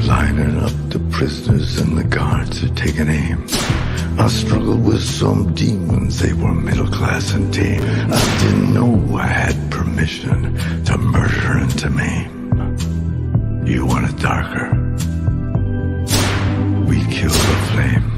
lining up the prisoners and the guards had taken aim. I struggled with some demons, they were middle class and tame. I didn't know I had permission to murder and to maim. You want it darker? We kill the flame.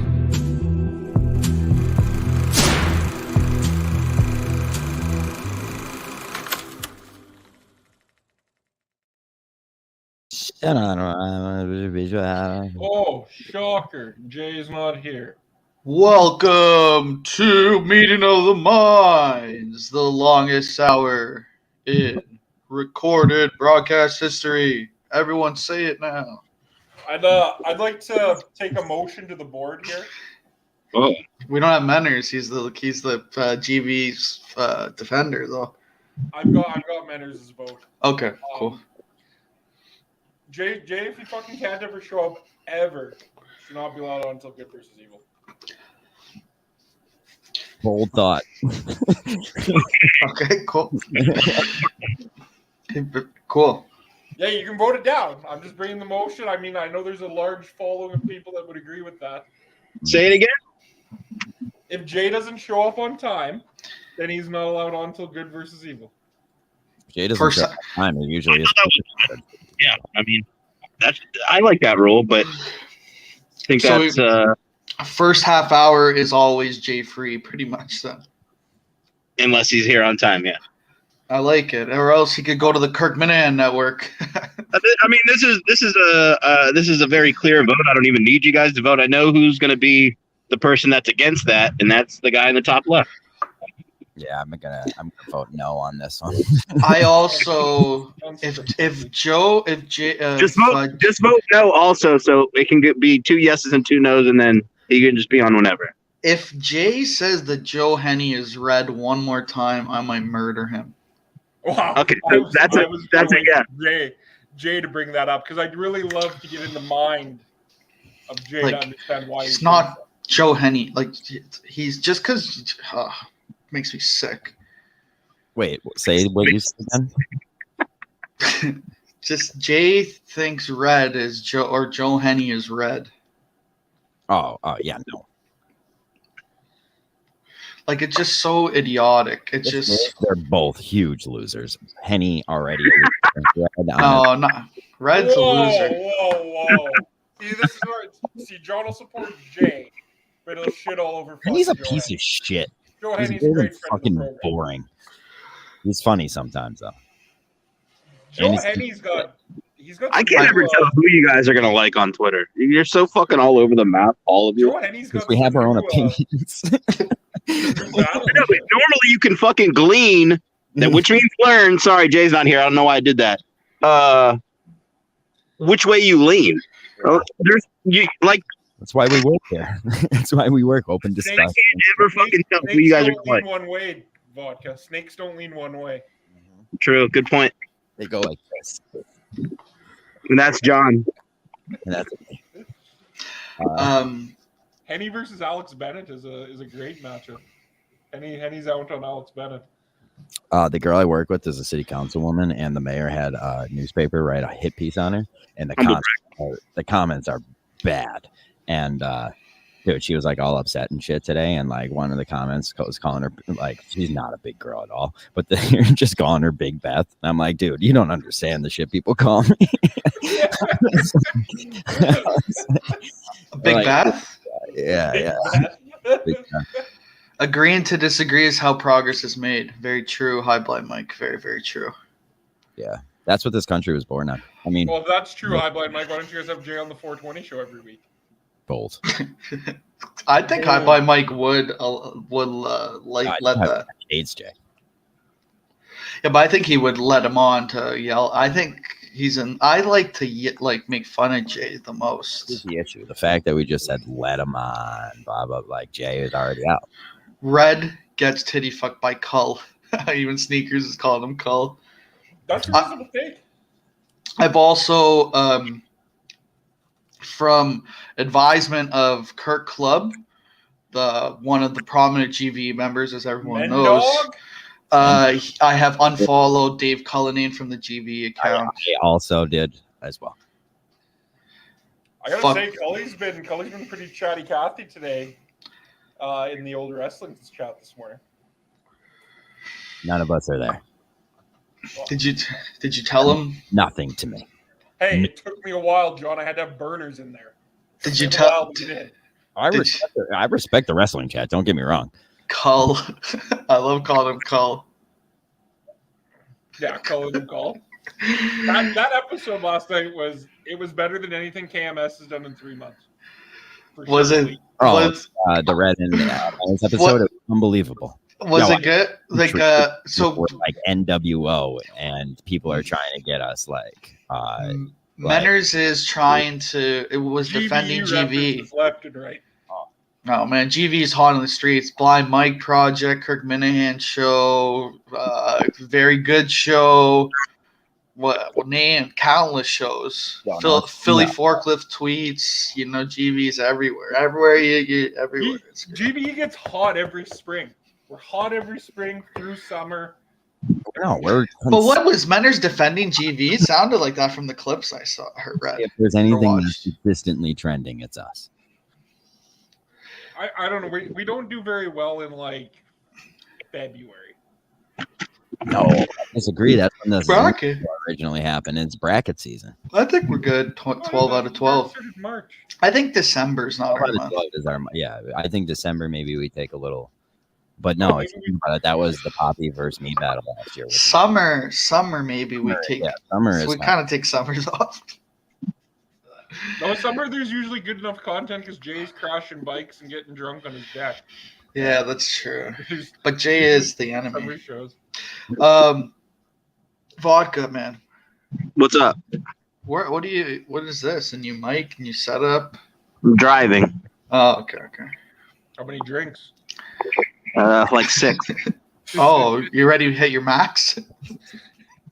Oh, shocker. Jay's not here. Welcome to Meeting of the Minds, the longest hour in recorded broadcast history. Everyone say it now. I'd like to take a motion to the board here. Oh. We don't have Menners. He's the GVE's defender, though. I've got Menners' vote. Okay, cool. Jay, if you fucking can't ever show up ever, should not be allowed on until good versus evil. Bold thought. Okay, cool. Cool. Yeah, you can vote it down. I'm just bringing the motion. I mean, I know there's a large following of people that would agree with that. Say it again. If Jay doesn't show up on time, then he's not allowed on until good versus evil. Jay doesn't show up on time. It usually is. Yeah, I mean, I like that rule, but I think that's first half hour is always Jay free, pretty much. Then, unless he's here on time, yeah. I like it, or else he could go to the Kirk Minahan network. I mean, this is a very clear vote. I don't even need you guys to vote. I know who's going to be the person that's against that, and that's the guy in the top left. Yeah, I'm gonna vote no on this one. I also, if Jay, just vote no also, so it can be 2 yeses and 2 nos, and then you can just be on whenever. If Jay says that Joe Henney is red one more time, I might murder him. Wow. Okay, so that's a yeah. Jay to bring that up, because I'd really love to get in the mind of Jay to understand why he's not Joe Henney. Like, he's just because makes me sick. Wait, say what you said again. Just Jay thinks red is Joe, or Joe Henney is red. Oh yeah, no. Like, it's just so idiotic. It's just they're both huge losers. Henny already. No, Red's a loser. Whoa! See, this is where John will support Jay, but he'll shit all over. He's a piece of shit. Joe He's Henney's really great fucking boring. He's funny sometimes though. Joe Henney's got. I can't ever tell who you guys are gonna like on Twitter. You're so fucking all over the map, all of you. Joe Henney's got. We have our own opinions. I know, but normally you can fucking glean that, which means learn. Sorry, Jay's not here. I don't know why I did that. Which way you lean? That's why we work there. That's why we work open discussion. I can't ever fucking tell who you guys are like. One way, vodka. Snakes don't lean one way. True. Good point. They go like this. And that's John. And that's Henny versus Alex Bennett is a great matchup. Henny's out on Alex Bennett. The girl I work with is a city councilwoman, and the mayor had a newspaper write a hit piece on her, and the comments are bad. And dude, she was like all upset and shit today, and like one of the comments was calling her like she's not a big girl at all, but they're just calling her Big Beth. And I'm like, dude, you don't understand the shit people call me. Big Beth? Yeah. Big Beth. Agreeing to disagree is how progress is made. Very true. Hi, Blind Mike. Very, very true. Yeah, that's what this country was born on. I mean, well, if that's true, Hi, Blind Mike, why don't you guys have Jay on the 420 show every week? Bold. I think Hi Blind Mike would let that. AIDS Jay. Yeah, but I think he would let him on to yell. I think I like to make fun of Jay the most. This is the issue. The fact that we just said let him on, blah blah. Like Jay is already out. Red gets titty fucked by Cull. Even Sneakers is calling him Cull. That's a reasonable take. I've also, from advisement of Kirk Clubb, one of the prominent GVE members, as everyone knows, I have unfollowed Dave Cullinane from the GVE account. I also did as well. I gotta Fuck. say, Cully's been pretty chatty Cathy today in the old wrestling chat this morning. None of us are there. Did you tell him? Nothing to me. Hey, it took me a while, John. I had to have burners in there. Did you It took me a tell? while to get in. I respect the wrestling chat. Don't get me wrong. Cull. I love calling him Cull. Yeah, calling them call. That episode last night was better than anything KMS has done in 3 months. For Was sure. it? Oh, Was the Red and this episode is unbelievable. was No, it good? Like so. We're like NWO, and people are trying to get us like. Menners is trying to. It was defending GVE GV. references left and right. Oh man, GV is hot on the streets. Blind Mike Project, Kirk Minahan show, very good show. What name? Countless shows. Philly forklift tweets. You know, GV's everywhere. Everywhere everywhere. GVE gets hot every spring. We're hot every spring through summer. No, But what was Menners defending GV? It sounded like that from the clips I saw. Read. If there's anything that's consistently trending, it's us. I don't know. We don't do very well in like February. No, I disagree. That's when the Bracket. originally happened. It's bracket season. I think we're good. 12 out of 12. March. I think December's not our month. Yeah, I think December maybe we take a little. But no, that was the Poppy versus me battle last year. Summer maybe we take. Yeah, summer so we kind of take summers off. No, summer there's usually good enough content because Jay's crashing bikes and getting drunk on his deck. Yeah, that's true. But Jay is the enemy. Summer shows. Vodka, man. What's up? What is this? A new mic? New setup? I'm driving. Oh, okay. How many drinks? Like 6. Oh, you ready to hit your max?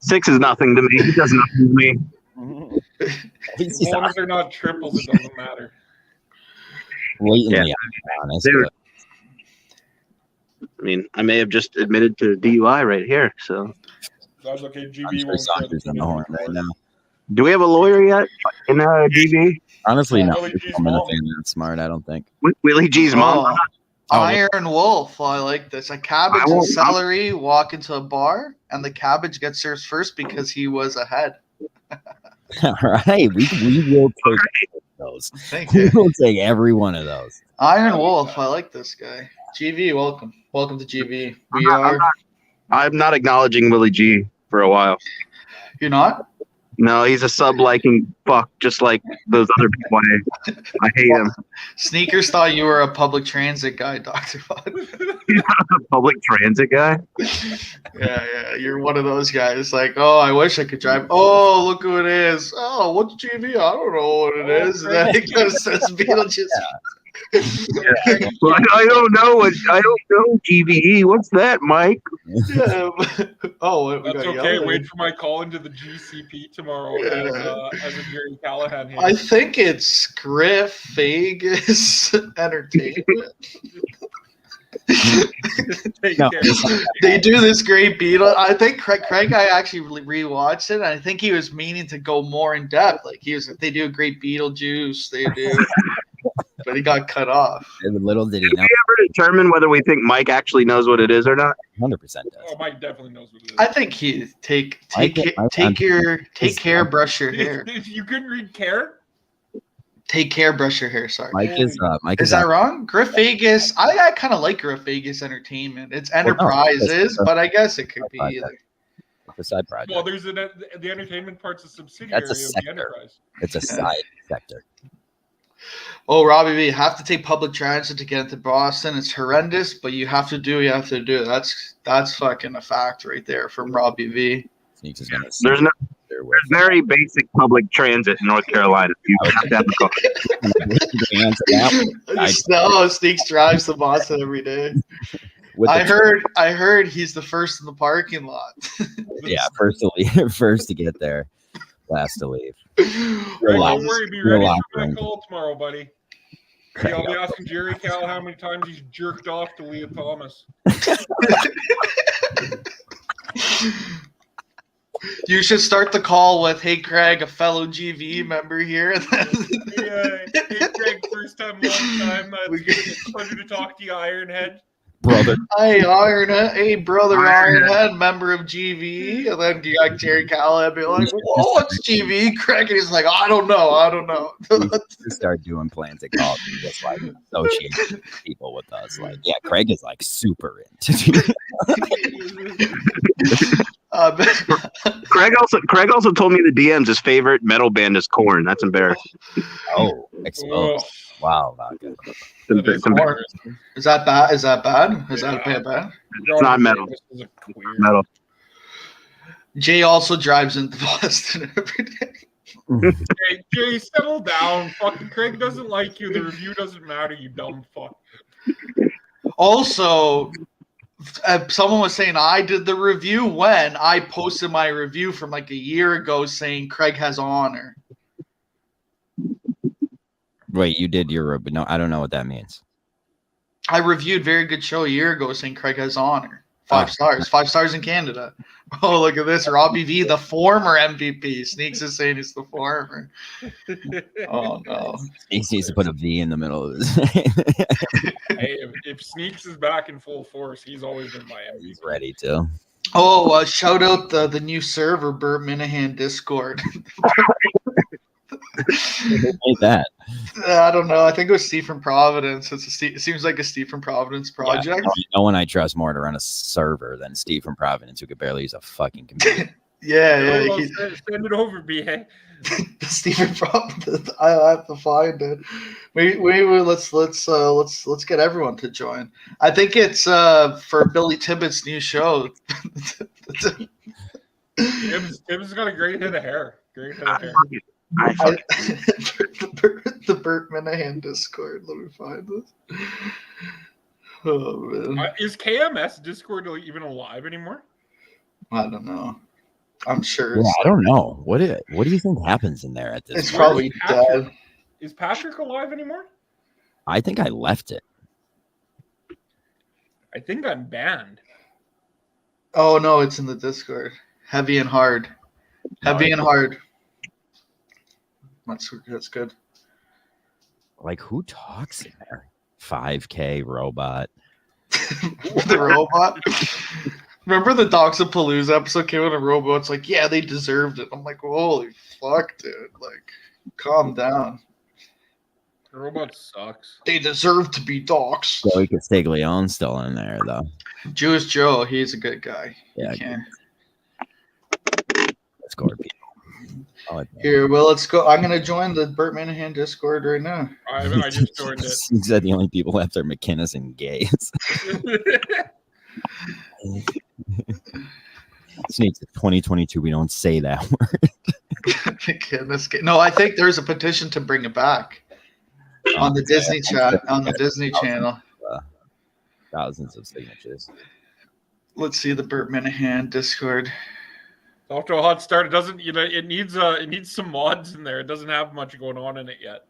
6 is nothing to me. It does nothing to me. As long as they're not triples, it doesn't matter. Blatantly honest. I mean, I may have just admitted to DUI right here. So That's okay. I'm GB sure won't Saunders on the horn right now. do we have a lawyer yet in GV? Honestly, no. Willie G's I'm mom. not that smart. I don't think. Willie G's mom. Iron Wolf. I like this. A cabbage and celery walk into a bar, and the cabbage gets served first because he was ahead. All right, we will take those. Thank We you. will take every one of those. Iron Wolf. I like this guy. GV, welcome. Welcome to GV. I'm not acknowledging Willie G for a while. You're not? No, he's a sub-liking fuck, just like those other people. I hate him. Sneakers thought you were a public transit guy, Dr. Bud. He's not a public transit guy. Yeah. You're one of those guys. Like, oh, I wish I could drive. Oh, look who it is. Oh, what's GV? I don't know what it is. And then he goes, says Beetlejuice. Well, I don't know GVE. What's that, Mike? Yeah. Oh, That's okay. Wait for my call into the GCP tomorrow as a Jerry Callahan hit. I think it's Griff Vegas Entertainment. No. They do this great Beatle. I think Craig I actually rewatched it. And I think he was meaning to go more in depth. Like they do a great Beetlejuice. They do, but he got cut off. And little did he Did know. we ever determine whether we think Mike actually knows what it is or not? 100% does. Oh, Mike definitely knows what it is. I think he take care, brush your hair. You couldn't read care? Take care, brush your hair. Sorry. Mike is that wrong? Griff Vegas. I kind of like Griff Vegas Entertainment. It's Enterprises, but I guess it could be either. a side project. Well, there's the entertainment part's a subsidiary That's a of the sector. enterprise. It's a side sector. Oh, Robbie V, you have to take public transit to get into Boston. It's horrendous, but you have to do. That's fucking a fact right there from Robbie V. Sneaks is gonna There's very basic public transit in North Carolina. You have to have a car. No, Sneaks drives to Boston every day. I heard he's the first in the parking lot. Yeah, first to get there, last to leave. Right, don't worry, be ready for my call tomorrow, buddy. Okay, I'll be asking Jerry Cal how many times he's jerked off to Leah Thomas. You should start the call with, "Hey, Craig, a fellow GVE member here." And then Hey, Craig, first time, long time. It's a pleasure to talk to you, Ironhead. Brother. Hey, Ironhead. Hey, brother Ironhead, member of GVE. And then you got Jerry Callahan be like, "Whoa, what's GVE, Craig?" And he's like, "I don't know. We should start doing plans to call just like associate people with us. Like, yeah, Craig is like super into Craig also told me the DM's his favorite metal band is Korn. That's embarrassing. Oh, exposed. Wow, not good. Is that bad? Is that bad? Is that bad? It's not metal. Metal. Jay also drives into Boston every day. Hey, Jay, settle down. Fucking Craig doesn't like you. The review doesn't matter, you dumb fuck. Also, someone was saying I did the review when I posted my review from like a year ago saying Craig has honor. Wait, you did your review? No, I don't know what that means. I reviewed Very Good Show a year ago saying Craig has honor. 5 stars. 5 stars in Canada. Oh, look at this. Robbie V, the former MVP. Sneaks is saying he's the former. Oh, no. Sneaks needs to put a V in the middle of his name. Hey, if Sneaks is back in full force, he's always been my MVP. He's ready to. Oh, shout out the new server, Burt Minahan Discord. Who made that? I don't know. I think it was Steve from Providence. It seems like a Steve from Providence project. Yeah, no one I trust more to run a server than Steve from Providence, who could barely use a fucking computer. Yeah. Send it over, BA. Steve from Providence. I have to find it. Maybe let's get everyone to join. I think it's for Billy Tippett's new show. Tim's got a great head of hair. The Burt Minahan Discord. Let me find this. Oh man, is KMS Discord even alive anymore? I don't know. I'm sure. Yeah, I don't know. What do you think happens in there at this? It's probably dead. Is Patrick alive anymore? I think I left it. I think I'm banned. Oh no, it's in the Discord. Heavy and hard. Heavy and hard. That's good. Like, who talks in there? 5K robot. The robot. Remember the Dogs of Palooza episode came with a robot? It's like, yeah, they deserved it. I'm like, holy fuck, dude. Like, calm down. The robot sucks. They deserve to be dogs. Joey Castiglione's still in there, though. Jewish Joe, he's a good guy. Yeah. Let's go, people. Here, well, let's go. I'm gonna join the Burt Minahan Discord right now. I just joined it. He said the only people left are McKinnis and Gates. Sneaks, 2022. We don't say that word. No, I think there's a petition to bring it back on the Disney Disney Channel. Thousands of signatures. Let's see the Burt Minahan Discord. Off to a hot start. It doesn't, it needs some mods in there. It doesn't have much going on in it yet.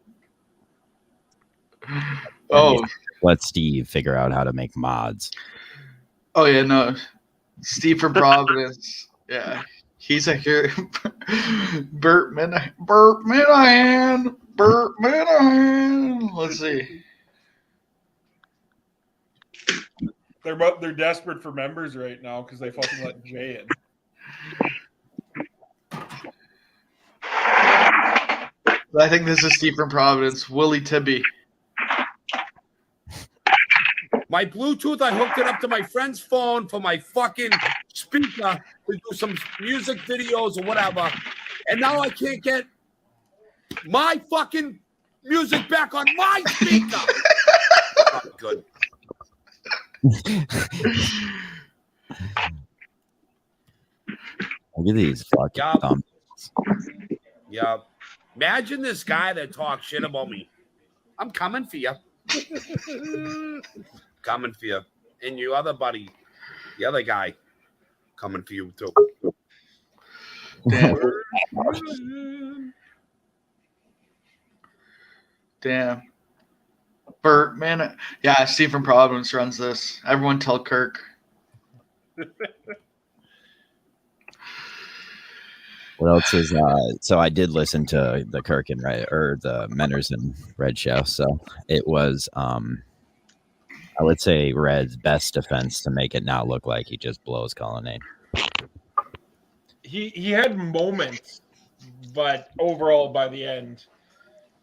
Oh, let Steve figure out how to make mods. Oh yeah, no, Steve from Providence. Yeah, he's a here. Burt Minahan. Let's see. They're desperate for members right now because they fucking let Jay in. I think this is Steve from Providence. Willie Tibby. My Bluetooth, I hooked it up to my friend's phone for my fucking speaker to do some music videos or whatever. And now I can't get my fucking music back on my speaker. Not good. Look at these fucking thumbs. Yeah. Imagine this guy that talks shit about me. I'm coming for you. Coming for you. And your other buddy, the other guy, coming for you too. Damn. Burt, man. Yeah, Steve from Providence runs this. Everyone tell Kirk. What else is so I did listen to the Kirk and Red or the Menners and Red show. So it was I would say Red's best defense to make it not look like he just blows Cullinane. He had moments, but overall by the end,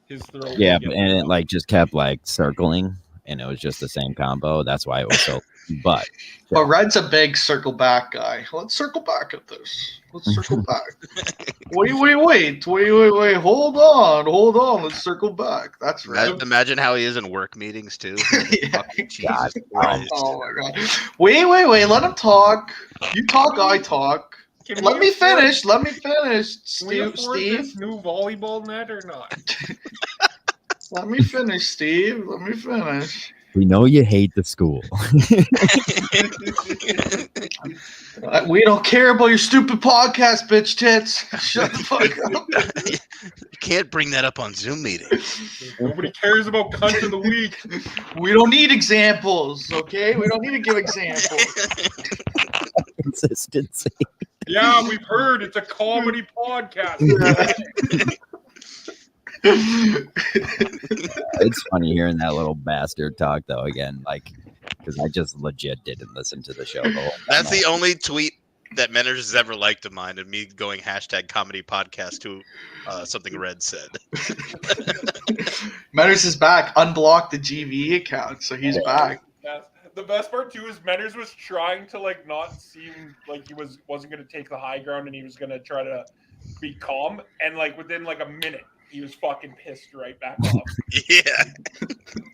his throw. Yeah, and it like just kept like circling, and it was just the same combo. That's why it was so. But Red's a big circle back guy. Let's circle back at this. Let's circle back. Wait. Hold on. Let's circle back. That's right. Imagine how he is in work meetings too. Yeah. Jesus Christ. Oh my god. Wait. Let him talk. You talk, I talk. Let me finish. Steve. This new volleyball net or not? Let me finish, Steve. Let me finish. we know you hate the school. We don't care about your stupid podcast, bitch tits. Shut the fuck up. You can't bring that up on Zoom meetings. Nobody cares about cunt of the week. We don't need examples, okay? We don't need to give examples. Consistency. Yeah, we've heard it's a comedy podcast. It's funny hearing that little bastard talk though again, like because I just legit didn't listen to the show. That's the only tweet that Menners has ever liked of mine, and me going #comedy podcast to something Red said. Menners is back. Unblock the GVE account, so he's back. Yes. The best part too is Menners was trying to like not seem like he wasn't going to take the high ground, and he was going to try to be calm, and like within like a minute he was fucking pissed right back off. Yeah.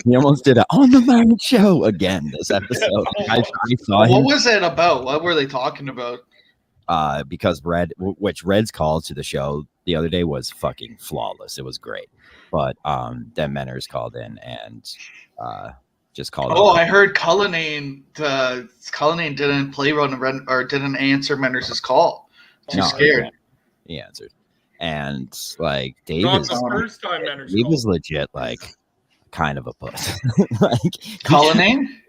He almost did it on the main show again this episode. I saw him. What was it about? What were they talking about? Because Red's call to the show the other day was fucking flawless. It was great. But then Menners called in and just called. Oh, I heard Cullinane didn't play run or didn't answer Menners' call. Too scared. He answered. And like Dave Not is the first time Menners he called. was legit like kind of a puss. Like Cullinane?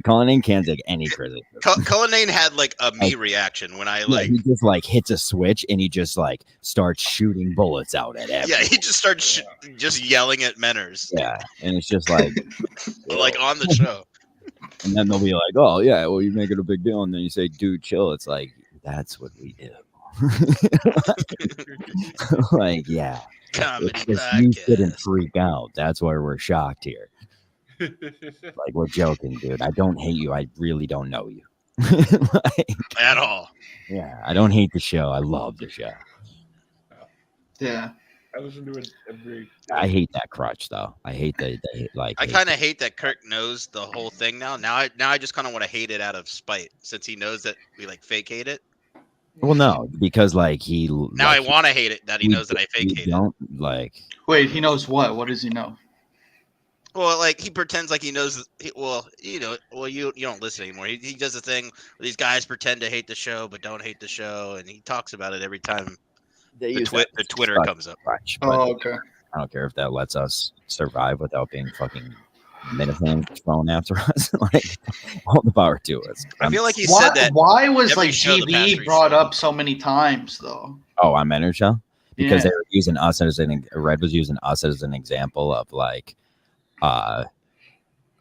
Cullinane can't take any criticism. Cullinane had like a me reaction when I like. He just like hits a switch and he just like starts shooting bullets out at everyone. Yeah, he just starts just yelling at Menners. Yeah, and it's just like like on the show. And then they'll be like, "Oh yeah, well you make it a big deal," and then you say, "Dude, chill." It's like that's what we do. Like yeah, you shouldn't freak out. That's why we're shocked here. Like we're joking, dude. I don't hate you. I really don't know you. Like, at all. Yeah, I don't hate the show. I love the show. Yeah, I listen to it every. I hate that crutch though. I hate that. Like I kind of hate that Kirk knows the whole thing now. Now I just kind of want to hate it out of spite since he knows that we like fake hate it. Well, no, because like he. Now like, I want to hate it that he knows that I fake hate it. Don't like. Wait, he knows what? What does he know? Well, like he pretends like he knows. You don't listen anymore. He does the thing where these guys pretend to hate the show but don't hate the show, and he talks about it every time the Twitter comes up. Crutch, Okay. I don't care if that lets us survive without being fucking Minifans thrown after us. Like all the power to us. I feel like he said that. Why was every like show the past GVE three brought shows. up so many times though? Oh, on Menners show because Yeah. they were using us as Red was using us as an example of like, well,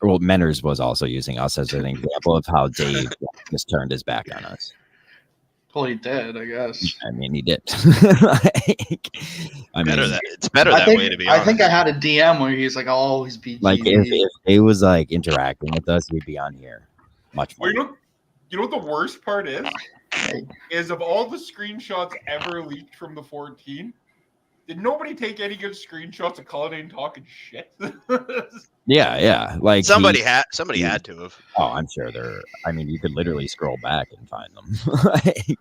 Menners was also using us as an example of how Dave just turned his back on us. Well, he did, I guess. I mean, he did. Like, It's better that way to be honest. I think I had a DM where he's like, "I'll always be like GVE." if he was like interacting with us, we'd be on here much more. Well, you know what the worst part is? Is of all the screenshots ever leaked from the 14, did nobody take any good screenshots of Cullinane talking shit? Yeah. Like somebody had to have. Oh, I'm sure there. I mean, you could literally scroll back and find them. Like,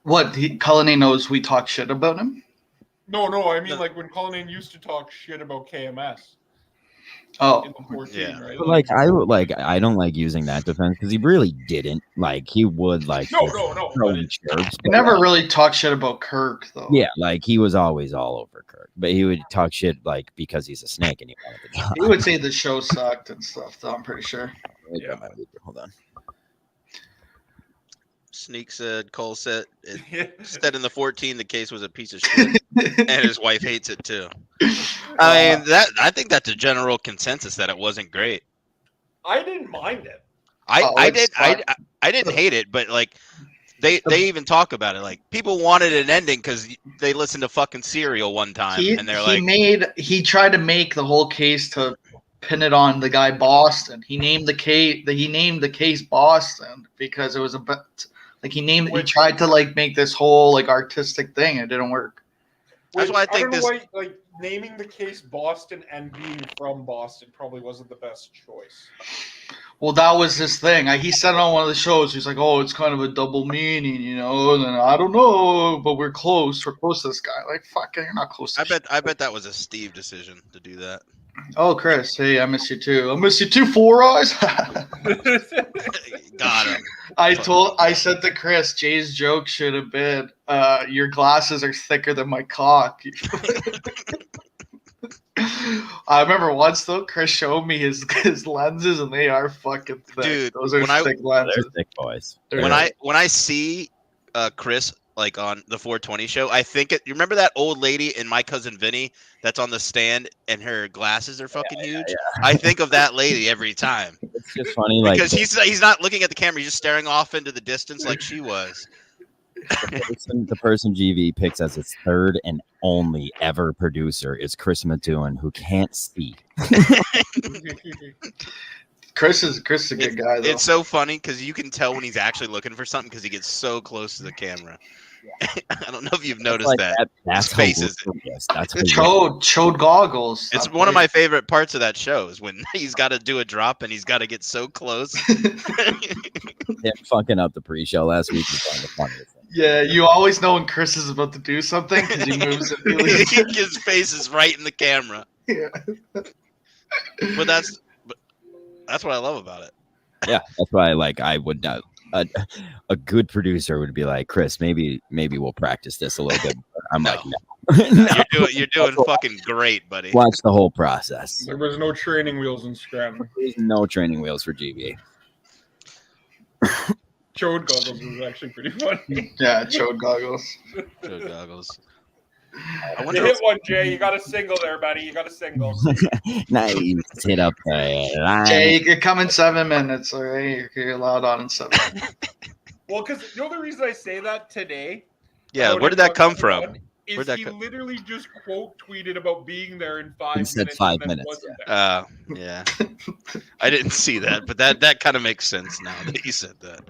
What? Cullinane knows we talk shit about him? No, I mean like when Cullinane used to talk shit about KMS Oh, in the 14, Yeah. right? but like I don't like using that defense because he really didn't. Like he would like No. throw in chirps, he but, never like, really talked shit about Kirk though. Yeah, like he was always all over Kirk, but he would talk shit like because he's a snake and he wanted to die. He would say the show sucked and stuff, though, I'm pretty sure. Yeah. Hold on. Sneak said, Cole said, said in the 14 the case was a piece of shit, and his wife hates it too. I mean, I think that's a general consensus that it wasn't great. I didn't mind it. I didn't hate it, but like they even talk about it. Like people wanted an ending because they listened to fucking Serial one time, and they're he tried to make the whole case to pin it on the guy Boston. He named the case Boston because it was a bit like he tried to like make this whole like artistic thing. It didn't work. That's why I think don't know why, like naming the case Boston and being from Boston probably wasn't the best choice. Well, that was his thing. He said it on one of the shows. He's like, "Oh, it's kind of a double meaning, you know." And then I don't know, but we're close. We're close to this guy. Like, fuck, you're not close. I bet that was a Steve decision to do that. Oh, Chris, hey, I miss you too. I miss you too, Four Eyes. Got him. I said to Chris, Jay's joke should have been, "Your glasses are thicker than my cock." I remember once though, Chris showed me his lenses, and they are fucking thick. Dude, those are thick lenses. They're thick boys. When I see Chris like on the 420 show, I think you remember that old lady in My Cousin Vinny that's on the stand and her glasses are fucking huge. Yeah. I think of that lady every time. It's just funny, like because he's not looking at the camera; he's just staring off into the distance like she was. The person GVE picks as its third and only ever producer is Chris Matuin, who can't see. Chris is a good guy, though. It's so funny because you can tell when he's actually looking for something because he gets so close to the camera. I don't know if you've noticed like that. That's his faces. That's chode goggles. It's one of my favorite parts of that show is when he's got to do a drop and he's got to get so close. Him fucking up the pre-show last week was one of the funniest things. Yeah, you always know when Chris is about to do something because he moves it. His face is right in the camera. Yeah. But that's what I love about it. Yeah, that's why I would not. A good producer would be like, Chris, maybe we'll practice this a little bit. I'm like, no. No. You're doing fucking great, buddy. Watch the whole process. There was no training wheels in Scranton. There's no training wheels for GVE. Chode goggles was actually pretty funny. Yeah, chode goggles. Chode goggles. You hit one, Jay. You got a single there, buddy. You got a single. Nice. Hit up the line. Jay, you can come in 7 minutes, all right? You're allowed on in 7 minutes. Well, because you know the reason I say that today? Yeah, where did that come from? He literally just quote tweeted about being there in 5 minutes. He said 5 minutes. Yeah. I didn't see that, but that kind of makes sense now that you said that.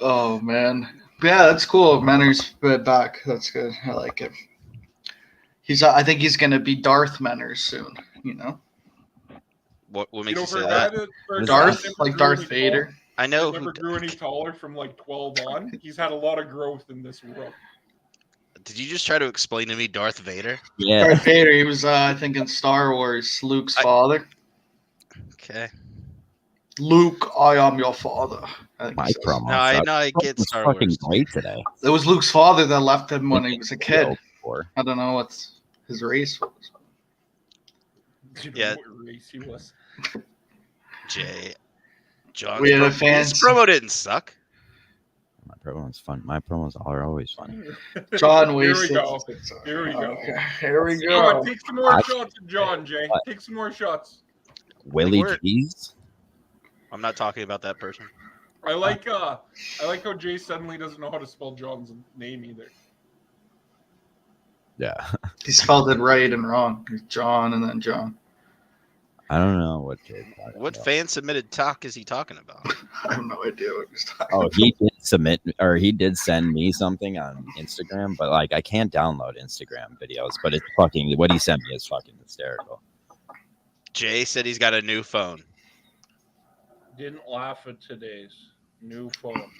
Oh, man. Yeah, that's cool. Manners back. That's good. I like it. I think he's gonna be Darth Manners soon. You know. What makes you say that? Darth, like Darth Vader. I know. Never grew any taller from like 12 on. He's had a lot of growth in this world. Did you just try to explain to me Darth Vader? Yeah. Darth Vader. He was, I think, in Star Wars, Luke's father. Okay. Luke, I am your father. My promo. No, I get Star Wars. Fucking great today. It was Luke's father that left him when he was a kid. I don't know what his race was. Yeah, what race he was. Jay, John. We had a fan. His promo didn't suck. My promo was fun. My promos are always funny. John wasted. Here we go. Here we go. Take some more shots of John, Jay. Take some more shots. Willie G's. I'm not talking about that person. I like how Jay suddenly doesn't know how to spell John's name either. Yeah. He spelled it right and wrong. John and then John. I don't know what Jay's talking What about. fan submitted talk is he talking about? I have no idea what he's talking about. He did submit, or he did send me something on Instagram, but like I can't download Instagram videos, but it's fucking, what he sent me is fucking hysterical. Jay said he's got a new phone. Didn't laugh at today's new phone.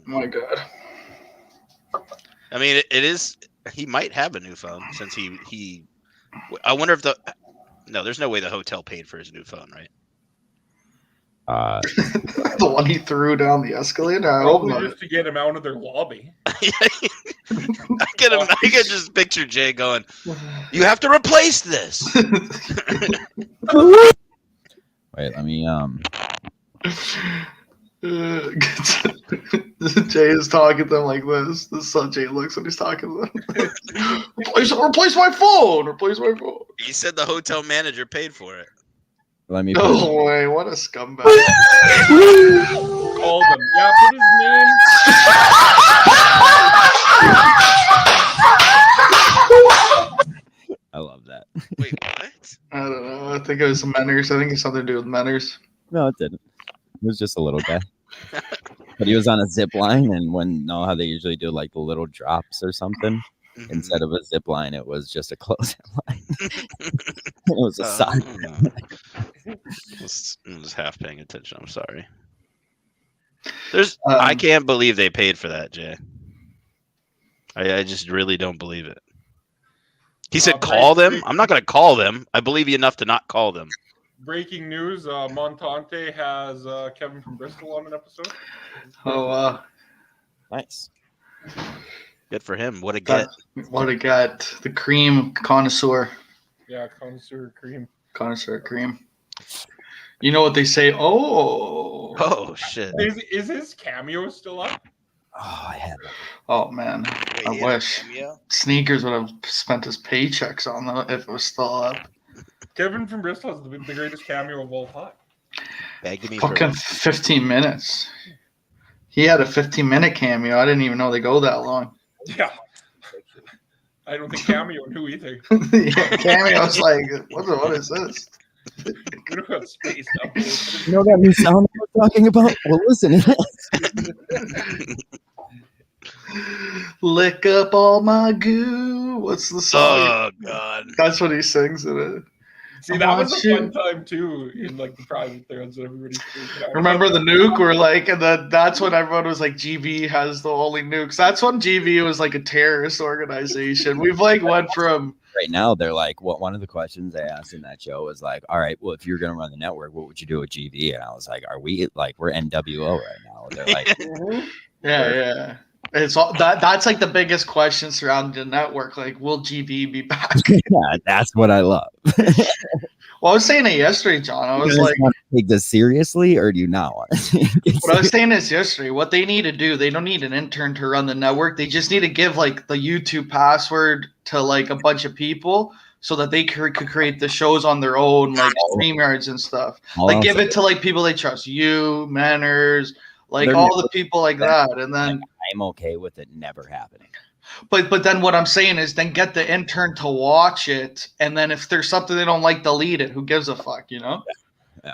My God. I mean, it is. He might have a new phone since he. I wonder if no, there's no way the hotel paid for his new phone, right? The one he threw down the escalator. I hope not. Just to get him out of their lobby. I can just picture Jay going, "You have to replace this." Wait, right, let me Jay is talking to them like this. This is how Jay looks when he's talking to them. replace my phone. Replace my phone. He said the hotel manager paid for it. let me No way. What a scumbag. Call them. Yeah, put his name. I love that. Wait, what? I don't know. I think it was Menners. I think it's something to do with Menners. No, it didn't. It was just a little guy. But he was on a zip line, and know how they usually do like the little drops or something. Mhm. Instead of a zip line, it was just a closing line. It was a sock. I was half paying attention. I'm sorry. Um, I can't believe they paid for that, Jay. I just really don't believe it. He said, call them? I'm not going to call them. I believe you enough to not call them. Breaking news: Montante has Kevin from Bristol on an episode. Oh, Nice. Good for him. What a get. what a gut. The cream connoisseur. Yeah, connoisseur cream. Connoisseur cream. You know what they say? Oh, shit. Is his cameo still up? Oh, I had it. Oh, man. Wait, I he had a wish. cameo? Sneakers would have spent his paychecks on that if it was still up. Kevin from Bristol is the greatest cameo of all time. Begging me Fucking for 15 minutes. He had a 15-minute cameo. I didn't even know they go that long. Yeah. I don't think cameo knew either. Yeah, cameo's like, what is this? We don't have space now. You know that new sound we're talking about? Well, listen to this. Lick up all my goo. What's the song? Oh, God. That's what he sings in it. See, that was a fun time too in like the private threads that everybody's freaking out. Remember the nuke? Where like, and that's when everyone was like, GVE has the only nukes. That's when GVE was like a terrorist organization. We've like went from Right now, they're like, one of the questions they asked in that show was like, all right, well, if you're going to run the network, what would you do with GVE? And I was like, are we like, we're NWO right now? They're like, yeah. It's all that's like the biggest question surrounding the network. Like, will GVE be back? yeah, that's what I love. Well, I was saying it yesterday, John. I was like, want to take this seriously, or do you not want to take it what I was saying this yesterday. What they need to do, they don't need an intern to run the network. They just need to give like the YouTube password to like a bunch of people so that they could create the shows on their own, like StreamYards and stuff. Like, give it to like people they trust, you, Manners, like all the people like that, and then I'm okay with it never happening. But then what I'm saying is then get the intern to watch it, and then if there's something they don't like, delete it. Who gives a fuck, you know? Yeah.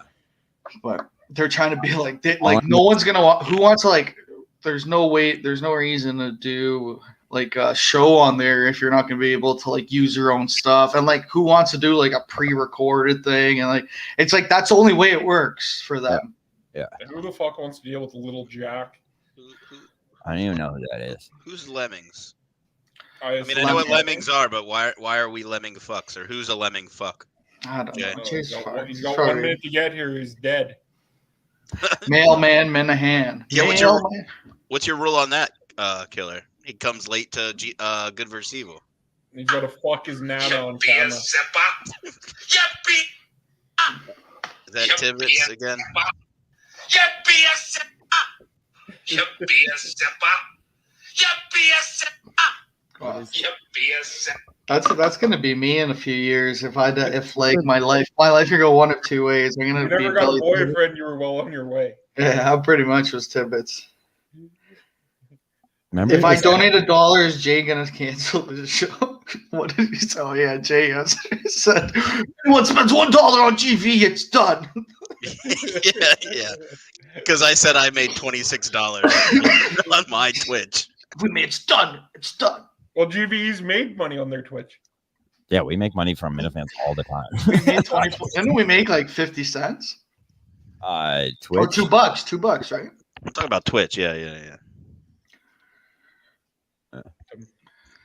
But they're trying to be like, no one's gonna who wants to like. There's no reason to do like a show on there if you're not gonna be able to like use your own stuff, and like who wants to do like a pre-recorded thing, and like it's like that's the only way it works for them. Yeah. And who the fuck wants to deal with Little Jack? I don't even know who that is. Who's Lemmings? I mean, I know what lemmings are, but why are we lemming fucks? Or who's a lemming fuck? I don't know. He's got 1 minute to get here. He's dead. Mailman Minahan. Yeah, what's your rule on that, Killer? He comes late to Good vs. Evil. He's got to fuck his nana on camera. Is that Tibbets again? That's gonna be me in a few years if like my life could go one of two ways. I'm gonna You never be got Billy a boyfriend. You were well on your way. Yeah, I pretty much was Tibbets. Remember, If I donate $1, is Jay gonna cancel the show? What did he say? Oh yeah, Jay said, "Anyone spends $1 on GV, it's done." yeah. Because I said I made $26 on my Twitch. It's done. It's done. Well, GVE's made money on their Twitch. Yeah, we make money from Minifans all the time. We made 24. Didn't we make like 50 cents? Twitch. Or $2, $2, right? I'm talking about Twitch. Yeah.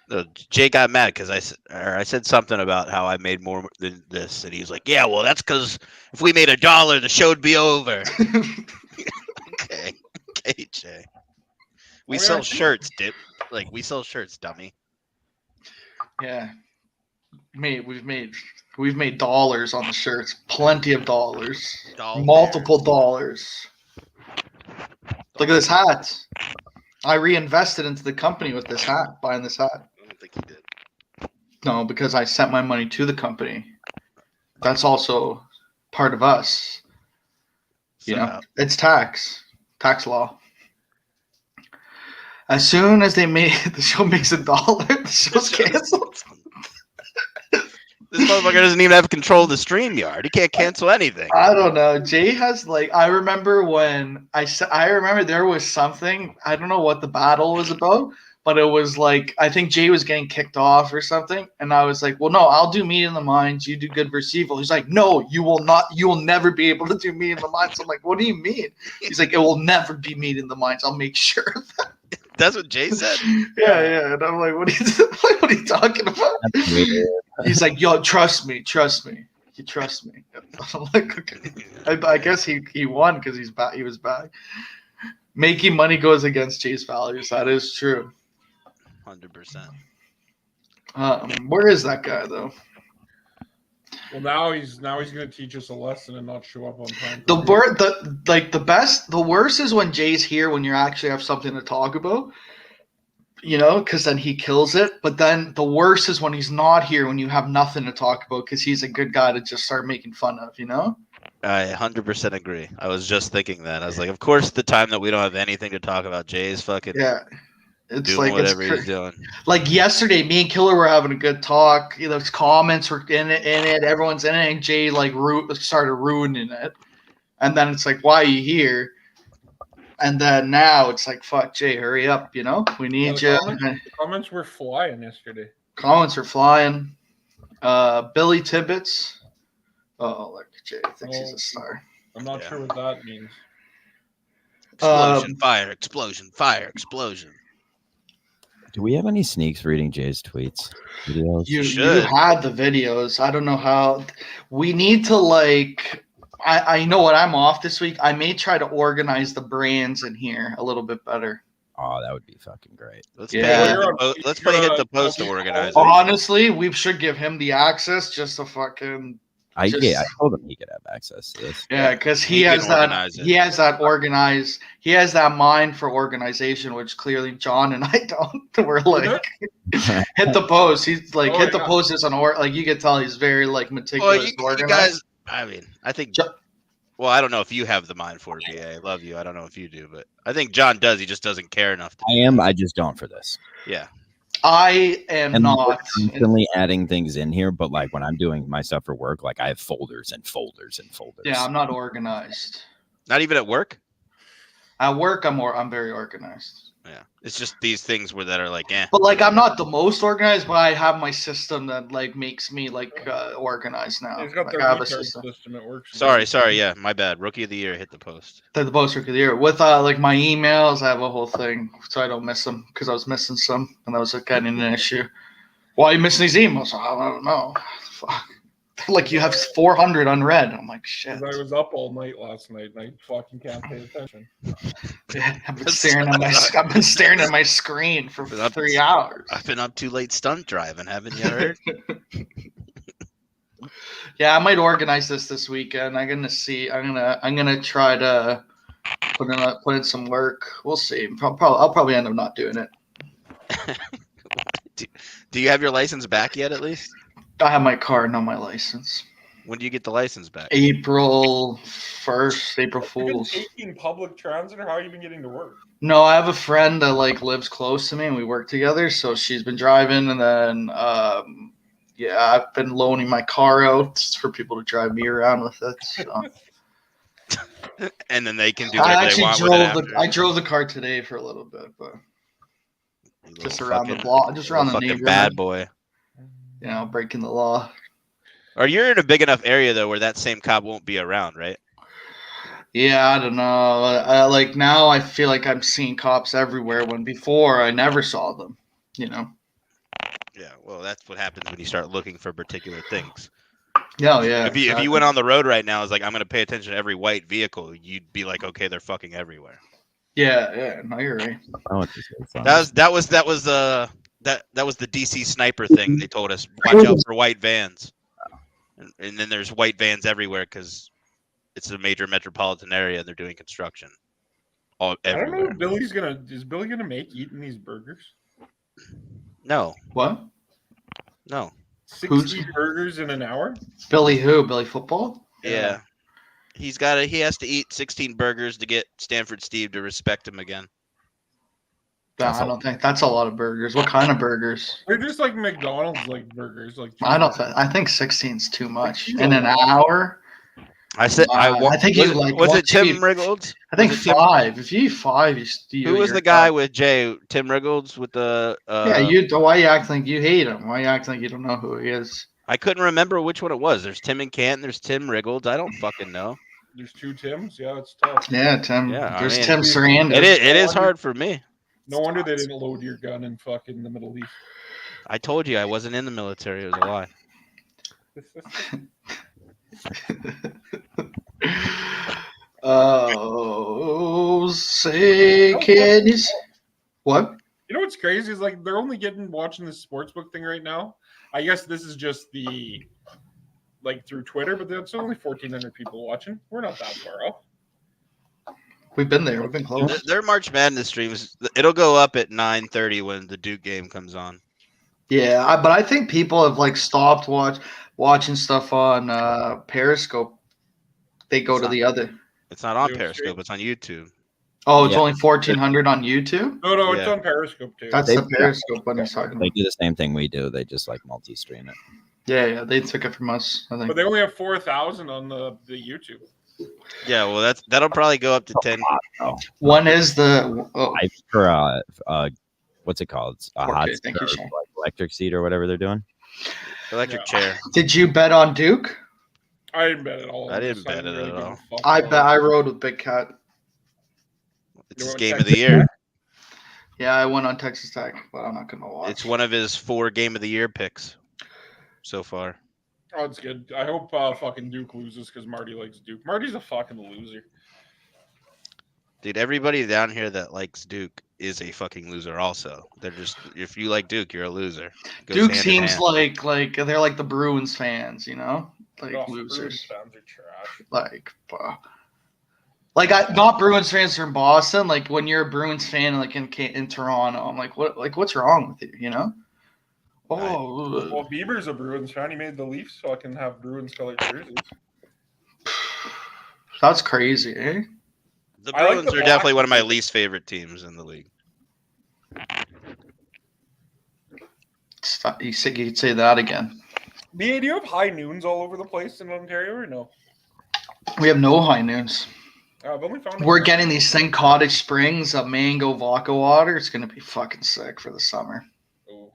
No, Jay got mad because I said something about how I made more than this, and he's like, "Yeah, well, that's because if we made $1, the show'd be over." Okay, Jay. We sell shirts, dip. Like we sell shirts, dummy. Yeah. we've made dollars on the shirts, plenty of dollars, Doll multiple dollars. Look at this hat. I reinvested into the company with this hat, buying this hat. I don't think he did. No, because I sent my money to the company. That's also part of us. You know, it's tax law. As soon as the show makes $1, the show's canceled. This motherfucker doesn't even have control of the StreamYard. He can't cancel anything. I don't know. Jay has I remember when I remember there was something, I don't know what the battle was about, but it was I think Jay was getting kicked off or something. And I was like, well, no, I'll do Meat in the Minds. You do Good versus Evil. He's like, no, you will not. You will never be able to do Meat in the Minds. I'm like, what do you mean? He's like, it will never be Meat in the Minds. I'll make sure of that. That's what Jay said? Yeah. And I'm like, what are you talking about? He's like, yo, trust me. You trust me. I'm like, okay. I guess he won because he was back. Making money goes against Jay's values. That is true. 100%. Where is that guy though? Well, now he's going to teach us a lesson and not show up on time. The worst is when Jay's here when you actually have something to talk about. You know, because then he kills it. But then the worst is when he's not here when you have nothing to talk about because he's a good guy to just start making fun of, you know? I 100% agree. I was just thinking that. I was like, of course, the time that we don't have anything to talk about, Jay's fucking it's doing whatever he's doing. Like yesterday, me and Killer were having a good talk. You know, comments were in it. Everyone's in it, and Jay started ruining it. And then it's like, why are you here? And then now it's like, fuck, Jay, hurry up, you know? We need you. The comments were flying yesterday. Comments are flying. Billy Tibbetts. Oh, look, Jay thinks he's a star. I'm not sure what that means. Explosion, fire, explosion. Do we have any sneaks reading Jay's tweets? Videos? You had the videos. I don't know how. We need to I know what I'm off this week. I may try to organize the brands in here a little bit better. Oh, that would be fucking great. Let's hit the post to organize it. Honestly, we should give him the access just to fucking. I told him he could have access to this. Yeah, because he has that mind for organization, which clearly John and I don't. We're like, hit the post. He's like, hit the post is you can tell he's very meticulous. You guys. I mean, I think. Well, I don't know if you have the mind for it, BA. I love you. I don't know if you do, but I think John does. He just doesn't care enough. I just don't for this. Yeah. I am not constantly adding things in here, but when I'm doing my stuff for work, I have folders and folders and folders. Yeah, I'm not organized. Not even at work? At work, I'm very organized. Yeah, it's just these things that are But I'm not the most organized, but I have my system that makes me organized now. He's got I have a system. It works. Sorry, yeah, my bad. Rookie of the year, hit the post. The post rookie of the year with my emails. I have a whole thing so I don't miss them because I was missing some and that was getting an issue. Why are you missing these emails? I don't know. Fuck. You have 400 unread. I'm like, shit. I was up all night last night and I fucking can't pay attention. I've been staring at my screen for 3 hours. I've been up too late stunt driving, haven't you heard? Yeah, I might organize this weekend. I'm gonna try to put in some work. We'll see. I'll probably end up not doing it. Do you have your license back yet? At least. I have my car, not my license. When do you get the license back? April 1st, April Fools. Have you been taking public transit, or how have you been getting to work? No, I have a friend that lives close to me, and we work together. So she's been driving, and then I've been loaning my car out for people to drive me around with it. So. And then they can do whatever they want with it after. I drove the car today for a little bit, but just around the block, just around the neighborhood. Bad boy. Breaking the law. Or you're in a big enough area though where that same cop won't be around, right? Yeah, I don't know. Now I feel like I'm seeing cops everywhere when before I never saw them. Yeah, well, that's what happens when you start looking for particular things. Yeah, yeah. If you went on the road right now, it's I'm going to pay attention to every white vehicle. You'd be like, okay, they're fucking everywhere. Yeah. No, you're right. That was That was the DC sniper thing. They told us watch out for white vans, and then there's white vans everywhere because it's a major metropolitan area and they're doing construction all I don't know everywhere. if is Billy gonna make eating these burgers? No, What? no. 60 burgers in an hour? Billy who? Billy football? Yeah. He has to eat 16 burgers to get Stanford Steve to respect him again. I don't think that's a lot of burgers. What kind of burgers? They're just like McDonald's like burgers. Like I think 16 is too much. 16's In a an lot. hour? I said I think was you it, like was what it Tim you- Riggles? I think Was it Tim- 5. If you eat 5, you Who was you're the guy done. with Jay? Tim Riggles with the Why you acting like you hate him? Why you acting like you don't know who he is? I couldn't remember which one it was. There's Tim and Canton, there's Tim Riggles. I don't fucking know. There's 2 Tims. Yeah, it's tough. Yeah, Tim. Yeah, I There's mean, Tim Sarandon. It is hard for me. No wonder they didn't load your gun in fucking the Middle East. I told you I wasn't in the military. It was a lie. Oh, say kids. What? You know what's crazy is like they're only watching this sportsbook thing right now. I guess this is just the like through Twitter, but there's only 1,400 people watching. We're not that far off. We've been there. We've been close. Their March Madness streams. It'll go up at 9:30 when the Duke game comes on. Yeah, but I think people have like stopped watching stuff on Periscope. They go to the other. It's not on Duke Periscope. stream. It's on YouTube. Oh, it's Yeah. only 1,400 on YouTube. No, it's Yeah. on Periscope too. That's They- the Periscope one he's talking They about. do the same thing we do. They just like multi-stream it. Yeah, they took it from us. I But think. they only have 4,000 on the YouTube. Yeah, well, that'll probably go up to 10. One is the. Oh, I for what's it called? A hot Okay, thank you, or, Sean. like, electric seat or whatever they're doing. Electric Yeah. chair. did you bet on Duke? I didn't bet at all. I on didn't this. bet didn't it really at give a all. fuck I about bet it. I rode with Big Cat. It's You his want game of Texas the year. Tech? Yeah, I went on Texas Tech, but I'm not gonna watch. It's one of his 4 game of the year picks so far. Oh, it's good. I hope fucking Duke loses because Marty likes Duke. Marty's a fucking loser. Dude, everybody down here that likes Duke is a fucking loser also. They're just, if you like Duke, you're a loser. Goes Duke hand in seems hand. like they're like the Bruins fans, you know, like Oh, losers. Bruins fans are trash. Like not Bruins fans from Boston. Like when you're a Bruins fan, like in Toronto, I'm like, what's wrong with you? You know? Oh, Well, Bieber's a Bruins fan. He made the Leafs so I can have Bruins colored jerseys. that's crazy, eh? The I like Bruins the are definitely Blacks. one of my least favorite teams in the league. You said you could say that again. BA, do you have high noons all over the place in Ontario or no? We have no high noons. I've only found We're getting these thing Cottage Springs, a mango vodka water. It's gonna be fucking sick for the summer. Oh.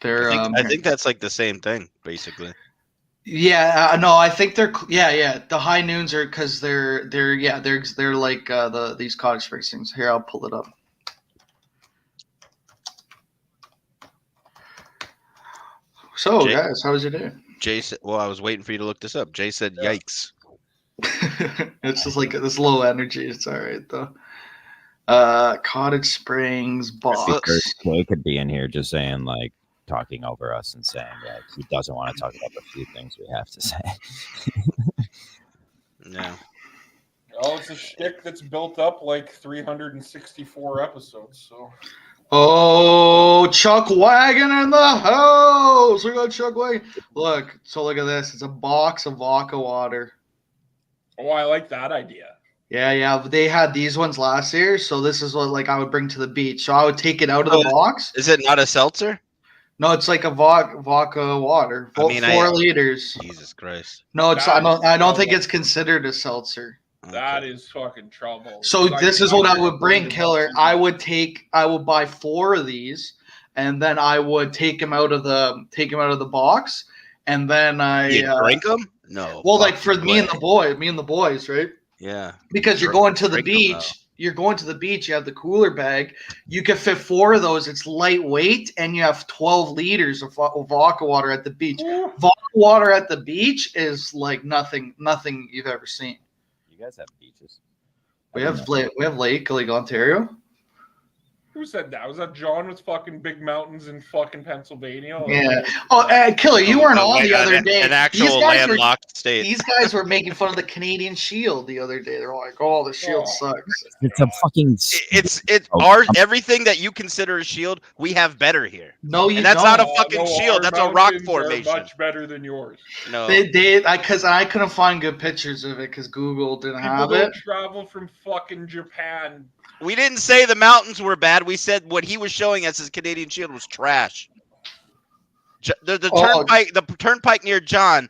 They're I think that's like the same thing, basically. yeah, no, I think they're the high noons are because they're like these Cottage Springs things. Here, I'll pull it up. So Jay- guys, how was your day? Jay said, well, I was waiting for you to look this up. Jay said, yikes. It's just like this low energy. It's all right though. Cottage Springs box. Jay could be in here just saying like talking over us and saying that he doesn't want to talk about the few things we have to say. No. Oh, it's a shtick that's built up like 364 episodes. So Oh, Chuck Wagon in the house. We got Chuck Wagon. Look, so look at this. It's a box of vodka water. oh, I like that idea. Yeah. They had these ones last year, so this is what like I would bring to the beach. So I would take it out of the box. Is it not a seltzer? No, it's like a vodka water. I mean, 4 liters. Jesus Christ. No, it's That I is don't think trouble. it's considered a seltzer. That Okay. is fucking trouble. So this is what I would bring, Killer. I would. would buy 4 of these, and then I would take them out of the box, and then You drink them? No. well, like for fucking me and way. the boys, right? Yeah. Because you're Drink- going to the drink 'em, beach. You're going to the beach. You have the cooler bag. You can fit 4 of those. It's lightweight, and you have 12 liters of vodka water at the beach. Vodka water at the beach is like nothing you've ever seen. You guys have beaches. We have Lake Ontario. Who said that? Was that John with fucking big mountains in fucking Pennsylvania? Like, Yeah. Oh, Killer, you weren't on the other day. An actual landlocked state. These guys were making fun of the Canadian Shield the other day. They're like, "Oh, the Shield sucks." It's a fucking. It's everything that you consider a shield. We have better here. No, you And that's don't. not a fucking shield. That's a rock formation. Much better than yours. No, Because I couldn't find good pictures of it because Google didn't People have don't it. travel from fucking Japan. we didn't say the mountains were bad. We said what he was showing us as Canadian shield was trash. The turnpike near John,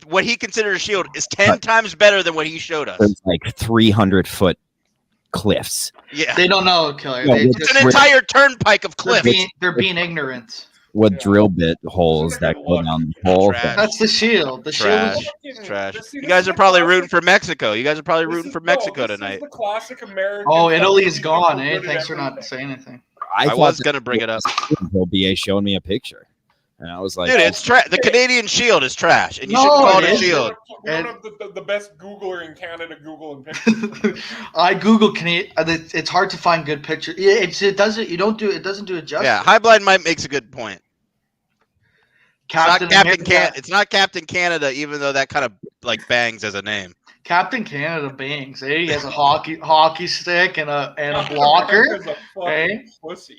what he considered a shield, is 10 times better than what he showed us. It's like 300-foot cliffs. Yeah, They don't know, Killer. No, They it's it's an entire turnpike of cliffs. they're being ignorant. With Yeah. drill bit holes that go down the hole. Trash. That's the Shield. The Trash. Shield. It's trash. See, You this guys is are the probably classic- rooting for Mexico. You guys are probably this rooting is- for no, Mexico this tonight. Is the classic American. Oh, fucking Italy's people gone, good eh? at Thanks for not everything. saying anything. I thought was that gonna bring it up. until BA showed me a picture, and I was like, Dude, it's trash. The Canadian shield is trash, and you No, shouldn't call it it a isn't. shield. We don't have the best Googler in Canada Googling pictures. I Google Canadian. It's hard to find good pictures. Yeah, it doesn't. You don't do it. Doesn't do it justice. Yeah, High Blind Mike makes a good point. Captain America. It's not Captain Canada, even though that kind of like bangs as a name. Captain Canada bangs. Eh? He has a hockey stick and a blocker. America's a fucking Eh? pussy.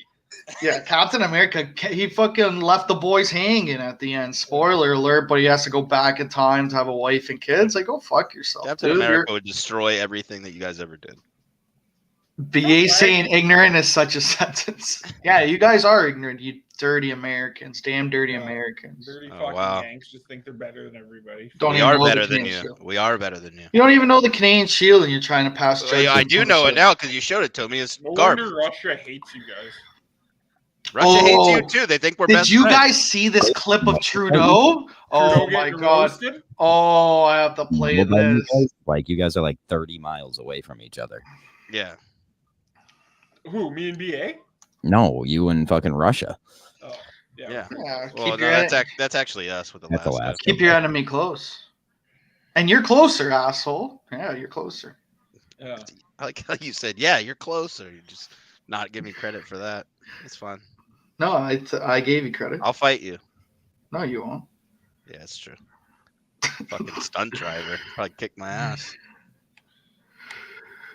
Yeah, Captain America. He fucking left the boys hanging at the end. Spoiler alert! But he has to go back in time to have a wife and kids. Like, go fuck yourself, Captain dude. America would destroy everything that you guys ever did. BA saying ignorant is such a sentence. Yeah, you guys are ignorant, you dirty Americans. Damn dirty Americans. Dirty Oh, fucking wow. Yanks just think they're better than everybody. Don't We even are know the better than Canadian you. Shield. We are better than you. You don't even know the Canadian Shield and you're trying to pass Well, yeah, I judgment do on the know it shit. now because you showed it to me. It's No garbage. wonder Russia hates you guys. Russia hates you Oh. too. They think we're Did best you friends. guys see this clip of Trudeau? Oh Trudeau my getting god. roasted? Oh, I have to play "What about you this. guys?" Like, you guys are like 30 miles away from each other. Yeah. Who? Me and BA? No, you and fucking Russia. Oh, yeah. Yeah. Yeah, Well, no, that's actually us with That's Alaska. Alaska. keep your enemy close. And you're closer, asshole. Yeah, you're closer. Yeah. I like how you said, "Yeah, you're closer." You just not give me credit for that. It's fine. No, I gave you credit. I'll fight you. No, you won't. Yeah, it's true. Fucking stunt driver. Probably kick my ass.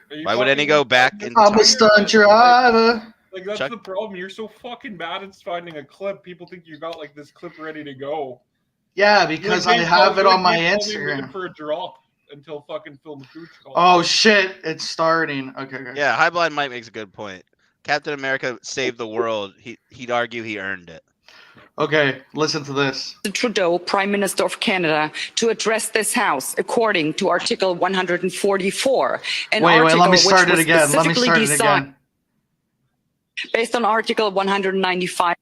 Are you Why would fucking- any go back in I'm time? a stunt driver. Like, that's Chuck- the problem. You're so fucking bad at finding a clip. People think you got like this clip ready to go. Yeah, because I have it on my Instagram. For a drop until fucking Phil McCooch called. Oh shit, it's starting. Okay. Yeah, High Blind Mike makes a good point. Captain America saved the world. He'd argue he earned it. Okay, listen to this. Trudeau, Prime Minister of Canada, to address this House according to Article 144. An Wait, article let me which start it was again. Let me specifically start it designed again. Based on Article 195.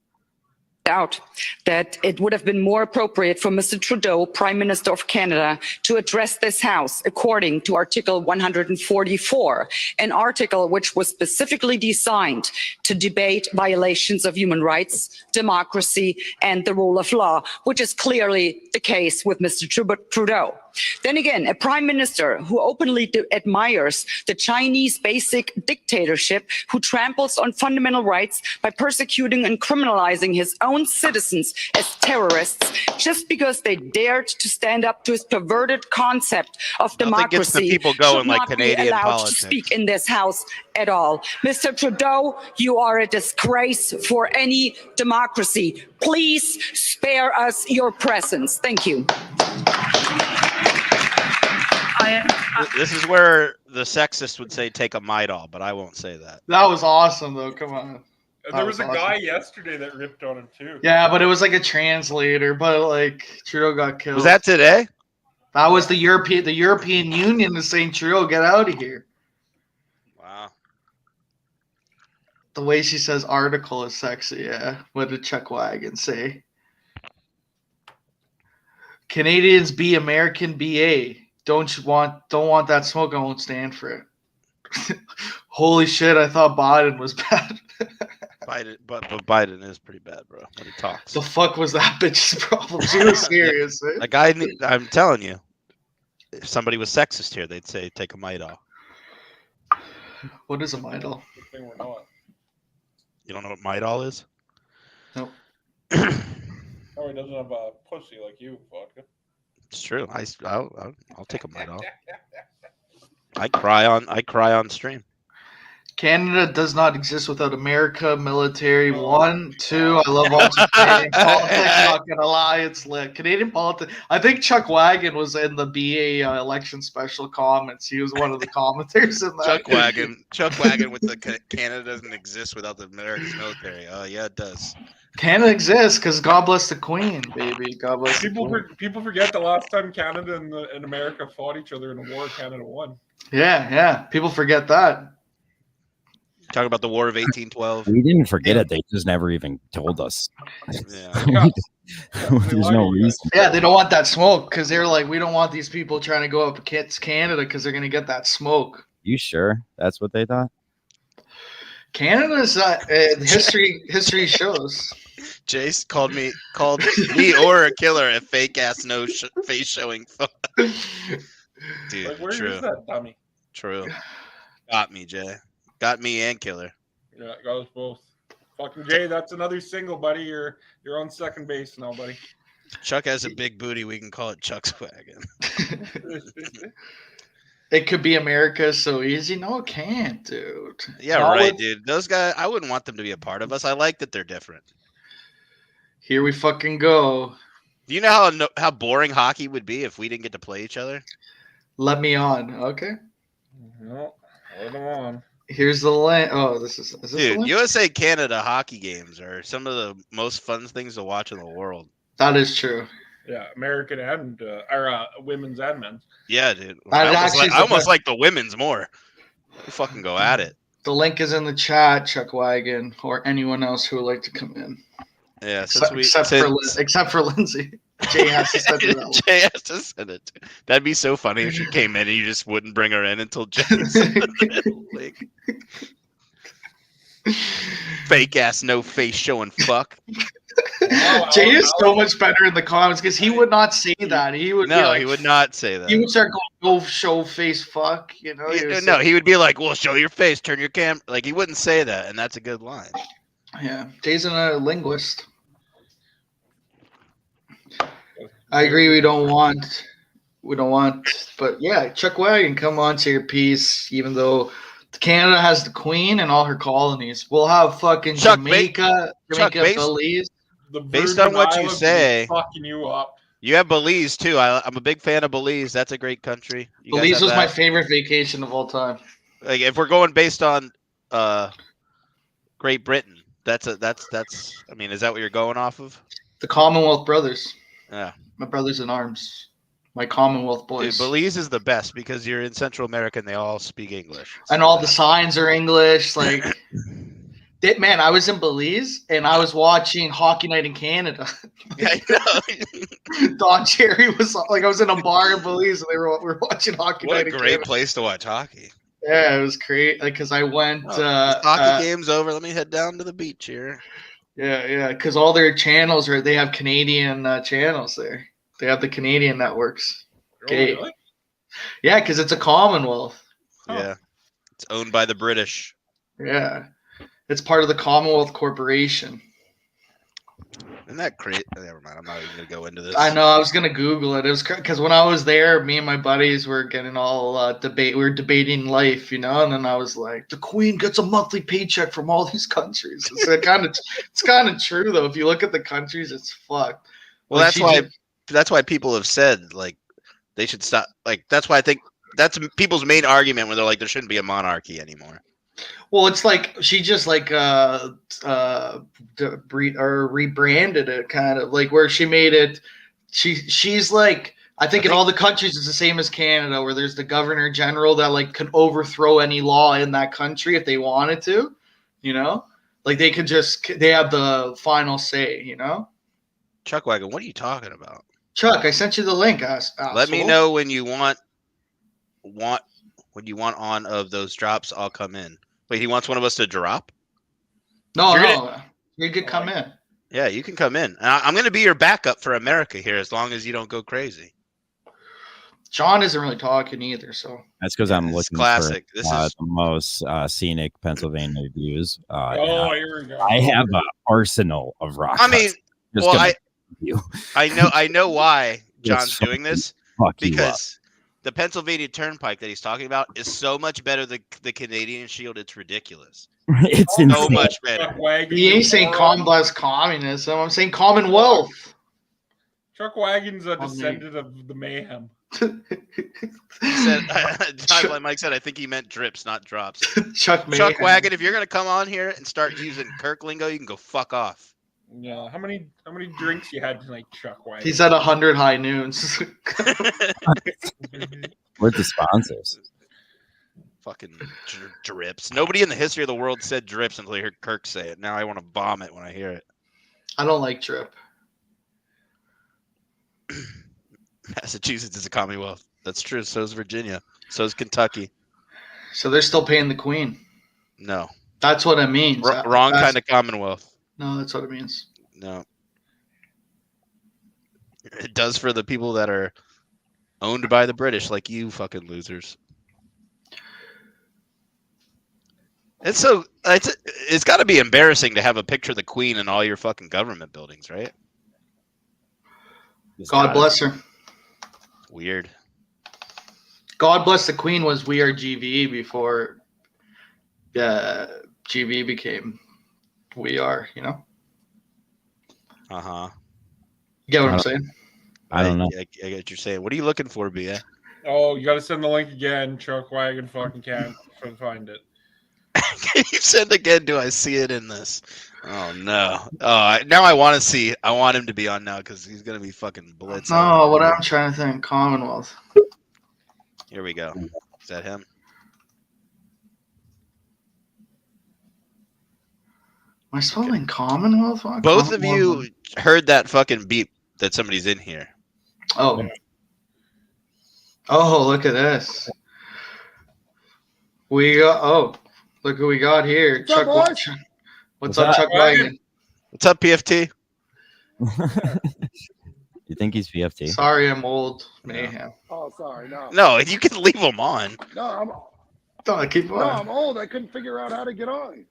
Out that it would have been more appropriate for Mr. Trudeau, Prime Minister of Canada, to address this House according to Article 144, an article which was specifically designed to debate violations of human rights, democracy, and the rule of law, which is clearly the case with Mr. Trudeau. Then again, a prime minister who openly admires the Chinese basic dictatorship, who tramples on fundamental rights by persecuting and criminalizing his own citizens as terrorists just because they dared to stand up to his perverted concept of Nothing gets the democracy, people going should like not Canadian be allowed politics. to speak in this House at all. Mr. Trudeau, you are a disgrace for any democracy. Please spare us your presence. Thank you. This is where the sexist would say take a Midol, but I won't say that. That was awesome, though. Come on. There was a awesome. guy yesterday that ripped on him too. Yeah, but it was like a translator. But like Trudeau got killed. Was that today? That was the European Union is saying Trudeau, get out of here. Wow. The way she says article is sexy. Yeah. What did Chuck Wagon say? Canadians be American BA. Don't want that smoke. I won't stand for it. Holy shit! I thought Biden was bad. Biden, but Biden is pretty bad, bro. When he talks, The fuck was that bitch's problem? She was serious. Eh? a guy. I'm telling you, if somebody was sexist here, they'd say take a Midol. What is a Midol? Good thing we're not. You don't know what my doll is? Nope. Oh, he doesn't have a pussy like you, vodka. It's true. I'll take a my doll. I cry on stream. Canada does not exist without America, military. Oh, 1, 2. I love watching Canadian politics. Not gonna lie, it's lit. Canadian politics. I think Chuck Wagon was in the BA election special comments. He was one of the commenters in that. Chuck Wagon with the Canada doesn't exist without the American military. Oh yeah, it does. Canada exists because God bless the Queen, baby. God bless the Queen. People forget the last time Canada and America fought each other in a war, Canada won. Yeah. People forget that. Talk about the War of 1812. We didn't forget it. They just never even told us. Yeah. There's no reason. Yeah, they don't want that smoke because they're like, we don't want these people trying to go up against Canada because they're gonna get that smoke. You sure that's what they thought? Canada's history shows. Jace called me or a killer a fake ass face showing fuck. Dude, Like, where is true. that dummy? True. Got me, Jay. Got me and killer. Yeah, it goes both. Fucking Jay, that's another single, buddy. You're on second base now, buddy. Chuck has a big booty. We can call it Chuck's wagon. It could be America so easy. No, it can't, dude. Yeah, No, right, dude. Those guys, I wouldn't want them to be a part of us. I like that they're different. Here we fucking go. Do you know how boring hockey would be if we didn't get to play each other? Let me on. Okay. No, let them on. Here's the link. Oh, is this the Dude, link? USA Canada hockey games are some of the most fun things to watch in the world. That is true. Yeah, American and women's and men's. Yeah, dude. That I actually is the almost best. like the women's more. We fucking go at it. The link is in the chat, Chuck Wagon, or anyone else who would like to come in. Yeah, Except for Lindsay. Jay has to send it out. Jay has to send it. That'd be so funny if she came in and you just wouldn't bring her in until Jay sent it. Like, fake ass, no face showing fuck. Jay is so much better in the comments because he would not say that. He would be like, he would not say that. He would start going, "Go show face, fuck." You know. He would be like, "Well, show your face, turn your camera." Like he wouldn't say that, and that's a good line. Yeah, Jay's a linguist. I agree. We don't want, but yeah, Chuck Wagon, come on to your piece. Even though Canada has the Queen and all her colonies, we'll have fucking Jamaica, Belize. Based on what you say, fucking you up. You have Belize too. I'm a big fan of Belize. That's a great country. Belize was my favorite vacation of all time. Like if we're going based on Great Britain, that's. I mean, is that what you're going off of? The Commonwealth brothers. Yeah. My brothers in arms. My Commonwealth boys. Dude, Belize is the best because you're in Central America and they all speak English. And all the signs are English. Like, man, I was in Belize and I was watching Hockey Night in Canada. Yeah, I know. Don Cherry was like, I was in a bar in Belize and we were watching Hockey Night in Canada. What a great place to watch hockey. Yeah, it was great. Like, because I went. Hockey game's over. Let me head down to the beach here. Yeah, because all their channels they have Canadian channels there. They have the Canadian networks. Okay. Oh, really? Yeah, because it's a Commonwealth. Yeah, it's owned by the British. Yeah, it's part of the Commonwealth Corporation. Isn't that crazy? Never mind. I'm not even gonna go into this. I know. I was gonna Google it. It was because when I was there, me and my buddies were getting all debate. We were debating life, you know. And then I was like, "The Queen gets a monthly paycheck from all these countries." It's kind of true though. If you look at the countries, it's fucked. Well, that's why people have said like they should stop. Like that's why I think that's people's main argument when they're like there shouldn't be a monarchy anymore. Well, it's like she just like rebranded it, kind of like where she made it. She's like I think in all the countries it's the same as Canada, where there's the governor general that like can overthrow any law in that country if they wanted to. You know, like they have the final say. You know. Chuck Wagon, what are you talking about? Chuck, I sent you the link. Let me know when you want on of those drops. I'll come in. Wait, he wants one of us to drop? No, you could come in. Yeah, you can come in. I'm going to be your backup for America here as long as you don't go crazy. John isn't really talking either, so That's because I'm This is looking classic. for This is the most scenic Pennsylvania views. Oh, here we go. I have an arsenal of rock. I mean, Just well, gonna you. I know why John's Just doing this fuck you up. because the Pennsylvania Turnpike that he's talking about is so much better than the Canadian Shield. It's ridiculous. It's So insane. much better. Chuck Wagon he ain't is saying moron. bless communism. I'm saying Commonwealth. Chuck Wagon's a I mean- descendant of the mayhem. He said, like Mike said, I think he meant drips, not drops. Chuck Chuck Wagon, if you're gonna come on here and start using Kirk lingo, you can go fuck off. Yeah. How many drinks you had tonight, Chuck Wagon? He's at 100 high noons. Where's the sponsors? Fucking drips. Nobody in the history of the world said drips until they heard Kirk say it. Now I want to vomit when I hear it. I don't like drip. Massachusetts is a Commonwealth. That's true. So is Virginia. So is Kentucky. So they're still paying the queen. No. That's what it means. Wrong kind of Commonwealth. No, that's what it means. No. It does for the people that are owned by the British, like you fucking losers. It's got to be embarrassing to have a picture of the Queen in all your fucking government buildings, right? God bless her. Weird. God bless the queen was We Are GVE before GVE became We Are, you know? Uh-huh. You get what I'm saying? I don't know. I get what you're saying. What are you looking for, BA? Oh, you got to send the link again. Chuck Wagon fucking can't find it. Can you send again? Do I see it in this? Oh no! Oh, now I want to see. I want him to be on now because he's gonna be fucking blitzing. No, what I'm trying to think. Commonwealth. Here we go. Is that him? Am I spelling Commonwealth? What? Both of Commonwealth? you heard that fucking beep that somebody's in here. Oh. Oh, look at this. We got. Oh, look who we got here. What's up, boys? What's What's up, up? Chuck Wagon? What's up, PFT? You think he's VFT? Sorry, I'm old. Mayhem. Oh, sorry. No. No, you can leave him on. No, Don't keep on. I'm old. I couldn't figure out how to get on.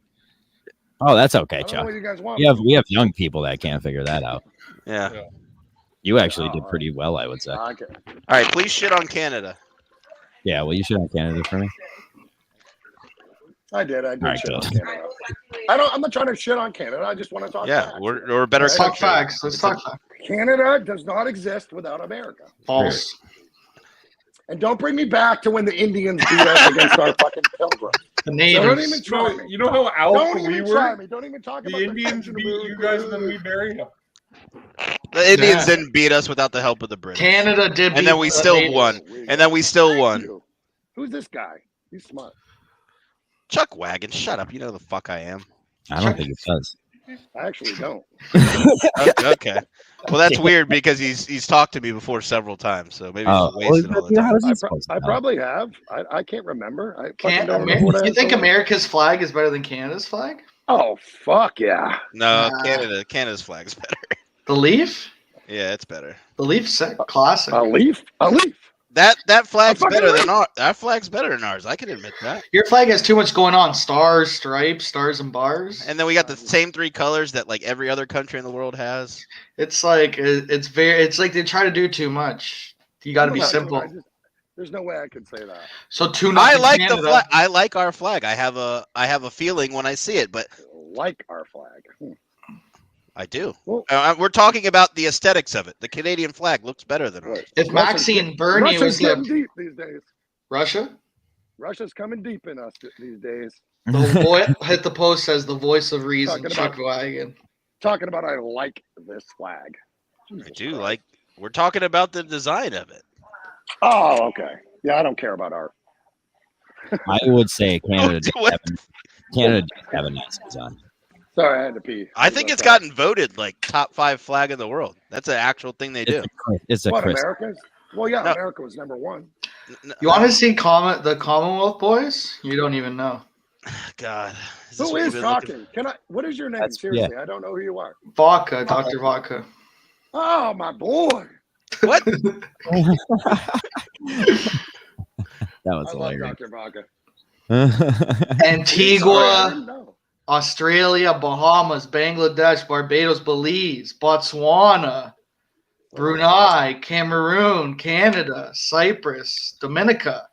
Oh, that's I okay, don't know Chuck. what you guys want. We have young people that can't figure that out. Yeah. You actually did pretty well, I would say. Okay. All right, please shit on Canada. Yeah, well, you should have Canada for me. I did. I did Alright, shit on good. Canada. I'm not trying to shit on Canada. I just want to talk Yeah, facts. we're a better Let's talk country. facts. Let's talk facts. Canada does not exist without America. False. And don't bring me back to when the Indians beat us against our fucking pilgrims. The Don't natives. even try me. You know how Don't alpha we even try were? me. Don't even talk The about Indians beat you guys, and then we buried them. The Indians Yeah. didn't beat us without the help of the British. Canada did beat And then we the still natives. won. And then we still won. Who's this guy? He's smart. Chuck Wagon, shut up. You know the fuck I am. I don't think it does. I actually don't. Okay. Well, that's weird because he's talked to me before several times, so maybe Oh, he's wasting all the how time. does he supposed to I know? probably have. I can't remember. I fucking Can't, don't remember what I you had think to- America's flag is better than Canada's flag? Oh, fuck yeah. No, Nah. Canada's flag's better. The leaf? Yeah, it's better. The leaf's sick. Classic. A leaf? A leaf. That flag's fucking better leaf. than ours. That flag's better than ours. I can admit that. Your flag has too much going on. Stars, stripes, stars and bars. And then we got the same three colors that like every other country in the world has. It's like it's like they try to do too much. You got to be No, simple. There's no way I could say that. So 2-0 I like Canada. the flag. I like our flag. I have a feeling when I see it, but Like our flag. I do. Well- We're talking about the aesthetics of it. The Canadian flag looks better than ours. If Maxine Bernie Russia's was getting the deep these days. Russia, Russia's coming deep in us these days. the boy hit the post says the voice of reason. Talking Chuck about- Wagon. Talking about I like this flag. I Jesus do Christ. like. We're talking about the design of it. Oh, okay. Yeah, I don't care about art. I would say Canada did What? have a nice design. Sorry, I had to pee. I think it's gotten voted like top 5 flag in the world. That's an actual thing they do. It's a What, crisp. America's? Well, yeah, No. America was number one. You want to see the Commonwealth boys? You don't even know. God. Who what is you've been looking- talking? Can I? What is your name? That's- Seriously, I don't know who you are. Vodka, Dr. Vodka. Oh, my boy. What? That was I love hilarious. Dr. Vodka. Antigua, I didn't know. Australia, Bahamas, Bangladesh, Barbados, Belize, Botswana, Brunei, Cameroon, Canada, Cyprus, Dominica,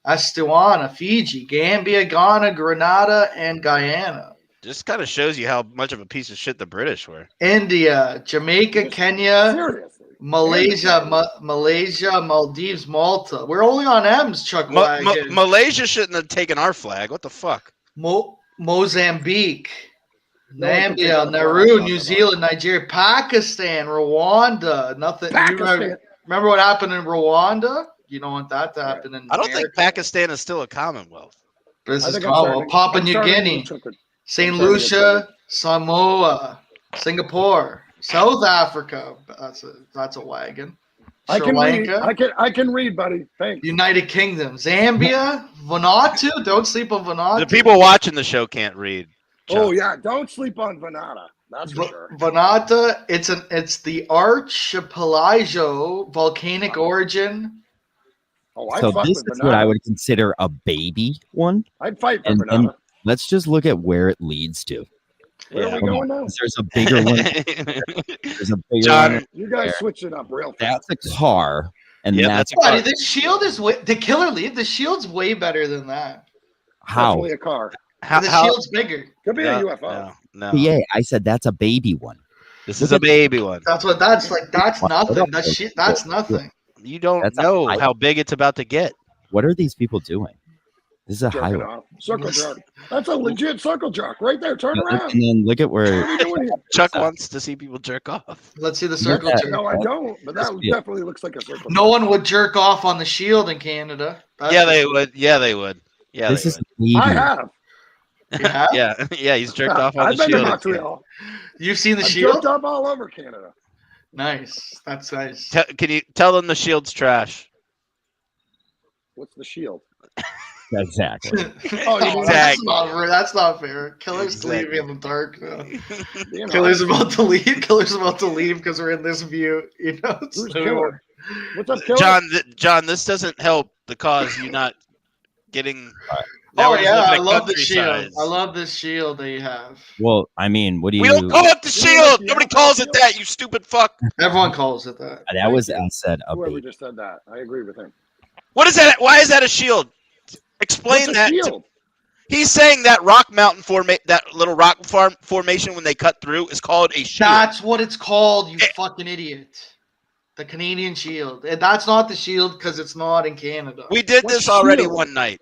Estuana, Fiji, Gambia, Ghana, Grenada, and Guyana. Just kind of shows you how much of a piece of shit the British were. India, Jamaica, Kenya, Seriously. Malaysia, Malaysia, Maldives, Malta. We're only on M's, Chuck Wagon. Malaysia shouldn't have taken our flag. What the fuck? Mozambique, No one can take Zambia, our Nauru, flag, New Dr. Zealand, Nigeria, Pakistan, Rwanda. Nothing. Pakistan. Remember what happened in Rwanda? You don't want that to happen in I don't think America. Pakistan is still a commonwealth. This I is think I'm Commonwealth. starting- Papua I'm New starting to Guinea, get shook. St. I'm starting to get Lucia, Samoa, Singapore, South Africa. That's a wagon. I Sri can read. Lanka, I can read, buddy. Thanks. United Kingdom, Zambia, Vanuatu. Don't sleep on Vanuatu. The people watching the show can't read. Oh Chuck. yeah, don't sleep on Vanada. That's for sure. Vanuatu. It's the archipelago, volcanic origin. Oh, I'd So fuck this with is what I Vanada. would consider a baby one. I'd fight for And Vanada. let's just look at where it leads to. Where are we Come going on, now? 'cause there's a bigger one. There's a bigger John, one. You guys There. switch it up real fast. That's a car, and Yeah, that's that's a car. Buddy, the shield is the killer leaf. The shield's way better than that. how. Definitely a car. The shield's bigger. Could be a No, UFO. no. Yeah, I said that's a baby one. This is a baby one. That's what that's like. That's nothing. That's shit. That's nothing. You don't That's a know high- how big it's about to get. What are these people doing? This is a Jerking highway. off. Circle jerk. That's a legit circle jerk right there. Turn around. And then look at What where are we doing here? Chuck wants to see people jerk off. Let's see the circle Yeah. jerk. No, I don't. But that Yeah. definitely looks like a circle. No one would jerk off on the shield in Canada. That's Yeah, for they sure. would. Yeah, they would. Yeah, this they is would. baby. I have. You have? Yeah, yeah, he's jerked off on I've the been to shield. Montreal. You've seen the I've shield? jerked up all over Canada. Nice. That's nice. Can you tell them the shield's trash? What's the shield? Exactly. Oh, you mean Exactly. That's not fair. Killer's Exactly. leaving in the dark now. you know, Killer's about to leave. Killer's about to leave because we're in this view. You know. who's so- Killer? What's up, Killer? John, this doesn't help the cause. You not getting. Oh Now we're yeah, living I in love the shield. countryside. I love this shield that you have. Well, I mean, what do you? We don't call it the You shield. like the Nobody Apple calls it shield? that. You stupid fuck. Everyone calls it that. That was I said a Whoever baby. just said that, I agree with him. What is that? Why is that a shield? Explain What's a that. to- shield? He's saying that rock mountain that little rock formation when they cut through is called a shield. That's what it's called, you fucking idiot. The Canadian shield. And that's not the shield because it's not in Canada. We did What this already shield? one night.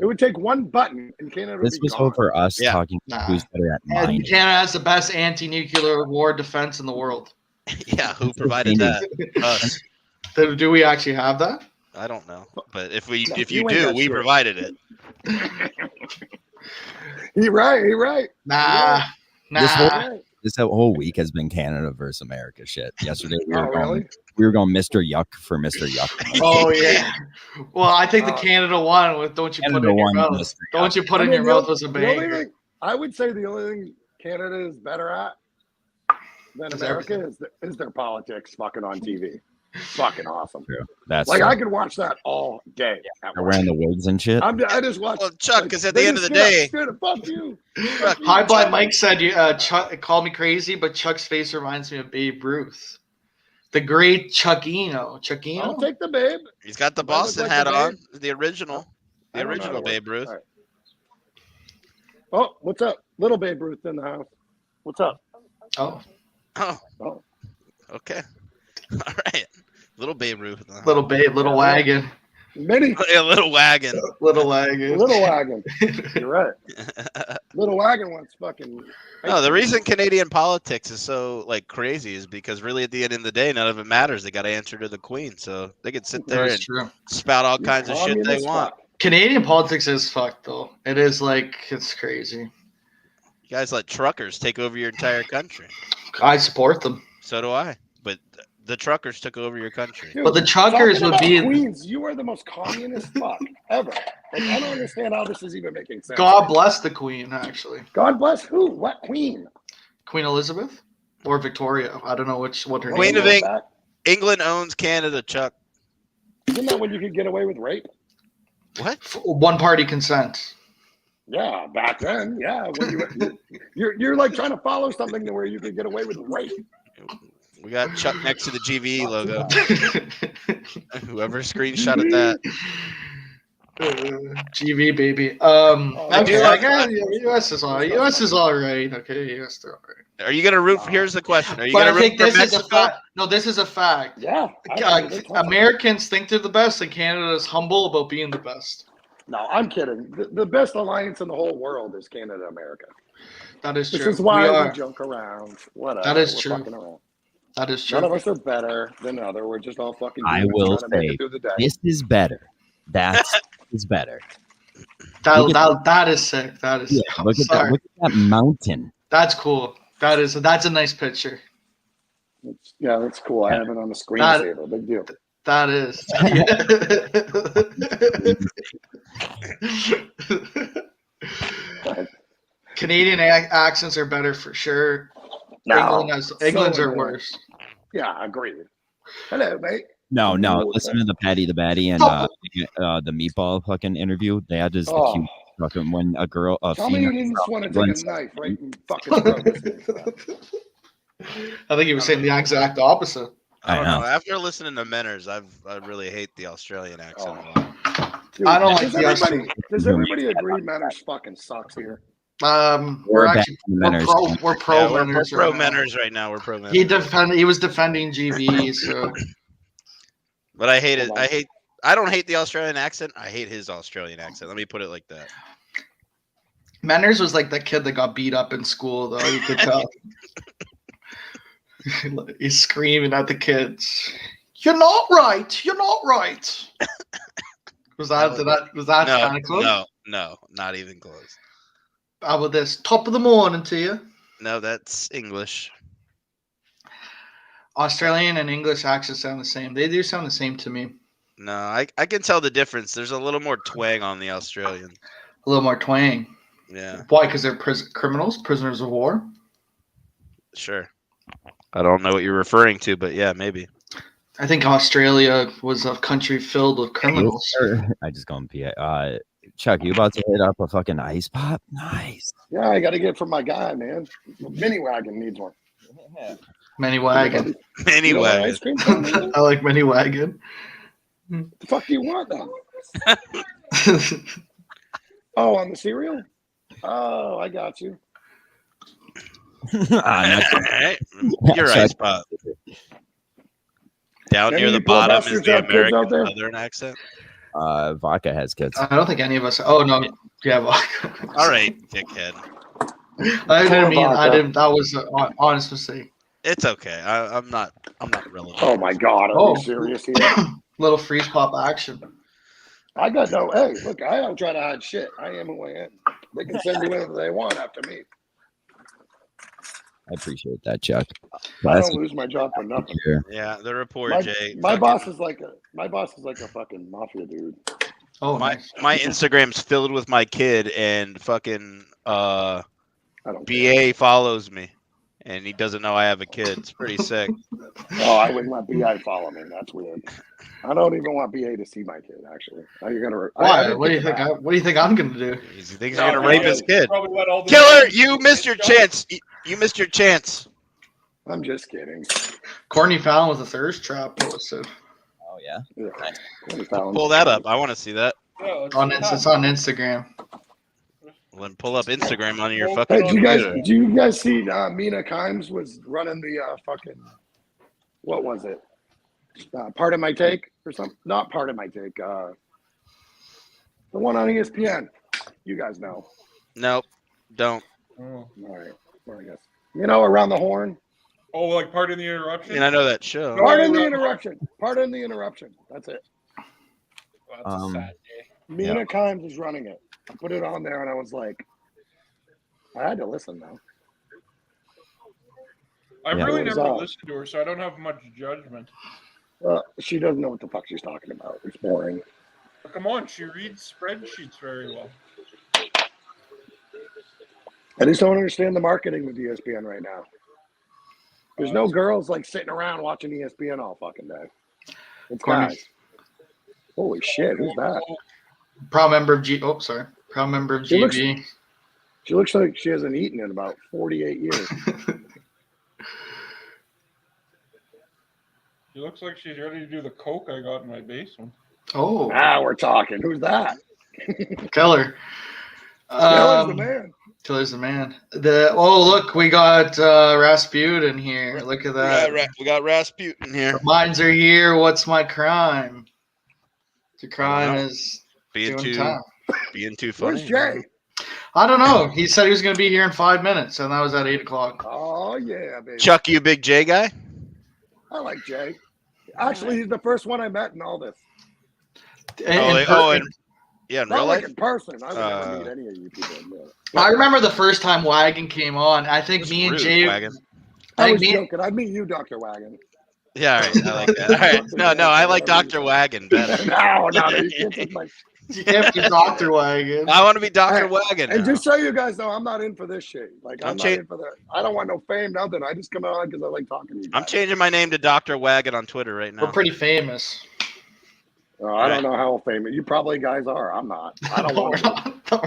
It would take one button and Canada would This be was gone. over us Yeah. talking Nah. who's better at And mining. Canada has the best anti-nuclear war defense in the world. Yeah, who provided that? Us. Do we actually have that? I don't know, but if you You ain't do, got we shit. provided it. He right. Nah. This whole- Right. This whole week has been Canada versus America shit. Yesterday we Oh, were going, really? we were going Mr. Yuck for Mr. Yuck. Oh yeah. Well, I think the Canada one with "Don't you put Canada it in your won, mouth." Mr. Don't you put I it in mean, your the mouth was a the only banger. thing I would say the only thing Canada is better at than Is America is their politics fucking on TV. Fucking awesome. That's Like true. I could watch that all day. at They're work. wearing the wigs and shit. I just watch. Well, Chuck, like, 'cause at they the end of just the day- straight up, fuck you. Chuck, Hi, bye. Mike said you Chuck called me crazy, but Chuck's face reminds me of Babe Ruth, the great Chuckino. I'll Chuckino. take the babe. he's got the Does that look Boston like hat the on, Babe? the original, I don't know how original to Babe Ruth. All right. Oh, what's up? Little Babe Ruth in the house. What's up? Oh, Oh, Oh, okay, all right. Little Babe Ruth. little Babe, little wagon, mini, A little wagon. little wagon. little wagon. You're right. Little wagon wants fucking. No, the reason Canadian politics is so like crazy is because really at the end of the day, none of it matters. They got to answer to the Queen, so they could sit there That's and true. spout all kinds of shit they want. Canadian politics is fucked though. It is like it's crazy. You guys let truckers take over your entire country. I support them, So do I. But the truckers took over your country. Dude, but the truckers talking would about be. Queens. You are the most communist fuck ever. Like, I don't understand how this is even making sense. God bless the Queen. Actually, God bless who? What queen? Queen Elizabeth or Victoria. I don't know what her Queen name of is. England owns Canada, Chuck. Isn't that when you could get away with rape? What? One party consent. Yeah, back then. Yeah, when you're like trying to follow something to where you could get away with rape. We got Chuck next to the GVE logo. Whoever screenshotted that. GV baby. I do Okay, like- US is all right. US is all right. Okay, US is all right. Are you gonna root? Here's the question: Are you But gonna I think root for this is a Mexico? fact. No, this is a fact. Yeah. Americans think they're the best, and Canada is humble about being the best. No, I'm kidding. The best alliance in the whole world is Canada America. That is true. This is why we are. we joke around. Whatever. That is We're true. fucking around. That is true. None of us are better than the other. We're just all fucking I humans will trying to make say it through the day. this is better. That is better. That is sick. That is. Yeah, look at that. Look at that mountain. That's cool. That's a nice picture. Yeah, that's cool. I have it on the screensaver. Big deal. That is. Canadian accents are better for sure. No, England's so are annoying. worse. Yeah, agreed. Hello, mate. No. Listen to the Patty the Batty and the meatball fucking interview. They had this the cute fucking when a girl. Tell me you didn't just want to take a knife right in fucking throat. I think he was saying the exact opposite. I don't know. After listening to Menners, I really hate the Australian accent a lot. Dude, I don't like the does everybody agree Manners fucking sucks here? We're actually we're pro Menners. We're pro Menners right now. We're pro Menners. He was defending GVE, so. But I hate it. I don't hate the Australian accent. I hate his Australian accent. Let me put it like that. Menners was like the kid that got beat up in school, though. You could tell. He's screaming at the kids. You're not right. You're not right. Was that kind of close? No, not even close. How about this? Top of the morning to you. No, that's English. Australian and English accents sound the same. They do sound the same to me. No, I can tell the difference. There's a little more twang on the Australian. A little more twang. Yeah. Why? Because they're criminals, prisoners of war? Sure. I don't know what you're referring to, but yeah, maybe. I think Australia was a country filled with criminals. I just call him PA. Chuck, you about to hit up a fucking ice pop? Nice. Yeah, I got to get it from my guy, man. Mini Wagon needs one. Mini Wagon. Mini Wagon. Ice cream cone, man? I like Mini Wagon. The fuck do you want then? Oh, on the cereal? Oh, I got you. Your ice pop. Down near the bottom is the American Southern accent. Vodka has kids. I don't think any of us. Oh no, yeah, vodka. All right, dickhead. I didn't. That was an honest mistake. It's okay. I'm not relevant. Oh my god, are you serious here? Little freeze pop action. I got no. Hey, look, I don't try to hide shit. I am who I am. They can send me whatever they want after me. I appreciate that, Chuck. I don't lose my job for nothing. Yeah, the report, Jay. My boss is like a fucking mafia dude. Oh, my Instagram's filled with my kid, and fucking BA follows me, and he doesn't know I have a kid. It's pretty sick. Oh, I wouldn't let BA follow me. That's weird. I don't even want BA to see my kid. Actually, you're gonna. Why? What do you think? What do you think I'm gonna do? He thinks you're gonna rape his kid. Killer, you missed your chance. You missed your chance. I'm just kidding. Courtney Fallon with a thirst trap posted. Oh yeah. Pull that up. I want to see that. Yeah, It's on Instagram. Well, then pull up Instagram on your fucking Hey, computer. do you guys see Mina Kimes was running the fucking, what was it? Part of My Take or something? Not Part of My Take. The one on ESPN. You guys know. Nope. Don't. All right. Well, I guess. You know, Around the Horn. Oh, like Pardon the Interruption? I know that show. Pardon the Interruption. Pardon the Interruption. That's it. That's a sad day. Mina Kimes is running it. I put it on there and I was like, I had to listen though. I've really never listened to her, so I don't have much judgment. She doesn't know what the fuck she's talking about. It's boring. But come on, she reads spreadsheets very well. I just don't understand the marketing with ESPN right now. There's no girls like sitting around watching ESPN all fucking day. It's guys. Holy shit, who's that? Proud member of Proud member of She looks- GVE. She looks like she hasn't eaten in about 48 years. She looks like she's ready to do the coke I got in my basement. Oh, Now we're talking. Who's that? Keller. Keller's the man. Killer's the man. Look, we got Rasputin here. Look at that. We got Rasputin here. The mines are here. What's my crime? The crime is Being doing too time. being too funny. Where's Jay? I don't know. He said he was going to be here in 5 minutes, and that was at 8 o'clock. Oh, yeah, baby. Chuck, you big J guy? I like Jay. Actually, he's the first one I met in all this. In Not real like life. in person. I would never meet any of you people. No. I remember the first time Wagon came on. I think That's me and rude, Jay. Wagon. I was joking. I'd meet you, Dr. Wagon. Yeah, all right. I like that. All right. No, I like Dr. Wagon better. no, you can't take my... You can't be Dr. Wagon. I want to be Dr. Wagon. And now. just so you guys know, I'm not in for this shit. Like, I'm I'm not in for that. I don't want no fame, nothing. I just come on because I like talking to you guys. I'm changing my name to Dr. Wagon on Twitter right now. We're pretty famous. I don't know how famous. You probably guys are. I'm not. I don't want to. All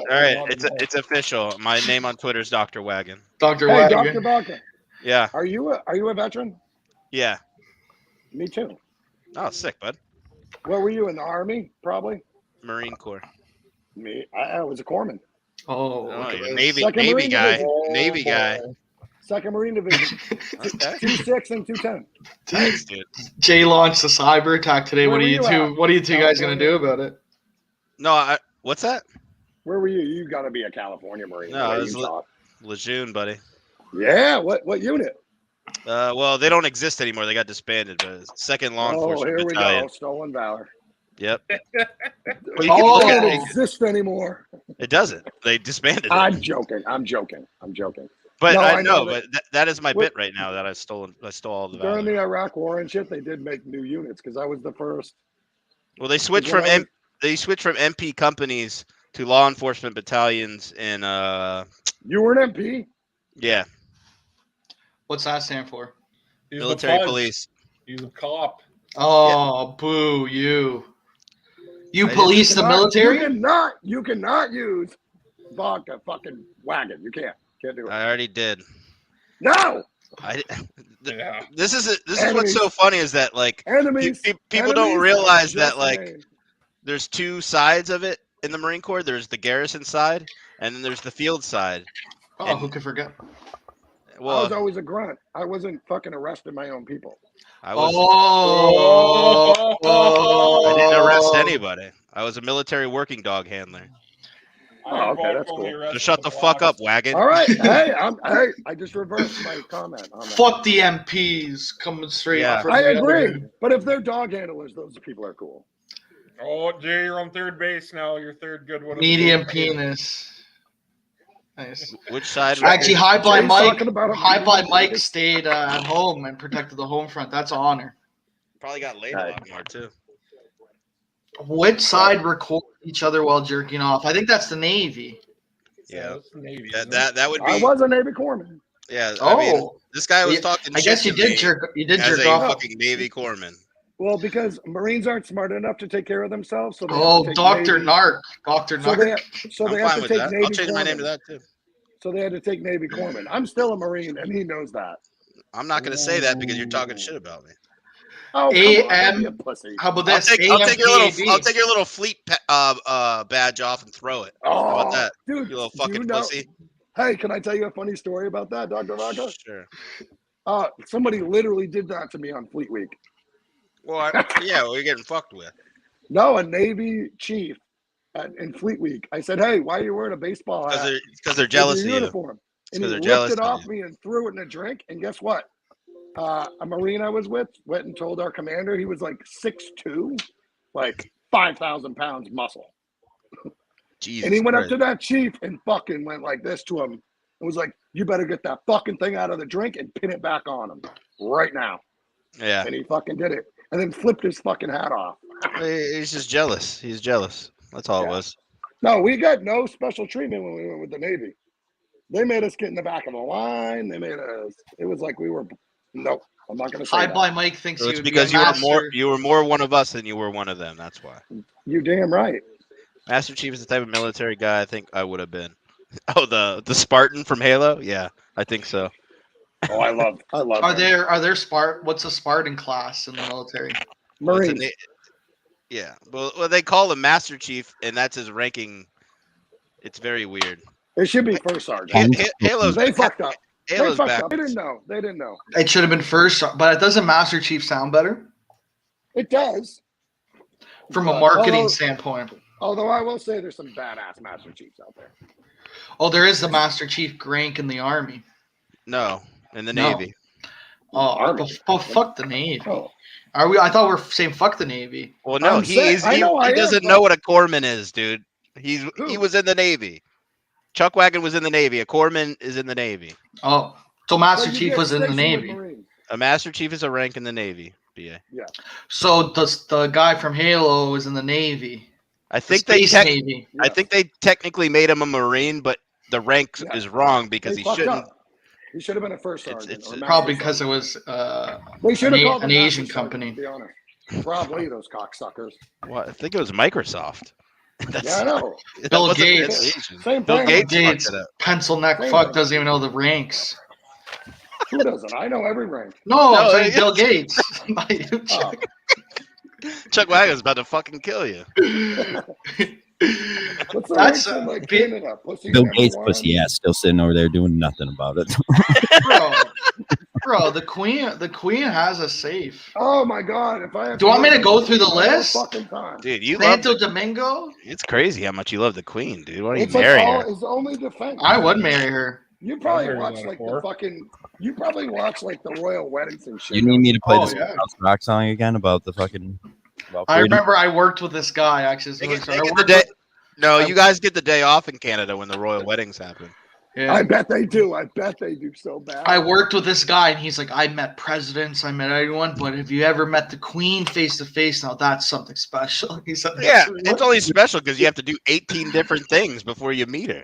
right, it's official. My name on Twitter is Dr. Wagon. Dr. Hey, Wagon. Dr. Baca, Yeah. are you a veteran? Yeah. Me too. Oh, sick, bud. Where were you, in the Army? Probably. Marine Corps. Me, I was a corpsman. Oh, Oh, look at you're this. Navy Second Navy Marine guy. Division. Navy guy. 2nd Marine Division. Okay. 2-6 and 210. Thanks, dude. Jay launched a cyber attack today. Where What are were you you two? at? What are you two guys gonna do about it? No, what's that? Where were you? You got to be a California Marine. No, the way I was you talk. Lejeune, buddy. Yeah. What unit? Well, they don't exist anymore. They got disbanded, but second law Oh, enforcement here we battalion. go. Stolen valor. Yep. Well, you It can look at don't it. exist anymore. It doesn't. They disbanded it. I'm joking. But No, I I know know, that- but that is my What- bit right now that I stole all the During valor. the Iraq War and shit, they did make new units because I was the first. Well, they switched from MP companies to law enforcement battalions in You were an MP. yeah, What's that stand for? He's military the police. He's a cop. Oh, boo! You I police the military? You cannot use vodka fucking wagon. You can't do it. I already did. No Yeah. This is what's Enemies. so funny is that like enemies. people don't Enemies realize are that just like names. there's two sides of it in the Marine Corps. There's the garrison side, and then there's the field side. Oh, who could forget? I was Well, always a grunt. I wasn't fucking arresting my own people. I was. Oh, I didn't arrest anybody. I was a military working dog handler. Oh, okay, that's cool. So shut the fuck up, wagon. All right. Hey, I just reversed my comment on that. Fuck the MPs coming straight Yeah. up from I the other agree. dude. But if they're dog handlers, those people are cool. Oh, Jay, you're on third base now. Your third good one. of the Medium game. penis. Nice. Which side? Actually, High Fly Jay's Mike. talking about a High Fly medium Mike penis. stayed at home and protected the home front. That's an honor. Probably got laid a lot more too. Which side record each other while jerking off? I think that's the Navy. Yeah, That's the Navy, isn't it? that would be. I was a Navy corpsman. Yeah. Oh, I mean, this guy was Yeah, talking. I guess shit you to did me jerk. You did as jerk a off. fucking Navy corpsman. Well, because Marines aren't smart enough to take care of themselves, so they Oh, have to take Doctor Navy. Narc. Doctor So Narc. I'm they have fine to with take that. Navy I'll change my name to corpsmen. that too. So they had to take Navy corpsmen. I'm still a Marine, and he knows that. I'm not going to say that because you're talking shit about me. Oh, come on, don't be a pussy. How about I'll this? take your little fleet badge off and throw it. Oh, How about that? dude, You little do fucking you know- pussy. Hey, can I tell you a funny story about that, Dr. Rocco? Sure. Somebody literally did that to me on Fleet Week. Well, yeah, we're getting fucked with. No, a Navy chief in Fleet Week. I said, "Hey, why are you wearing a baseball hat? Because they're with jealous of your you. uniform?" And 'cause he they're jealous ripped it of off you. me and threw it in a drink. And guess what? A Marine I was with went and told our commander. He was like 6'2", like 5,000 pounds muscle. Jesus And he went up Christ. to that chief and fucking went like this to him and was like, "You better get that fucking thing out of the drink and pin it back on him right now." Yeah. And he fucking did it. And then flipped his fucking hat off. He's just jealous. He's jealous. That's all it Yeah. was. No, we got no special treatment when we went with the Navy. They made us get in the back of the line. They made us, it was like we were, nope. I'm not going to say High that. Blind Mike thinks So he it's would be because a master. you were more one of us than you were one of them. That's why. You damn right. Master Chief is the type of military guy I think I would have been. Oh, the Spartan from Halo? Yeah, I think so. Oh, I love. Are him. there what's a Spartan class in the military? Well, it's a Marines? yeah. Well, they call him Master Chief, and that's his ranking. It's very weird. It should be first sergeant. Halo's They fucked up. Halo's They fucked back. up. They didn't know. They didn't know. It should have been first, but it doesn't Master Chief sound better It does. from a But marketing standpoint? Although I will say there's some badass Master Chiefs out there. Oh, there is the Master Chief rank in the Army. No, in the No. Navy. Oh, Army. but fuck the Navy. Oh, Are we? I thought we were saying fuck the Navy. Well, no, I'm he saying- is. I He, know I he am, doesn't but- know what a corpsman is, dude. He Who? was in the Navy. Chuck Wagon was in the Navy. A corpsman is in the Navy. Oh, so Master but you Chief get was in the stationed with Navy. Marines. A Master Chief is a rank in the Navy. BA. So does the guy from Halo was in the Navy? I The think they Space tech- Navy. Yeah. I think they technically made him a Marine, but the rank Yeah. is wrong because They he fucked shouldn't. up. He should have been a first It's- sergeant. it's- or master Probably because it sergeant. was They should have called an him Asian master sergeant, company. To be honest, probably those cocksuckers. Well, I think it was Microsoft. Yeah, I know. That Bill wasn't Gates. the Asians. Same Bill thing. Gates Gates, fucked it up. pencil neck Same fuck thing. doesn't even know the ranks. Who doesn't? I know every rank. No, I'm No, saying it's- Bill Gates. Not you, Oh, Chuck. Chuck Wagon's about to fucking kill you. what's the That's, ranks in like Bi- Canada? Pussy Bill number Gates one? pussy ass still sitting over there doing nothing about it. bro, the Queen has a safe. Oh my god! If I have Do you want me to go through the one more list? fucking time. Dude, you love Santo Domingo. It's crazy how much you love the Queen, dude. Why don't you It's like marry all her? his only defense. I would marry her. You probably I've heard watch that like before. the fucking. You probably watch like the royal weddings and shit. You need me to play Oh, this yeah. House Rock song again about the fucking? About I freedom? remember I worked with this guy actually. They get, So they I get the worked day. with- No, you guys get the day off in Canada when the royal weddings happen. yeah. I bet they do. I bet they do so bad. I worked with this guy, and he's like, I met presidents, I met everyone, but have you ever met the Queen face to face? Now that's something special. He said, Yeah, it's only special because you have to do 18 different things before you meet her.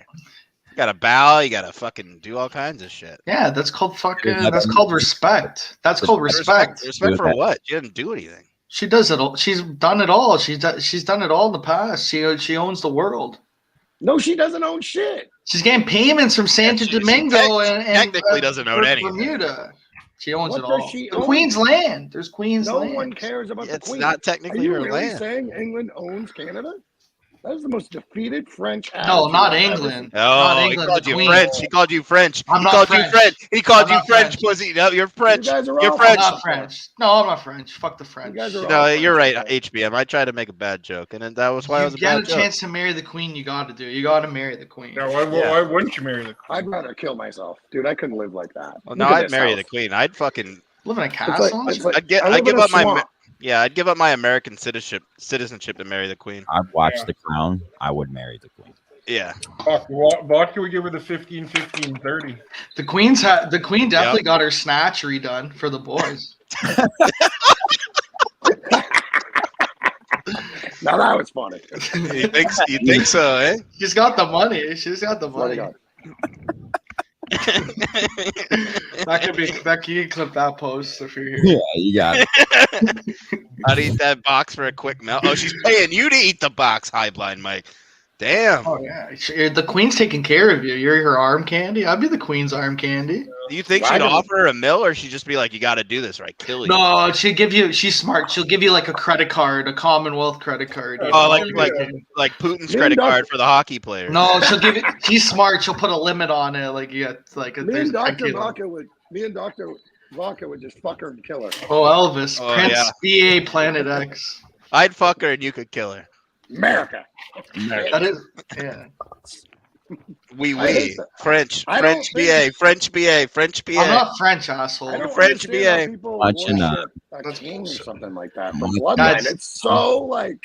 You gotta bow. You gotta fucking do all kinds of shit. Yeah, that's called fucking. Yeah, That's called respect. That's called respect. Respect for what? You didn't do anything. She does it all. She's done it all. She's done it all in the past. She owns the world. No, she doesn't own shit. She's getting payments from Santo she Domingo and technically doesn't own anything. Bermuda. She owns What it does all. she The own? Queen's land. There's Queen's No land. one cares about the It's Queen. not Are technically you her really land. saying England owns Canada? That is the most defeated French. No, attitude not I've ever England. Oh, Not he England, called the you Queen. French. He called you French. I'm He not called French. you French. He called I'm you not French, French. pussy. No, you're French. You guys are You're all I'm French. not French. No, I'm not French. Fuck the French. You guys are No, all you're right, French. HBM. I tried to make a bad joke, and then that was why it You was a get bad a joke. chance to marry the Queen, you got to do. You got to marry the Queen. Yeah, why, Yeah. why wouldn't you marry the I'd rather kill myself, dude. I couldn't live like that. Well, Look no, at I'd this marry house. the Queen. I'd fucking Live in a It's castle? like, it's like, I'd I live give in a up my swamp. I'd give up my American citizenship to marry the Queen. I've watched Yeah. The Crown. I would marry the Queen. Yeah. fuck? What can we give her the 15, 15, 30? The Queen definitely got her snatch redone for the boys. Now that was funny. You think so, eh? She's got the money. She's got the Swear to money. God. That could be Becky. You can clip that post if you're here. Yeah, you got it. I'd eat that box for a quick meal. Oh, she's paying you to eat the box, High Blind Mike. Damn. Oh yeah, the Queen's taking care of you. You're her arm candy. I'd be the Queen's arm candy. Do you think Well, I she'd don't- offer her a mill, or she'd just be like, "You got to do this, or I kill you"? No, she'll give you. She's smart. She'll give you like a credit card, a Commonwealth credit card. Oh, like Putin's Me credit and card for the hockey players. No, she'll give it. She's smart. She'll put a limit on it. Like you got like. Me there's and a Dr. decade on- Vodka would. Me and Dr. Vodka would just fuck her and kill her. Oh, Elvis, Oh, Prince, yeah. BA, Planet X. I'd fuck her and you could kill her. America. That is, yeah. Oui, I oui. hate that. French, I French don't BA, French BA, French I'm BA. not French, asshole. I don't French understand how BA. people Watching, worship a that's king or bullshit. something like that from That's- bloodline. It's so like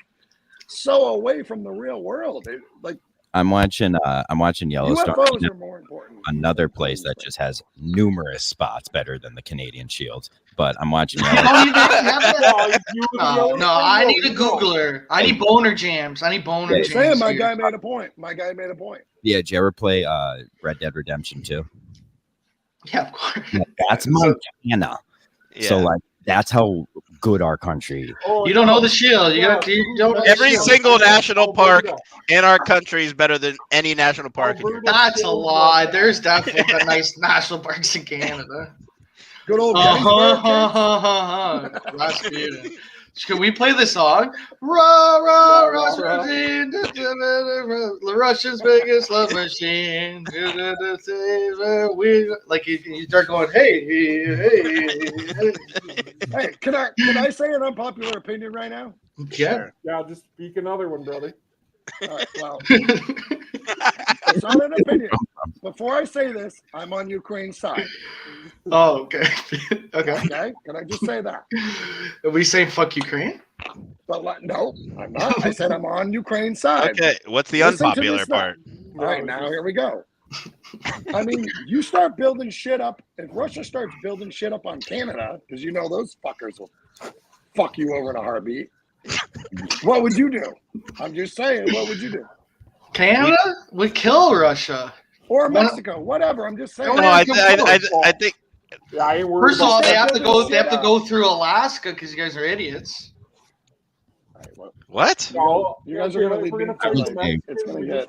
so away from the real world. Like I'm watching Yellowstone. UFOs are more important. Another place that just has numerous spots better than the Canadian Shield. But I'm watching You Yellowstone. don't even have that? No, I need a Googler. I need boner jams. I need boner Yeah, jams. Sam, my here. guy made a point. My guy made a point. Yeah, did you ever play Red Dead Redemption 2? Yeah, of course. Yeah, that's Montana. So Yeah. like that's how good our country. You don't know the shield. You don't know the Every shield. single national park in our country is better than any national park in your country. That's a lie. There's definitely the nice national parks in Canada. Good old Uh-huh. That's beautiful. Can we play the song? Rah, rah, Rasputin, the Russian's biggest love machine. Like you start going, hey, hey. Hey, can I say an unpopular opinion right now? Yeah. Yeah, just speak another one, brother. All right, well, it's not an opinion. Before I say this, I'm on Ukraine's side. Oh, okay. Okay. Okay, can I just say that? Are we saying fuck Ukraine? But no, I'm not. I said I'm on Ukraine's side. Okay, what's the Listen to unpopular this now. part? All right, now here we go. I mean, you start building shit up. If Russia starts building shit up on Canada, because you know those fuckers will fuck you over in a heartbeat. What would you do? I'm just saying, what would you do? Canada would kill Russia. Or Mexico, whatever. I'm just saying. No, I think. Yeah, I ain't worried First of all, about they that. have to go. They have to go through Alaska because you guys are idiots. What? You guys are gonna leave me. It's gonna get.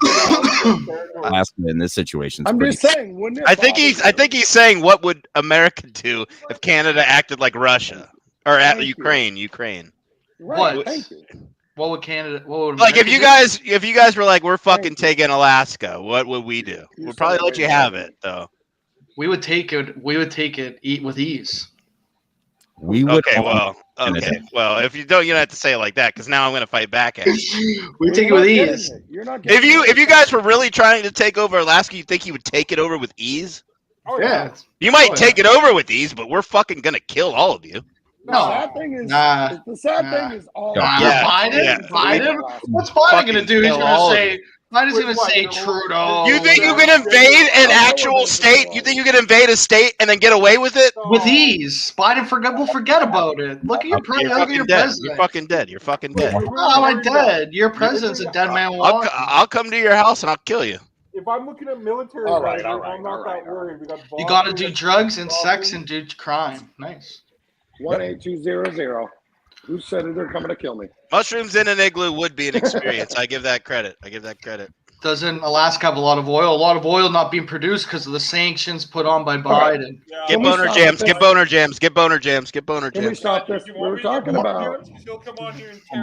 Alaska in this situation. I'm just saying, wouldn't it? I think he's saying what would America do if Canada acted like Russia or at Ukraine? Right. What? Thank you. What would Canada? What would Like America if you guys were like we're fucking taking Alaska, what would we do? We'll probably let you have it though. We would take it. We would take it. Eat with ease. We would. Okay, well, if you don't have to say it like that because now I'm going to fight back at you. We take it with ease. You're not. If you guys were really trying to take over Alaska, you think you would take it over with ease? Oh, Yeah. You might take it over with ease, but we're fucking going to kill all of you. The sad thing is, all. Yeah. Biden. What's Biden gonna do? He's gonna say. Biden's gonna say Trudeau. You think you can invade an actual state? You think you can invade a state and then get away with it with ease? Biden will forget about it. Look at your president. You're fucking dead. You're fucking dead. Oh, I'm dead. Your president's a dead man walking. I'll come to your house and I'll kill you. If I'm looking at military, I'm not that worried. We got you got to do drugs and sex and do crime. Nice. 18200. Who said it? They're coming to kill me. Mushrooms in an igloo would be an experience. I give that credit. Doesn't Alaska have a lot of oil? A lot of oil not being produced because of the sanctions put on by Biden. Yeah. Get boner jams. Get boner jams. Get boner jams. Get boner Can we jams. stop this? We were talking about.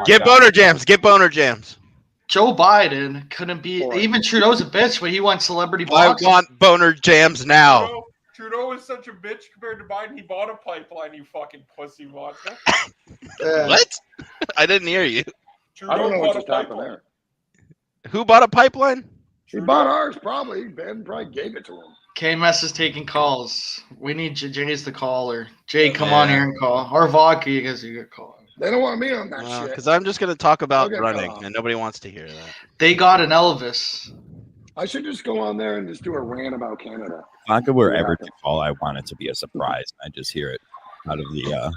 Get boner jams. Get boner jams. Joe Biden couldn't be. Even Trudeau's a bitch, but he wants celebrity I boxing. want boner jams now. Trudeau is such a bitch compared to Biden. He bought a pipeline, you fucking pussy vodka. What? I didn't hear you. I don't know what just happened there. Who bought a pipeline? He bought ours, probably. Ben probably gave it to him. KMS is taking calls. We need Jay's the caller. Jay, come on here and call. Or vodka, you guys get call. They don't want me on that shit. Because I'm just going to talk about running, and nobody wants to hear that. They got an Elvis. I should just go on there and just do a rant about Canada. If I could ever to call, I want it to be a surprise. I just hear it out of the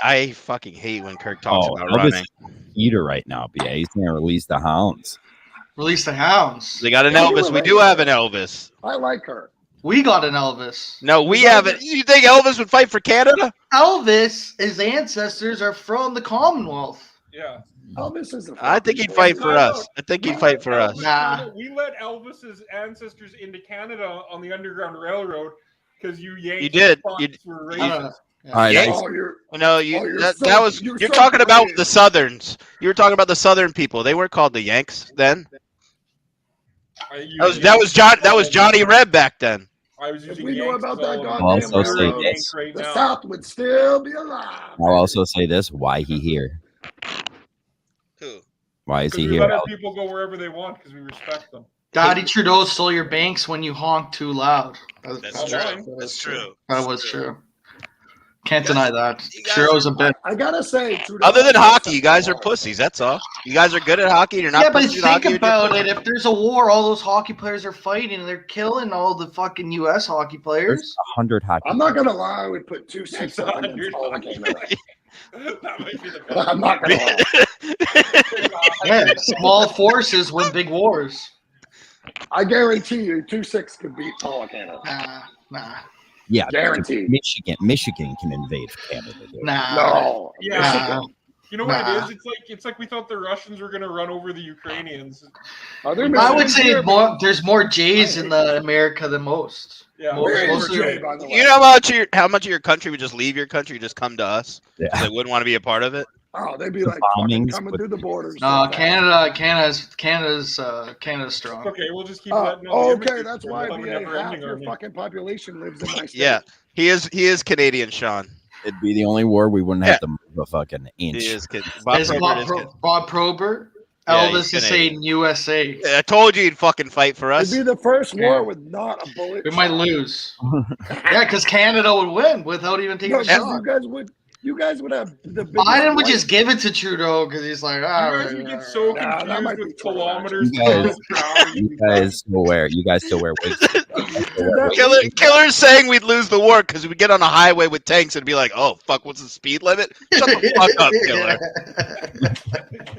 I fucking hate when Kirk talks about running. Heater right now, BA. He's gonna release the hounds. Release the hounds. They got an Elvis. We do have an Elvis. I like her. We got an Elvis. No, we haven't. You think Elvis would fight for Canada? Elvis, his ancestors are from the Commonwealth. Yeah. Elvis is. I think he'd fight for us. Nah. We let Elvis's ancestors into Canada on the Underground Railroad because you Yankees. You did. Were racist. All right, you're talking about the Southerns. You were talking about the Southern people. They weren't called the Yanks then. That was Johnny Reb back then. I was using we know about that I'll also say this. The South would still be alive. I'll also say this. Why he here? Who? Why is he we here? let our people go wherever they want because we respect them. Daddy Trudeau stole your banks when you honked too loud. That's true. That's true. That was true. Can't deny that. Trudeau's a bit. I gotta say, Trudeau, other than hockey, you guys are pussies. That's all. You guys are good at hockey. You're not. Yeah, but think about it. If there's a war, all those hockey players are fighting, and they're killing all the fucking U.S. hockey players. There's 100 hockey. I'm not gonna lie. I would put 2-6 on against all of Canada. That might be the best. I'm not gonna lie. Yeah, small forces win big wars. I guarantee you, 2-6 could beat all of Canada. Nah. Yeah, Guaranteed. Michigan can invade Canada. Dude. Nah. No. Yeah. Nah. You know what Nah. it is? It's like we thought the Russians were gonna run over the Ukrainians. Are there I would Michigan say here? there's more Jays in America than most. Yeah. Where is Mostly- Jay, by the way? You know how much of your country would just leave your country, just come to us? Yeah. They wouldn't want to be a part of it. Oh, they'd be like fucking coming through the borders. No, so fast. Canada's strong. Okay, we'll just keep letting all the Okay, immigrants that's come. why We'll have a half never-ending your army. fucking population lives in my state. Yeah, he is Canadian, Sean. It'd be the only war we wouldn't have to move a fucking inch. He is Bob Is Probert is kid. Bob Probert? Yeah, Elvis he's is saying USA. Yeah, I told you he'd fucking fight for us. It'd be the first war with not a bullet. We might shot. lose. Yeah, because Canada would win without even taking No, a 'cause shot. you guys would have the biggest Biden would white- just give it to Trudeau because he's like, You all guys right. would get so Nah, that confused might be with true, kilometers. You guys- miles per hour. You guys still wear wigs. Killer's saying we'd lose the war because we'd get on a highway with tanks and be like, oh, fuck, what's the speed limit? Shut the fuck up, Killer.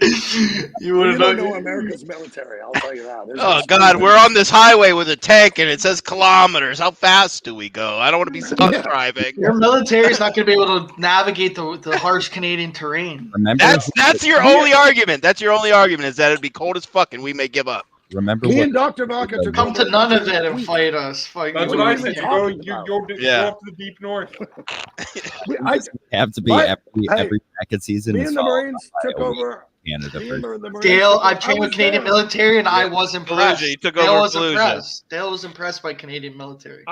You You would don't know have America's military. I'll tell you that. There's Oh, no God, speed we're on this highway with a tank and it says kilometers. How fast do we go? I don't want to be stuck Yeah. driving. Your military is not going to be able to navigate the harsh Canadian terrain. Remember, That's your only argument. That's your only argument is that it'd be cold as fuck and we may give up. remember Me what and Dr. Vaca took Come over to none of the it and week. fight us. Fight That's you. what I are you said. even You go, talking about? go up to the deep north. have to be But, every bracket season. Me is and the followed Marines by took a week over. Canada Me first. and the Marines Dale, took I've over- trained I with was Canadian there. military and I was impressed. Fallujah, you took Dale over was Fallujah. impressed. Dale was impressed by Canadian military.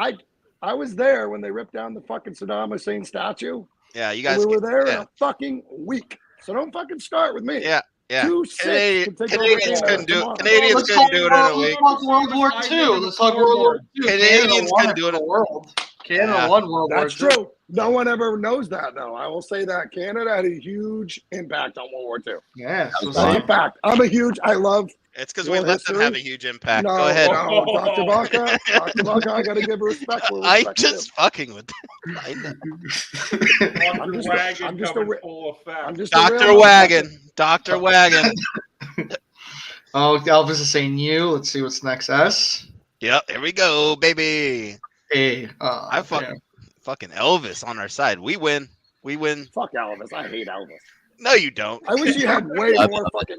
I was there when they ripped down the fucking Saddam Hussein statue. Yeah, you And guys. we were there in yeah. a fucking week. So don't fucking start with me. Yeah, yeah. Too sick to take over Canadians Canada couldn't do it. tomorrow. Canadians Let's couldn't talk do it in a World- week. let's talk World War II. Let's talk World War II. Canadians won couldn't do it. for the world. Canada Yeah. won World War II. That's true. No one ever knows that, though. I will say that Canada had a huge impact on World War II. Yeah, so That's a fact. I love. It's because War we let them history? have a huge impact. No, Go ahead. no, Dr. Vaca. Dr. Vaca, I got to give her respect. Where I'm respect just fucking with them. I know. Dr. just a- Wagon I'm just a coming re- full effect. I'm just a real Dr. motherfucker. Wagon. Dr. Wagon. Oh, Elvis is saying you. Let's see what's next. S. Yep, here we go, baby. A. I fucking Elvis on our side. We win. We win. Fuck Elvis. I hate Elvis. No, you don't. I wish he had way more fucking.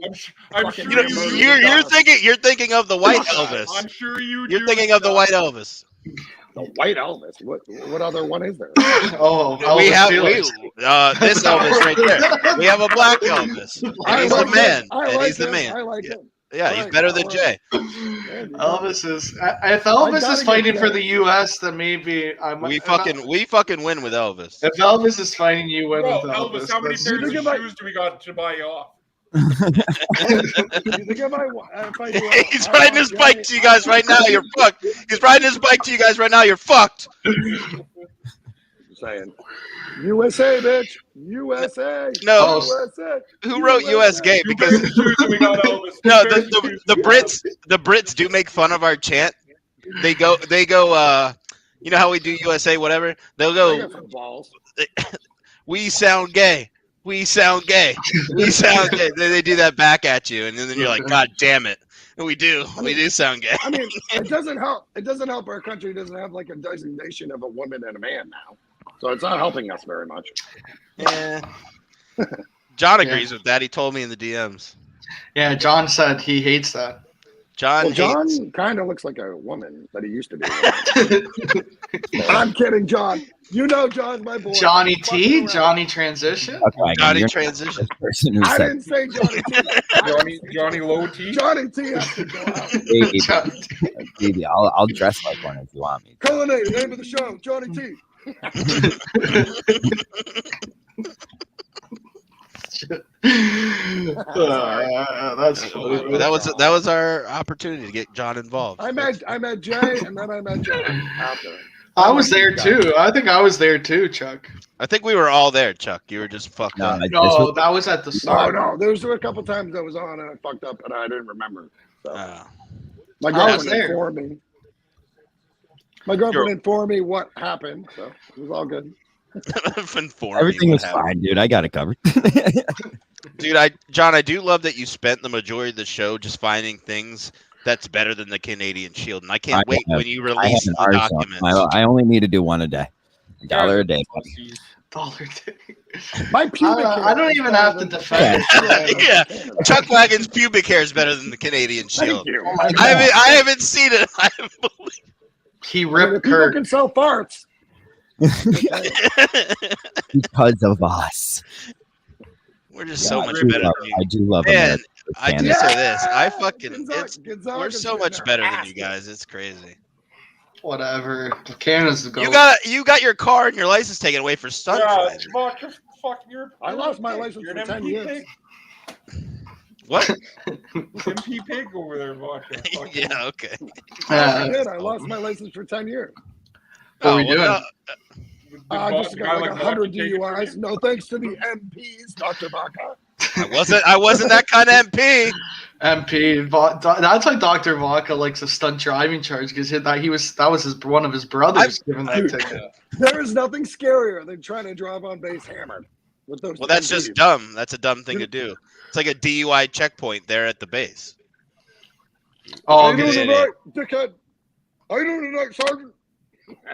I'm fucking sure You know, you you're thinking of the white Fuck, Elvis. I'm sure you You're do thinking of the stuff. white Elvis. The white Elvis. What other one is there? Oh, We Elvis have Felix. this Elvis right there. We have a black Elvis. And he's the man. I And like he's the him. man. I like him. Yeah, he's Right, better than right. Jay. Elvis is. If Elvis gotta is get fighting for that. the U.S., then maybe I might. We fucking win with Elvis. If Elvis is fighting, you win Bro, with Elvis. Elvis, how many That's- pairs think of about- shoes do we got to buy you off? You think if I do a- He's I riding want his bike Jay- to you guys right now. You're fucked. He's riding his bike to you guys right now. You're fucked. Saying, USA, bitch, USA. No. USA. Who wrote US gay? Two pairs Because of shoes and we got Elvis. Two no, pairs of shoes the and we got the Brits do make fun of our chant. They go. You know how we do USA, whatever. They'll I go. got some balls. We sound gay. We sound gay. We sound gay. They do that back at you, and then you're like, God damn it. And we do. We do sound gay. I mean, it doesn't help. It doesn't help. Our country doesn't have like a designation of a woman and a man now, so it's not helping us very much. Yeah. John agrees with that. He told me in the DMs. Yeah, John said he hates that. John. Well, John hates- kind of looks like a woman that he used to be. I'm kidding, John. You know John's my boy. Johnny Fucking T, around. Johnny Transition. Okay, Johnny you're not transition. the person who I said didn't say Johnny T. Johnny Low T. Johnny T has to go out. baby, Johnny baby, I'll dress like one if you want me. Culinary, name of the show, Johnny T. That's funny. That was our opportunity to get John involved. I met Jay, and then I met Joe after. I was there too. I think I was there too, Chuck. I think we were all there, Chuck. You were just fucked No, up. No, that was at the No, start. no, there was a couple times I was on and I fucked up and I didn't remember. So my I was girlfriend there. informed me. My girlfriend informed me what happened, so it was all good. Inform me Everything what was happened. fine, dude. I got it covered. Dude, John, I do love that you spent the majority of the show just finding things that's better than the Canadian Shield, and I can't wait when you I have release an the arsenal. documents. I only need to do one a day. $1 a day. My pubic hair I don't is even better have to than the defend. fucking shield Yeah, in Canada. Chuck Wagon's pubic hair is better than the Canadian Shield. Thank you. Oh my I haven't seen it. I haven't believed. He I mean, ripped if people Kurt. can sell farts. Because of us. We're just so Yeah, much I do better love, than you. I do love Man, America. I Canada. just say this. I fucking Gonzaga's we're so getting much their better than ass you kicked. guys. It's crazy. Whatever. Canada's the goat. You got your car and your license taken away for stunt Yeah, driving. Vodka, fuck, you're I lost my pig. license You're for an 10 MP years. pig. What? MP pig over there, Vodka. Fuck you. Yeah, okay. I did. I lost my license for 10 years. What are we well, doing? Just got like 100 DUIs. No thanks to the MPs, Dr. Baca. I wasn't that kind of MP. MP. That's why Dr. Vodka likes a stunt driving charge because that was one of his brothers giving that ticket. There is nothing scarier than trying to drive on base hammered with those. Well, that's MPs. just dumb. That's a dumb thing to do. It's like a DUI checkpoint there at the base. Oh, I know okay. tonight, dickhead. I know tonight, Sergeant.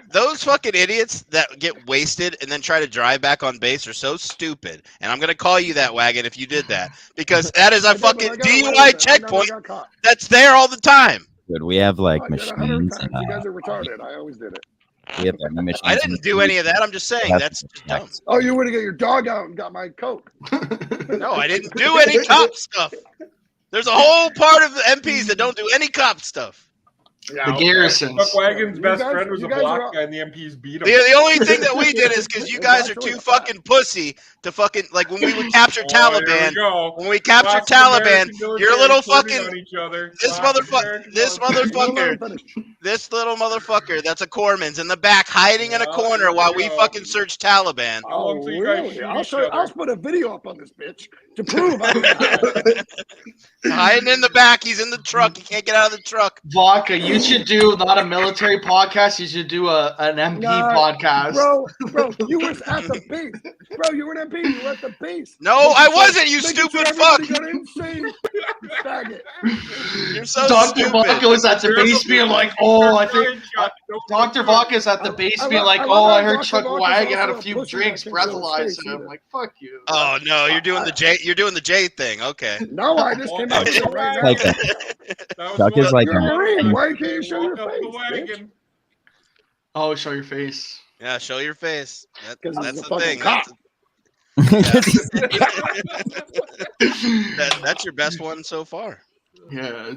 Those fucking idiots that get wasted and then try to drive back on base are so stupid. And I'm going to call you that, Wagon, if you did that. Because that is a fucking DUI checkpoint that's there all the time. Good. We have like I did 100 machines. times. You guys are retarded. I always did it. We have like machines. I didn't do any of that. I'm just saying that's just dumb. Oh, you would have got your dog out and got my Coke. No, I didn't do any cop stuff. There's a whole part of the MPs that don't do any cop stuff. The Garrisons. Chuck Wagon's best guys- friend was you a guys black are- guy, and the MPs beat him. The only thing that we did is because you guys are too fucking pussy to fucking like when we would capture Taliban. When we captured Taliban, your little fucking this little motherfucker that's a corpsman's in the back hiding in a corner while we fucking search Taliban. Oh, really? I'll put a video up on this bitch to prove I did. Hiding in the back, he's in the truck. He can't get out of the truck. Vodka, you should do not a military podcast. You should do an MP podcast. Bro, you were at the base. Bro, you were an MP. You were at the base. No, I wasn't, you stupid fuck. You got insane, you faggot. You're so Dr. stupid. Vodka was at the base being like, oh, I think Dr. Vodka's at the base being like, oh, I heard Chuck Wagon had a few drinks, breathalyzed him. I'm like, fuck you. Oh no, you're doing the J thing. Okay. No, I just came out with it right Like now. Chuck is like You're a a, Marine. Why can't you show your face, bitch? Oh, show your face. Yeah, show your face. 'Cause That's he's a the fucking thing. cop. That's your best one so far. Yeah.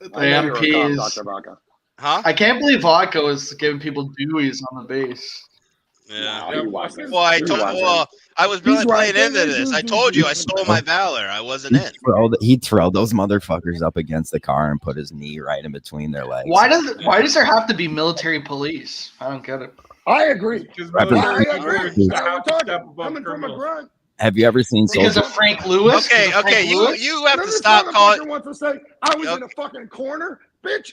The I know you're a cop, MPs. Dr. Vodka. Huh? I can't believe Vodka was giving people Deweys on the base. Yeah. No, he wasn't. Well, I He told. wasn't. Well, I was really He's playing right. into this. I told you I stole my valor. I wasn't in. he'd throw those motherfuckers up against the car and put his knee right in between their legs. Why does there have to be military police? I don't get it. I agree. Because I military agree. people Now we're have to talking. step above Coming from a criminals. grunt. Have you ever seen Because Soldier? of Frank Lewis? Okay, Because of okay. Frank Lewis? You have to This stop calling. motherfucker wants to say I was in a fucking corner, bitch.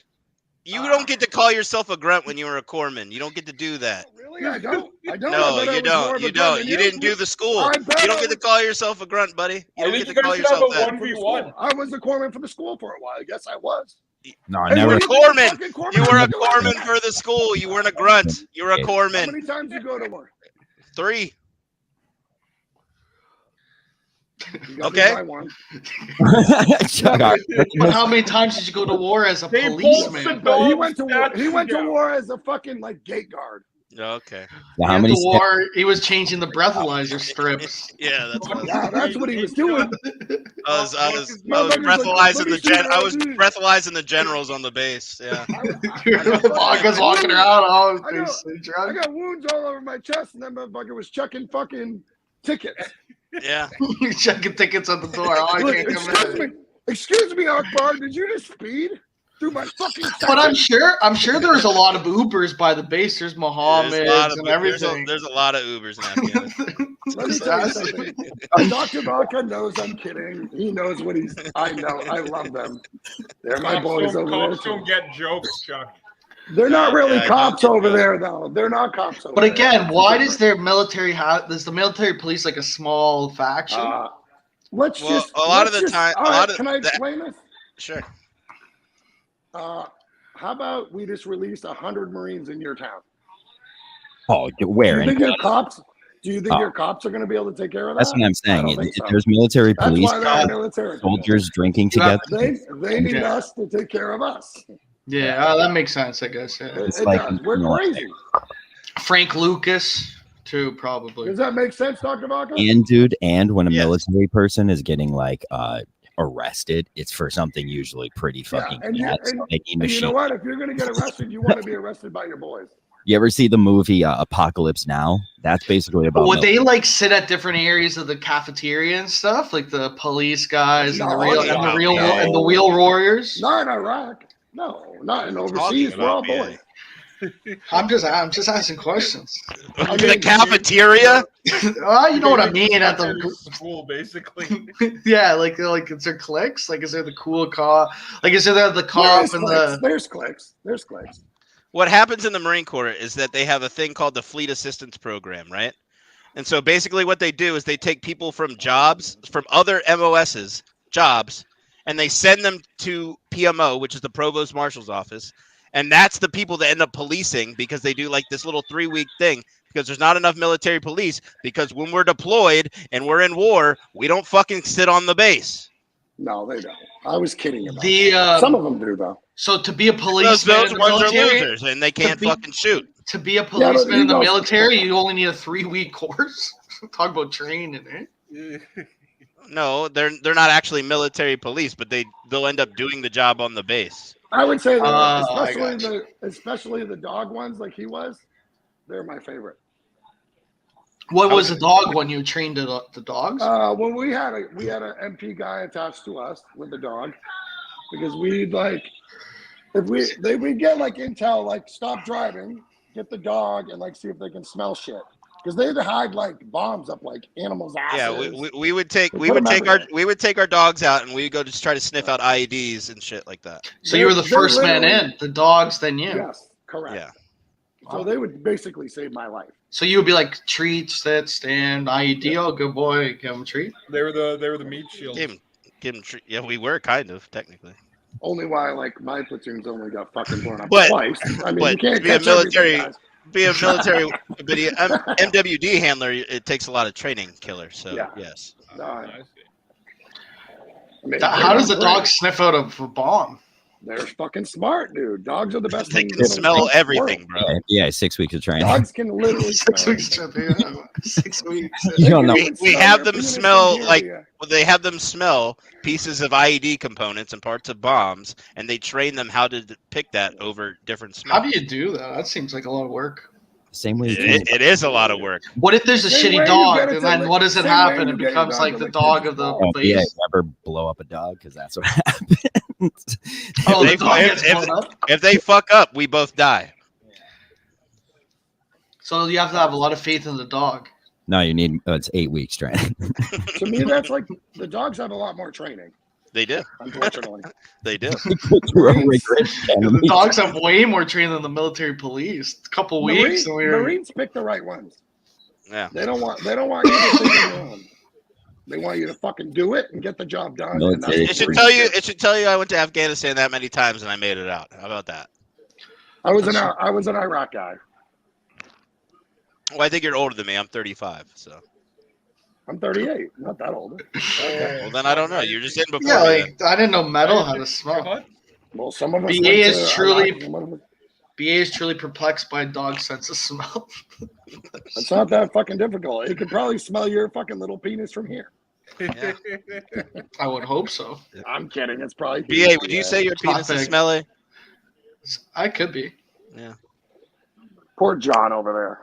You don't get to call yourself a grunt when you were a corpsman. You don't get to do that. Really? I don't. I don't. No, I bet I you was more don't. of You a grunt don't. than You didn't do the school. I bet You don't I get to was- call yourself a grunt, buddy. You I don't think get you to call guys should have yourself a that. 1v1. I was the corpsman for the school for a while. Yes, I was. No, I And never. when You you were a think corpsman. fucking You were a do corpsman it. for the school. You weren't a grunt. You were a How corpsman. many times you go to work? 3. You got Okay. me by one. Chuck, But how many times did you go to war as a They both policeman? said- But he went to war. Statue He went to down. war as a fucking like gate guard. Okay. how At many? the war, he was changing the breathalyzer strips. Yeah, that's what Yeah, that's what he was doing. I was Motherfucker's like, breathalyzing let me the see your I was ID. breathalyzing the generals on the base. Yeah. Vodka's walking around all I know. his face I drunk. got wounds all over my chest, and that motherfucker was chucking fucking tickets. Yeah. He's checking tickets at the door. Oh, I Look, can't come in. excuse me, Akbar, did you just speed through my fucking But I'm section? sure there's a lot of Ubers by the base. There's Mohammed's and everything. There's a lot of Ubers in Afghanistan. Let me tell you something. Dr. Vodka knows I'm kidding. He knows what he's. I know. I love them. They're my boys over there. Cops don't get jokes, Chuck. They're not really Yeah, cops over there, though. They're not cops over But there. again, why does their military have? Does the military police like a small faction? Let's Well, just. a lot of let's the just- time- a all lot right, of can I the- explain this? Sure. How about we just release 100 Marines in your town? Oh, Do where? you think In your cops? Do you think Oh. your cops are going to be able to take care of that? That's what I'm I saying. don't think so. There's military That's police, why they're military. soldiers drinking You have- together. They need us to take care of us. Yeah, that makes sense, I guess. Yeah. It's It like, does. We're you know, crazy. Frank Lucas, too, probably. Does that make sense, Dr. Vaca? And dude, and when a Yes. military person is getting like arrested, it's for something usually pretty fucking and you- bad. So and- they need And you know machine. what? If you're going to get arrested, you want to be arrested by your boys. You ever see the movie Apocalypse Now? That's basically about. Would they like sit at different areas of the cafeteria and stuff, like the police guys and the No, real no, and the real no. and the wheel warriors? Not in Iraq. No, not in Talking overseas. We're all about boys. I'm just asking questions. I the mean, cafeteria. Well, you know what I mean. At Their the school, basically. yeah, like is there cliques? Like, is there the cool cop? Like, is there the There cop is and clicks. the? There's clicks. There's clicks. What happens in the Marine Corps is that they have a thing called the Fleet Assistance Program, right? And so basically what they do is they take people from jobs, from other MOS's jobs, and they send them to PMO, which is the Provost Marshal's office. And that's the people that end up policing, because they do like this little 3-week thing, because there's not enough military police, because when we're deployed and we're in war, we don't fucking sit on the base. No, they don't. I was kidding about The that. Some of them do, though. So to be a Those policeman in the ones are military, losers, and they can't be- fucking shoot. to be a but policeman you in the know- military, you only need a 3-week course. Talk about training, eh? No, they're not actually military police, but they'll end up doing the job on the base. I would say that, I especially the dog ones, like he was. They're my favorite. What was the dog when you trained the dogs? When we had an MP guy attached to us with the dog, because we'd like, if we get like intel, like stop driving, get the dog, and like see if they can smell shit, because they'd hide like bombs up like animals' asses. Yeah, we would take They put 'em everywhere. we would take our dogs out, and we would go just try to sniff out IEDs and shit like that. So you were the they're first man literally- in. The dogs, then you. Yes, correct. Yeah. So they would basically save my life. So you would be like treat, sit, stand, IED. Oh, good boy, give him a treat. They were the meat shield. Give him yeah, we were kind of technically. Only why like my platoons only got fucking blown up But- twice. I mean, but you can't to be a catch everything, military- guys. Be a military MWD handler, it takes a lot of training killer. So Yeah. yes. No, I I mean, How does the they're dog great. sniff out a bomb? They're fucking smart, dude. Dogs are the best. They things can in the smell world. everything, bro. Yeah, 6 weeks of training. Dogs can literally 6 smell weeks. everything. 6 weeks. You don't know. We have them Even if smell they're like here, well, they have them smell pieces of IED components and parts of bombs, and they train them how to pick that over different How smells. do you do that? That seems like a lot of work. Same way. It is a lot of work. What if there's a Same way shitty you dog, get it and to then lick- what does it same way happen? you It get your becomes dog like to the lick dog your of the balls. Oh, yeah, place. you ever blow up a dog? Because that's what happens. Oh, If the dog they- gets blown up. If they fuck up, we both die. So you have to have a lot of faith in the dog. No, you need it's 8 weeks training. To me, that's like the dogs have a lot more training. They do. Unfortunately, They do. Through a rigorous The dogs have way more training than the military police. A couple weeks, and we were. Marines pick the right ones. Yeah. They don't want you to think on your own. They want you to fucking do it and get the job done. And that's Military- what It should Marines tell you. do. It should tell you I went to Afghanistan that many times and I made it out. How about that? I was an Iraq guy. Well, I think you're older than me. I'm 35. So. I'm 38, not that old. Well, then I don't know. You're just in before Yeah, me. like I didn't know metal had a smell. What? Well, some of us. BA went is to truly- Iraq, some of us- BA is truly perplexed by dog's sense of smell. It's not that fucking difficult. It could probably smell your fucking little penis from here. Yeah. I would hope so. I'm kidding. It's probably. BA, would you say your penis is Topic. smelly? I could be. Yeah. Poor John over there.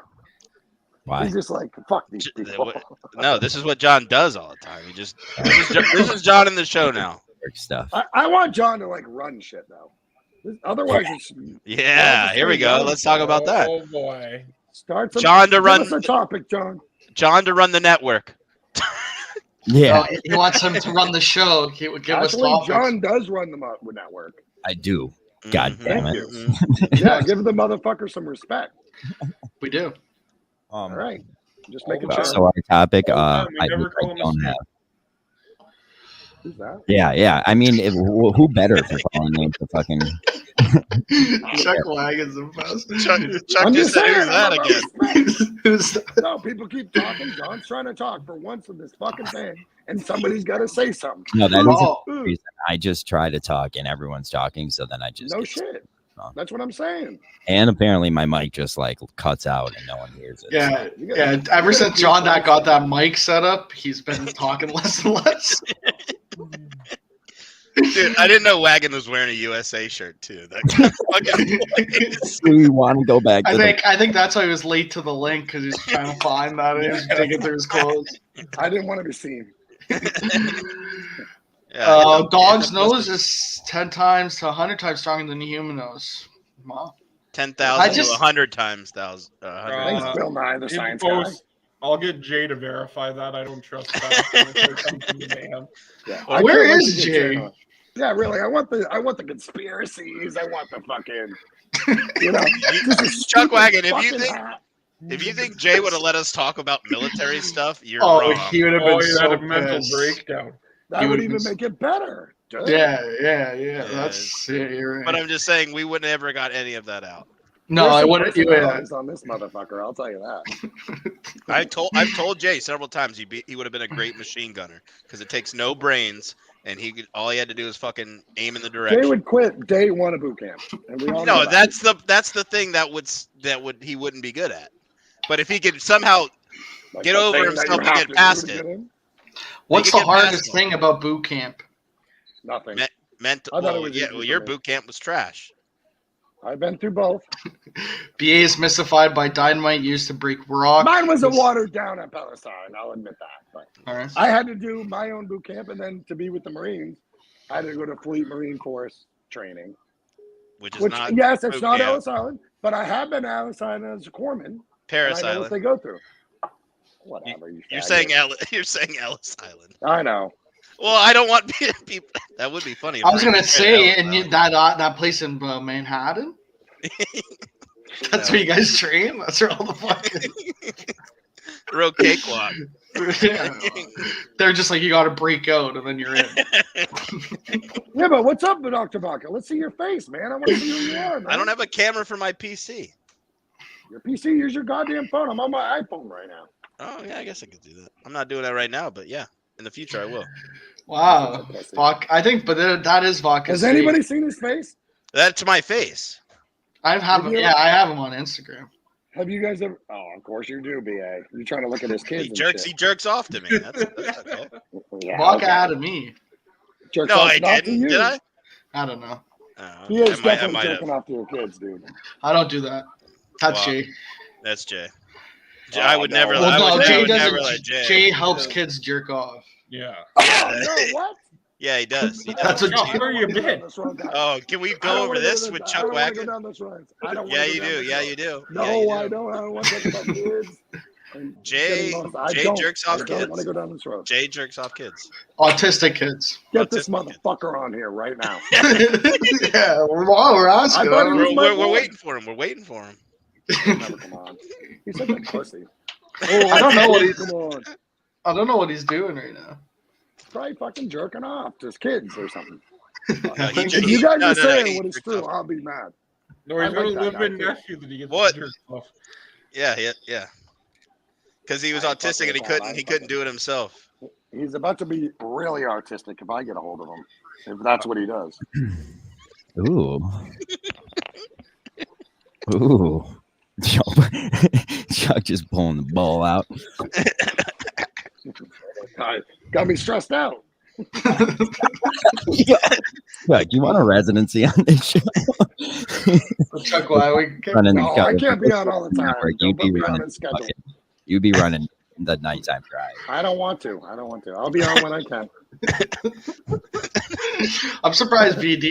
Why? He's just like, fuck these people. No, this is what John does all the time. He just this is John in the show now. Work stuff. I want John to like run shit though. Otherwise, it's Yeah, here we go. Let's talk about that. Oh boy. starts. John to give run- us a topic, John. John to run the network. Yeah, He wants him to run the show. He would give us Actually, topics. John does run the network. I do. God Mhm. damn it. Mhm. Yeah, give the motherfucker some respect. We do. All right, just All making the sure. time. So our topic, All the I time. We never call him a don't snake. have. Who's that? Yeah. I mean, who better for calling names to fucking Chuck Wagon's the best. Chuck I'm just just said, saying, "Who's that I'm again?" No, people keep talking. John's trying to talk for once in this fucking thing, and somebody's got to say something. No, that isn't Oh. the reason. I just try to talk and everyone's talking, so then I just No get shit. wrong. That's what I'm saying. And apparently my mic just like cuts out and no one hears it. Yeah, You gotta- yeah. you Ever gotta since keep John going. got that mic set up, he's been talking less and less. Dude, I didn't know Wagon was wearing a USA shirt too. That kind of fucking plays. Do we want to go back to I think that's why he was late to the link because he's trying to find that. He was digging through his clothes. I didn't want to be seen. Yeah, Dog's nose is 10 times to 100 times stronger than the human nose. Wow. 10,000 to just- 100 times 1,000. Thanks, Bill Nye, the science guy. Post, I'll get Jay to verify that. I don't trust that. Yeah, Well, where can't wait is to get Jay? Jay. Yeah, really. I want the conspiracies. I want the fucking, this is Chuck stupid Wagon, if you fucking think- hat. If you think Jay would have let us talk about military stuff, you're Oh, wrong. he would have been Oh, you so had a mental pissed. breakdown. That He would would even be- make it better. Dude. Yeah. That's you're right. But I'm just saying, we wouldn't ever got any of that out. No, There's I some wouldn't. personalities on this motherfucker. I'll tell you that. I've told Jay several times he would have been a great machine gunner because it takes no brains and all he had to do is fucking aim in the Jay direction. would quit day one of boot camp, and we all know No, that. that's the thing that he wouldn't be good at. But if he could somehow Like get the over thing that himself you to have get do past to it. get in? What's He the could get hardest past thing about boot camp? Nothing. mental. I thought it Well, was yeah, easy well, for your me. boot camp was trash. I've been through both. BA is mystified by dynamite used to break rock. Mine was a watered down at Palestine. I'll admit that. But All right. I had to do my own boot camp, and then to be with the Marines, I had to go to Fleet Marine Force training. Which is Which, not yes, it's boot not camp. Ellis Island, but I have been to Ellis Island as a corpsman. And Paris I know what Island. they go through. Whatever. You're faggot. saying you're saying Ellis Island. I know. Well, I don't want people. That would be funny. if I was gonna Marines say, trained and Ellis that place in Manhattan. That's No. where you guys train. That's where all the fucking. Island. Real cakewalk. Yeah. They're just like you got to break out, and then you're in. Yeah, but what's up, Dr. Baca? Let's see your face, man. I want to see who you are, man. I don't have a camera for my PC. Your PC, use your goddamn phone. I'm on my iPhone right now. Oh yeah, I guess I could do that. I'm not doing that right now, but yeah, in the future I will. Wow, fuck! I think, but that is vodka. Has anybody seen his face? That's my face. I have him. Yeah, I have him on Instagram. Have you guys ever? Oh, of course you do, BA. You're trying to look at his kids. He jerks off to me. That's okay. Yeah, Vodka okay. out of me. Jerks No, off I not to didn't. you. Did I? I don't know. Oh, He is I definitely might have. jerking off to your kids, dude. I don't do that. That's Wow. Jay. That's Jay. Oh, I would no. never. Well, I Well, would, no, Jay I would never doesn't. let Jay. Jay helps kids jerk off. Yeah. Oh, no, what? Yeah, he does. He That's does. what Chuck, where you been? Oh, can we go over this with Chuck Wagon? Yeah, you do. Yeah, you do. No, Yeah, you I do. don't. I don't want to talk about kids. and Jay- getting lost. Jay jerks off I don't kids. want to go down this road. Jay jerks off kids. Autistic kids. Get this Autistic kids. motherfucker on here right now. Yeah, we're asking. I thought he was We're, my we're boy. waiting for him. We're waiting for him. He'll never come on. He's such a pussy. I don't know what he's. Come on. I don't know what he's doing right now. Probably fucking jerking off to his kids or something. I think If you guys no, are saying he what is jerks true, off. I'll be mad. No, he's I got a like that live-in guy, too. nephew that he gets What? jerked off. Yeah. Because he was I ain't autistic and he fucking couldn't. He fine. couldn't do it himself. He's about to be really artistic if I get a hold of him. If that's what he does. Ooh. Ooh. Chuck just pulling the ball out. Got me stressed out. Chuck, you want a residency on this show? Chuck, why we? Running No, I can't be on all the time. You'd Don't put be me on running. the schedule. You'd be running the nighttime drive. I don't want to. I'll be on when I can. I'm surprised VD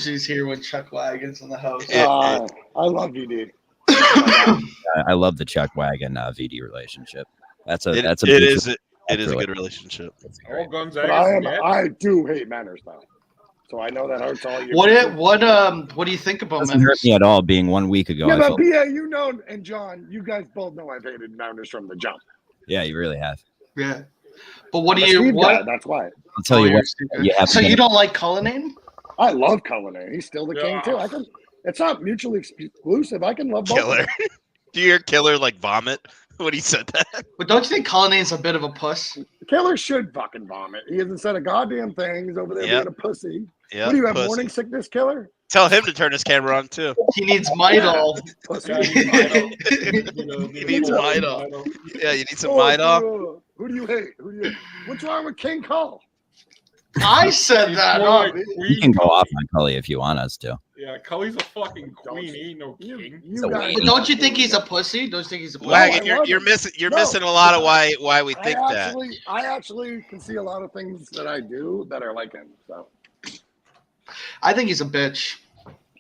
is here when Chuck Wagon's in the house. I love VD. I love the Chuck Wagon VD relationship. That's a It mutual- is a good relationship. All guns But I do hate manners though. So I know that hurts all you. What do you think about doesn't hurt Manners? me at all. Being 1 week ago, Yeah, I but felt, BA, you know, and John, you guys both know I've hated manners from the jump. yeah, you really have. Yeah, but what do I'm a you Steve guy, what? that's why. I'll tell you what. You have So to you don't like Cullinane? I love Cullinane. He's still the king too. It's not mutually exclusive. I can love both. Killer. Do you hear Killer like vomit when he said that? But don't you think Cullinane's a bit of a puss? Killer should fucking vomit. He hasn't said a goddamn thing. He's over there being a pussy. Yeah. What do you have, morning sickness, Killer? Tell him to turn his camera on too. He needs Midol. He needs Midol. Yeah, you need some Midol. Who do you hate? What's wrong with King Cole? I said that. No, you can go off on Cully if you want us to. Yeah, Cully's a fucking queen. He ain't no king. But don't you think he's a pussy? Don't you think he's a pussy? Wagon, you're missing a lot of why we think that. I actually can see a lot of things that I do that are like him. So I think he's a bitch.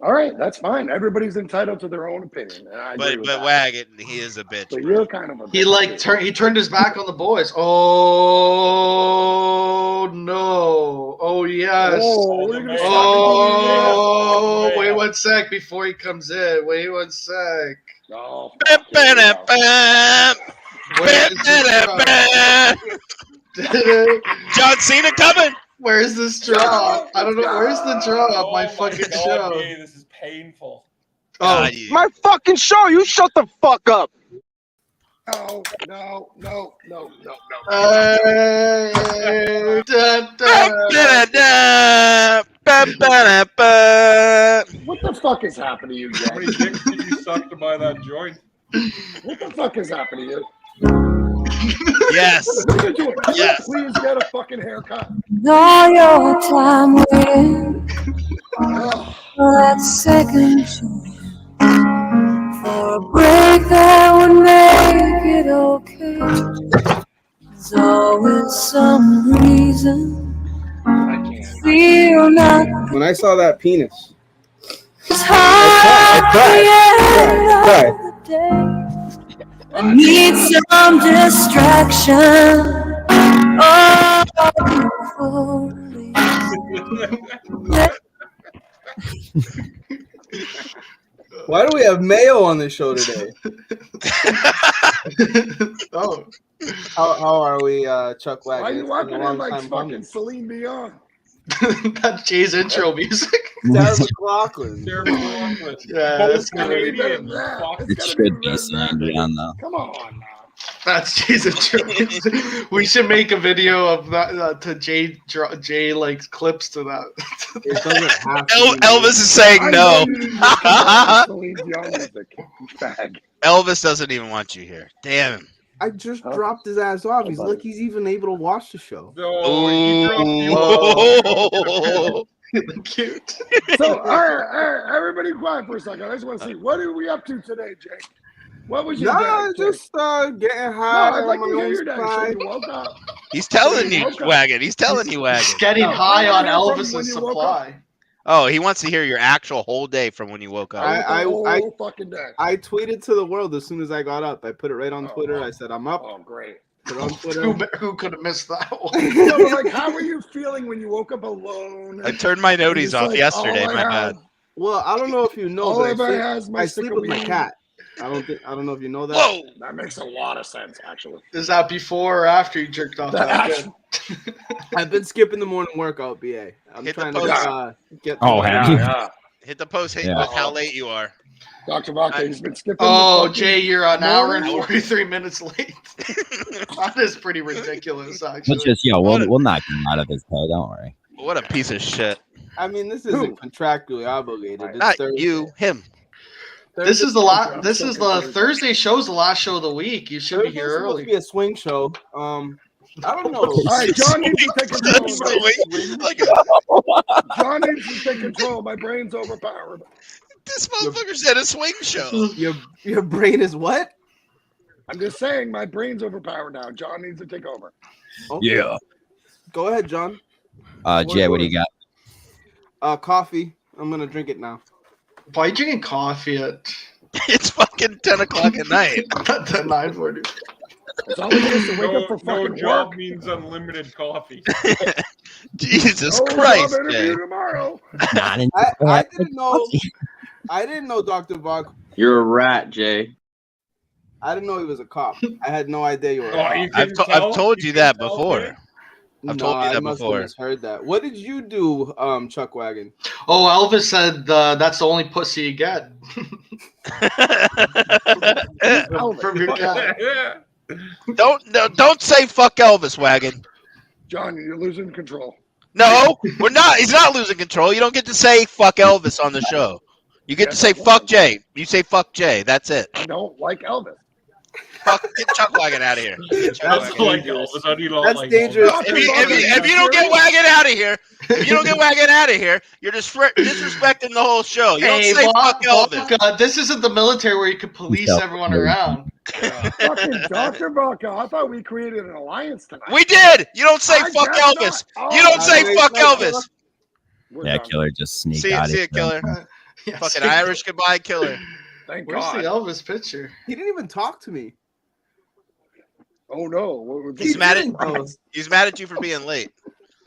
All right, that's fine. Everybody's entitled to their own opinion. And I agree with that. Wagon, he is a bitch. But you're kind of a bitch. He turned his back on the boys. Oh no! Oh yes! Oh, wait 1 sec before he comes in. Wait 1 sec. Oh, John Cena coming. Where's this drop? I don't know. Where's the drop? My fucking show. This is painful. Oh, my fucking show. You shut the fuck up. No. What the fuck is happening to you, Jay? How many dicks did you suck to buy that joint? What the fuck is happening to you? Yes. Yes. Please get a fucking haircut. All your time waiting for that second choice, for a break that would make it okay. There's always some reason to feel not. When I saw that penis, It's hard at the end of the day. I need some distraction. Oh, why do we have Mayo on the show today? Oh, how are we, Chuck Wagon? Why are you walking in like fucking coming. Celine Dion? That's Jay's intro music. Sarah McLachlan. Yeah, that's Canadian. It should be Celine Dion though. Come on now. That's Jay's intro music. We should make a video of that to Jay like clips to that. It doesn't have to Elvis is saying no. Celine Dion music. Fag. Elvis doesn't even want you here. Damn him. I just dropped his ass off. He's lucky he's even able to watch the show. Cute. So, all right, everybody quiet for a second. I just want to see, what are we up to today, Jake? What was your day? Just getting high. No, I'd like to hear your day. So you woke up. He's telling you, Wagon. He's telling you, Wagon. He's getting high on Elvis's supply. Oh, he wants to hear your actual whole day from when you woke up. I fucking day. I tweeted to the world as soon as I got up. I put it right on Twitter. I said, I'm up. Oh, great. Put it on Twitter. Who could have missed that one? So, like, how were you feeling when you woke up alone? I turned my noties off yesterday. My bad. Well, I don't know if you know, All but I sleep with my cat. I don't know if you know that. Whoa, that makes a lot of sense, actually. Is that before or after you jerked off? I've been skipping the morning workout, BA. I'm trying to get. Oh, yeah. Hit the post with how late you are. Dr. Vaca, he's been skipping. Oh, Jay, you're an hour and 43 minutes late. That is pretty ridiculous, actually. We'll knock him out of his pay. Don't worry. What a piece of shit. I mean, this isn't contractually obligated. It's Not Thursday. you, him. This is the Thursday show's the last show of the week. You should be here early. Supposed to be a swing show. I don't know. All right, John needs to take control. John needs to take control. My brain's overpowered. This motherfucker said a swing show. Your brain is what? I'm just saying, my brain's overpowered now. John needs to take over. Okay. Yeah. Go ahead, John. Jay, what do you got? Coffee. I'm gonna drink it now. Why are you drinking coffee at? It's fucking 10 o'clock at night. At 9:40. It's always just to wake up for No fucking job work. means unlimited coffee. Jesus No Christ, job interview Jay. tomorrow. I didn't know. I didn't know Dr. Vog. You're a rat, Jay. I didn't know he was a cop. I had no idea you were a cop. You I've told you that before. I've told you that must before. have misheard that. What did you do, Chuck Wagon? Oh, Elvis said that's the only pussy you get from your cat. Don't say fuck Elvis, Wagon. John, you're losing control. No, we're not. He's not losing control. You don't get to say fuck Elvis on the show. You get to say fuck Jay. You say fuck Jay. That's it. I don't like Elvis. Get Chuck Wagon out of here. That's dangerous. That's dangerous. If you don't get Wagon out of here, you're disrespecting the whole show. You don't say fuck Elvis. This isn't the military where you can police everyone around. Fucking Dr. Baca, I thought we created an alliance tonight. We did. You don't say fuck Elvis. You don't say fuck Elvis. Yeah, Killer just sneaked See out. it, Killer. Fucking Irish goodbye, Killer. Thank Where's God. the Elvis picture? He didn't even talk to me. Oh no! He's mad at you for being late.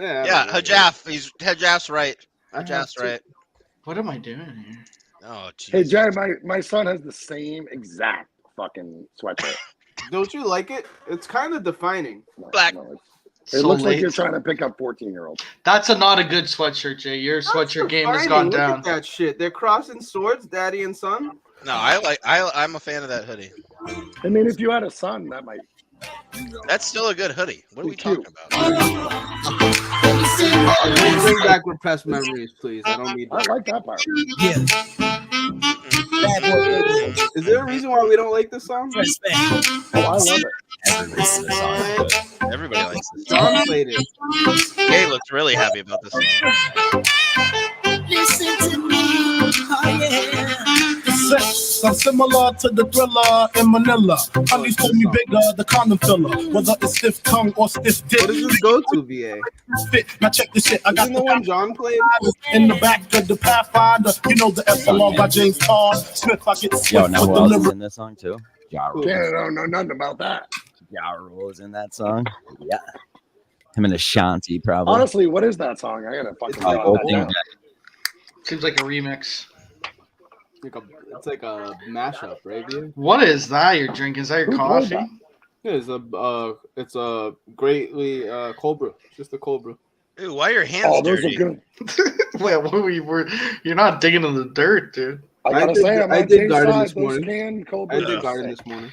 Yeah, Hajaf's right. Hajaf's right. What am I doing here? Oh, geez. Hey, Jay, my son has the same exact fucking sweatshirt. Don't you like it? It's kind of defining. Black. It looks like you're trying to pick up 14-year-olds. That's not a good sweatshirt, Jay. Your sweatshirt game has gone down. Look at that shit. They're crossing swords, daddy and son. No, I'm a fan of that hoodie. I mean, if you had a son, that might. That's still a good hoodie. What are we talking about? Bring back repressed memories, please. I don't need that. I like that part. Is there a reason why we don't like this song? Oh, I love it. Everybody likes this. John played it. Kay looks really happy about this song. Listen to me, oh yeah. I'm similar to the Thriller in Manila. Honey's told me bigger, the condom filler. Whether it's stiff tongue or stiff dick. What does this go to, VA? Now check this shit. I got the one John played in the back of the Pathfinder. You know the SLR by James Todd Smith. I get Yo, swift now with who the else is lyric. in this song too? Ja Rule. Can't know nothing about that. Ja Rule is in that song. Yeah. Him and Ashanti probably. Honestly, what is that song? I gotta fucking. Opening that Seems like a remix. It's like a mashup, right, VA? What is that you're drinking? Is that your coffee? Yeah, it's a greatly cold brew. It's just a cold brew. Ew, why are your hands Oh, those dirty? are good. Wait, you're not digging in the dirt, dude. I gotta say, I'm I on did Jay's garden side. this Those morning. canned cold I brews did are garden sick. this morning.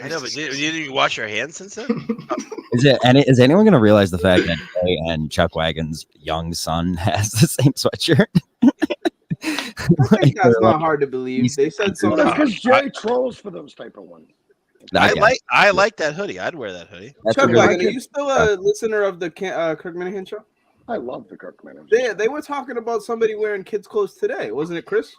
I know, but did you wash your hands since then? Is anyone going to realize the fact that Jay and Chuck Wagon's young son has the same sweatshirt? I think that's not hard to believe. They said Well, something. that's because Jay trolls for those type of ones. I like that hoodie. I'd wear that hoodie. Chuck Wagon, are you still a listener of the Kirk Minahan show? I love the Kirk Minahan. They were talking about somebody wearing kids' clothes today, wasn't it, Chris?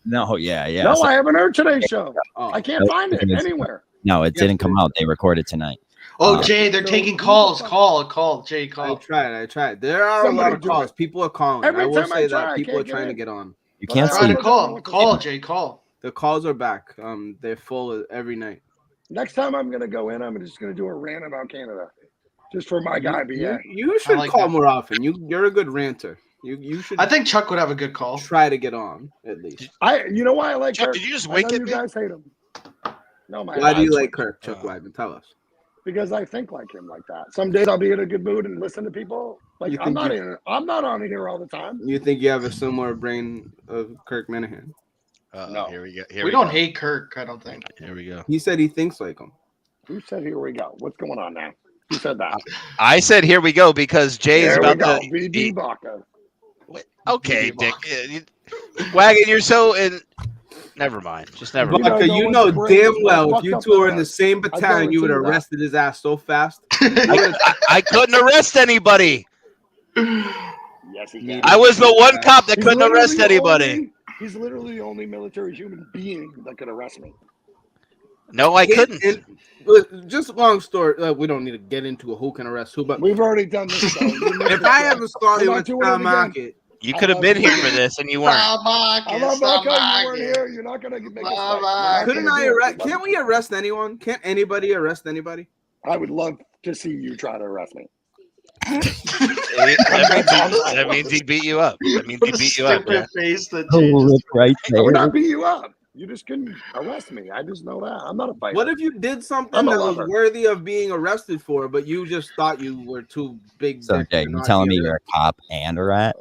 No, yeah. No, So- I haven't heard today's show. Oh. I can't find it anywhere. No, it didn't come out. They recorded tonight. Oh, Jay, they're taking calls. Call, Jay, I call. tried. There are a lot of calls. People are calling. Every I will time I say try, that I people are can't get trying to in. get on. You can't Try see. to call, Jay, call. The calls are back. They're full every night. Next time I'm gonna go in, I'm just gonna do a rant about Canada, just for my guy. You should like call that. more often. You're a good ranter. You should. I think Chuck would have a good call. Try to get on at least. You know why I like Chuck, Kirk? did you just I wink know at you me? guys hate him. No, Why do you like Kirk, Chuck Wagon? Tell us. Because I think like him like that. Some days I'll be in a good mood and listen to people. Like You I'm think not on here all the time. You think you have a similar brain of Kirk Minahan? No. Here we go. We don't hate Kirk, I don't think. Here we go. He said he thinks like him. Who said here we go? What's going on now? Who said that? I said here we go because Jay is There we about go. to. VD Baca. Okay, Dick. Wagon, you're so in. Never mind. Just never mind. Vodka, you know damn well if you two are in the same I battalion, you would have guarantee that. arrested his ass so fast. I couldn't arrest anybody. Yes, he can. I was the one cop that He's couldn't literally arrest the anybody. only- He's literally the only military human being that could arrest me. No, I couldn't. Just long story. We don't need to get into who can arrest who, but We've already done this. So if I have a story I'm not with doing it Tom again. Market, You could have been here for this, and you weren't. I'm not Baca. You weren't here. You're not gonna make us. couldn't I arrest? Can't we arrest anyone? Can't anybody arrest anybody? I would love to see you try to arrest me. That means he beat you up. That means he beat you up. Yeah. Face that Oh, look right I would there. not beat you up. You just couldn't arrest me. I just know that. I'm not a fighter. What if you did something I'm a that was lover. worthy of being arrested for, but you just thought you were too big? So, Jay, you telling me you're a cop and a rat?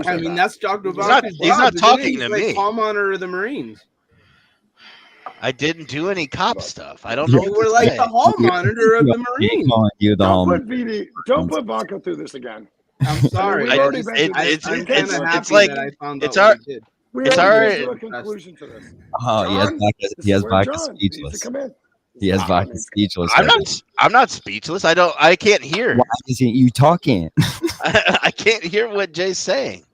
I mean, that's Dr. He's not talking to me. Hall monitor of the Marines. I didn't do any cop stuff. I don't know. You were like the hall monitor of the Marines. You the Don't hall. put VD. Don't put Vodka through this again. I'm sorry. We've already been through this. It's like it's our. We It's already our. came to a conclusion to this. Oh, John, he has where vodka John needs to speechless. come in. He has vodka speechless. I'm not speechless. I can't hear. Why isn't you talking? I can't hear what Jay's saying.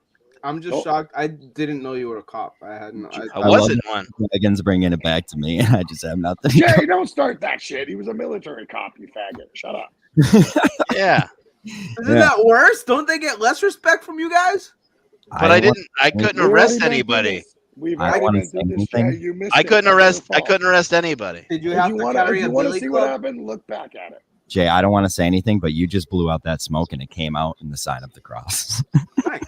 I'm just shocked. I didn't know you were a cop. I hadn't. I wasn't one. Megan's bringing it back to me, and I just have nothing. Jay, don't start that shit. He was a military cop, you faggot. Shut up. Yeah. Isn't that worse? Don't they get less respect from you guys? But I couldn't arrest anybody. I don't want to say anything. I couldn't arrest anybody. Did you have to carry a billy see club? what happened? Look back at it. Jay, I don't want to say anything, but you just blew out that smoke, and it came out in the sign of the cross. Nice.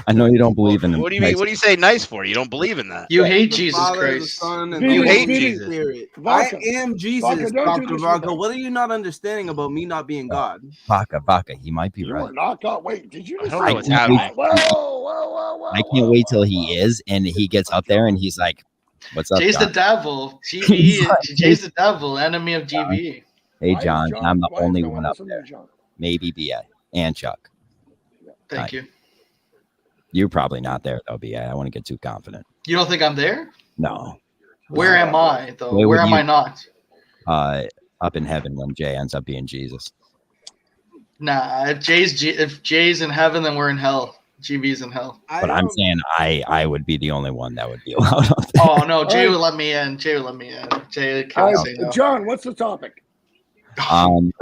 I know you don't believe in him. What do you mean? What do you say nice for? You don't believe in that. You hate The Jesus Father, the Christ. Son, and You the hate Holy Jesus. Spirit. Vodka. I am Jesus, Vodka, don't do Dr. this with Vodka. them. What are you not understanding about me not being God? Vodka, he might be You right. are not God. Wait, did you I just don't know say what's that? happening. Whoa. I can't wait till he is, and he gets up there, and he's like, "What's up, Jay's the John?" devil. GVE. Jay's the devil. Enemy of GVE. Hey, Why is John, I'm the why is only no one up listening there. to John? Maybe BA and Chuck. Thank you. You're probably not there though, BA. I want to get too confident. You don't think I'm there? No. Where am I though? Where would Where am you- I not? Up in heaven when Jay ends up being Jesus. Nah. If Jay's in heaven, then we're in hell. GV's in hell. But I'm saying I would be the only one that would be allowed up there. Oh no, Jay would let me in. Jay would let me in. Jay can't say no. John, what's the topic?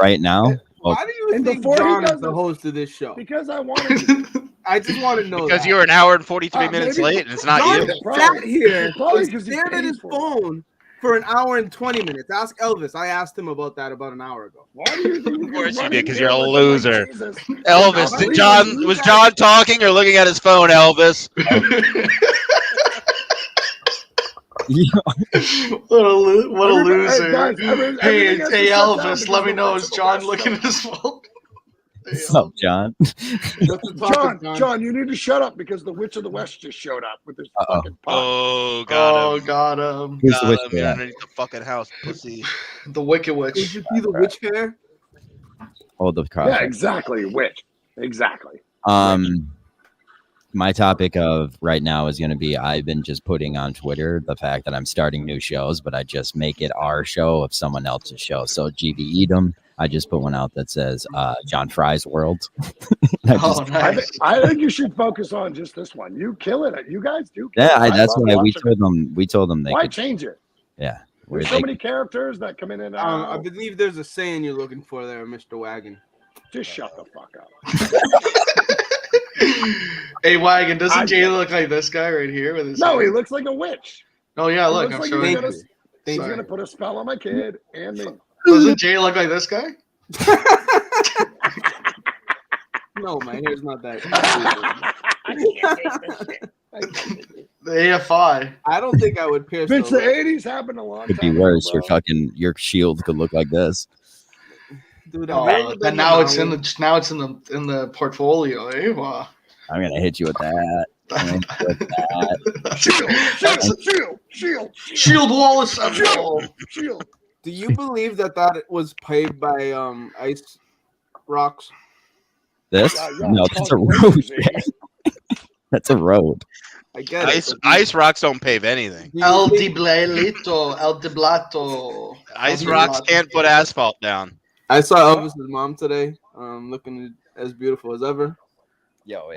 Right now, Why do you And think before he John does is the this- host of this show? Because I wanted to. I just want to know Because that. you were an hour and 43 minutes maybe- late, and it's not John you. sat here Probably and 'cause he stared at paid his for it. phone for an hour and 20 minutes. Ask Elvis. I asked him about that about an hour ago. Why do you think Of course you running did, because here you're a with loser. Jesus? Elvis, Not was John talking or looking at his phone, Elvis? What a loser. Guys, Hey, everything has to shut down Elvis, because let me the know. rest Is of the John West looking at don't. his phone? what's up, John? What's the topic, John, you need to shut up because the Witch of the West just showed up with his fucking pot. Oh, got him. Got him. Who's the Got witch him. for You're that? underneath the fucking house, pussy. The Wicked Did Witch. you see the witch hair? Hold the cross. Yeah, exactly. Witch. Exactly. My topic of right now is going to be I've been just putting on Twitter the fact that I'm starting new shows, but I just make it our show of someone else's show. So GVE them. I just put one out that says John Fry's World. Nice. I think you should focus on just this one. You kill it. You guys do. Yeah, I that's love why we watching it. told them they Why could. change it? Yeah, where There's so they many characters that come in and out. I believe there's a saying you're looking for there, Mr. Wagon. Just shut the fuck up. Hey, Wagon, doesn't Jay look like this guy right here with his No, hair? he looks like a witch. Oh yeah, He look, looks I'm like showing he's you. He's Sorry. gonna put a spell on my kid and me. Doesn't Jay look like this guy? No, my hair's not that. The AFI. I don't think I would pierce Bitch, the the 80s happened a long could time be worse. ago, Your shield could look like this. Dude, And now it's in the portfolio. Eh? Wow. I'm gonna hit you with that. I'm gonna hit you with that. Shield wall essential. Shield. Do you believe that was paved by ice rocks? This? No, that's a road. That's a road. I get it. Ice rocks don't pave anything. El Diblato. El Diblato. Ice rocks can't put asphalt down. I saw Elvis's mom today, looking as beautiful as ever. Yo,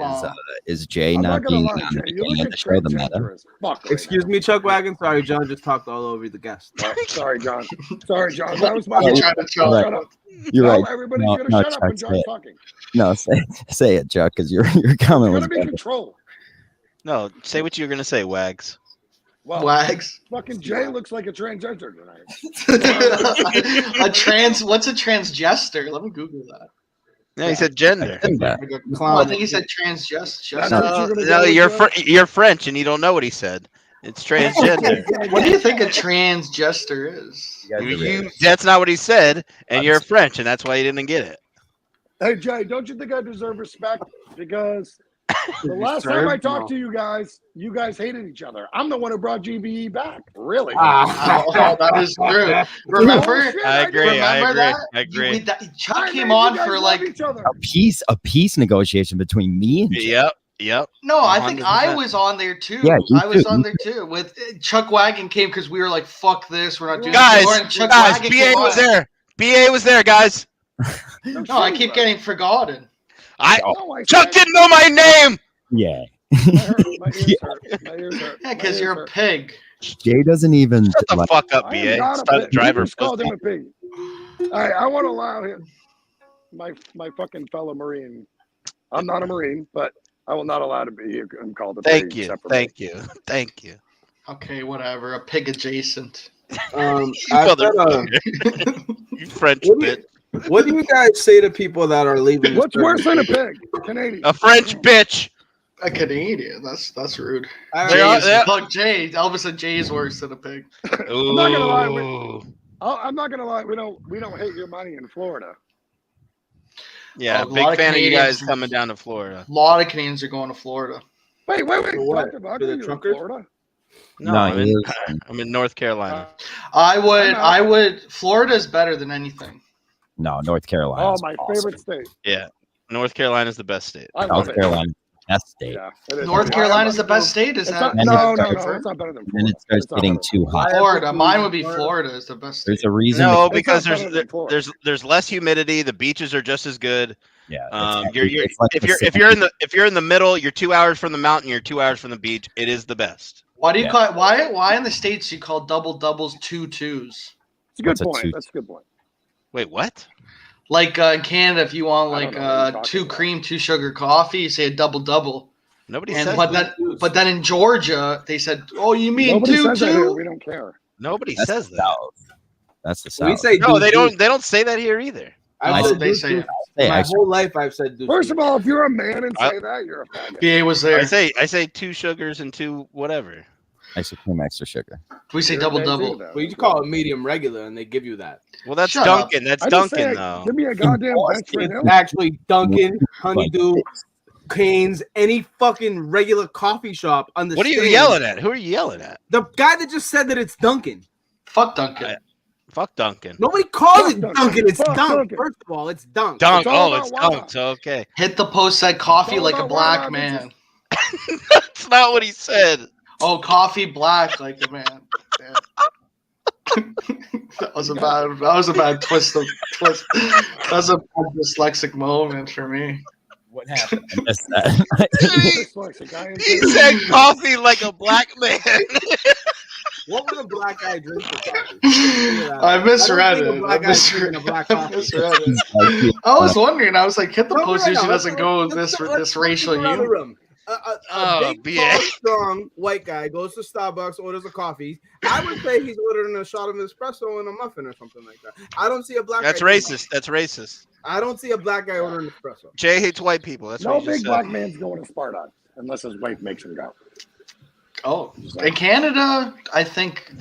is Jay I'm not not gonna being lie, on Jay, the you beginning look of the show? The meta. transgender as fuck right Excuse me, Chuck Wagon. Sorry, John just talked all over the guest. now. Sorry, John. Sorry, John. That was my I'm fault. trying to Shut shut up. You're Now right. everybody's No, gonna no, shut up Chuck, when say John's it. talking. No, say it, Chuck, because your comment You're was gonna be better. controlled. No, say what you're gonna say, Wags. Well, Wags. fucking Jay looks like a transgender tonight. What's a transgester? Let me Google that. No, he said gender. Oh, I think he said transgender. No, you're French and you don't know what he said. It's transgender. What do you think a transgender is? That's not what he said, and you're French, and that's why you didn't get it. Hey, Jay, don't you think I deserve respect? Because the last time I talked to you guys hated each other. I'm the one who brought GVE back. Really? That is true. Remember? I agree. Remember that? I agree. Chuck came on for like a peace negotiation between me and Jay. Yep. No, I think I was on there too. Yeah, I was on there too. With Chuck Wagon came because we were like, "Fuck this, we're not doing guys, this." And Chuck guys, Wagon BA came was on. there. BA was there, guys. No, I keep getting forgotten. Chuck didn't know my name. Yeah. My ears hurt. Yeah, because you're a pig. Jay doesn't even. Shut the fuck up, BA. Stunt driver. You just called him a pig. All right, I want to allow him, my fucking fellow Marine. I'm not a Marine, but I will not allow to be called a pig. Thank you. Okay, whatever. A pig adjacent. You French bitch. What do you guys say to people that are leaving? What's worse than a pig? Canadian. A French bitch. A Canadian. That's rude. Look, Jay. Elvis said Jay is worse than a pig. I'm not gonna lie. I'm not gonna lie. We don't hate your money in Florida. Yeah, big fan of you guys coming down to Florida. A lot of Canadians are going to Florida. Wait. what? Dr. Buck, To the are you in truckers? Florida? No, I'm in North Carolina. I would. Florida is better than anything. No, North Carolina. Oh, my favorite state. Yeah, North Carolina is the best state. I love South Carolina, best state. Yeah, it is. North Carolina is the best state. Is that? No. It's not better than Florida. And it starts getting too hot. Florida. Mine would be Florida is the best state. There's a reason. No, It's because not better than Florida. there's less humidity. The beaches are just as good. Yeah. If you're in the middle, you're 2 hours from the mountain. You're 2 hours from the beach. It is the best. Why do you call it? Why in the States you call double doubles 2 2s? It's a good point. That's a good point. Wait, what? Like in Canada, if you want I don't know what you're talking 2 about. cream, 2 sugar coffee, you say a double double. Nobody And says but then in Georgia, they said, "Oh, you mean Nobody 2 says that here. 2?" We don't care. Nobody That's says the that. South. That's the South. We say No, they deuce. don't say that here either. I've Oh, said they deuce. say it. Hey, My actually, whole life I've said deuce. First of all, if you're a man and say that, you're a faggot. BA was there. I say 2 sugars and 2 whatever. extra cream, extra sugar. We say You're double a man double. too, though. Well, you call it medium regular, and they give you that. Well, that's Shut up. Dunkin'. That's I just Dunkin' say, though. give me a goddamn bench for It's him. actually Dunkin', Honeydew, Cane's, any fucking regular coffee shop on the What are you stand. yelling at? Who are you yelling at? The guy that just said that it's Dunkin'. Fuck Dunkin'. Fuck Dunkin'. Nobody calls Fuck it Dunkin'. Dunkin'. It's Fuck Dunk. Dunkin'. First of all, it's Dunk. Dunk. It's all Oh, about it's Wawa. dunked. Okay. Hit the post said coffee It's like all a about black Wawa, man. That's not what he said. Oh, coffee black like a man. Damn. That was a bad twist. That was a bad dyslexic moment for me. What happened? I missed that. He said coffee like a black man. What would a black guy drink for coffee? I misread it. I was wondering. I was like, hit the post usually doesn't go with this racial humor. Oh, A big, BA. tall, strong white guy goes to Starbucks, orders a coffee. I would say he's ordering a shot of espresso and a muffin or something like that. I don't see a black That's guy. racist. That's racist. I don't see a black guy ordering espresso. Jay hates white people. That's No what he big just black said. man's going to Sparta unless his wife makes him go. Oh, in Canada, I think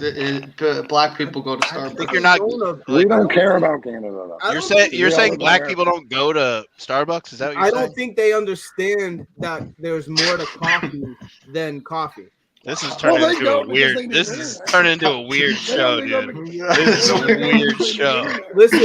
black people go to I think Starbucks. you're not. We don't care about Canada, though. You're saying black America. people don't go to Starbucks? Is that what you're I saying? don't think they understand that there's more to coffee than coffee. This is turning they into go a because weird. they need This is internet. turning into a weird show, only go dude. because- This is a weird show. Listen.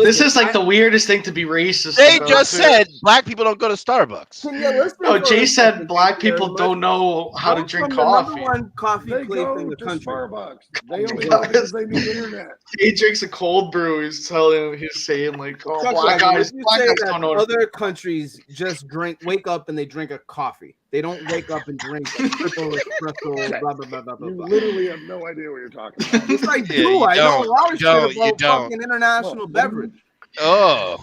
This is like the weirdest thing to be racist. Jay about, just too. said black people don't go to Starbucks. Can you listen No, for Jay a said second? black Thank you people very don't much. know how to Come drink from the coffee. number one coffee They place in go the to country. Starbucks. They only go because they need internet. He drinks a cold brew. He's saying like, oh, Chuck black Wagon, guys, if you black say guys that don't know. other countries just wake up and they drink a coffee. They don't wake up and drink a triple espresso, blah, blah, blah, blah, blah, You blah. literally have no idea what you're talking about. It's like, Yeah, do you I know a don't. lot of You don't. shit You about don't. fucking international beverage. Oh.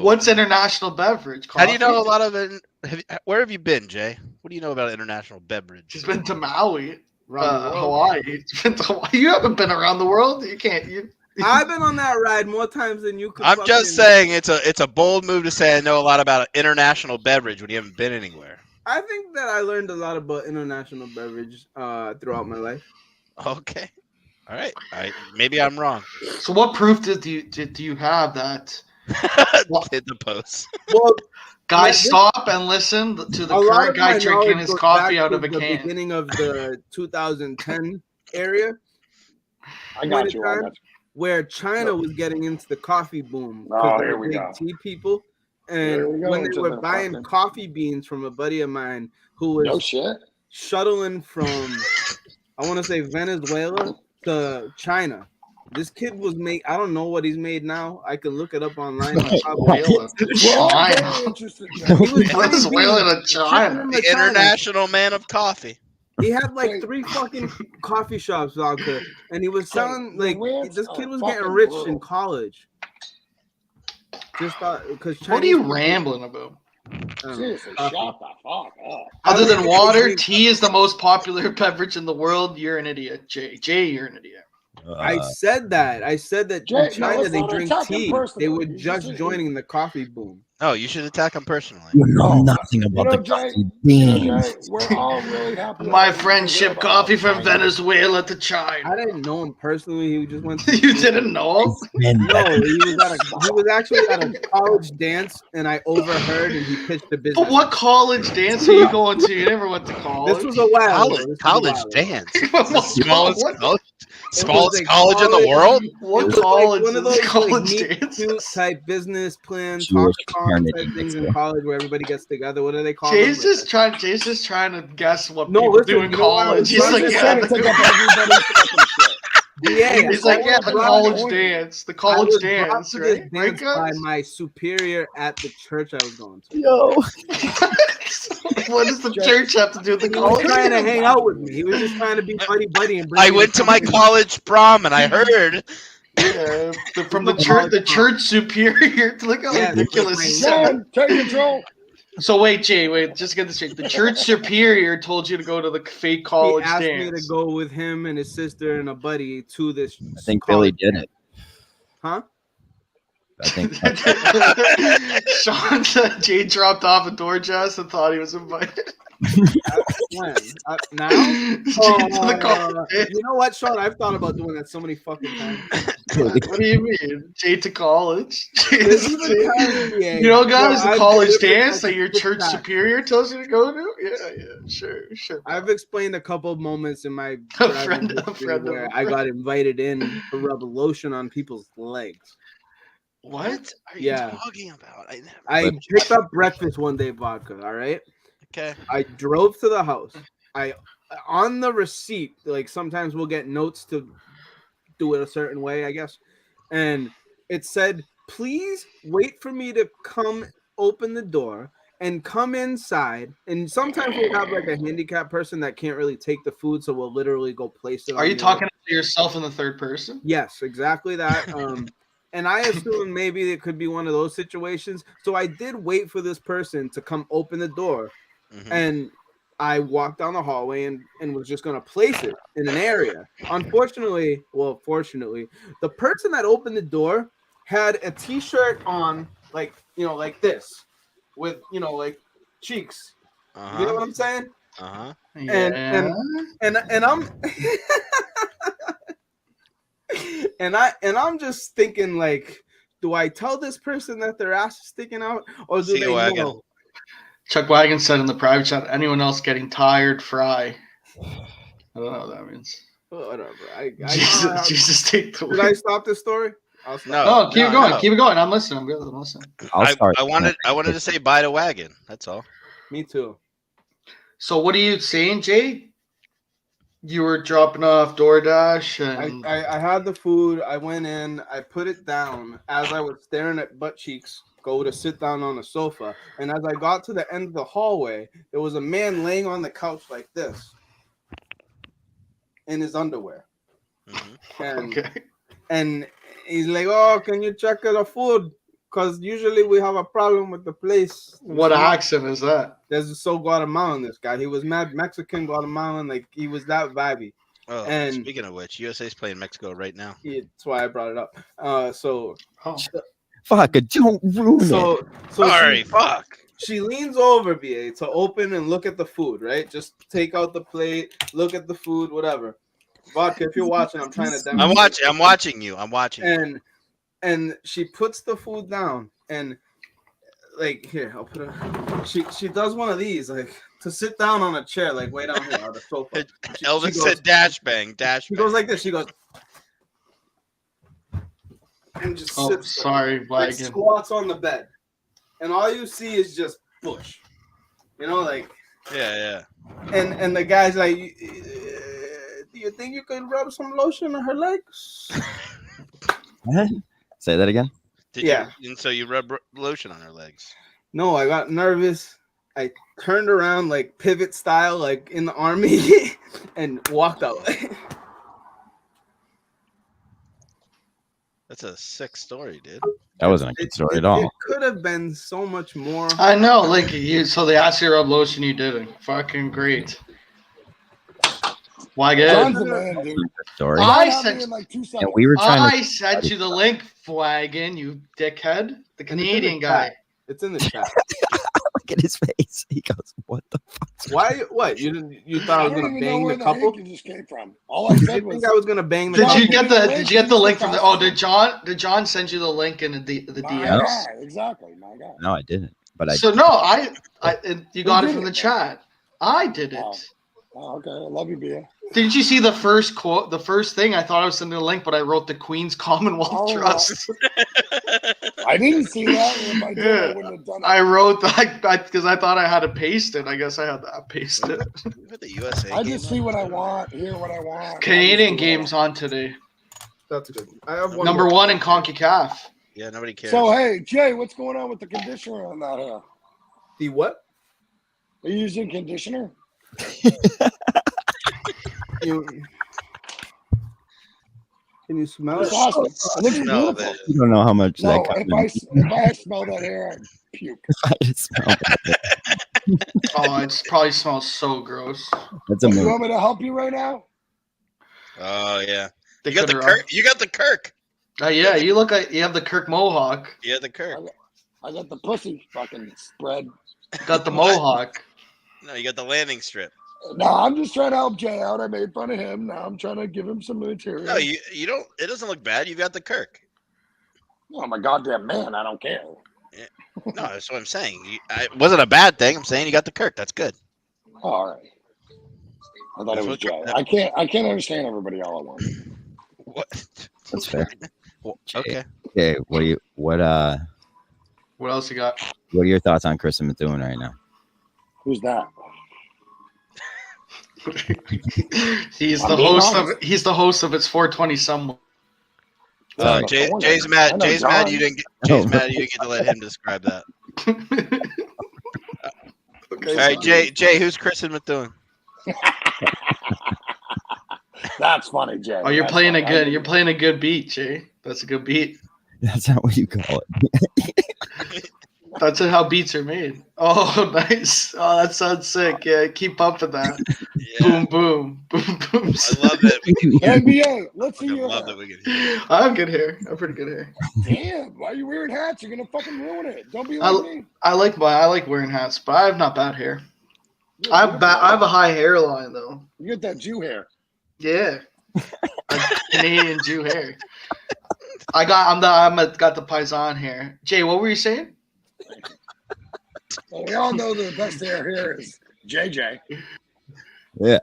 What's international beverage? How do you know a Coffee? lot of it? Where have you been, Jay? What do you know about international beverage? He's been to Maui, Around the world. Hawaii. He's been to Hawaii. You haven't been around the world. You can't. I've been on that ride more times than you could. I'm just saying it's a bold move to say I know a lot about an international beverage when you haven't been anywhere. I think that I learned a lot about international beverage throughout my life. Okay. All right. Maybe I'm wrong. So what proof do you have that Hit the post. Well, guys stop and listen to the current guy drinking his coffee out of a the can? beginning of the 2010 area. I got you. Where China was getting into the coffee boom. Oh, They here were we big go. tea people. Here we And go when they into were the buying fucking- coffee beans from a buddy of mine who was No shit. shuttling from, I want to say Venezuela to China. This kid was made. I don't know what he's made now. I can look it up online. Venezuela. We're all China. very interested. He was buying Venezuela beans, to China. shipping them The to China. international man of coffee. He had like 3 fucking coffee shops vodka, and he was selling like this kid was getting rich in college. Just because What are you rambling about? Seriously, shut the fuck up. Other than water, tea is the most popular beverage in the world. You're an idiot, Jay. Jay, you're an idiot. I said that. Jay, in China let's they not drink attack him tea. personally. They were You just just- joining the coffee boom. Oh, you should attack him personally. You know nothing about the Jay, coffee Jay, beans. we're all really happy. My about friend you shipped about coffee from China. Venezuela to China. I didn't know him personally. He just went. To You didn't know him? No, he was actually at a college dance, and I overheard, and he pitched the business. But what college dance are you going to? You never went to college. This was a while ago. College dance. What The smallest college? college, It smallest was a college in the world. What It was college like one of is those college like, dance? cute type business plan, Jewish talk type fraternity things in mixer. college where everybody gets together. What do they call Jay's them? just trying to guess what No, people listen, do in you know what I college. was He's like, Just yeah, trying to take up everybody's fucking shit. Yeah, he's like, yeah, the college dance, the I college was brought dance, to this right? Right, dance by guys? my superior at the church I was going to. Yo. What does the church have to do with the He was college? trying to dance? hang out with me. He was just trying to be buddy and bring I me went to my something. college prom and I heard. Yeah, from the church superior. Look how Yeah, ridiculous. that's he right. sounds. Take control. So wait, Jay, just get this straight. The church superior told you to go to the fake college He asked dance. me to go with him and his sister and a buddy to this. I think Billy did it. Huh? I think Sean said Jay dropped off a door jazz and thought he was invited. When? Now? Jay to the college dance. You know what, Sean? I've thought about doing that so many fucking times. What do you mean? Jay to college? There's even times, yeah. You know, guys, Well, the I college delivered dance like that your a church TikTok. superior tells you to go to? Yeah, sure. I've explained a couple of moments in my A driving friend of history a where friend. I got invited in to rub lotion on people's legs. What? Are you Yeah. talking about? I picked up breakfast one day, vodka. All right. Okay. I drove to the house. On the receipt, like sometimes we'll get notes to do it a certain way, I guess. And it said, please wait for me to come open the door and come inside. And sometimes we'll have like a handicapped person that can't really take the food, so we'll literally go place it. Are on you the- talking to yourself in the third person? Yes, exactly that. And I assume maybe it could be one of those situations. So I did wait for this person to come open the door, and I walked down the hallway and was just gonna place it in an area. Fortunately, the person that opened the door had a t-shirt on, like this, with like cheeks. You know what I'm saying? And I'm and I'm just thinking, like, do I tell this person that their ass is sticking out, or do they know? Chuck Wagon said in the private chat, anyone else getting tired, fry. I don't know what that means. Whatever. Jesus, take the Did I stop this story? I'll stop. No, keep it going. Keep it going. I'm listening. I'm listening. I wanted to say bye to Wagon. That's all. Me too. So what are you saying, Jay? You were dropping off DoorDash and I had the food. I went in. I put it down as I was staring at butt cheeks go to sit down on the sofa. And as I got to the end of the hallway, there was a man laying on the couch like this in his underwear. And he's like, "Oh, can you check the food? Because usually we have a problem with the place." What accent is that? There's so Guatemalan, this guy. He was mad Mexican, Guatemalan, like he was that vibey. Oh, And speaking of which, USA's playing Mexico right now. that's why I brought it up. Fuck, don't ruin it. So Sorry, fuck. She leans over, BA, to open and look at the food, right? Just take out the plate, look at the food, whatever. Vodka, if you're watching, I'm trying to demonstrate. I'm watching you. And she puts the food down, and like here, I'll put it. She does one of these, like to sit down on a chair, like way down here on the sofa. Elvis said dash bang, dash. She goes like this. She goes. And just sits sorry, like squats on the bed, and all you see is just bush, like yeah. And the guy's like, do you think you could rub some lotion on her legs? What? Say that again. And so you rub lotion on her legs. No, I got nervous. I turned around like pivot style, like in the army, and walked out. That's a sick story, dude. That wasn't a good story at all. It could have been so much more. I know, like so they asked you to rub lotion, you didn't. Fucking great. Why good? Story. I sent you the link, Flagon, you dickhead. The Canadian guy. It's in the chat. Look at his face. He goes, "What the fuck? Why? What? You thought I was gonna bang the couple? You just came from. All I said was, I was gonna bang the. Did couple? you get the link from the? Oh, did John send you the link in the DMs? Exactly, my God. No, I didn't. But So no, you got it from the chat. I did it. Oh, okay. I love you, Bia. Didn't you see the first quote? The first thing I thought I was sending a link, but I wrote the Queen's Commonwealth Trust. I didn't see that. If I did, I wouldn't have done it. I wrote that because I thought I had to paste it. I guess I had to paste it. The USA. I just see what I want, hear what I want. Canadian games on today. That's good. I have one Number one in CONCACAF. Yeah, nobody cares. So hey, Jay, what's going on with the conditioner on that hair? The what? Are you using conditioner? Can you smell it? It's awesome. It looks beautiful. You don't know how much No, that. if I smell that hair, I'd puke. I just smell that. Oh, it probably smells so gross. That's a You move. want me to help you right now? Oh yeah. They You got the coulda- Kirk. You got the Kirk. Yeah, you look like you have the Kirk Mohawk. Yeah, the Kirk. I got the pussy fucking spread. Got the Mohawk. No, you got the landing strip. No, I'm just trying to help Jay out. I made fun of him. Now I'm trying to give him some material. No, you don't. It doesn't look bad. You got the Kirk. Oh, I'm a goddamn man. I don't care. Yeah. No, that's what I'm saying. It wasn't a bad thing. I'm saying you got the Kirk. That's good. All right. I thought it was Jay. I can't understand everybody all at once. What? That's fair. Well, okay. Okay, what else you got? What are your thoughts on Chris and Methuen right now? Who's that? He's the host of It's 420 Someone. Jay's mad. Jay's mad. You didn't get to let him describe that. Okay, all right, Jay. Who's Chris and Methuen? That's funny, Jay. Oh, you're playing a good beat, Jay. That's a good beat. That's not what you call it. That's how beats are made. Oh, nice. Oh, that sounds sick. Yeah, keep up with that. Yeah. Boom, boom, boom, boom. I love it. NBA, let's see your love hair. that we can hear. I have good hair. I have pretty good hair. Damn, why are you wearing hats? You're gonna fucking ruin it. Don't be like me. I like wearing hats, but I have not bad hair. I have a high hairline though. You get that Jew hair. Yeah, Canadian Jew hair. I got the paisan hair. Jay, what were you saying? Well, we all know the best hair here is JJ. Yeah.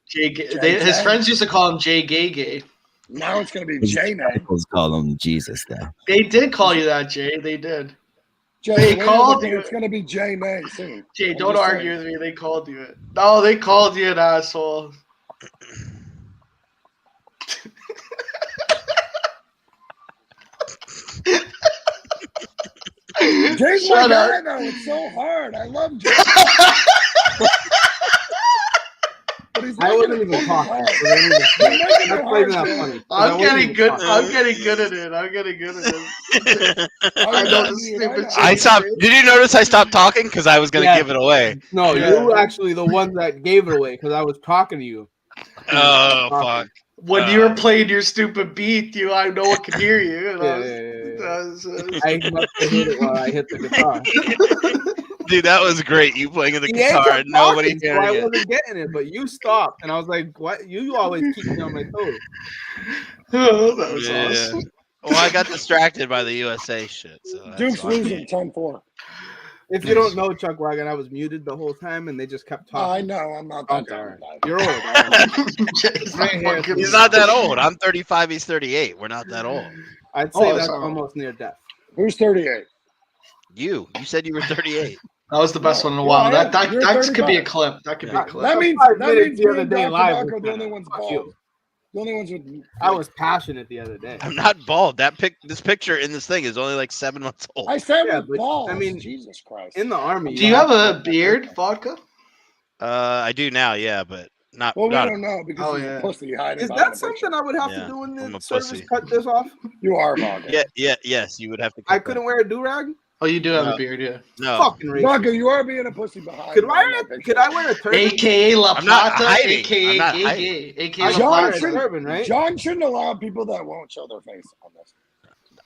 His friends used to call him Jay Gay Gay. Now it's gonna be J Man. Let's call him Jesus then. They did call you that, Jay. They did. Jay, They called you. It's gonna be J Man soon. Jay, don't argue with me. They called you it. No, they called you an asshole. Jay's my guy though. It's so hard. I love Jay. I wasn't even talking. I'm getting good. I'm getting good at it. I know the stupid. I stopped. Did you notice I stopped talking because I was gonna give it away? No, you were actually the one that gave it away because I was talking to you. Oh fuck! When you were playing your stupid beat, I no one could hear you. And I must have hit it while I hit the guitar. Dude, that was great. You playing the He guitar kept and nobody talking, so hearing I it. wasn't getting it, but you stopped, and I was like, "What? You always keep me on my toes." Oh, that was Yeah. awesome. Well, I got distracted by the USA shit. So that's Duke's why. losing 10-4. If you don't know, Chuck Wagon, I was muted the whole time, and they just kept I talking. know. I'm not that Okay, all right. dumb. You're old. He's not that old. I'm 35. He's 38. We're not that old. I'd say that's that's all. almost near death. Who's 38? You said you were 38. That was the best one in a Yeah, while. I That am. You're could be a 35. clip. That could be a clip. That means 5 minutes the me other and day Dr. live. Doc are the only ones bald. The only ones with. I was passionate the other day. I'm not bald. This picture in this thing is only like 7 months old. I said Yeah, with but, balls. I mean, Jesus Christ. In the army. Do you have a beard, Vodka? I do now, yeah, but not. Well, we not don't know because he's a pussy hiding Is behind that a something picture. I would have Yeah, to do in I'm the a service? pussy. Cut this off? You are Vodka. Yes, you would have to. I couldn't wear a do-rag? Oh, you do have No. a beard, yeah. No. Fucking racist. Vodka, you are being a pussy behind. Could behind that picture. I wear a turban? AKA La I'm not Plata, hiding. AKA I'm not Gay hiding. Gay, AKA I La wear a Plata. turban, right? John shouldn't allow people that won't show their face on this.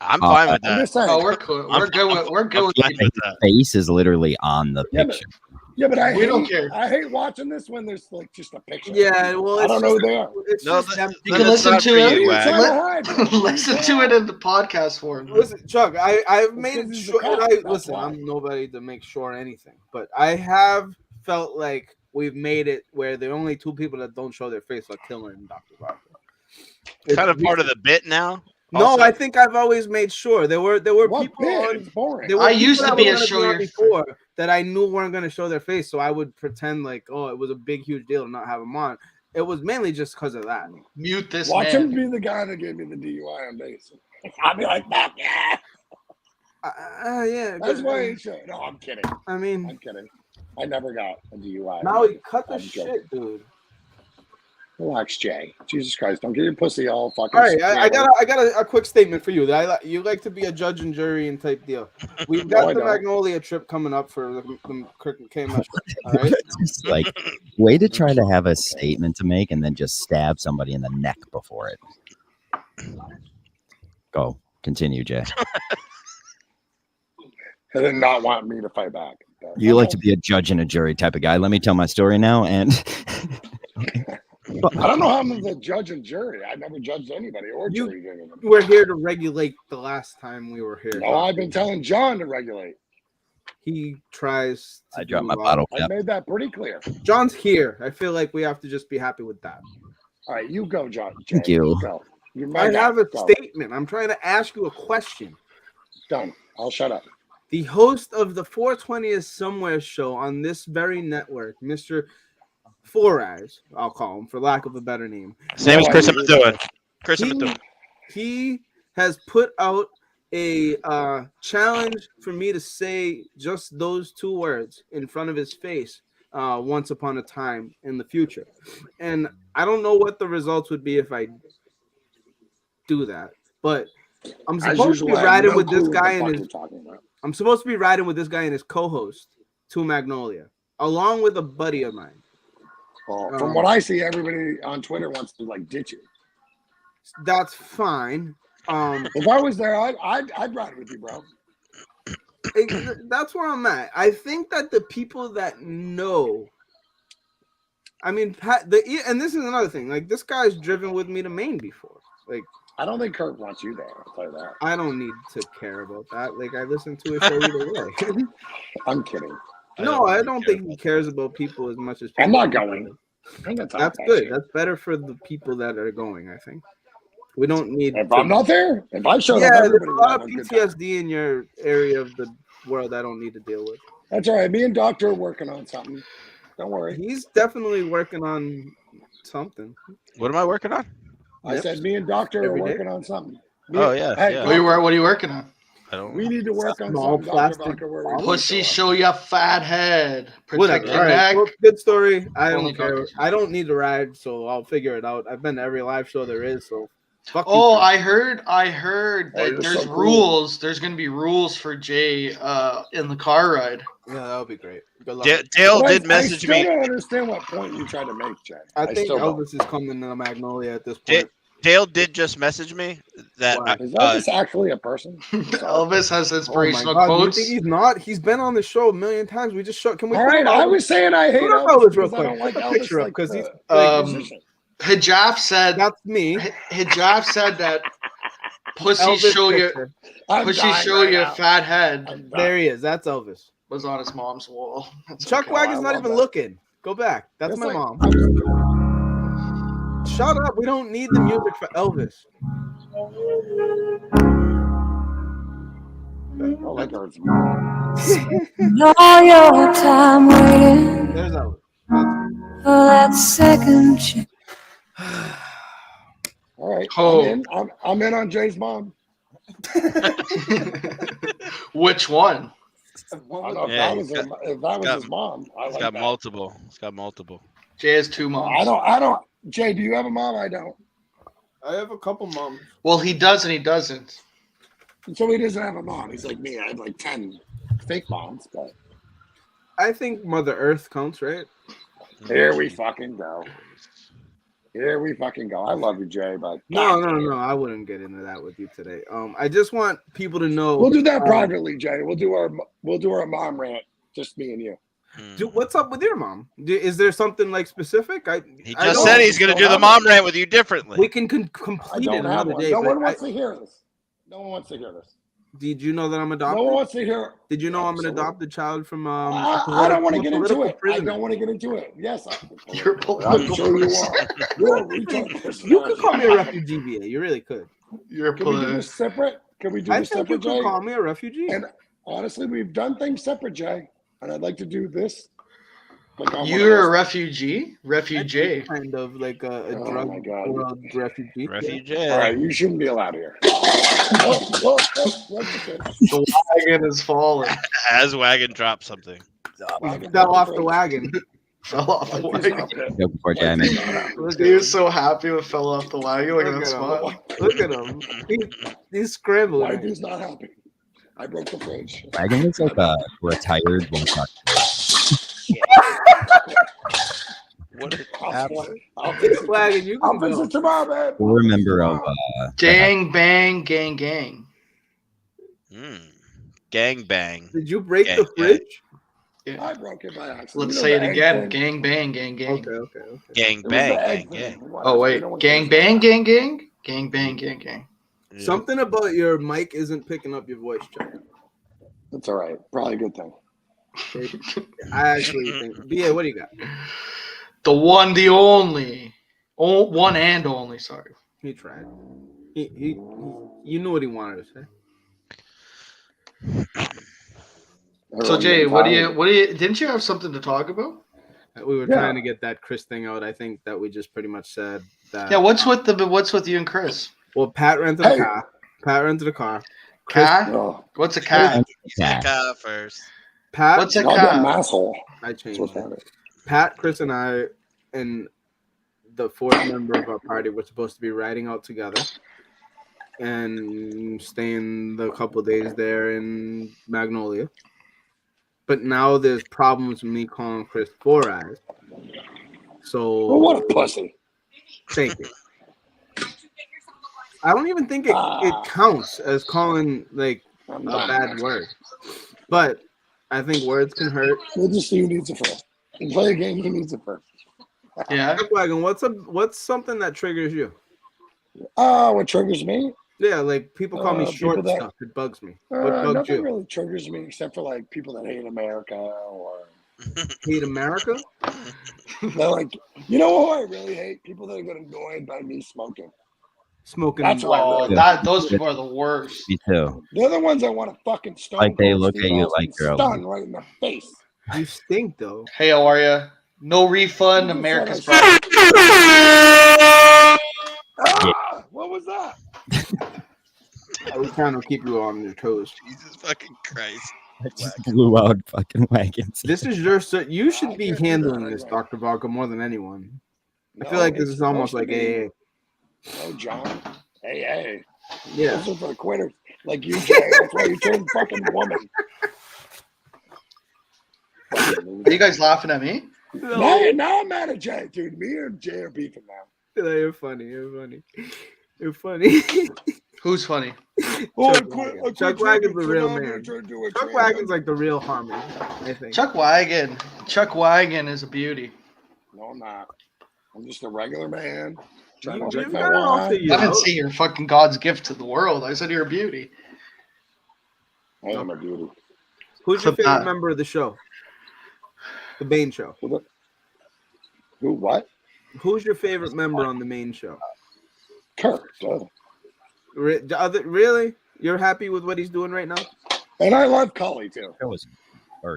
I'm fine with I'm that. just saying. Oh, we're cool. We're good with I'm fine with that. Face is literally on the Yeah, picture. Yeah, but We don't care. I hate watching this when there's like just a picture. Yeah, well, I don't know who they are. It's No, just that- them. You Then can it's listen not to for it. you, What are you Wag. trying to hide? Listen to it in the podcast form. Listen, Chuck, I've made because it he's a sure. cop, And that's listen, why. I'm nobody to make sure anything, but I have felt like we've made it where the only two people that don't show their face are Killer and Dr. Barker. Kind of part of the bit now. No, also. I think I've always made sure there were What people bit? on. It's boring. There were I people used to that be were a gonna show on your before that I knew weren't going to show their face, so I would pretend like, oh, it was a big, huge deal to not have them on. It was mainly just because of that. Mute this Watch man. him be the guy that gave me the DUI on base. I'll be like, fuck yeah. Yeah, That's why he should. No, I'm kidding. I mean, I'm kidding. I never got a DUI. now he cut the I'm shit, joking. dude. Relax, Jay. Jesus Christ, don't get your pussy all fucking. All right, I scared. got a quick statement for you. You like to be a judge and jury and type deal. We've No, got I the don't. Magnolia trip coming up for the Cricket KMS. All right. Just like way to try to have a statement to make and then just stab somebody in the neck before it. Go. Continue, Jay. They did not want me to fight back. You like to be a judge and a jury type of guy. Let me tell my story now. And I don't know how I'm the judge and jury. I never judged anybody or jury. We're here to regulate the last time we were here. No, I've been telling John to regulate. He tries to I dropped do, my bottle I cap. made that pretty clear. John's here. I feel like we have to just be happy with that. All right, you go, John. Thank Jay. you. Go. You're my I guy. have a Go. statement. I'm trying to ask you a question. Done. I'll shut up. The host of the 420th Somewhere show on this very network, Mr. Four Eyes, I'll call him for lack of a better name. Same as Chris Amador. Chris Amador. He has put out a challenge for me to say just those two words in front of his face once upon a time in the future. And I don't know what the results would be if I do that, but I'm As supposed to be usual, I have riding no with this clue what the guy fuck and you're his talking about. I'm supposed to be riding with this guy and his co-host to Magnolia, along with a buddy of mine. Well, from what I see, everybody on Twitter wants to like ditch you. That's fine. If I was there, I'd ride with you, bro. That's where I'm at. I think that the people that know, I mean, and this is another thing. Like, this guy's driven with me to Maine before. Like, I don't think Kurt wants you there. I'll tell you that. I don't need to care about that. Like, I listen to it for either way. I'm kidding. No, I don't think he cares about people as much as people. I'm not going. I'm gonna talk That's that good. shit. That's better for the people that are going, I think. We don't need. If I'm not there, if I showed up, Yeah, there's everybody a would lot have of a good time. PTSD in your area of the world I don't need to deal with. That's all right. Me and Doctor are working on something. Don't worry. He's definitely working on something. What am I working on? I said me and Doctor are Every day. working on something. Oh, yeah, Hey, yeah. What are you working on? I don't. we need to work on Small something. Dr. plastic Vodka, where we Pussy, show your fat head. Protect Whatever. your All right. neck. Well, good story. I Only don't care. Doctor. I don't need to ride, so I'll figure it out. I've been to every live show there is, so Fuck you, Oh, Chris. I heard Oh, that you're there's so cool. rules. There's gonna be rules for Jay in the car ride. Yeah, that would be great. Good luck. Dale But did I message still me. don't understand what point you tried to make, Jay. I think still don't. Elvis is coming to Magnolia at this point. Dale did just message me that Why? Is Elvis actually a person? Elvis has Oh my inspirational God! quotes. You think he's not? He's been on the show a million times. We just showed. Can we? All put right, up I Elvis? was saying I hate Put up Elvis Elvis real because I quick. don't like Put a Elvis picture up like because he's the musician. Hijab said that's me. Hijab said that pussy Elvis show you picture. I'm pussy dying show right you now. fat head I'm There dying. he is. That's Elvis. was on his mom's wall. That's Chuck okay. Wagon's I not love even that. looking. Go back. That's It's my like- mom. Shut up. We don't need the music for Elvis. Oh, like hurts. All your time waiting There's Elvis. for that second chance. All right, Oh. I'm in on Jay's mom. Which one? I don't know if Yeah, that was his mom. I He's like got that. multiple. He's got multiple. Jay has two moms. I don't. Jay, do you have a mom? I don't. I have a couple moms. Well, he does and he doesn't. So he doesn't have a mom. He's like me. I had like 10 fake moms, but I think Mother Earth counts, right? here we fucking go. Here we fucking go. I love you, Jay, but No. I wouldn't get into that with you today. I just want people to know. we'll do that privately, Jay. We'll do our mom rant, just me and you. Dude, what's up with your mom? Is there something like specific? He I just don't- said he's going to do the mom rant with you differently. We can I complete it don't have another one. day. No but one wants to hear this. No one wants to hear this. Did you know that I'm No adopted? one wants to hear. Did you know I'm an Absolutely. adopted child from? I don't want to get into political it. I prisoner. don't want to get into it. Yes, You're I'm political sure you person. are. You're a retard person. You could call me a refugee, VA. You really could. You're Can we do this separate? Can we do I this think you separate, could Jay? call me a refugee. And honestly, we've done things separate, Jay. And I'd like to do this. Like on one of You're a those- refugee? Refugee. Kind of like a Oh drug my God. world refugee. Refugee. All right, you shouldn't be allowed here. Whoa, what's the pitch? The wagon is falling. As Wagon dropped something. Fell off the wagon. Fell off the wagon. Go before Jay. I mean, He was so happy when fell off the wagon. Look at that smile. Look at him. He's scrambling. Why dude's not happy? I broke the fridge. Wagon looks like a retired one truck. What I'll fix it. Wagon, you I'll can fix go. it tomorrow, man. We're a member of Gang, bang, gang, gang. Gang bang. Did you break Gang, the fridge? I broke it by accident. Let's You know say it the egg again. thing? Gang, bang, gang, gang. Okay. Gang It was the bang. egg Gang thing. gang. Whatever. Oh, You wait. know what Gang, it is. bang, gang, gang? Gang, bang, gang, gang. Something about your mic isn't picking up your voice, Chuck. It's all right. Probably a good thing. I actually think. BA, what do you got? The one, the only. Oh, one and only, sorry. He tried. He you knew what he wanted to say. So Jay, what do you didn't you have something to talk about? We were Yeah. trying to get that Chris thing out. I think that we just pretty much said that. Yeah, what's with you and Chris? Well, Pat rented Hey. a car. Pat rented a car. Chris, Cat? Oh, What's a cat? He's got car first. Pat. What's a goddamn cat? asshole. I That's changed what's it. happening. Pat, Chris, and I, and the fourth member of our party were supposed to be riding out together and staying the couple days there in Magnolia. But now there's problems with me calling Chris Four Eyes. So Well, what a pussy. thank you. I don't even think it counts as calling like I'm a done. bad word. But I think words can hurt. We'll just see who needs it first. You play a game, who needs it first. Yeah. Wagon, what's something that triggers you? What triggers me? Yeah, like people call me People short that- stuff. It bugs me. What bugs Nothing you? really triggers me except for like people that hate America or Hate America? they're like, you know who I really hate? People that get annoyed by me smoking. Smoking. That's why I Oh, really those people are the worst. Me too. They're the ones I want to fucking stone. Like they cold look Steve at you Austin like you're a- stun right in the face. You stink though. Hey, how are you? No refund. You just America's said back. What was that? I was trying to keep you on your toes. Jesus fucking Christ. I just blew out fucking wagons. This is your. You should be handling this, Dr. Vodka, more than anyone. I feel like this is almost like a. Oh, John. Hey. Yeah. Those are for quitters. Like you, Jay. That's why you turned fucking woman. Are you guys laughing at me? Now I'm mad at Jay, dude. Me and Jay are beefing now. No, you're funny. You're funny. Who's funny? Chuck Wagon's the real man. Chuck Wagon's like the real homie, I think. Chuck Wagon is a beauty. No, I'm not. I'm just a regular man. Trying to You've drink my got it all wine. figured I didn't out. say you're fucking God's gift to the world. I said you're a beauty. I am a beauty. Who's your Clip favorite that. member of the show? The main show. Who? What? Who's your favorite member on the main show? Kirk. Duh. Really? You're happy with what he's doing right now? And I love Cully too.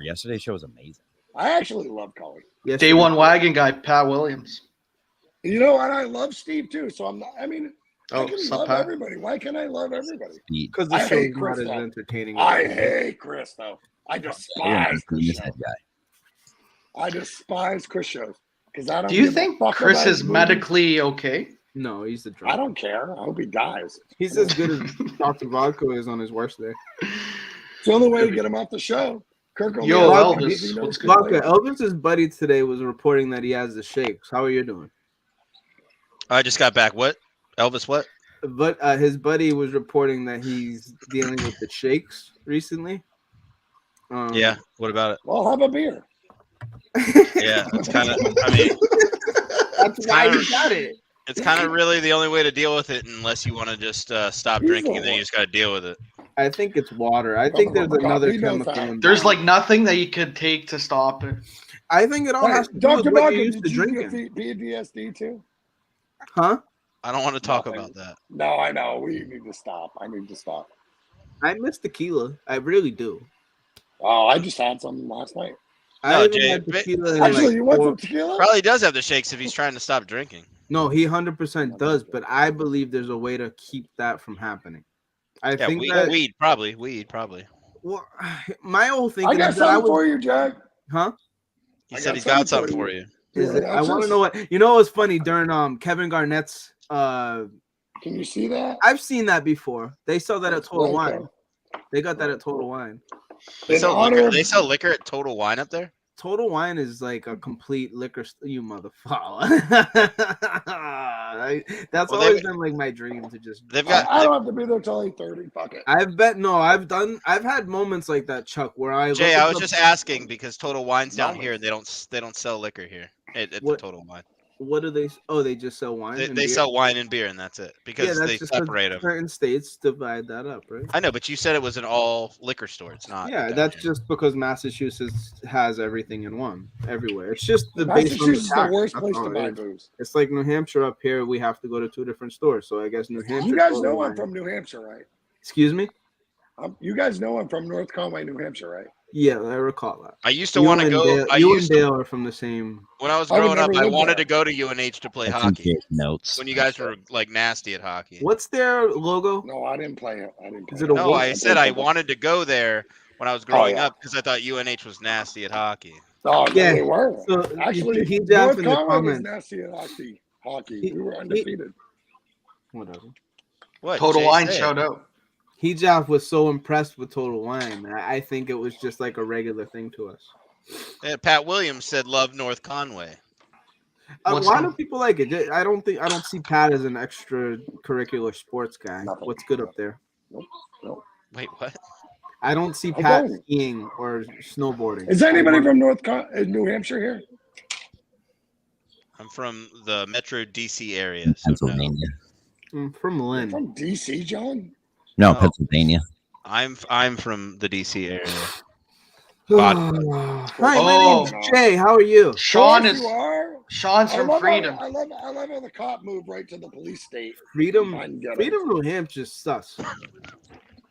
Yesterday's show was amazing. I actually love Cully. Yes. Day one wagon guy, Pat Williams. You know, and I love Steve too. So I'm not. I mean, I can sup, love Pat? everybody. Why can't I love everybody? Because the I show hate is not Chris, as though. entertaining. I hate Chris though. I despise Chris shows. Guy. I despise Chris shows because I don't. Do you give a think fuck Chris about is his movies. medically okay? No, he's the drunk. I don't care. I hope he dies. He's as good as Dr. Vodka is on his worst day. It's the only way to get him off the show. Kirk only Yo, has Elvis, because he knows what's good Vodka, players. Elvis's buddy today was reporting that he has the shakes. How are you doing? I just got back. What? Elvis, what? But his buddy was reporting that he's dealing with the shakes recently. Yeah. What about it? Well, have a beer. Yeah. It's kind of, I mean, That's why he got it. it's kind of really the only way to deal with it unless you want to just stop He's drinking the and then you just got to deal with it. I think it's water. I think there's another He knows chemical. that. in There's there. like nothing that you could take to stop it. I think it all Hey, has to do Dr. with what Malcolm, you're used to did you drinking. get PTSD too? Huh? I don't want to talk Nothing. about that. No, I know. We need to stop. I need to stop. I miss tequila. I really do. Oh, I just had some last night. I No, haven't Jay, had tequila in Actually, like you want 4 some tequila? Probably does have the shakes if he's trying to stop drinking. No, he 100% does, but I believe there's a way to keep that from happening. I Yeah, think weed, that weed probably. well, my whole thing I got is that I something was, for you, Jack. huh? He I said got he's got something something for for you. you. Is it, I want to know what you know. What's funny during Kevin Garnett's Can you see that? I've seen that before. They sell that at Total Right Wine. They got that at Total Wine. They In sell honor liquor. of- They sell liquor at Total Wine up there. Total Wine is like a complete liquor. You motherfucker. That's Well, always been like my dream to just. They've got. I don't have to be there till 8:30. Fuck it. I've had moments like that, Chuck, where I. Jay, look I at was the- just asking because Total Wine's down No. here. They don't sell liquor here at the What- Total Wine. What do they? Oh, they just sell wine. They and beer? sell wine and beer and that's it because that's they just 'cause separate them. Certain states divide that up, right? I know, but you said it was an all liquor store. It's not. Yeah, down that's here. just because Massachusetts has everything in one everywhere. It's just the based on Massachusetts is the tax, worst that's place all to it buy is. booze. It's like New Hampshire up here. We have to go to 2 different stores. So I guess New Hampshire. You guys Total know I'm Wine. from New Hampshire, right? Excuse me. You guys know I'm from North Conway, New Hampshire, right? Yeah, I recall that. I used to want to go. You and Dale are from the same. When I was I would growing up, never I live wanted there. to go to UNH to play That's some hockey. kid notes. When you guys were like nasty at hockey. What's their logo? No, I didn't play it. I didn't play Is it a No, wolf? I said I wanted to go there when I was growing yeah. up because I thought UNH was nasty at hockey. Oh, no, Yeah. they were. So Actually, he North jumped in the Conway was comments. nasty at hockey. He- We were undefeated. Whatever. What? Total Jay Wine said? shout out. Hijab was so impressed with Total Wine. I think it was just like a regular thing to us. Yeah, Pat Williams said love North Conway. What's Why up? do people like it? I don't see Pat as an extracurricular sports guy. Nothing. What's good up there? Nope. Wait, what? I don't see I Pat don't. skiing or snowboarding. Is anybody from New Hampshire here? I'm from the Metro DC area. So no. Pennsylvania. I'm from Lynn. From DC, John? No, Oh. Pennsylvania. I'm from the DC area. Hi, my Oh. name's Jay. How are you? Sean Of course is you are. Sean's I from love Freedom. How, I love how the cop moved right to the police state. Freedom, I can get it. Freedom, New Hampshire sus.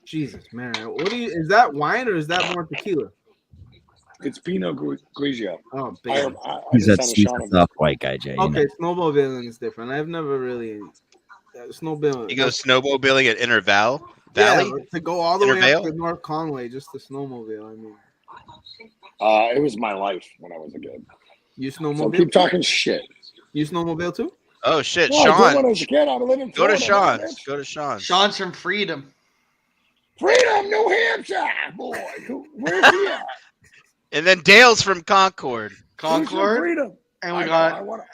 Jesus, man. Is that wine or is that more tequila? It's Pinot Grigio. Oh, I, bam. He's just that had a shot of it. soft white guy, Jay. you Okay, know. snowmobiling is different. I've never really snowmobiling. You go snowmobiling at Interval Valley. Yeah, to go all the way up Intervale? to North Conway just to snowmobile. I mean, It was my life when I was a kid. you So snowmobile? keep talking shit. You snowmobile too? Oh shit, No, I did Sean. when I was a kid. I live in Go to Florida. Sean's. Go to Sean's. Sean's from Freedom. Freedom, New Hampshire, boy. Where's he at? And then Dale's from Concord. Who's from Concord. Freedom? And we I got wanna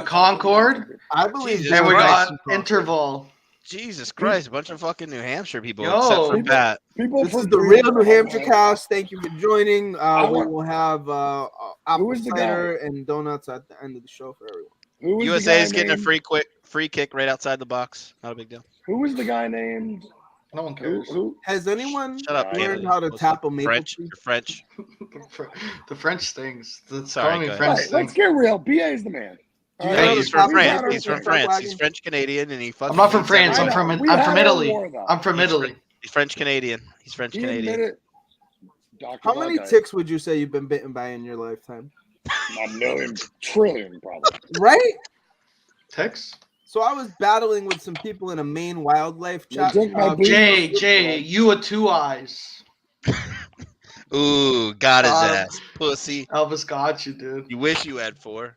Concord. I believe Jesus And we Christ. got Interval. Jesus Christ, a bunch of fucking New Hampshire people, Yo. except for Pat. People This from is the Freedom real New are Hampshire like- cast. Thank you for joining. We want- will have Who apple is the cider and donuts at the end of the show for everyone. Who was the USA guy is getting a named- free kick right outside the box. Not a big deal. Who was the guy named? No one Who? cares. Who? Has anyone Shut up, learned Caleb. how to tap a maple French. tree? You're French. The French things. That's Sorry, calling me go ahead. French Right, let's things. get real. BA is the man. All Yeah, Hey, right? he's from We've France. had our He's from thing. France. He's French Canadian, and he fucking. I'm not from hates France. I'm everyone. from We I'm had from our Italy. war, though. I'm from He's Italy. He's French Canadian. He's French He Canadian. admitted. Dr. How many Buckeye. ticks would you say you've been bitten by in your lifetime? A million, trillion, probably. Right? Ticks? So I was battling with some people in a Maine wildlife chat. drink my bleach. Jay, you with 2 eyes. Ooh, got his God. ass, pussy. Elvis got you, dude. You wish you had 4.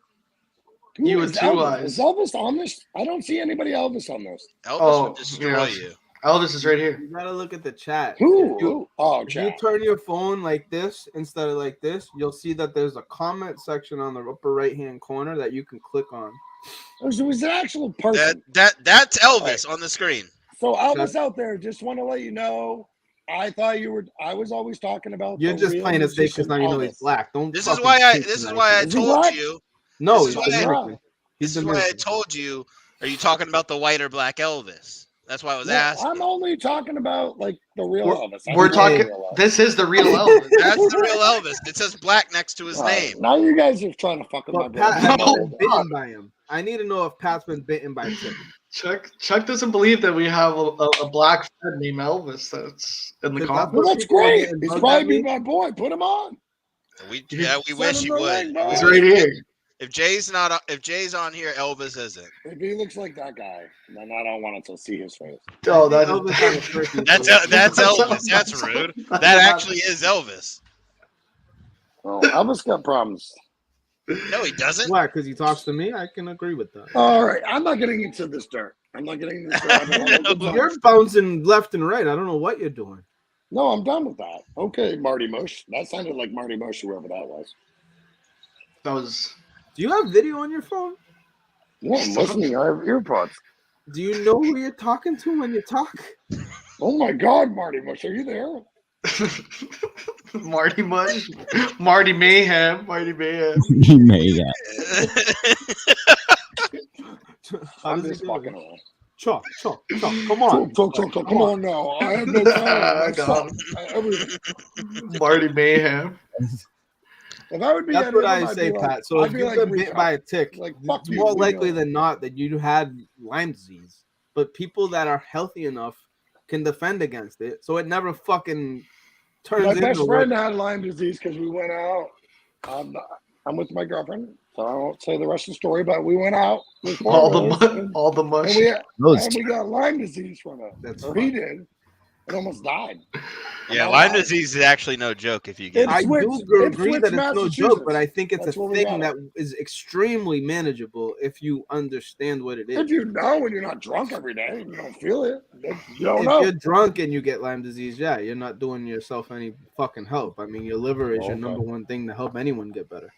Who You is with 2 Elvis? eyes. Is Elvis on this? I don't see anybody Elvis on this. Elvis would destroy yeah. you. Elvis is right here. You gotta look at the chat. Who? If you- Who? Oh, If you chat. turn your phone like this instead of like this, you'll see that there's a comment section on the upper right hand corner that you can click on. It was an actual person. That's Elvis on the screen. So Elvis out there, just want to let you know. I thought you were. I was always talking about. You're the just real playing it safe because now you know he's Elvis. black. Don't. This is fucking why I. patronize This is why I Is he told black? you. No, This is he's why I- Dominican. He's This is why I Dominican. told you. Are you talking about the white or black Elvis? That's why I was No, asking. I'm only talking about like the real Elvis. I We're mean, the talking. real Elvis. This is the real Elvis. That's the real Elvis. It says black next to his All right, name. now you guys are trying to fuck with my But Pat brother. has No, been bitten by him. I need to know if Pat's been bitten by Tick. Chuck doesn't believe that we have a black friend named Elvis that's in the That's comments. Well, that's People are great. getting He's bugged probably at me. be my boy. Put him on. We Send wish him he the would. ring, bro. He's right here. If Jay's not, if Jay's on here, Elvis isn't. If he looks like that guy, then I don't want to see his face. Oh, that Elvis on the turkey. That's Elvis. That's rude. That actually is Elvis. Oh, Elvis got problems. No, he doesn't. Why? Because he talks to me. I can agree with that. All right, I'm not getting into this dirt. I'm not getting into this dirt. I'm having a good time. You're bouncing left and right. I don't know what you're doing. No, I'm done with that. Okay, Marty Mush. That sounded like Marty Mush, whoever that was. That was. Do you have video on your phone? No, I'm listening. I have earpods. Do you know who you're talking to when you talk? Oh my God, Marty Mush, are you there? Marty Mush, Marty Mayhem, He made that. How I'm does just he do fucking it? around. Chuck, come on. Chuck, come on now. I have no time. I got Everything. Marty Mayhem. If I would be That's any what of I them, I'd say, be like- Pat. So I'd if be you've like been Rico. bit by a tick, Like, fuck it's you, more leave me likely alone. than not that you had Lyme disease. But people that are healthy enough can defend against it, so it never fucking turns My into best what- friend had Lyme disease because we went out. I'm with my girlfriend, so I won't say the rest of the story. But we went out with All the four-wheelers, mu- and, all the mush. and we got Lyme disease from it. That's or fine. he did, and almost died. Yeah, I'm Lyme out. disease is actually no joke if you get It's it. I Ipswich- do agree Ipswich, that it's no joke, but I Massachusetts. think it's That's a where we thing got that is extremely manageable if you understand what it is. If you know when you're not drunk every day and you don't feel it, then you don't If know. you're drunk and you get Lyme disease, yeah, you're not doing yourself any fucking help. I mean, your liver is your Okay. number one thing to help anyone get better.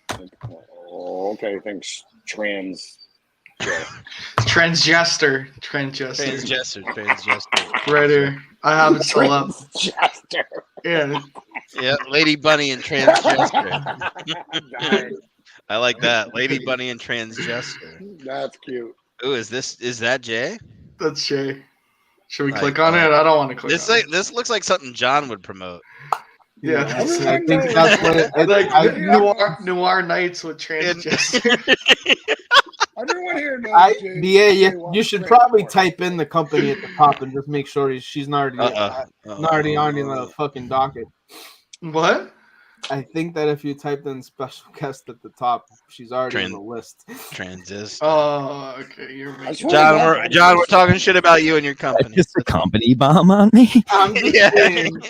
Oh, okay, thanks. Transgester. Right here. I have it still up. Transgester. Yeah. Yeah, Lady Bunny and Transgester. I like that. Lady Bunny and Transgester. That's cute. Ooh, is that Jay? That's Shay. Should we Like, click on it? I don't want to click This on like this looks like something John would promote. it. Yeah. I think that's what it, Like noir nights with transgender. Everyone here knows. BA, Jay you wants should transport. probably type in the company at the top and just make sure she's not already on the fucking docket. What? I think that if you typed in special guest at the top, she's already on the list. Transist. Oh, okay. You're making John, we're talking shit about you and your company. Just a company bomb on me. I'm just Yeah. saying.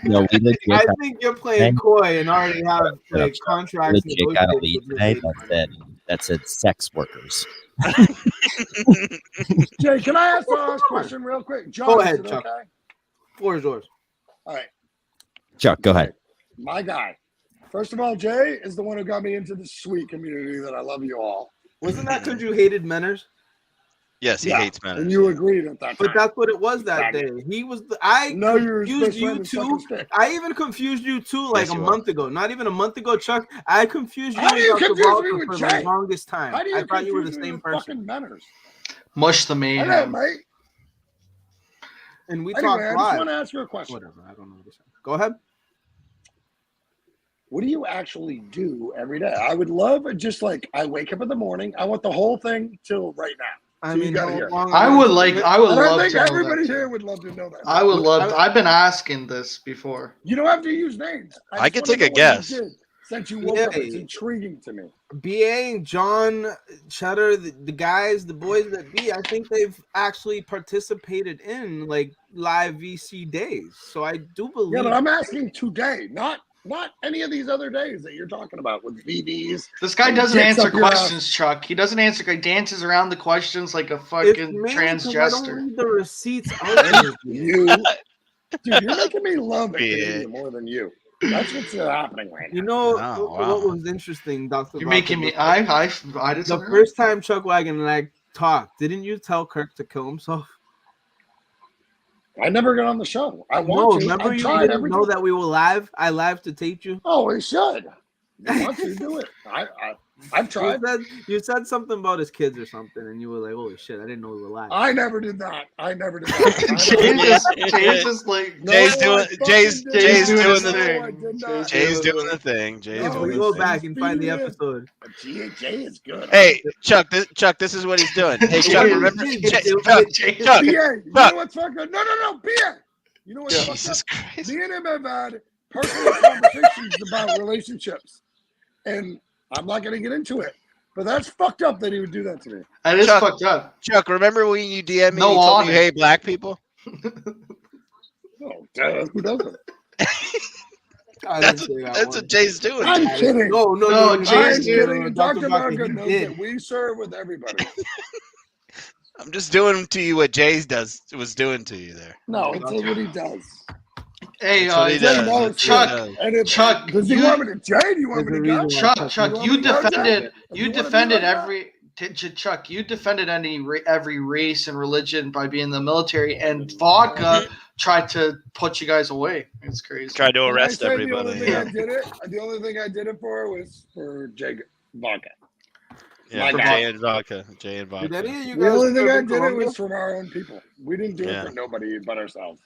No, we legit I got, think you're playing coy and already have like contracts. legit got a negotiated lead with your today. big That's friend. it. that said sex workers. Jay, can I ask the last question real quick? John, Go ahead, is it Chuck. okay? Floor is yours. All right. Chuck, go ahead. My guy. First of all, Jay is the one who got me into the sweet community that I love you all. Wasn't that because you hated Menners? Yes, he hates men. And you agreed at that time. But that's what it was that day. He was. I confused you two. I even confused you two like a month ago. Not even a month ago, Chuck. I confused you. How do you Dr. confuse me Walker with for Jay? the longest time. How do you I thought you were the confuse me same with person. fucking Menners? Mush the I know, mayhem. mate. And we Anyway, talked I live. just want to ask you a question. Whatever. I don't know what to say. Go ahead. What do you actually do every day? I would love just like I wake up in the morning. I want the whole thing till right now. I So you mean, gotta how hear. long I would love And I think to know everybody that. here would love to know that. I would love. I've been asking this before. You don't have to use names. I just can wanna take a know what you guess. did since you woke up, it's intriguing to me. BA, John, Cheddar, the guys, the boys that be, I think they've actually participated in like live VC days. So I do believe. Yeah, but I'm asking today, not any of these other days that you're talking about with VDs. This guy and doesn't dicks answer up your ass. questions, Chuck. He doesn't answer. He dances around the questions like a It's fucking mainly 'cause I don't transgender. read the receipts out. You, dude, you're making me love a Canadian more than you. That's what's happening right now. You know wow. what was interesting, Dr. You're Walker, making me. was I the disagree. first time Chuck Wagon and I talked, didn't you tell Kirk to kill himself? I never got on the show. I No, want to. remember I you tried didn't every know time. that we were live? I live to tape you. Oh, we should. You want to do it? I've tried. You said something about his kids or something, and you were like, "Holy shit, I didn't know we were live." I never did that. I never did that. Jay's just like Jay's doing the thing. Jay's doing the thing. We go back and find the episode. Jay is good. Hey, Chuck, this is what he's doing. Hey, Chuck, remember? Chuck, BA, you know what's fucked up? No, BA. You know what's Jesus fucked up? Christ. Me and him have had personal conversations about relationships. And I'm not going to get into it. But that's fucked up that he would do that to me. That is fucked up. Chuck, remember when you DM me No and you told on me it. you hate black people? Oh, who doesn't? That's what Jay's doing. I'm kidding. No, I'm Jay's kidding. Dr. Dr. Walker, Barker he knows did. that we serve with everybody. I'm just doing to you what Jay's was doing to you there. No, it's what he does. Hey, That's what he Jay does. knows That's what he Chuck, does. And if, Chuck, does he want me to Jay? Do you want me to go? Chuck, you defended Jay? Chuck, you defended every race and religion by being in the military, and Vodka tried to put you guys away. It's crazy. Tried to Can I arrest say everybody. The only thing I did it for was for Jay Vodka. Yeah, for Jay and Vodka. Jay and Vodka. Did any of you The guys only thing serve I in did it Colombia? was from our own people. We didn't do it for nobody but ourselves.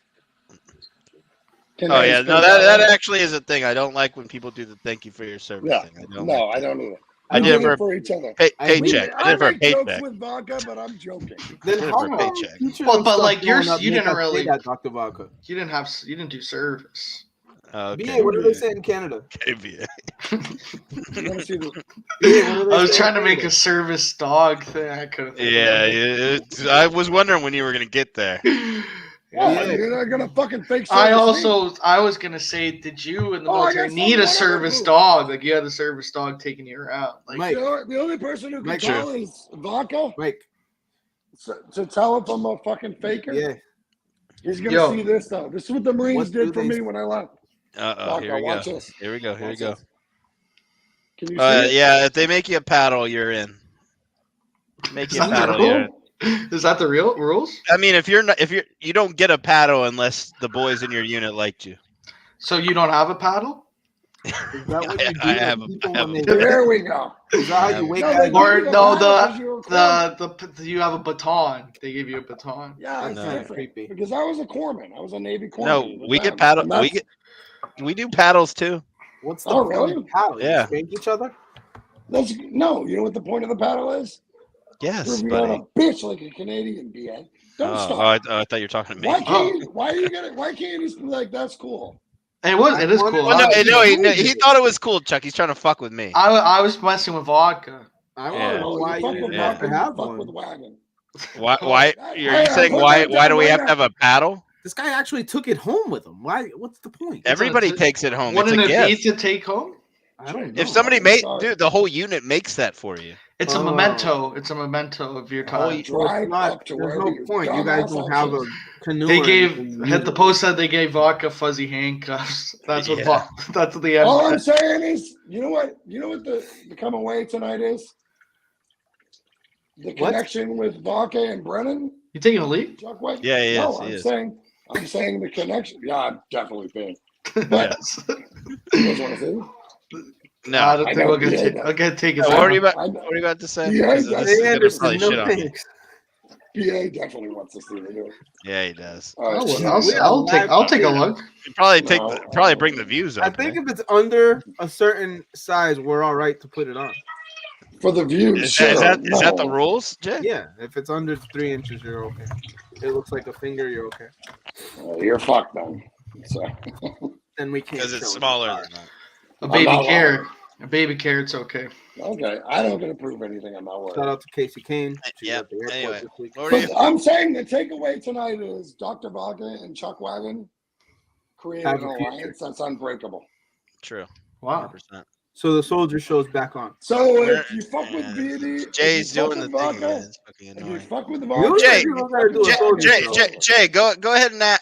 Oh yeah, no, that actually is a thing. I don't like when people do the thank you for your service Yeah. thing. I don't. No, like I that. don't either. I We did did it it for each other. paycheck. I did it for a make jokes paycheck. with vodka, but I'm joking. Then Did it how for a come paycheck. teachers But and stuff like growing yours, up you make didn't us say really. that, Dr. Vodka. You didn't do service. Okay. BA, what do they say in Canada? KBA. You wanna see the- I was trying to make a service dog thing. I couldn't. Yeah, I was wondering when you were gonna get there. Yeah, you're not gonna fucking fake I service me. was gonna say, did you in the Oh, I military guess need I'm a one service of them. dog? Like you had a service dog taking you around. Like Mike, The only person who can Mike, tell is vodka. Mike, To tell if I'm a fucking faker. yeah. He's gonna Yo. see this though. This is what the Marines What did do for they me say? when I left. Vodka, Here we go. watch this. Here we go. Here we Watch go. this. Can you see it? Yeah, if they make you a paddle, you're in. Make is you a that the paddle, you're in. rule? Is that the real rules? I mean, you don't get a paddle unless the boys in your unit liked you. So you don't have a paddle? Is that what you do? I to have a- people I have when a- they There we go. Is that how you wake No, up? they Or give you a no, paddle 'cause you were corpsman. you have a baton. They give you a baton. Yeah, it's No. different. Creepy. Because I was a corpsman. I was a Navy corpsman. No, we with get them. paddle. And that's- We do paddles too. What's the Oh, point really? of paddle? You Yeah. spank each other? No, you know what the point of the paddle is? Yes, Prove you're buddy. not a bitch like a Canadian, BA. Don't Oh, stop. I thought you were talking to me. Why can't you just be like, that's cool? It is cool. Well, he thought it was cool, Chuck. He's trying to fuck with me. I was messing with vodka. I want Yeah. to know why fuck you with didn't have vodka, to you have fuck one. with wagon. Why? You're Hey, saying put why? that Why do down we right have to now. have a paddle? This guy actually took it home with him. Why? What's the point? Everybody It's a- takes it home. It's Wouldn't a it be gift. to take home? I don't know. If somebody made, dude, the whole unit makes that for you. It's a memento. It's a memento of your time. So it's not, there's no point. You guys don't have a canoe. They or gave anything. hit the post said they gave Vodka fuzzy handcuffs. That's what that's what the end. All I'm saying is, you know what the come away tonight is? The connection with Vodka and Brennan. You taking a leak? Chuck White? Yeah, he no, is. I'm saying the connection. Yeah, I'm definitely paying. But you guys want to see? No, I don't think we're gonna take it. What are you about to say? Yeah, Probably shit on me. PA definitely wants to see me do it. Yeah, he does. I'll take a look. You probably bring the views up. I think if it's under a certain size, we're all right to put it on. For the views, is that the rules, Jay? Yeah, if it's under 3 inches, you're okay. It looks like a finger, you're okay. You're fucked then. So. Then we can't. Because it's smaller than that. A baby carrot. A baby carrot's okay. Okay, I don't gonna prove anything. I'm not worried. Shout out to Casey Kane. Yeah. Anyway, I'm saying the takeaway tonight is Dr. Vodka and Chuck Wagon created an alliance that's unbreakable. True. Wow. 100%. So the soldier show's back on. So if you fuck with Deity, Jay's doing the Vodka, thing. It's fucking if you annoying. fuck with the Vodka, Jay, go ahead and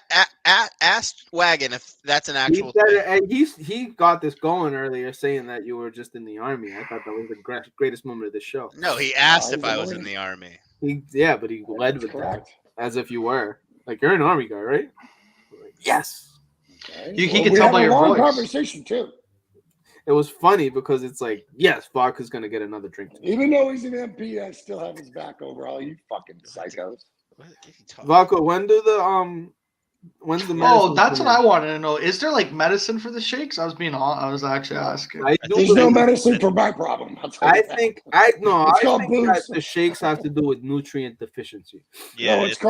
ask Wagon if that's an actual thing. He got this going earlier, saying that you were just in the army. I thought that was the greatest moment of the show. No, he asked if I was in the army. But he led with that as if you were. Like, you're an army guy, right? Like, yes. Okay. He can tell by your voice. Conversation too. It was funny because it's like, yes, Vodka's gonna get another drink tonight. Even though he's an MP, I still have his back over all you fucking psychos. Vodka, when's the medicine? Oh, that's what I wanted to know. Is there like medicine for the shakes? I was actually asking. There's no medicine for my problem. I think that the shakes have to do with nutrient deficiency. Yeah, no, it's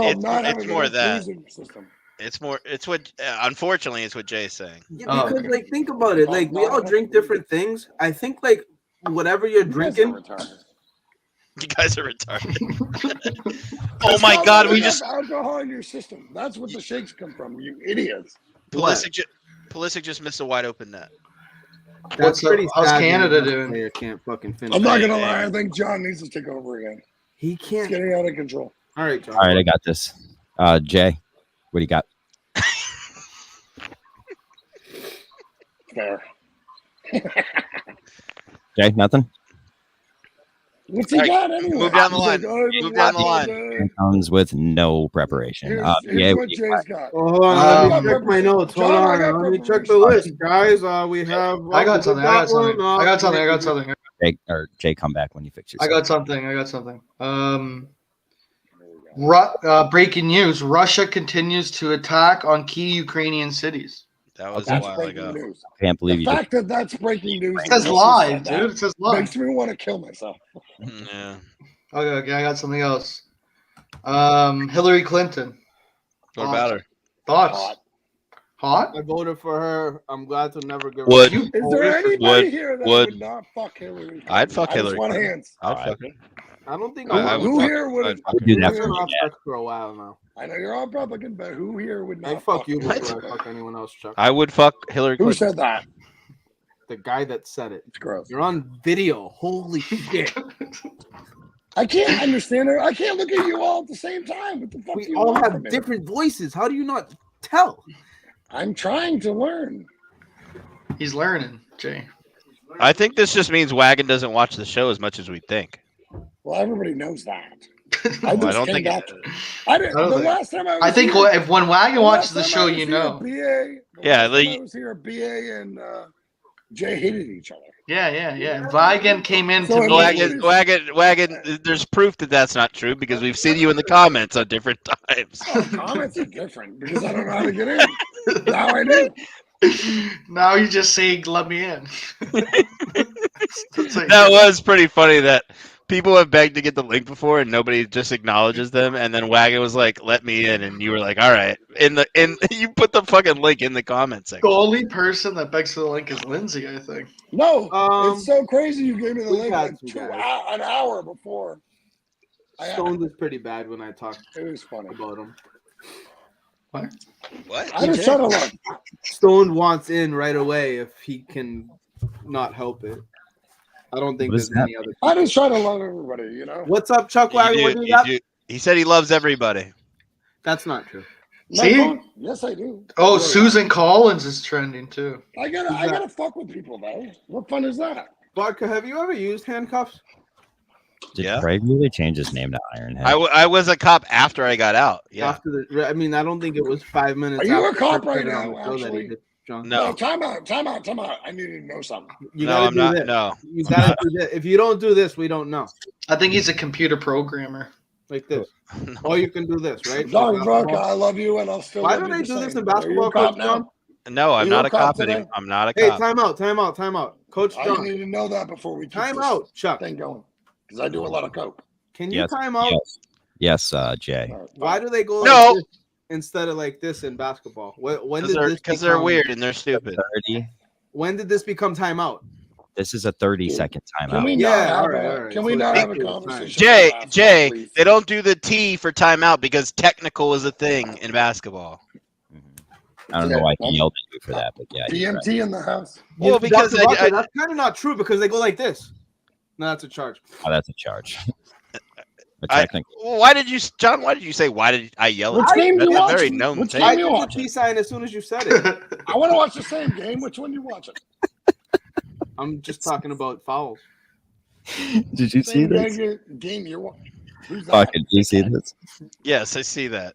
more that. System. It's what unfortunately it's what Jay's saying. Yeah, because like think about it, like we all drink different things. I think like whatever you're drinking. You guys are retarded. Oh my God, we just alcohol in your system. That's what the shakes come from. You idiots. Pulisic just missed a wide open net. That's pretty. How's Canada doing? You can't fucking finish. I'm not gonna lie. I think John needs to take over again. He can't. It's getting out of control. All right, John. All right, I got this. Jay, what do you got? Fair. Jay, nothing? What's he got anyway? Move down the line. Move down the line. It comes with no preparation. Here's what Jay's got. Hold on, let me check my notes. Hold on, let me check the list, guys. We have. I got something. I got something. Jay, come back when you fix yourself. I got something. Breaking news: Russia continues to attack on key Ukrainian cities. That was a while ago. News. I can't believe the you. fact that that's breaking news. It says live, dude. It says live. Makes me want to kill myself. Yeah. Okay, I got something else. Hillary Clinton. What about her? Thoughts? Hot? I voted for her. I'm glad to never get. Would. Is there anybody here that would not fuck Hillary Clinton? I'd fuck Hillary. One hands. I'd fuck her. I don't think who here would do that for a while now. I know you're all Republican, but who here would not? I fuck you before I fuck anyone else, Chuck. I would fuck Hillary Clinton. Who said that? The guy that said it. It's gross. You're on video. Holy shit. I can't understand her. I can't look at you all at the same time. What the fuck? We all have different voices. How do you not tell? I'm trying to learn. He's learning, Jay. I think this just means Wagon doesn't watch the show as much as we think. Well, everybody knows that. I don't think. Last time I think if when Wagon watches the show, you know. I was here. BA and Jay hated each other. Yeah. Wagon came in to Wagon. There's proof that that's not true because we've seen you in the comments on different times. Comments are different because I don't know how to get in. Now I do. Now you just say, "Let me in." That was pretty funny that people have begged to get the link before and nobody just acknowledges them, and then Wagon was like, "Let me in," and you were like, "All right." You put the fucking link in the comments section. The only person that begs for the link is Lindsay, I think. No, it's so crazy. You gave me the link like an hour before. Stoned is pretty bad when I talk. It was funny about him. What? I was trying to look. Stoned wants in right away if he can not help it. I don't think What is there's any other. I just try to love everybody, you know. What's up, Chuck You Wagon? do, What do you you got? do. He said he loves everybody. That's not true. My See? phone? Yes, I do. Oh, Really. Susan Collins is trending too. I gotta fuck with people though. What fun is that? Vodka, have you ever used handcuffs? Did Yeah. Craig really change his name to Ironhead? I was a cop after I got out. Yeah. After the, I mean, I don't think it was 5 minutes. Are you a after cop Kirk right said it on now, the show that he actually? did, John. No. Time out. I need to know something. You No, gotta I'm do not. this. No. You gotta do this. If you don't do this, we don't know. I think he's a computer programmer. Like this. Or you can do this, right? Sorry, Like Vodka, basketball. I love you, and I'll still. Why love don't you they the do this same. in Are you a basketball, cop Coach now? John? No, I'm you not a a cop cop today? anymore. I'm not a Hey, cop. time out. Coach I John, need to know that before we keep time this out, Chuck. thing going, because I do a lot of coke. Can you Yes, time out? Yes, Jay. All right, Why do they go No. like this instead of like this in basketball? When did this Because they're become- weird and they're stupid. 30. When did this become timeout? This is a 30-second Can timeout. we Yeah, not have all right, a, all right. Can we So not it's have a equal time. conversation? Jay, about basketball, Jay, please? they don't do the T for timeout because technical is a thing in basketball. I don't know why he yelled at you for that, but yeah. you're right. DMT in the house. Well, because Dr. Buckley, I- that's kind of not true because they go like this. No, that's a charge. Oh, that's a charge. But I- technically, Why did you, John? Why did you say? Why did I yell Which at you? game That's you a watching? very known Which thing. I game you did the watching? T sign as soon as you said it. I want to watch the same game. Which one you watching? I'm just talking about fouls. did you see Same this? game you're watching. Who's that? Fucking, did you see this? Yes, I see that.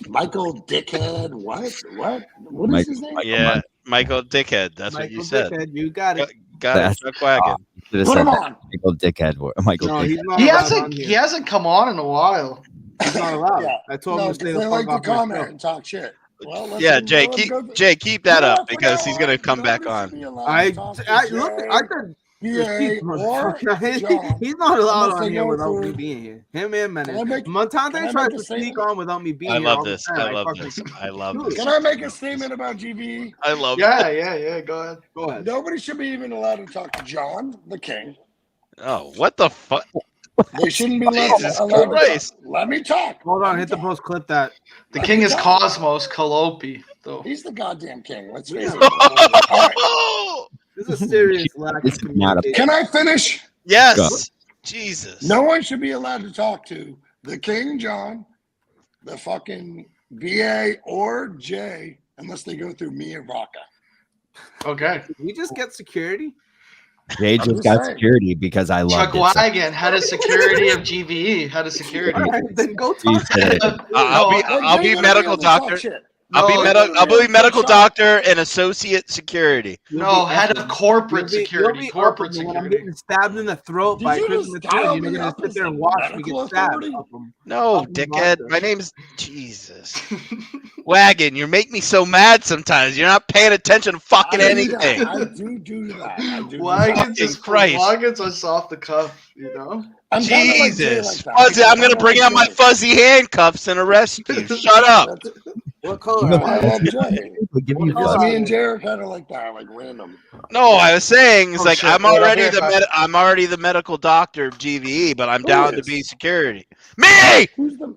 Michael Dickhead. What? What is Mike- his name? Yeah, Michael Dickhead. That's what Michael you said. Dickhead, you got it. Got it. That's- Chuck Wagon. Should have Put said him that. on. Michael Dickhead. Michael No, Dickhead. he's not He allowed on hasn't. here. He hasn't come on in a while. He's not allowed. Yeah. I told No, him to stay they the like fuck to off my comment show. and talk shit. Well, let's Yeah, let Jay, him keep go through- Jay, keep that You know up what, from because now he's gonna on, come back nobody on. should be allowed I to talk to look. Jay, I could. BA, or John. He's not allowed Unless on they here go without me through- being here. Him and Can I Menace. make- can Montante I tries make a to sneak statement? on without me being I here. love all the this. time. I love fucking- this. I love Dude, this. Can I make a statement about GVE? I love. Yeah. Go ahead. Go ahead. Nobody should be even allowed to talk to John, the king. Oh, what the fuck? They shouldn't be allowed Jesus to talk. Christ. Let me talk. Hold on. Let me Hit the talk. post. Clip that. The king is Cosmos Calliope, though. He's the goddamn king. Let's face Yeah. it. All right. This is a serious lack This of is not a- communication. Can I finish? Yes. Jesus. No one should be allowed to talk to the King John, the fucking BA or J unless they go through me and Vodka. Okay. Did we just get security? Jay I'm just just got saying. security because I love Chuck Wagon had a security of GVE. Had a security. All right, then go He talk. said it. I'll be medical doctor. I'll be No, medical Chuck. doctor and associate security. No, head of corporate security. You'll be Corporate Upham when I'm security. getting stabbed in the throat Did by you Chris just Mathieu. dial You're me gonna up sit as there and the watch me medical get stabbed. authority? Upham. No, Upham dickhead. Vodka. My name's Jesus. Wagon, you make me so mad sometimes. You're not paying attention to fucking I do anything. that. I do that. I do do Wagons that. is Christ. Wagons is off the cuff, you know. I'm kinda like Jay Jesus. like that. Fuzzy, I'm gonna kinda bring like out my Jay. fuzzy handcuffs and arrest you. Shut up. That's- What color? No, I are they? love Jay. Give me What Because color? me and Jay are kind of like that, like random. No, I was saying it's Oh, like shit. I'm Hold on, already here, the Huff. I'm already the medical doctor of GVE, but I'm Who down to is? be security. Me! Who's the?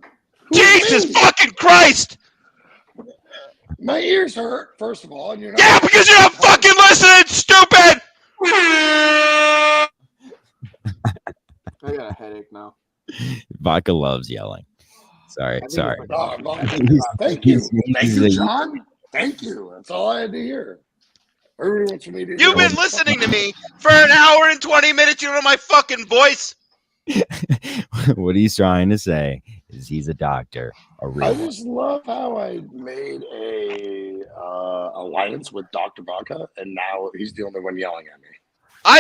Who's Jesus me? fucking Christ! My ears hurt. First of all, and you're not. Yeah, because you're not fucking listening, stupid! I got a headache now. Vodka loves yelling. Sorry. think Sorry. it's like- Oh, well, He's- thank you. he's- Thank he's you, a- John. Thank you. That's all I had to hear. Everybody wants me to You've hear. been listening to me for an hour and 20 minutes. You don't know my fucking voice. What he's trying to say is he's a doctor, a real I one. just love how I made a alliance with Dr. Vodka, and now he's the only one yelling at me.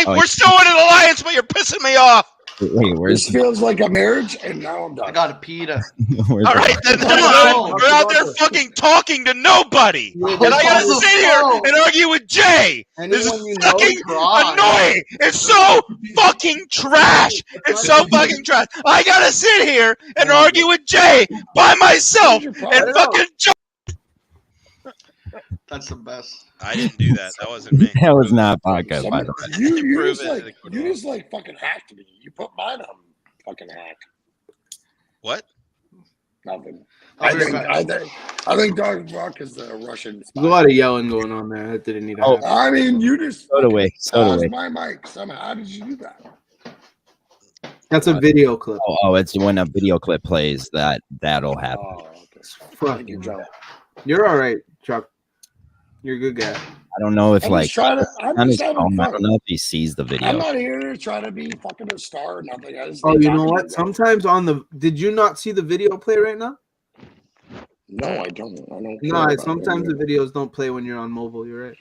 Oh, We're still in an alliance, but you're pissing me off. Wait, where's This feels like a marriage, and now I'm I done. got a PETA. where's All right, then come on. You're out there fucking talking to nobody. You're And I gotta the sit here phone. and argue with Jay. This is Anyone you know, fucking Try. annoying. It's so fucking trash. It's so fucking trash. I gotta sit here and argue with Jay by myself Here's your and problem. fucking. That's the best. I didn't do that. That wasn't me. That was not vodka, Some- by the way. you Prove just it. like you just like fucking hacked me. You put mine on fucking hack. What? Nothing. I'll I be think right back. I think Dr. Rock is a Russian spy. There's a lot of yelling going on there. That didn't need to happen. I mean, you just So do we. So do paused we. my mic somehow. How did you do that? That's a video clip. Oh, it's when a video clip plays that'll happen. Oh, okay. Fuck Thank you, you. John. You're all right, Chuck. You're a good guy. I don't know if I'm like just trying to. I'm on just his having phone, I fun. don't know if he sees the video. I'm not here to try to be fucking a star or nothing. I just Oh, like you know talking to what? guys. Sometimes on the did you not see the video play right now? No, I don't. I don't. No, care about sometimes it. the videos don't play when you're on mobile. You're right.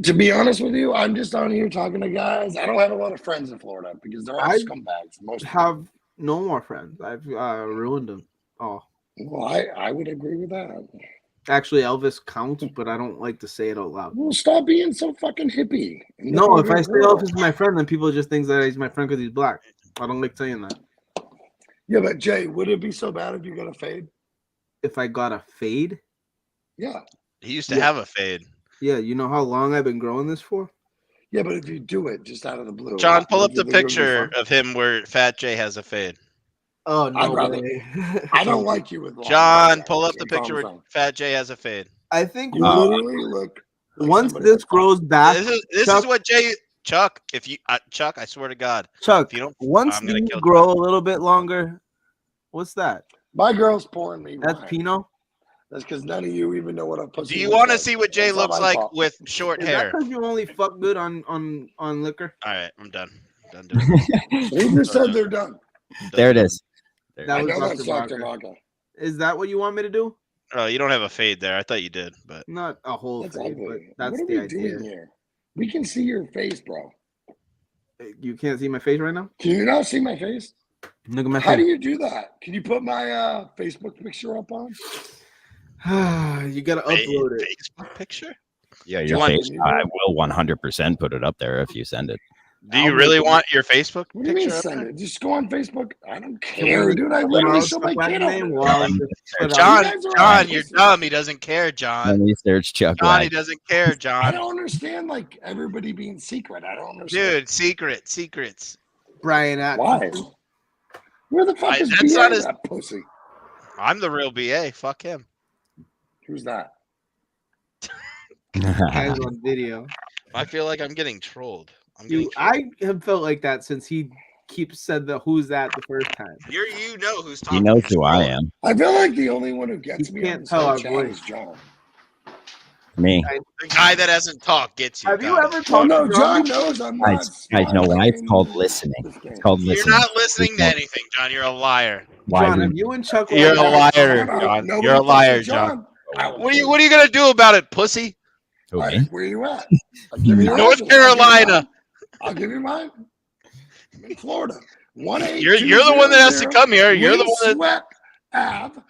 To be honest with you, I'm just on here talking to guys. I don't have a lot of friends in Florida because they're all I scumbags. Most of them. Have no more friends. I've ruined them. Oh, Well, I would agree with that. actually, Elvis counts, but I don't like to say it out loud. Well, stop being so fucking hippie. and No, look if at I your say girl. Elvis is my friend, then people just think that he's my friend because he's black. I don't like saying that. Yeah, but Jay, would it be so bad if you got a fade? If I got a fade, Yeah. He used to have a fade. yeah, you know how long I've been growing this for? Yeah, but if you do it just out of the blue. John, pull don't up you the think it would be picture fun? of him where Fat Jay has a fade. Oh no I'd rather. way. I don't like you with long John, hair, pull up Jay. the That's all picture I'm where saying. Fat Jay has a fade. I think You literally look like once somebody this that grows back, This Chuck, is what Chuck. If you Chuck, I swear to God, Chuck, if you don't, once I'm gonna you kill grow John. a little bit longer, what's that? My girl's pouring me That's wine. Pinot? That's because none of you even know what a pussy Do you looks want to like. see what Jay That's not looks my like fault. with short Is hair? that because you only fuck good on liquor? All right, I'm done. Done doing it. Who just said they're done? There it is. That I was know that's Dr. Dr. Vodka. Vodka. Is that what you want me to do? Oh, you don't have a fade there. I thought you did, but Not a whole That's fade, but ugly. that's What are the we doing idea. here? We can see your face, bro. You can't see my face right now? Can you not see my face? Look at my How do face. you do that? Can you put my Facebook picture up on? You gotta upload it. Facebook picture. Yeah, John, your face. can you do I it? will 100% put it up there if you send it. Do you really want your Facebook What do you mean picture? send it? Just go on Facebook. I don't Can we care, make dude. I it literally tomorrow's show my Chuck kid Wagon on name it. while I just put John, You guys are all John, you're pussies. dumb. He doesn't care, John. Let me search Chuck John, he Wagon. doesn't care, I John. don't understand like everybody being secret. I don't understand. Dude, secrets. Brian Why? Atkinson. Where the fuck is That's BA, not his. that pussy? I'm the real BA. Fuck him. Who's that? Guys on video. I feel like I'm getting trolled. I'm getting Dude, trolled. I have felt like that since he keeps said the who's that the first time. You know who's He talking. knows who I am. I feel like the only one who gets You me can't on this tell whole our chat voice. is John. Me. The guy that hasn't talked gets you. Have you got ever it. Well, talked no, to John John? knows I'm not. Guys, know why? It's smart called in listening. this game. It's called You're listening. not listening to anything, John. You're a liar. Why John, we- have you and Chuck You're a Wagon- liar, John. Nobody You're a fucks liar, with John. I will What too. are you gonna do about it, pussy? Who, All me? right, where you at? I'll give you your North address. I'll give you Carolina. mine. I'll give you mine. I'm in Florida. You're the one that has to come here. You're the one that. Sweat Ave,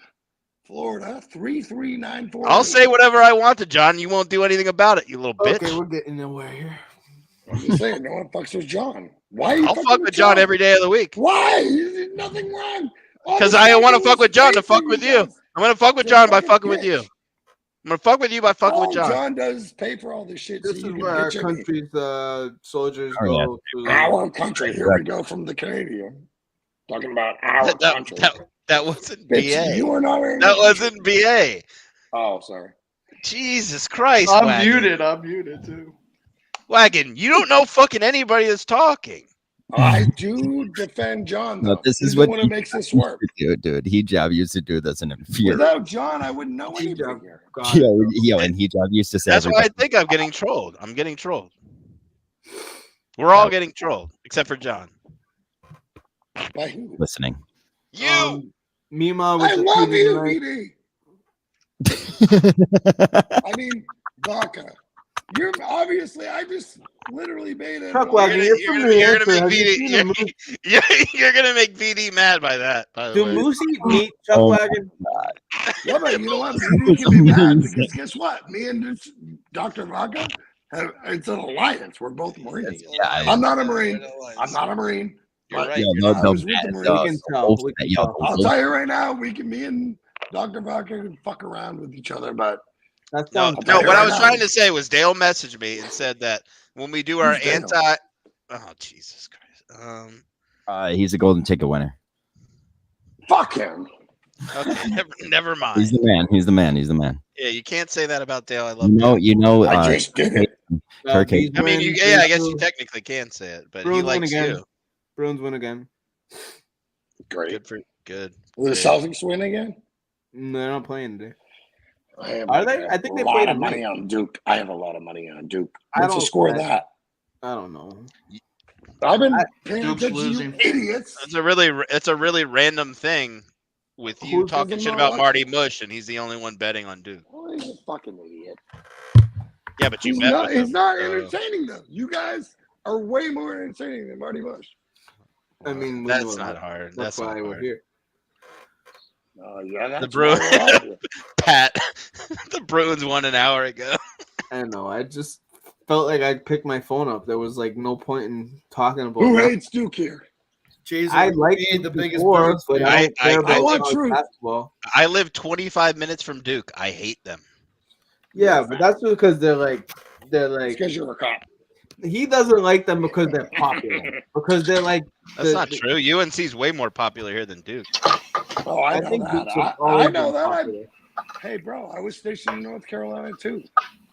Florida 33948. I'll say whatever I want to John. You won't do anything about it, you little bitch. Okay, we're getting nowhere here. I'm just saying, no one fucks with John. Why? Are you I'll fucking fuck with John every day of the week. Why? There's nothing wrong. All Because the I want to fucking fuck with John to space fuck that with he you. does. I'm gonna fuck with You're a John by fucking fucking with you. bitch. I'm gonna fuck with you by fucking All with John. John does is pay for all this shit. This so is you where can our bitch at me. country's soldiers Oh, yeah. go to. Our country. Here we go from the Canadian. Talking about our country. That wasn't Bitch, BA. you are not wearing That a country. wasn't BA. Oh, sorry. Jesus Christ, I'm Wagon. muted. I'm muted too. Wagon, you don't know fucking anybody that's talking. I do defend John, though. No, this He's is the what one who he makes this used work. to do, dude. Hijab used to do this in infuriating. Without John, I wouldn't know Hijab. anybody here. God. Yeah, and Hijab used to say That's why I think I'm getting trolled. I'm getting trolled. We're all getting trolled, except for John. By who? listening. You! Mima with I the love TV you, tonight. VD. I mean, Baka. You're obviously, I just literally made it. Truck wagon, you're from New You're Hampshire. gonna Have make you seen the VD. movie? You're gonna make VD mad by that. By the Do way. Moose eat meat, Chuck Oh my Wagon? Yeah, but you know what? VD can be mad because guess what? Me and this Dr. Vaca have, it's an alliance. We're both Marines. Yeah, I'm not a Marine. I'm not a Marine. You're But right. Yeah, you're no, I no, was with the bad, Marines. We can tell. We can tell. I'll tell you right now, me and Dr. Vaca can fuck around with each other, but That No, sounds no. you What I right was now. trying to say was Dale messaged me and said that when we do our Who's Dale? anti. Oh Jesus Christ. He's a golden ticket winner. fuck him. Okay, never mind. He's the man. He's the man. He's the man. Yeah, you can't say that about Dale. I love You know. I just did it. Kirk Bees I mean, win, yeah, I guess 3-2. you technically can say it, but he Bruins win likes again. you. Bruins win again. Great. Good. Will the Celtics win again? No, they're not playing today. I have Are they? I think they a lot played of money tonight. on Duke. I have a lot of money on Duke. I What's the don't score of bet. that? I don't know. I've been paying Duke's attention, losing. you idiots. It's a really random thing with you Who's talking doesn't shit know about what? Marty Mush, and he's the only one betting on Duke. Oh, he's a fucking idiot. Yeah, but you He's bet not, with he's him. not so- entertaining them. You guys are way more entertaining than Marty Bush. I mean, we That's know not that. hard. That's why not we're hard. here. Yeah, that's The Bruins, why we're all here. Pat, the Bruins won an hour ago. I know. I just felt like I'd pick my phone up. There was like no point in talking about. Who that. hates Duke here? Jay's I like the biggest before, Bruins but fan. I don't care about want college truth. basketball. I live 25 minutes from Duke. I hate them. Yeah, but that's because they're like It's because you're a cop. he doesn't like them because they're popular. Because they're like That's not true. UNC's way more popular here than Duke. Oh, I I know think that. Duke's have I always know been that. popular. Hey, bro, I was stationed in North Carolina too.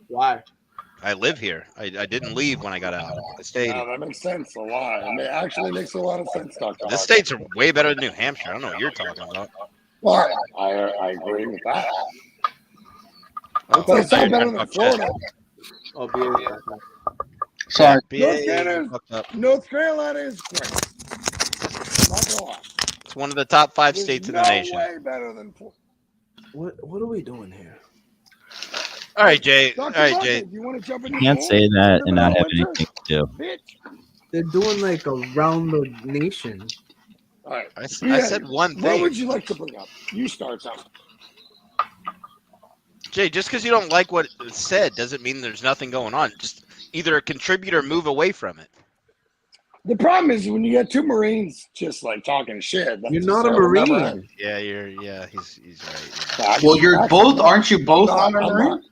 Why? I live here. I didn't leave when I got out. I stayed. Yeah, that makes sense a lot. It actually makes a lot of sense, Dr. This states are way better than New Hampshire. I don't know what you're talking about. Well, I agree with that. Oh, But it's now not you're better trying than to talk shit. Florida. Oh, BA. Sorry. North Carolina is great. Not gonna lie. It's one of the top 5 There's states in no the nation. way better than Florida. What are we doing here? All right, Jay. All Dr. right, Bucket, Jay. you want to jump in You the can't pool? say that and not have Winter? anything to do. Bitch. They're doing like around the nation. All right. I Yeah, said one What thing. would you like to bring up? You start something. Jay, just because you don't like what it said doesn't mean there's nothing going on. Just either contribute or move away from it. The problem is when you get two Marines just like talking shit. You're not a Marine. Yeah, he's right. Well, you're both. Aren't you both I'm on a Marine?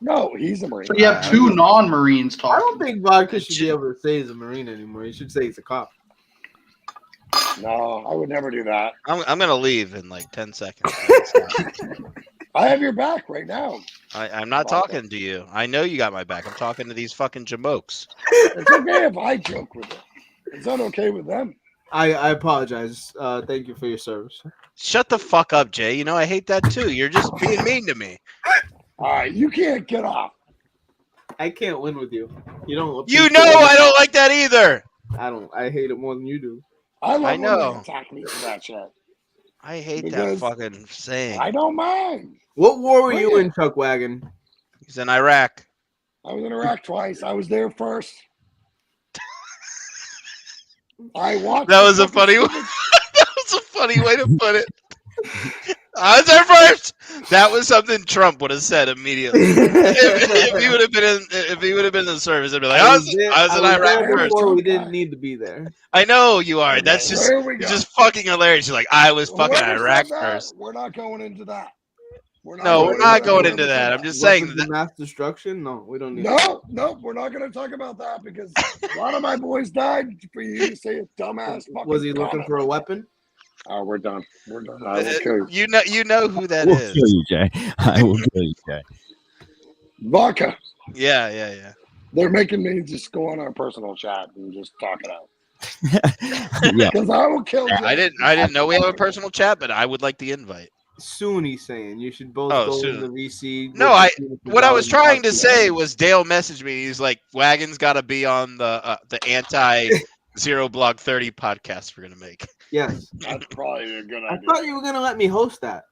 No, he's a Marine. So you have two non-Marines I don't talking. think Vodka should be able to say he's a Marine anymore. He should say he's a cop. No, I would never do that. I'm gonna leave in like 10 seconds. I have your back right now. I'm not talking to you. I know you got my back. I'm talking to these fucking jamokes. It's okay if I joke with it. Is that okay with them? I apologize. Thank you for your service. Shut the fuck up, Jay. You know I hate that too. You're just being mean to me. All right, you can't get off. I can't win with you. You don't. You know I don't like that either. I don't. I hate it more than you do. I love I know. when they attack me for that shit. I hate Because that fucking saying. I don't mind. What war were Bring you it. in, Chuck Wagon? He's in Iraq. I was in Iraq twice. I was there first. I watched. That was a funny. one. That was a funny way to put it. I was there first. That was something Trump would have said immediately. if he would have been in the service, I'd be like, I was in Iraq there first. before we didn't need to be there. I know you are. That's just There we go. it's just fucking hilarious. You're like, I was fucking Whoever said Iraq that, first. We're not going into that. We're No, we're not going into Whoever said that. I'm just saying Weapons of that. mass destruction. No, we don't need. No, we're not going to talk about that because a lot of my boys died for you to say a dumbass fucking Was he looking comment. for a weapon? Oh, we're done. We're done. I will kill you. You know who that I will is. kill you, Jay. I will kill you, Jay. Vodka. Yeah. They're making me just go on our personal chat and just talk it out. Yeah. Because I will kill you. I didn't know we have a personal chat, but I would like the invite. Soon he's saying you should both Oh, go soon. to the VC. No, what I was trying to say was Dale messaged me. He's like, Wagon's got to be on the anti Zero Blog 30 podcast we're gonna make. Yes, That's probably a good I idea. thought you were gonna let me host that.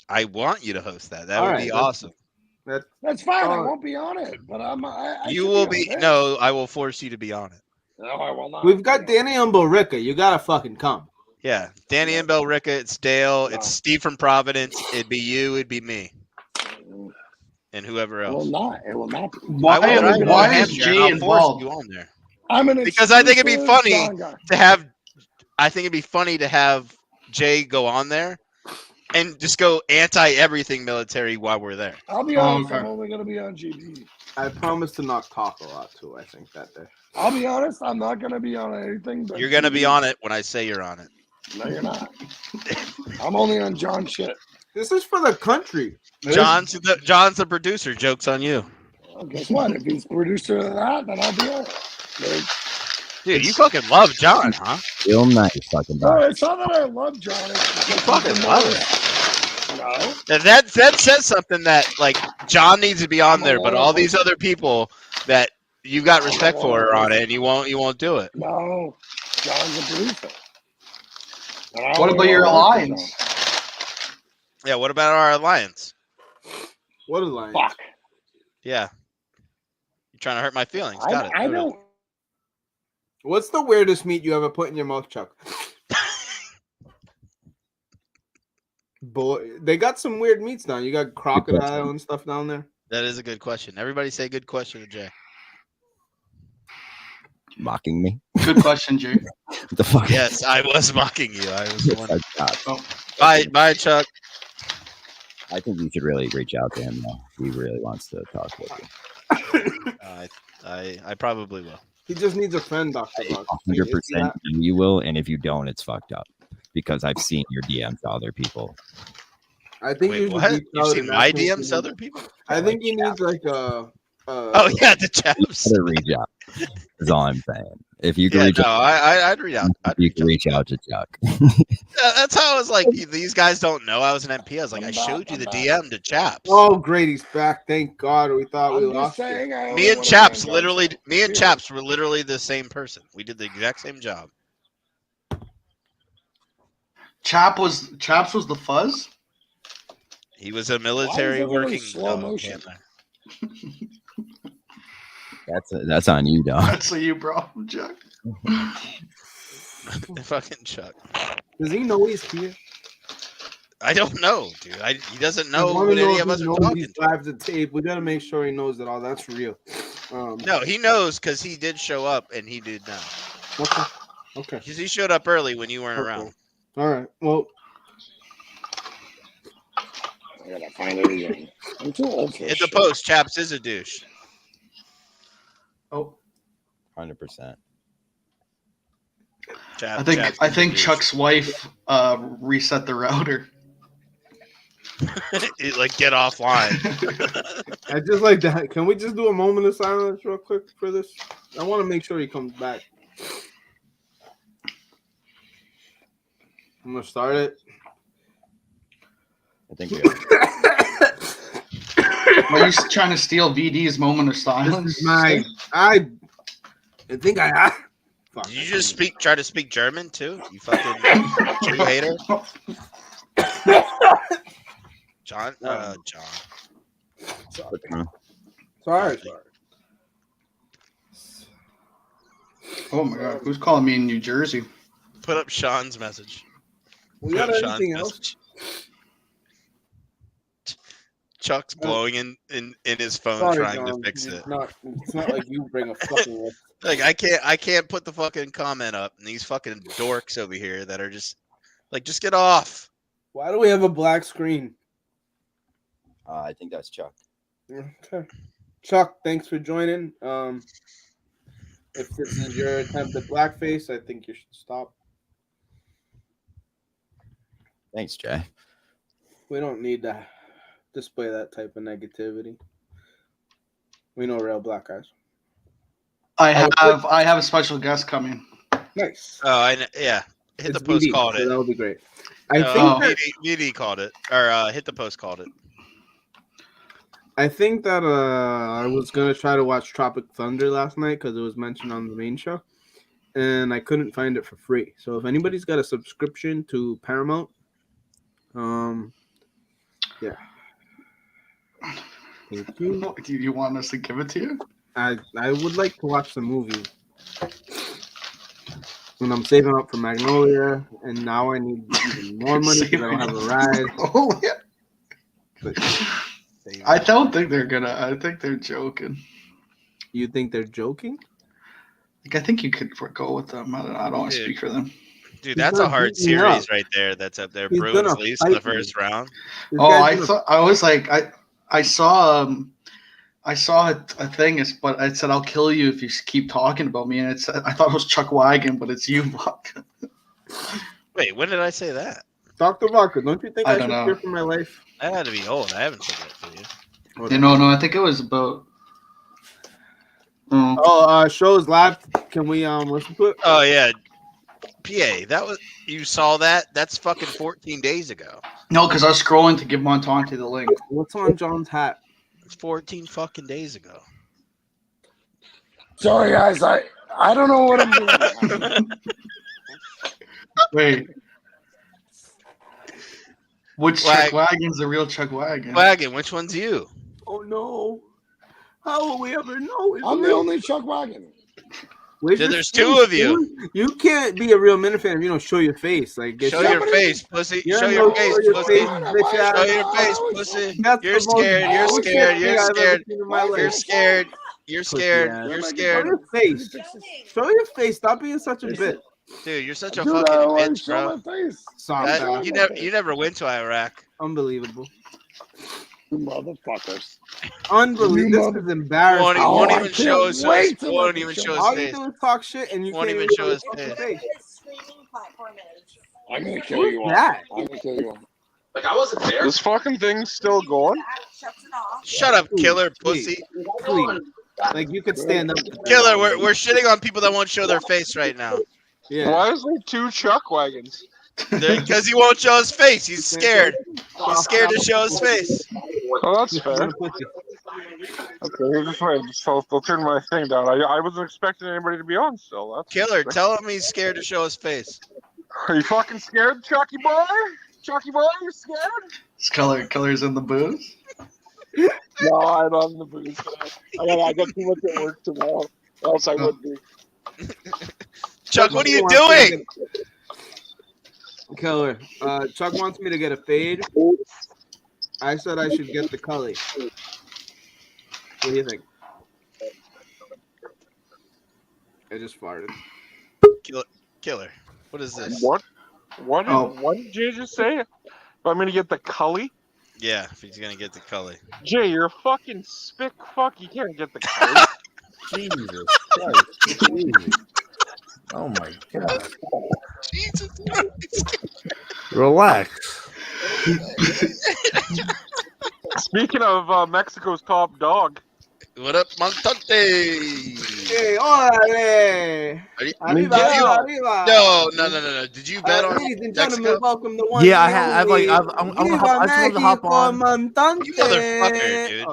I want you to host that. That All would right, be that's- awesome. That's fine. I Oh. won't be on it, but I You should will on be. this. No, I will force you to be on it. No, I will not. We've got Danny and Borica. You gotta fucking come. Yeah, Danny and Belrica. It's Dale. It's Steve from Providence. It'd be you. It'd be me, and whoever It will else. not. It will not. Be. Why is Jay I'll force involved? you on there I'm an because I think it'd be exclusive funny John guy. to have. I think it'd be funny to have Jay go on there and just go anti everything military while we're there. I'll be honest. Okay. I'm only going to be on GVE. I promise to not talk a lot too. I think that day. I'll be honest. I'm not going to be on anything. But You're gonna be GVE. on it when I say you're on it. No, you're not. I'm only on John shit. This is for the country. John's the producer. Joke's on you. Well, guess what? If he's producer of that, then I'll be all right. Dude, you fucking love John, huh? Real nice fucking No, dog. it's not that I love John. It's You because fucking he's the love most- it. No. That says something that like John needs to be on there, but all these other people that you got respect for are on it, and you won't do it. No, John's a producer. What about your alliance? Yeah, what about our alliance? What alliance? Fuck. Yeah, you're trying to hurt my feelings. Got it. I don't. What's the weirdest meat you ever put in your mouth, Chuck? Boy, they got some weird meats now. You got crocodile and stuff down there. That is a good question. Everybody say good question to Jay. Mocking me. Good question, Jay. What the fuck? Yes, I was mocking you. I was the one. Oh. Bye, Chuck. I think you should really reach out to him though. He really wants to talk with you. I probably will. He just needs a friend, Dr. Buck. 100% you will, and if you don't, it's fucked up. Because I've seen your DMs to other people. I think Wait, you what? should You've seen my DMs to other people? I think he needs like a. Oh yeah, the chaps. To reach out. Is all I'm saying. If you can Yeah, reach no, out, I'd reach out. you can reach out to Chuck. That's how I was like. These guys don't know I was an MP. I was like, I showed you the DM to Chaps. Oh, great, he's back! Thank God. We thought we lost him. Me and Chaps were literally the same person. We did the exact same job. Chaps was the fuzz. He was a military working slow motion? That's on you, dog. That's a you, bro, Chuck. Fucking Chuck. Does he know he's here? I don't know, dude. He doesn't I know wanna what any if of he us are knows talking. he's live to tape. We gotta make sure he knows that all that's real. No, he knows because he did show up and he did now. Okay. Because he showed up early when you weren't around. All right. Well, I gotta find it again. I'm too old for Hit this the shit. post. Chaps is a douche. Oh, 100%. Chaps I is a think douche. Chuck's wife reset the router. Like get offline. I just like that. Can we just do a moment of silence real quick for this? I want to make sure he comes back. I'm gonna start it. I think we are. Are you trying to steal VD's moment of silence? I think I. Fuck. Did you just try to speak German too? You fucking Jew hater. John. Sorry. Oh my God, who's calling me in New Jersey? Put up Sean's message. We got anything else? Chuck's blowing in his phone Sorry, trying John. to fix it. It's not like you bring a fucking list. Like I can't put the fucking comment up, and these fucking dorks over here that are just like, just get off. Why do we have a black screen? I think that's Chuck. Okay. Chuck, thanks for joining. If this is your attempt at blackface, I think you should stop. Thanks, Jay. We don't need to display that type of negativity. We know real black guys. I have a special guest coming. Nice. Oh, yeah. Hit the post BD, called so it. That would be great. VD called it, or hit the post called it. I think that I was gonna try to watch Tropic Thunder last night because it was mentioned on the main show, and I couldn't find it for free. So if anybody's got a subscription to Paramount, yeah. Thank you. Do you want us to give it to you? I would like to watch the movie. When I'm saving up for Magnolia, and now I need even more money because I don't have a ride. Oh yeah. But, I don't think they're gonna. I think they're joking. you think they're joking? Like, I think you could go with them. I don't want to speak for them. Dude, that's a hard series right there. That's up there. Bruins least in the first round. I was like, I saw a thing, but it said, "I'll kill you if you keep talking about me," and I thought it was Chuck Wagon, but it's you. Wait, when did I say that? Dr. Vodka, don't you think I I don't should know. fear for my life? That had to be old. I haven't said that to you. No, I think it was about. Shows live. Can we listen to it? Oh yeah, PA. That was you saw that? That's fucking 14 days ago. No, because I was scrolling to give Montante the link. What's on John's hat? It's 14 fucking days ago. Sorry, guys. I don't know what I'm doing. Wait. Which Chuck Wagon's the real Chuck Wagon? Wagon, which one's you? Oh no! How will we ever know? I'm the only Chuck Wagon. There's two of you. You can't be a real Minute fan if you don't show your face. Like, show your face, pussy. Show your face, pussy. Show your face, pussy. You're scared. You're scared. You're scared. You're scared. You're scared. You're scared. Show your face. Show your face. Stop being such a bitch. Dude, you're such a fucking bitch, bro. You never went to Iraq. Unbelievable. You motherfuckers. Unbelievable. This is embarrassing. Won't even show his face. Won't even show his All you face. do is talk shit and you Won't can't even show his face. I'm gonna kill you all. That? I'm gonna kill you all. Like, I wasn't there. This fucking thing's still going? Shut up, killer pussy. Please. Like, you could stand up. Killer, we're shitting on people that won't show their face right now. Yeah. Why is there two Chuck Wagons? Because he won't show his face. He's scared. He's scared to show his face. Oh, that's fair. Okay, fine. So I'll turn my thing down. I wasn't expecting anybody to be on still. That's Killer, tell him he's scared to show his face. Are you fucking scared, Chucky boy? Chucky boy, you scared? This Killer's in the booth. No, I'm on the booth. I got too much at work tomorrow. Else I would be. Chuck, what are you doing? Killer, Chuck wants me to get a fade. I said I should get the Cully. What do you think? I just farted. Killer, what is this? What did Jay just say? I'm gonna get the Cully? Yeah, if he's gonna get the Cully. Jay, you're a fucking spick fuck. You can't get the Cully. Jesus Christ. Jesus. Oh my God. Jesus Christ. Relax. Speaking of Mexico's top dog. What up, Montante? Hey, órale! Arriba, arriba! No. Did you bet on ladies and Mexico? gentlemen, welcome to one. Yeah, I just wanted to hop on. You motherfucker, dude.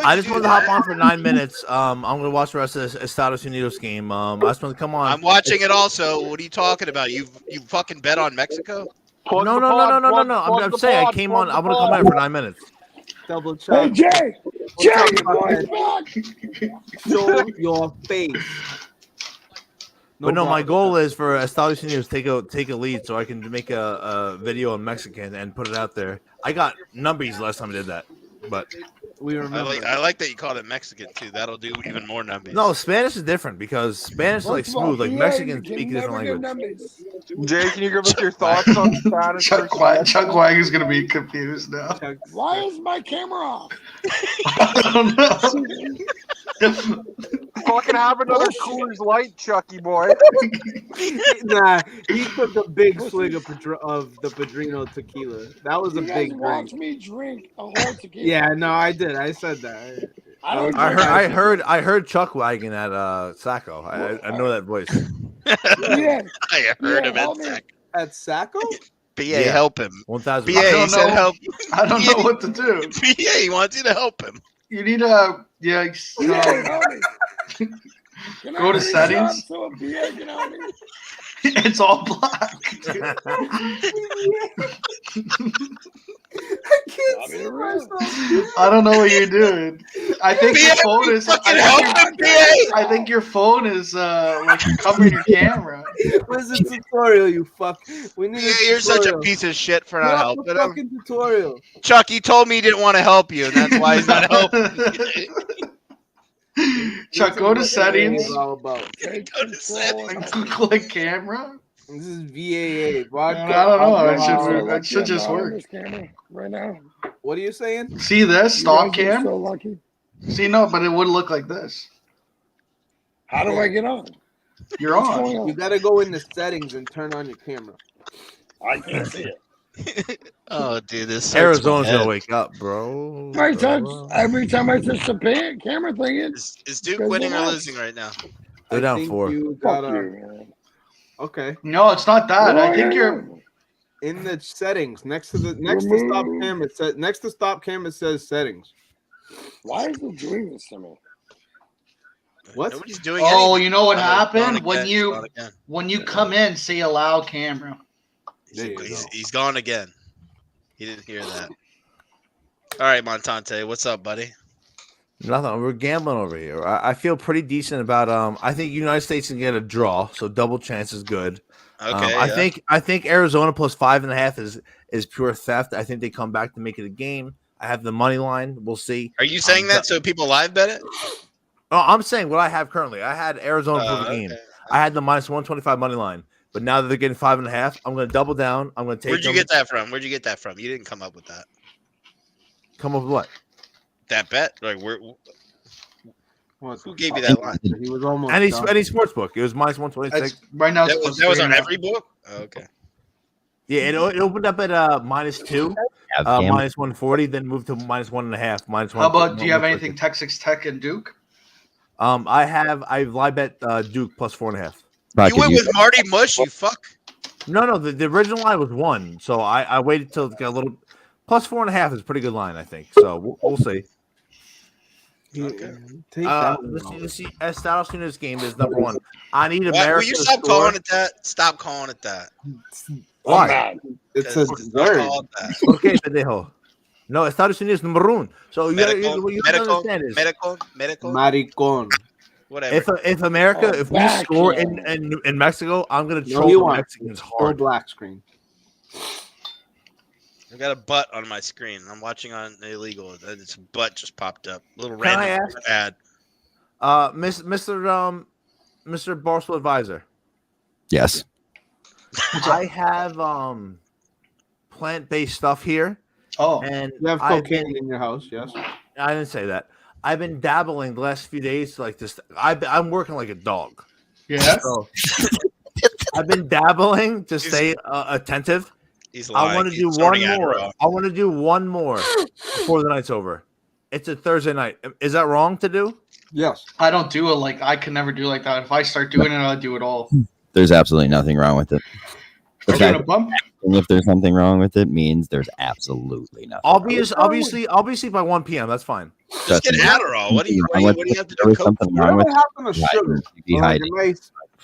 I just wanted to hop on for 9 minutes. I'm gonna watch the rest of this Estados Unidos game. I just want to come on. I'm watching it also. What are you talking about? You fucking bet on Mexico? No. I'm saying I came on. I'm gonna come in for 9 minutes. Double check. Hey, Jay! Jay, your boy's back! Show your face. But no, my goal is for Estados Unidos to take a lead so I can make a video in Mexican and put it out there. I got numbies last time I did that, but we remember. I like that you called it Mexican too. That'll do even more numbies. No, Spanish is different because Spanish is like smooth. Like Mexicans speak a different language. Jay, can you give us your thoughts on Spanish? Chuck Wagon's gonna be confused now. Why is my camera off? I don't know. Fucking have another Coors Light, Chucky boy. Nah, he took a big swig of the Padrino tequila. That was a big drink. Watch me drink a whole tequila. Yeah, no, I did. I said that. I heard Chuck Wagon at Sacco. I know that voice. Yeah. I heard him at Sacco. BA, help him. 1,000. BA, he said help. I don't know what to do. BA, he wants you to help him. You need a go to settings. It's all black. I can't see myself. I don't know what you're doing. I think your phone is. I think your phone is like covering your camera. Where's the tutorial, you fuck? We need. You're such a piece of shit for not helping him. Fucking tutorial. Chuck, he told me he didn't want to help you, and that's why he's not helping. Chuck, go to settings. Go to settings. Click camera. This is VAA. Vodka. I don't know. It should just work. Right now. What are you saying? See this? Stop cam? So lucky. See, no, but it would look like this. How do I get on? You're on. You gotta go into settings and turn on your camera. I can't see it. Oh, dude, this hurts my Arizona's head. gonna wake up, bro. Every time I touch the camera thing, Is Duke winning or losing right now? They're I down think 4. you fuck gotta. you, man. Okay. No, it's not that. I think you're. In the settings next to stop camera, it says next to stop camera, it says settings. Why is it doing this to me? What? Nobody's doing Oh, anything. you know what Oh, it's gone happened when again, it's gone again. you come in, say allow camera. He's gone again. He didn't hear that. All right, Montante, what's up, buddy? Nothing. We're gambling over here. I feel pretty decent about. I think United States can get a draw, so double chance is good. Okay, I think Arizona plus 5.5 is pure theft. I think they come back to make it a game. I have the money line. We'll see. Are you saying that so people live bet it? Oh, I'm saying what I have currently. I had Arizona for the game. I had the minus 125 money line, but now that they're getting 5.5, I'm going to double down. I'm going to take. Where'd you get that from? Where'd you get that from? You didn't come up with that. Come up with what? That bet? Like who gave you that line? He was almost any sports book. It was minus 126. Right now, that was on every book. Oh, okay. Yeah, it opened up at -2, minus 140, then moved to minus 1.5, minus 1. How about? Do you have anything Texas Tech and Duke? I've live bet Duke plus 4.5. You went with Marty Mush, you fuck. No, the original line was 1, so I waited till it got a little plus 4.5 is a pretty good line, I think. So we'll see. Okay. Let's see. Estados Unidos game is number 1. I need Why, America. will you stop calling it that? Stop calling it that. Why? It's a word. Okay, pendejo. No, Estados Unidos number 1. So what you understand is medical. Maricon. Whatever. If America, if we score in Mexico, I'm gonna troll the Mexicans hard. Black screen. I got a butt on my screen. I'm watching on illegal. It's a butt just popped up. A little Can I random ad. Mr. Barstool Advisor. Yes. I have plant-based stuff here. Oh, and you have cocaine in your house? Yes. I didn't say that. I've been dabbling the last few days like this. I'm working like a dog. Yeah. So, I've been dabbling to stay attentive. He's lying. I want to do one more. I want to do one more before the night's over. It's a Thursday night. Is that wrong to do? Yes. I don't do it like I can never do like that. If I start doing it, I'll do it all. There's absolutely nothing wrong with it. If there's something wrong with it, means there's absolutely nothing. Obviously by 1 p.m. That's fine. Just get Adderall. What do you have to do? There's something wrong with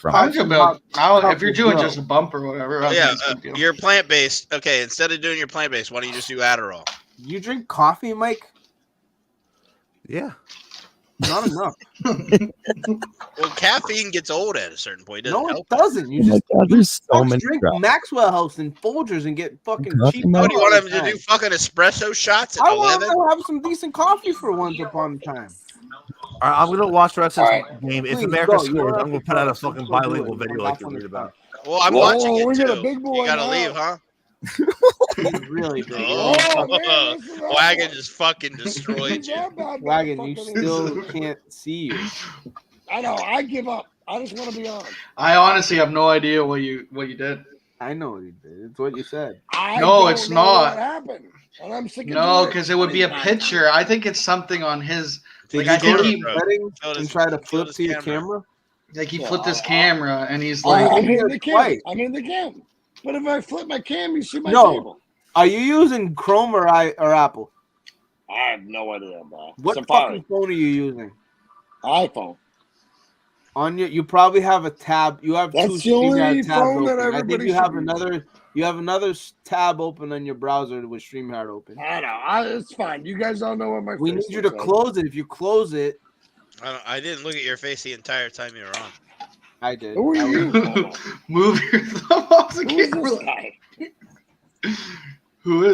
if you're doing just a bump or whatever. Yeah, you're plant based. Okay, instead of doing your plant based, why don't you just do Adderall? You drink coffee, Mike? Yeah. Not enough. Well, caffeine gets old at a certain point. No, it doesn't. You just drink Maxwell House and Folgers and get fucking cheap. What do you want them to do? Fucking espresso shots at 11? I want them to have some decent coffee for once upon a time. All right, I'm gonna watch the rest of this game. If America scores, I'm gonna put out a fucking bilingual video like you read about. Well, I'm watching it too. You gotta leave, huh? Really big. Wagon just fucking destroyed you. Wagon, you still can't see you. I know. I give up. I just want to be on. I honestly have no idea what you did. I know what you did. It's what you said. No, it's not. What happened? And I'm sick of no, because it would be a picture. I think it's something on his. Did like, you I think and try to flip to your camera? Like he flipped his camera and he's like, I'm in the cam. I'm in the cam. But if I flip my cam, you see my table. Are you using Chrome or Apple? I have no idea, bro. What fucking phone are you using? iPhone. On you probably have a tab. You have That's two the only StreamYard tabs phone that open. I think everybody you have should another. You have another tab open on your browser with StreamYard open. I know. It's fine. You guys all know what my. We need you to close it. If you close it, I didn't look at your face the entire time you were on. I did. Who are you? Move your thumb off the camera. Who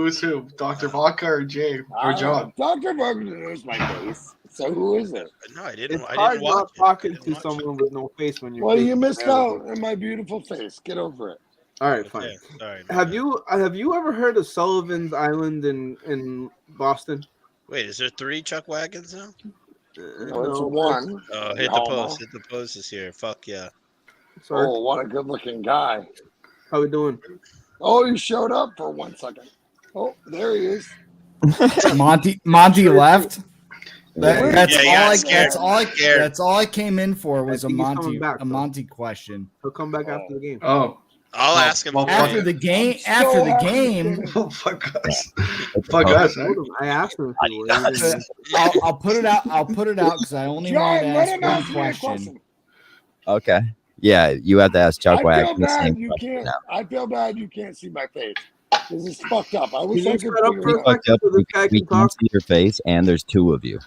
is who? Dr. Vodka or Jay or John? Dr. Vodka knows my face. So who is it? No, I didn't. It's hard not talking to someone with no face when you're. Well, you missed out on my beautiful face. Get over it. All right, fine. Sorry, have you ever heard of Sullivan's Island in Boston? Wait, is there 3 Chuck Wagons now? No, it's one. Oh, hit the post. Hit the post is here. Fuck yeah. Sorry. Oh, what a good-looking guy. How we doing? Oh, he showed up for 1 second. Oh, there he is. Monty left. That's all I came in for was I a think he's coming back, a Monty question. He'll come back after the game. Oh, I'll ask him after the game. After the game, fuck us. Fuck us. I asked him. I'll put it out. I'll put it out because I only wanted to ask one question. Okay. Yeah, you have to ask Chuck Wagon. I feel bad you can't see my face. This is fucked up. I wish Can I you could shut up figure for it a out. second so this guy We can can't talk? see your face, and there's two of you.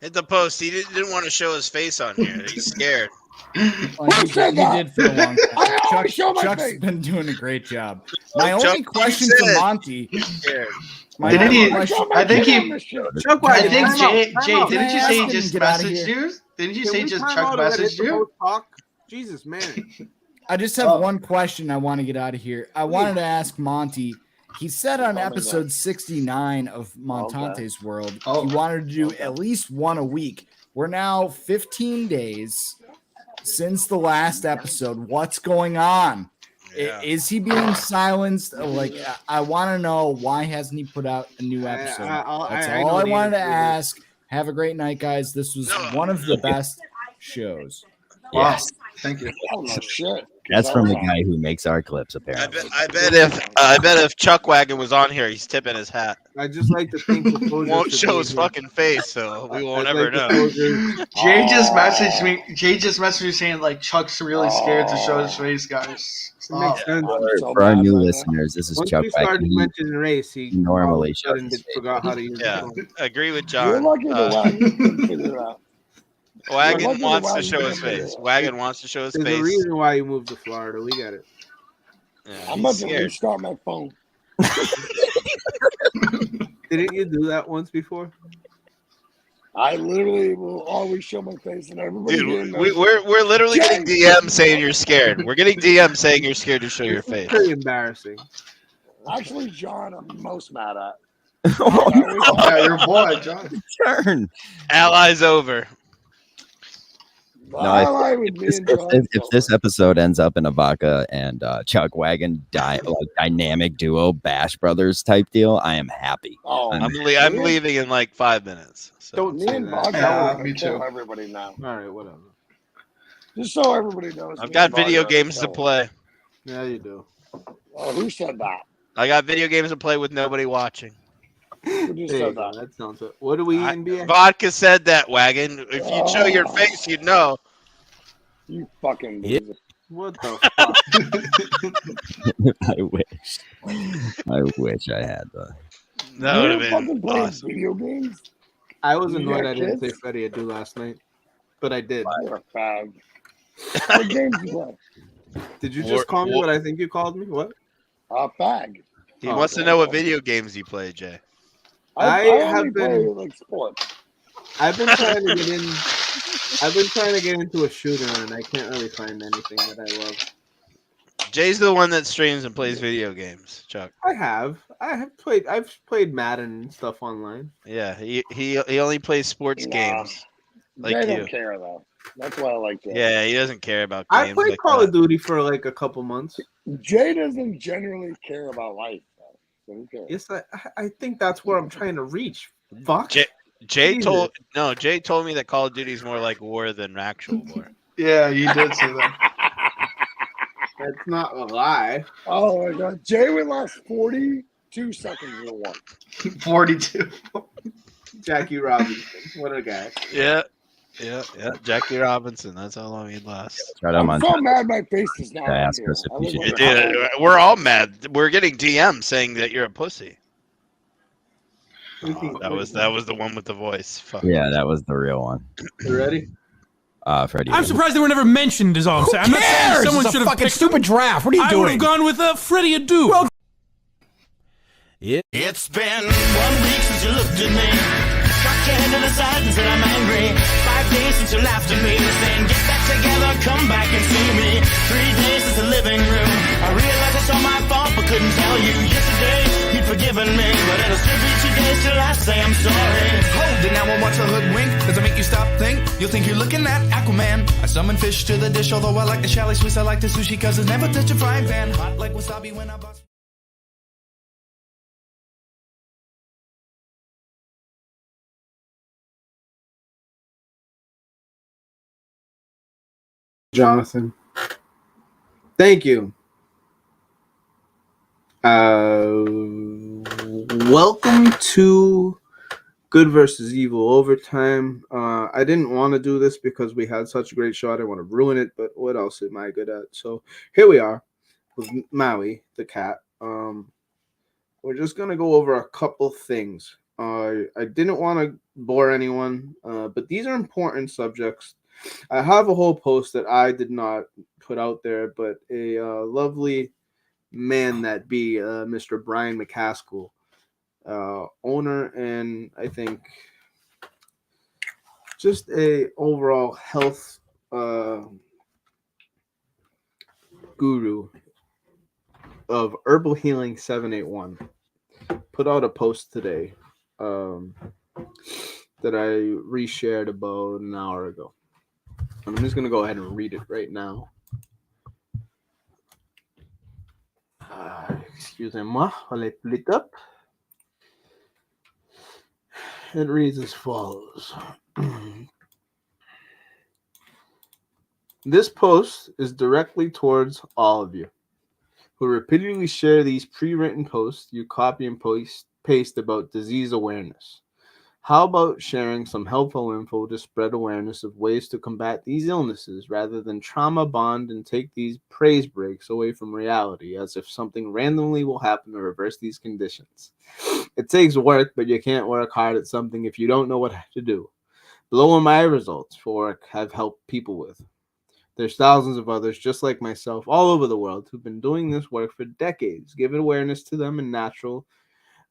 Hit the post. He didn't want to show his face on here. He's scared. Well, he did for a long time. Chuck's been doing a great job. My only question for Monty. Didn't he? I think Chuck Wagon, Jay, time didn't out. you say he Ask him just to get outta messaged here. you? Didn't you Can say we just time Chuck out and let messaged the you? host talk? Jesus, man. I just have one question I want to get out of here. I wanted to ask Monty. He said on episode 69 of Montante's World, he wanted to do at least one a week. We're now 15 days since the last episode. What's going on? Yeah. Is he being silenced? Like, I want to know, why hasn't he put out a new episode? That's all I wanted to ask. Have a great night, guys. This was one of the best shows. Yes. Thank you. Oh, no shit. That's from the guy who makes our clips, apparently. I bet if Chuck Wagon was on here, he's tipping his hat. I just like to think the Won't show his fucking face, so we won't ever know. Jay just messaged me. Jay just messaged me saying like Chuck's really scared to show his face, guys. Makes sense. For our new listeners, this is Once Chuck we started Wagon. mentioning race, he normally all of a sudden forgot how to use Yeah, the phone. agree with You're John. lucky the Wagon can figure it out. Wagon wants to show his face. Wagon wants to show his There's a face. reason why you moved to Florida. We get it. Yeah, I'm he's about to scared. restart my phone. Didn't you do that once before? I literally will always show my face, and everybody. Dude, we're literally getting DMs saying you're scared. We're getting DMs saying you're scared to show your face. Pretty embarrassing. Actually, John, I'm most mad at. Yeah, your boy, John. Turn. Allies over. No, if this episode ends up in a Vodka and Chuck Wagon dynamic duo Bash Brothers type deal, I am happy. Oh, I'm leaving in like 5 minutes. So. Don't me say and that. Vodka Yeah, will me kill too. everybody now. All right, whatever. Just so everybody knows. I've me got and Vodka video are games to killing. play. Yeah, you do. Oh, who said that? I got video games to play with nobody watching. Who just There you said go. that? That sounds good. What do we NBA? Vodka said that, Wagon. If you'd show your face, you'd know. You fucking Yeah. loser. What the fuck? I wish I had the. That would have You fucking been playing awesome. video games? I was You annoyed got I didn't say kids? Freddie Adu last night, but I did. You're a fag. What games you play? Did you War- just call me war- what I think you called me? What? Fag. He Oh, wants to okay. know what video games you play, Jay. I have only play, been- like sports. I've been trying to get in. I've been trying to get into a shooter, and I can't really find anything that I love. Jay's the one that streams and plays video games, Chuck. I've played Madden and stuff online. Yeah, he only plays sports Nah. games like They you. don't care though. That's why I like Jay. Yeah, he doesn't care about I games played like Call that. of Duty for like a couple months. Jay doesn't generally care about life. Though. So who cares? Yes, I think that's where I'm trying to reach. Fuck. Jay Jesus. told me that Call of Duty is more like war than actual war. Yeah, you did say that. That's not a lie. Oh my god. Jay would last 42 seconds in a war. 42. Jackie Robinson. What a guy. Yeah. Jackie Robinson. That's how long he'd last. Shout out I'm so mad my face is not I on asked here. us if I we look should- like Dude, we're all mad. We're getting DMs saying that you're a pussy. That was the one with the voice. Fuck. Yeah, that was the real one. You ready? Freddie. I'm surprised they were never mentioned. Is all I'm saying. I'm not saying someone It's a should have fucking picked. stupid draft. What are you I would doing? have gone with Freddie Adu. Well, It's been 1 week since you looked at me. Struck your head to the side and said I'm angry. 5 days since you laughed at me, saying get back together, come back and see me. 3 days since the living room. I realized it's all my fault, but couldn't tell you. Yesterday you'd forgiven me, but it'll still be 2 days till I say I'm sorry. Hold it now and watch a hoodwink. Does it make you stop think? You'll think you're looking at Aquaman. I summon fish to the dish, although I like the chalet Swiss. I like the sushi cause it's never touch a frying pan. Hot like wasabi when I bust. Jonathan. Thank you. Welcome to Good versus Evil Overtime. I didn't want to do this because we had such a great show. I didn't want to ruin it, but what else am I good at? So here we are with Maui, the cat. We're just going to go over a couple things. I didn't want to bore anyone, but these are important subjects. I have a whole post that I did not put out there, but a lovely man that be Mr. Brian McCaskill, owner and I think just a overall health guru of Herbal Healing 781, put out a post today that I reshared about an hour ago. I'm just going to go ahead and read it right now. Excusez-moi, while I pull it up. It reads as follows. This post is directly towards all of you who repeatedly share these pre-written posts you copy and paste about disease awareness. How about sharing some helpful info to spread awareness of ways to combat these illnesses rather than trauma bond and take these praise breaks away from reality as if something randomly will happen to reverse these conditions? It takes work, but you can't work hard at something if you don't know what to do. Below are my results for work I've helped people with. There's thousands of others just like myself all over the world who've been doing this work for decades, giving awareness to them in natural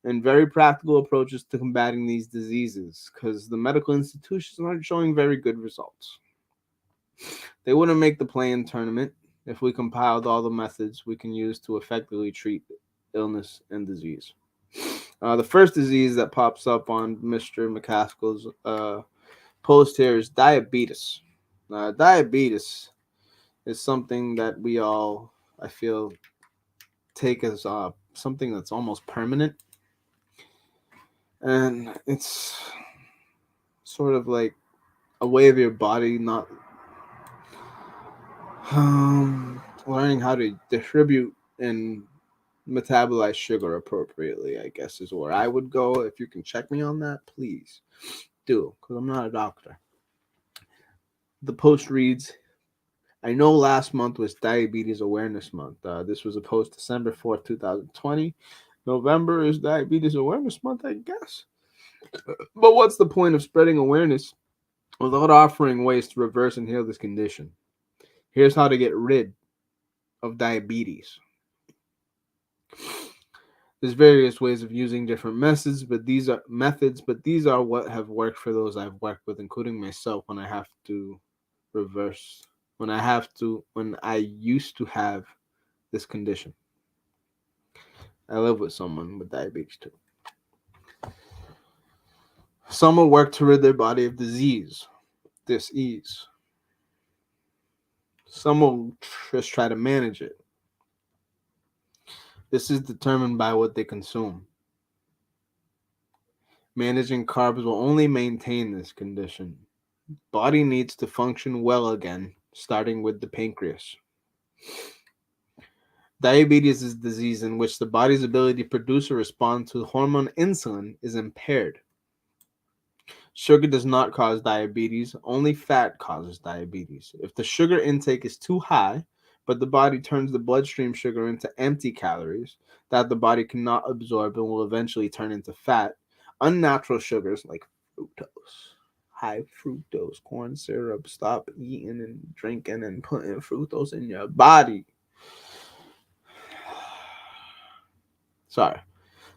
and very practical approaches to combating these diseases because the medical institutions aren't showing very good results. They wouldn't make the play-in tournament if we compiled all the methods we can use to effectively treat illness and disease. The first disease that pops up on Mr. McCaskill's post here is diabetes. Diabetes is something that we all, I feel, take as something that's almost permanent. And it's sort of like a way of your body not learning how to distribute and metabolize sugar appropriately, I guess is where I would go. If you can check me on that, please do, because I'm not a doctor. The post reads, I know last month was Diabetes Awareness Month. This was a post December 4th, 2020. November is Diabetes Awareness Month, I guess. But what's the point of spreading awareness without offering ways to reverse and heal this condition? Here's how to get rid of diabetes. There's various ways of using different methods, but these are what have worked for those I've worked with, including myself when I used to have this condition. I live with someone with diabetes too. Some will work to rid their body of disease. Some will just try to manage it. This is determined by what they consume. Managing carbs will only maintain this condition. Body needs to function well again, starting with the pancreas. Diabetes is a disease in which the body's ability to produce or respond to the hormone insulin is impaired. Sugar does not cause diabetes, only fat causes diabetes. If the sugar intake is too high, but the body turns the bloodstream sugar into empty calories that the body cannot absorb and will eventually turn into fat, unnatural sugars like fructose, high fructose, corn syrup, stop eating and drinking and putting fructose in your body. Sorry.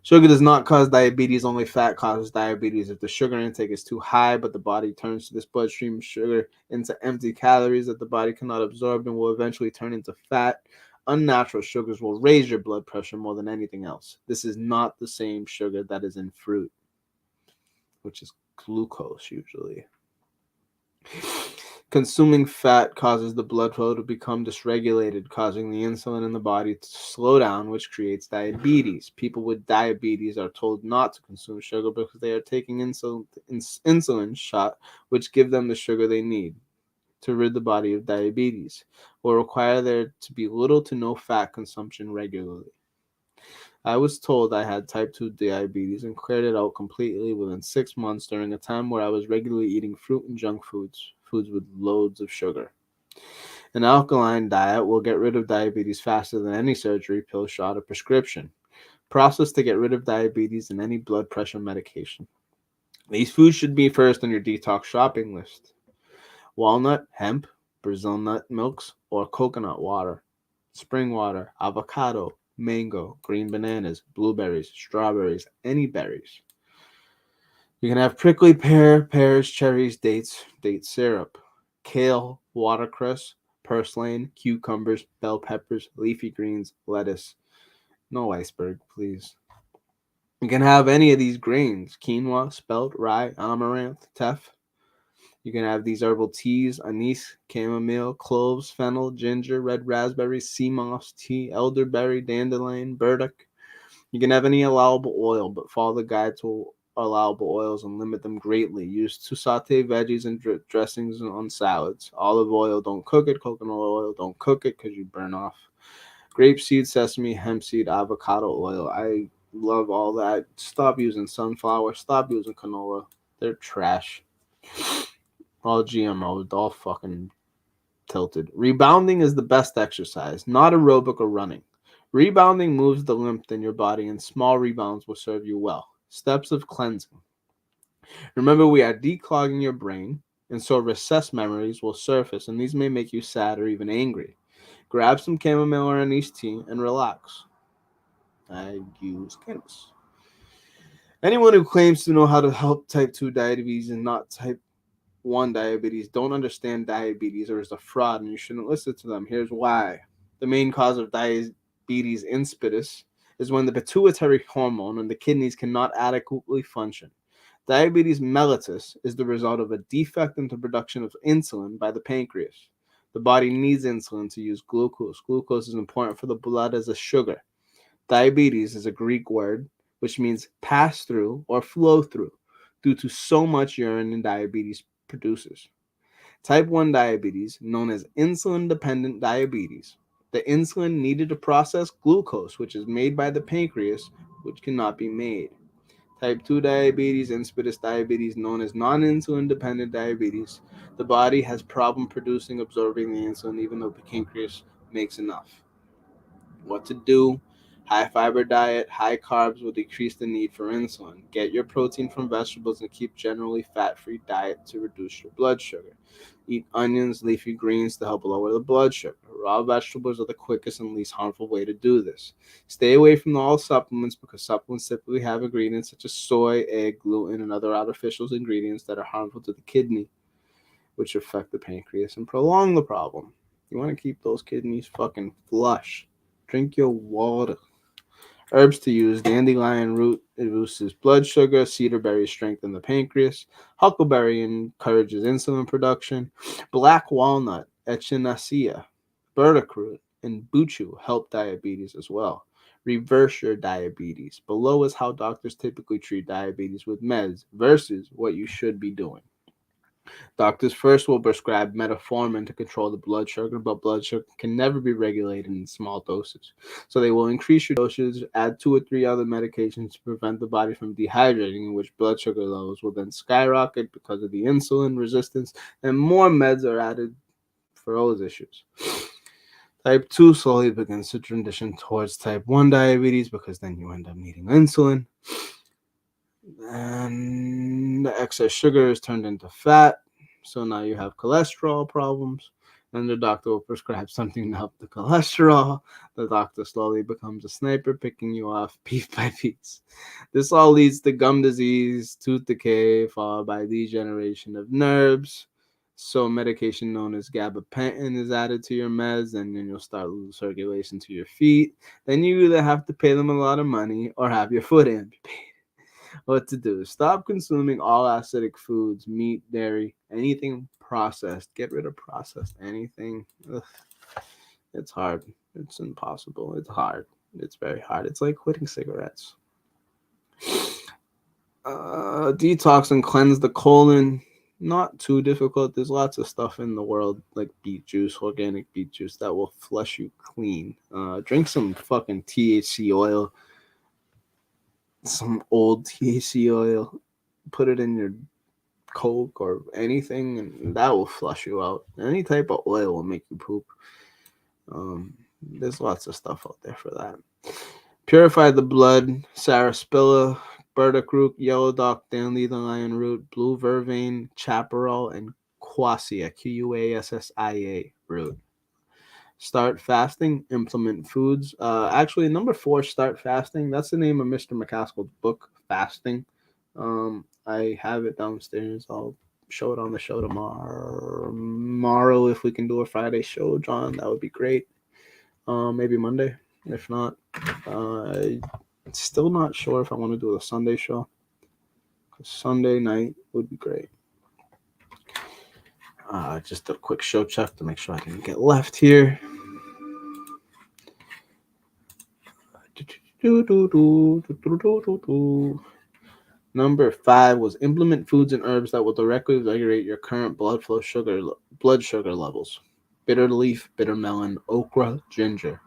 Sugar does not cause diabetes, only fat causes diabetes. If the sugar intake is too high, but the body turns this bloodstream sugar into empty calories that the body cannot absorb and will eventually turn into fat, unnatural sugars will raise your blood pressure more than anything else. This is not the same sugar that is in fruit, which is glucose usually. Consuming fat causes the blood flow to become dysregulated, causing the insulin in the body to slow down, which creates diabetes. People with diabetes are told not to consume sugar because they are taking insulin shot, which give them the sugar they need. to rid the body of diabetes will require there to be little to no fat consumption regularly. I was told I had type 2 diabetes and cleared it out completely within 6 months during a time where I was regularly eating fruit and junk foods with loads of sugar. An alkaline diet will get rid of diabetes faster than any surgery, pill, shot, or prescription. Process to get rid of diabetes and any blood pressure medication. These foods should be first on your detox shopping list. Walnut, hemp, Brazil nut milks, or coconut water. Spring water, avocado, mango, green bananas, blueberries, strawberries, any berries. You can have prickly pear, pears, cherries, dates, date syrup, kale, watercress, purslane, cucumbers, bell peppers, leafy greens, lettuce. No iceberg, please. You can have any of these grains: quinoa, spelt, rye, amaranth, teff. You can have these herbal teas: anise, chamomile, cloves, fennel, ginger, red raspberry, sea moss tea, elderberry, dandelion, burdock. You can have any allowable oil, but follow the guide to allowable oils and limit them greatly. Use to saute veggies and dressings on salads. Olive oil, don't cook it. Coconut oil, don't cook it because you burn off. Grapeseed, sesame, hemp seed, avocado oil. I love all that. Stop using sunflower. Stop using canola. They're trash. All GMO, all fucking tilted. Rebounding is the best exercise, not aerobic or running. Rebounding moves the lymph in your body, and small rebounds will serve you well. Steps of cleansing. Remember, we are declogging your brain, and so recessed memories will surface, and these may make you sad or even angry. Grab some chamomile or anise tea and relax. I use cannabis. Anyone who claims to know how to help type 2 diabetes and not type 1 diabetes don't understand diabetes or is a fraud, and you shouldn't listen to them. Here's why. The main cause of diabetes insipidus is when the pituitary hormone and the kidneys cannot adequately function. Diabetes mellitus is the result of a defect in the production of insulin by the pancreas. The body needs insulin to use glucose. Glucose is important for the blood as a sugar. Diabetes is a Greek word which means pass through or flow through due to so much urine in diabetes produces. Type 1 diabetes, known as insulin-dependent diabetes, the insulin needed to process glucose, which is made by the pancreas, which cannot be made. Type 2 diabetes, insipidus diabetes, known as non-insulin-dependent diabetes, the body has problem producing, absorbing the insulin, even though the pancreas makes enough. What to do? High fiber diet, high carbs will decrease the need for insulin. Get your protein from vegetables and keep generally fat-free diet to reduce your blood sugar. Eat onions, leafy greens to help lower the blood sugar. Raw vegetables are the quickest and least harmful way to do this. Stay away from all supplements because supplements typically have ingredients such as soy, egg, gluten, and other artificial ingredients that are harmful to the kidney, which affect the pancreas and prolong the problem. You want to keep those kidneys fucking flush. Drink your water. Herbs to use: dandelion root, it reduces blood sugar. Cedarberry strengthens the pancreas. Huckleberry encourages insulin production. Black walnut, echinacea, burdock root, and buchu help diabetes as well. Reverse your diabetes. Below is how doctors typically treat diabetes with meds versus what you should be doing. Doctors first will prescribe metformin to control the blood sugar, but blood sugar can never be regulated in small doses. So they will increase your dosage, add 2 or 3 other medications to prevent the body from dehydrating, in which blood sugar levels will then skyrocket because of the insulin resistance, and more meds are added for those issues. Type 2 slowly begins to transition towards type 1 diabetes because then you end up needing insulin. And the excess sugar is turned into fat. So now you have cholesterol problems, and the doctor will prescribe something to help the cholesterol. The doctor slowly becomes a sniper, picking you off piece by piece. This all leads to gum disease, tooth decay, followed by degeneration of nerves. So medication known as gabapentin is added to your meds, and then you'll start losing circulation to your feet. Then you either have to pay them a lot of money or have your foot amputated. What to do? Stop consuming all acidic foods, meat, dairy, anything processed. Get rid of processed anything. Ugh. It's hard. It's impossible. It's hard. It's very hard. It's like quitting cigarettes. Detox and cleanse the colon. not too difficult. There's lots of stuff in the world like beet juice, organic beet juice that will flush you clean. Drink some fucking THC oil, some old THC oil, put it in your Coke or anything, and that will flush you out. Any type of oil will make you poop. There's lots of stuff out there for that. Purify the blood, sarsaparilla, burdock root, yellow dock, dandelion root, blue vervain, chaparral, and quassia, Quassia root. Start fasting, implement foods. Actually, number 4, start fasting. That's the name of Mr. McCaskill's book, Fasting. I have it downstairs. I'll show it on the show tomorrow. If we can do a Friday show, John, that would be great. Maybe Monday. If not, still not sure if I want to do a Sunday show. Sunday night would be great. Just a quick show check to make sure I didn't get left here. Number 5 was implement foods and herbs that will directly regulate your current blood sugar levels. Bitter leaf, bitter melon, okra, ginger.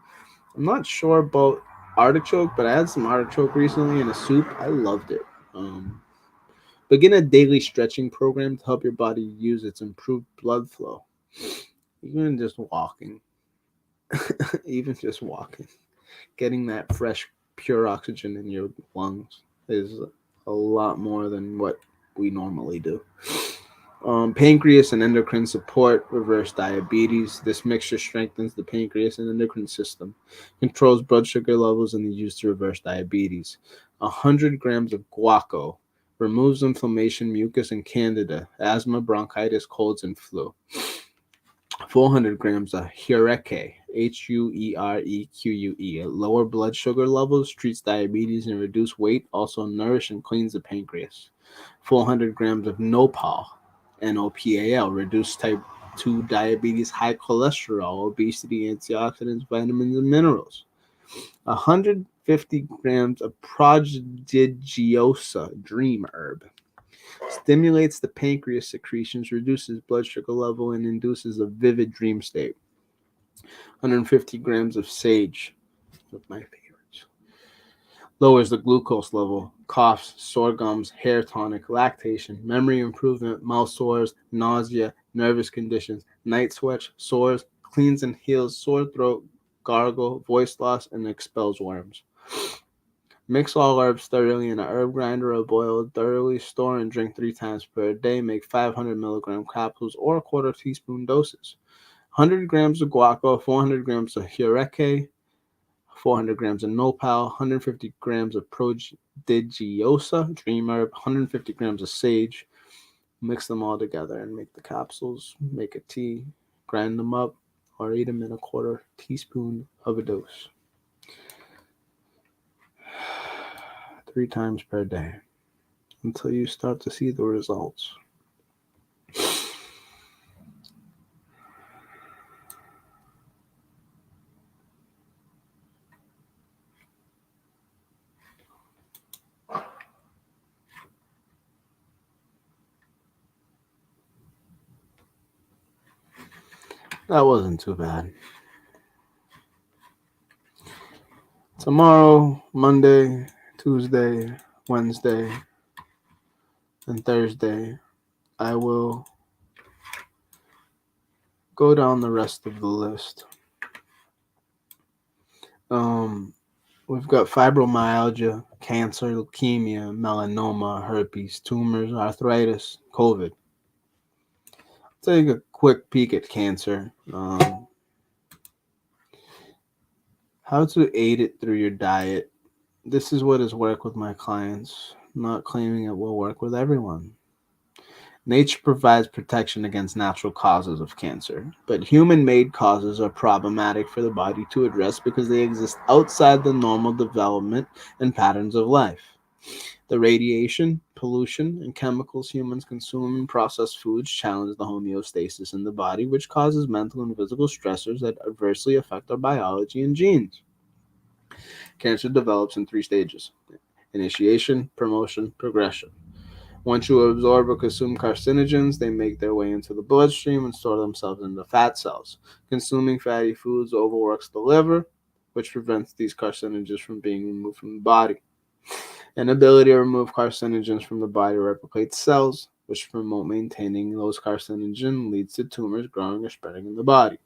I'm not sure about artichoke, but I had some artichoke recently in a soup. I loved it. Begin a daily stretching program to help your body use its improved blood flow. Even just walking. Getting that fresh, pure oxygen in your lungs is a lot more than what we normally do. Pancreas and endocrine support reverse diabetes. This mixture strengthens the pancreas and endocrine system, controls blood sugar levels, and is used to reverse diabetes. 100 grams of guaco removes inflammation, mucus, and candida, asthma, bronchitis, colds, and flu. 400 grams of Huereque, Huereque, lower blood sugar levels, treats diabetes and reduce weight, also nourish and cleans the pancreas. 400 grams of Nopal, Nopal, reduce type 2 diabetes, high cholesterol, obesity, antioxidants, vitamins, and minerals. 150 grams of Prodigiosa, dream herb. Stimulates the pancreas secretions, reduces blood sugar level, and induces a vivid dream state. 150 grams of sage, one of my favorites. Lowers the glucose level, coughs, sore gums, hair tonic, lactation, memory improvement, mouth sores, nausea, nervous conditions, night sweats, sores, cleans and heals sore throat, gargle, voice loss, and expels worms. Mix all herbs thoroughly in a herb grinder or boil. Thoroughly store and drink 3 times per day. Make 500 milligram capsules or quarter teaspoon doses. 100 grams of guaco, 400 grams of Huereque, 400 grams of Nopal, 150 grams of Prodigiosa, dream herb, 150 grams of sage. Mix them all together and make the capsules. Make a tea, grind them up, or eat them in a quarter teaspoon of a dose. 3 times per day until you start to see the results. That wasn't too bad. Tomorrow, Monday, Tuesday, Wednesday, and Thursday, I will go down the rest of the list. We've got fibromyalgia, cancer, leukemia, melanoma, herpes, tumors, arthritis, COVID. Take a quick peek at cancer. How to aid it through your diet. This is what has worked with my clients. I'm not claiming it will work with everyone. Nature provides protection against natural causes of cancer, but human-made causes are problematic for the body to address because they exist outside the normal development and patterns of life. The radiation, pollution, and chemicals humans consume in processed foods challenge the homeostasis in the body, which causes mental and physical stressors that adversely affect our biology and genes. Cancer develops in 3 stages: initiation, promotion, progression. Once you absorb or consume carcinogens, they make their way into the bloodstream and store themselves in the fat cells. Consuming fatty foods overworks the liver, which prevents these carcinogens from being removed from the body. Inability to remove carcinogens from the body replicates cells, which promote maintaining those carcinogens, leads to tumors growing or spreading in the body.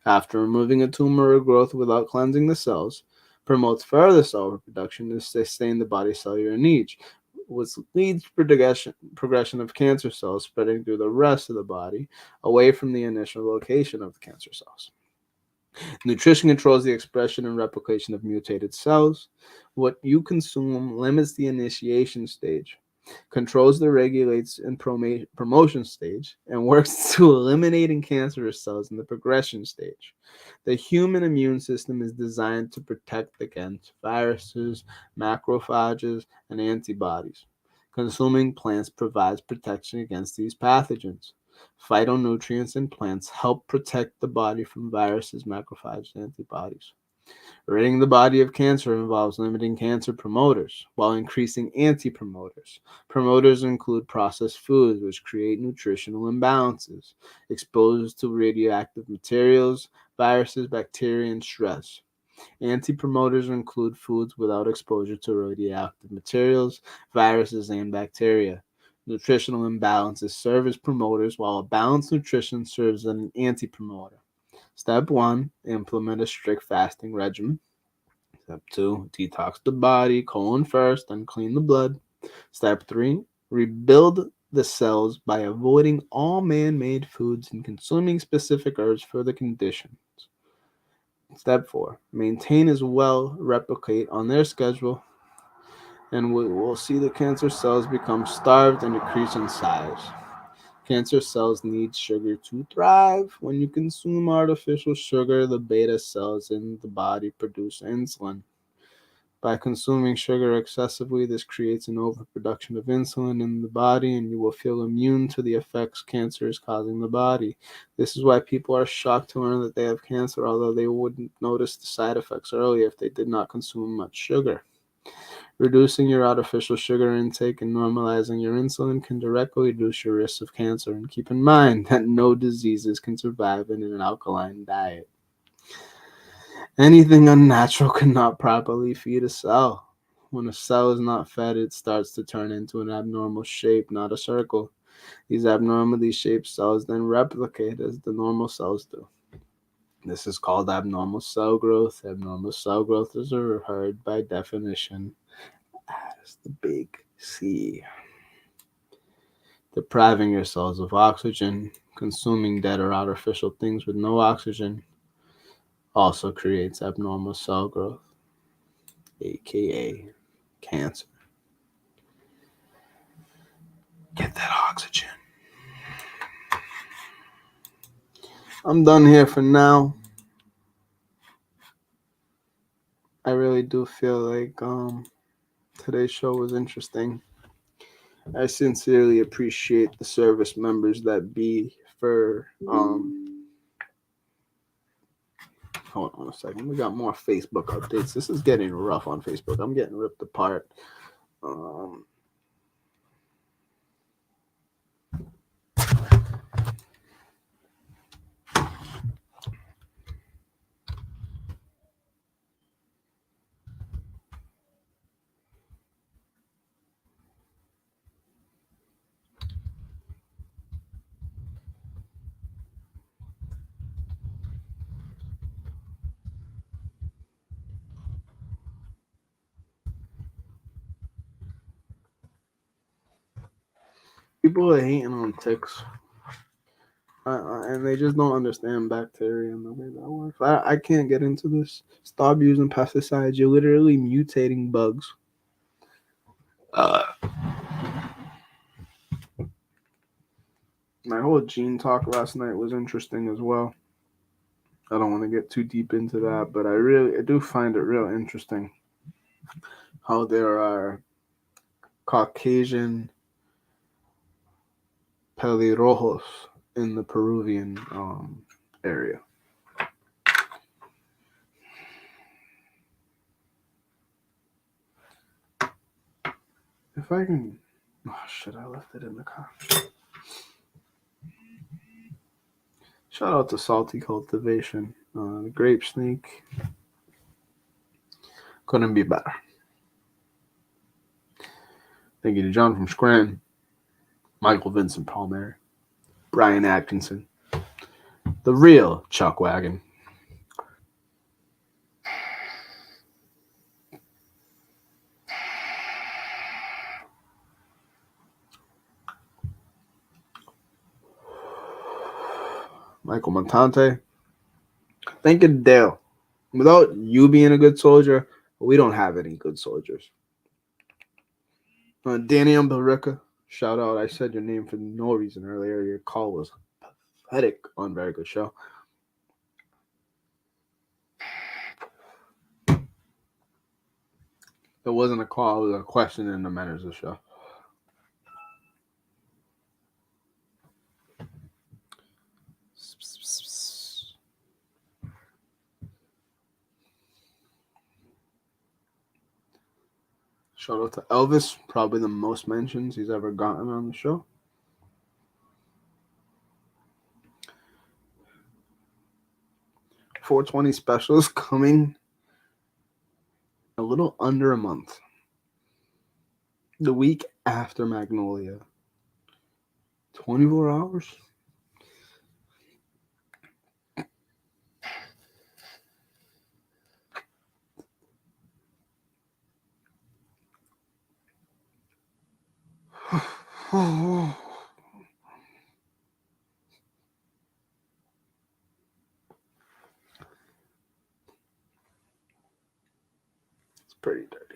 After removing a tumor or growth without cleansing the cells, promotes further cell reproduction to sustain the body's cellular needs, which leads to progression of cancer cells spreading through the rest of the body, away from the initial location of the cancer cells. Nutrition controls the expression and replication of mutated cells. What you consume limits the initiation stage, controls the regulates and promotion stage, and works to eliminating cancerous cells in the progression stage. The human immune system is designed to protect against viruses, macrophages, and antibodies. Consuming plants provides protection against these pathogens. Phytonutrients in plants help protect the body from viruses, macrophages, and antibodies. Ridding the body of cancer involves limiting cancer promoters while increasing anti-promoters. Promoters include processed foods, which create nutritional imbalances, exposed to radioactive materials, viruses, bacteria, and stress. Anti-promoters include foods without exposure to radioactive materials, viruses, and bacteria. Nutritional imbalances serve as promoters, while a balanced nutrition serves as an anti-promoter. Step 1, implement a strict fasting regimen. Step 2, detox the body, colon first, then clean the blood. Step 3, rebuild the cells by avoiding all man-made foods and consuming specific herbs for the conditions. Step 4, maintain as well, replicate on their schedule, and we will see the cancer cells become starved and decrease in size. Cancer cells need sugar to thrive. When you consume artificial sugar, the beta cells in the body produce insulin. By consuming sugar excessively, this creates an overproduction of insulin in the body, and you will feel immune to the effects cancer is causing the body. This is why people are shocked to learn that they have cancer, although they wouldn't notice the side effects early if they did not consume much sugar. Reducing your artificial sugar intake and normalizing your insulin can directly reduce your risk of cancer. And keep in mind that no diseases can survive in an alkaline diet. Anything unnatural cannot properly feed a cell. When a cell is not fed, it starts to turn into an abnormal shape, not a circle. These abnormally shaped cells then replicate as the normal cells do. This is called abnormal cell growth. Abnormal cell growth is referred by definition as the big C. Depriving your cells of oxygen, consuming dead or artificial things with no oxygen, also creates abnormal cell growth, aka cancer. Get that oxygen. I'm done here for now. I really do feel like today's show was interesting. I sincerely appreciate the service members that be for hold on a second. We got more Facebook updates. This is getting rough on Facebook. I'm getting ripped apart. People are hating on ticks. And they just don't understand bacteria and the way that works. I can't get into this. Stop using pesticides. You're literally mutating bugs. My whole gene talk last night was interesting as well. I don't want to get too deep into that, but I do find it real interesting how there are Caucasian pelirrojos in the Peruvian area. If I can Oh shit! I left it in the car. Shout out to Salty Cultivation. The Grape Snake couldn't be better. Thank you to John from Scranton, Michael Vincent Palmer, Brian Atkinson, the real Chuck Wagon. Michael Montante. Thank you, Dale. Without you being a good soldier, we don't have any good soldiers. Danny Umbarica, shout out. I said your name for no reason earlier. Your call was pathetic on Very Good Show. It wasn't a call, it was a question in the manners of the show. Shout out to Elvis, probably the most mentions he's ever gotten on the show. $420 specials coming a little under a month. The week after Magnolia. 24 hours. It's pretty dirty.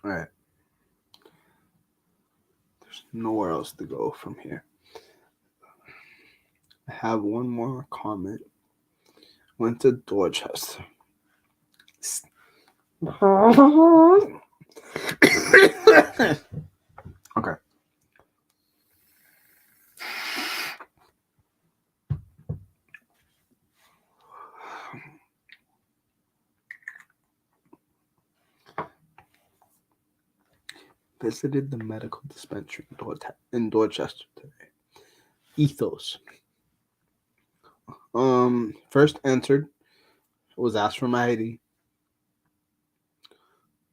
All right. There's nowhere else to go from here. I have one more comment. Went to Dorchester. Okay. Visited the medical dispensary in Dorchester today. Ethos. First entered, was asked for my ID.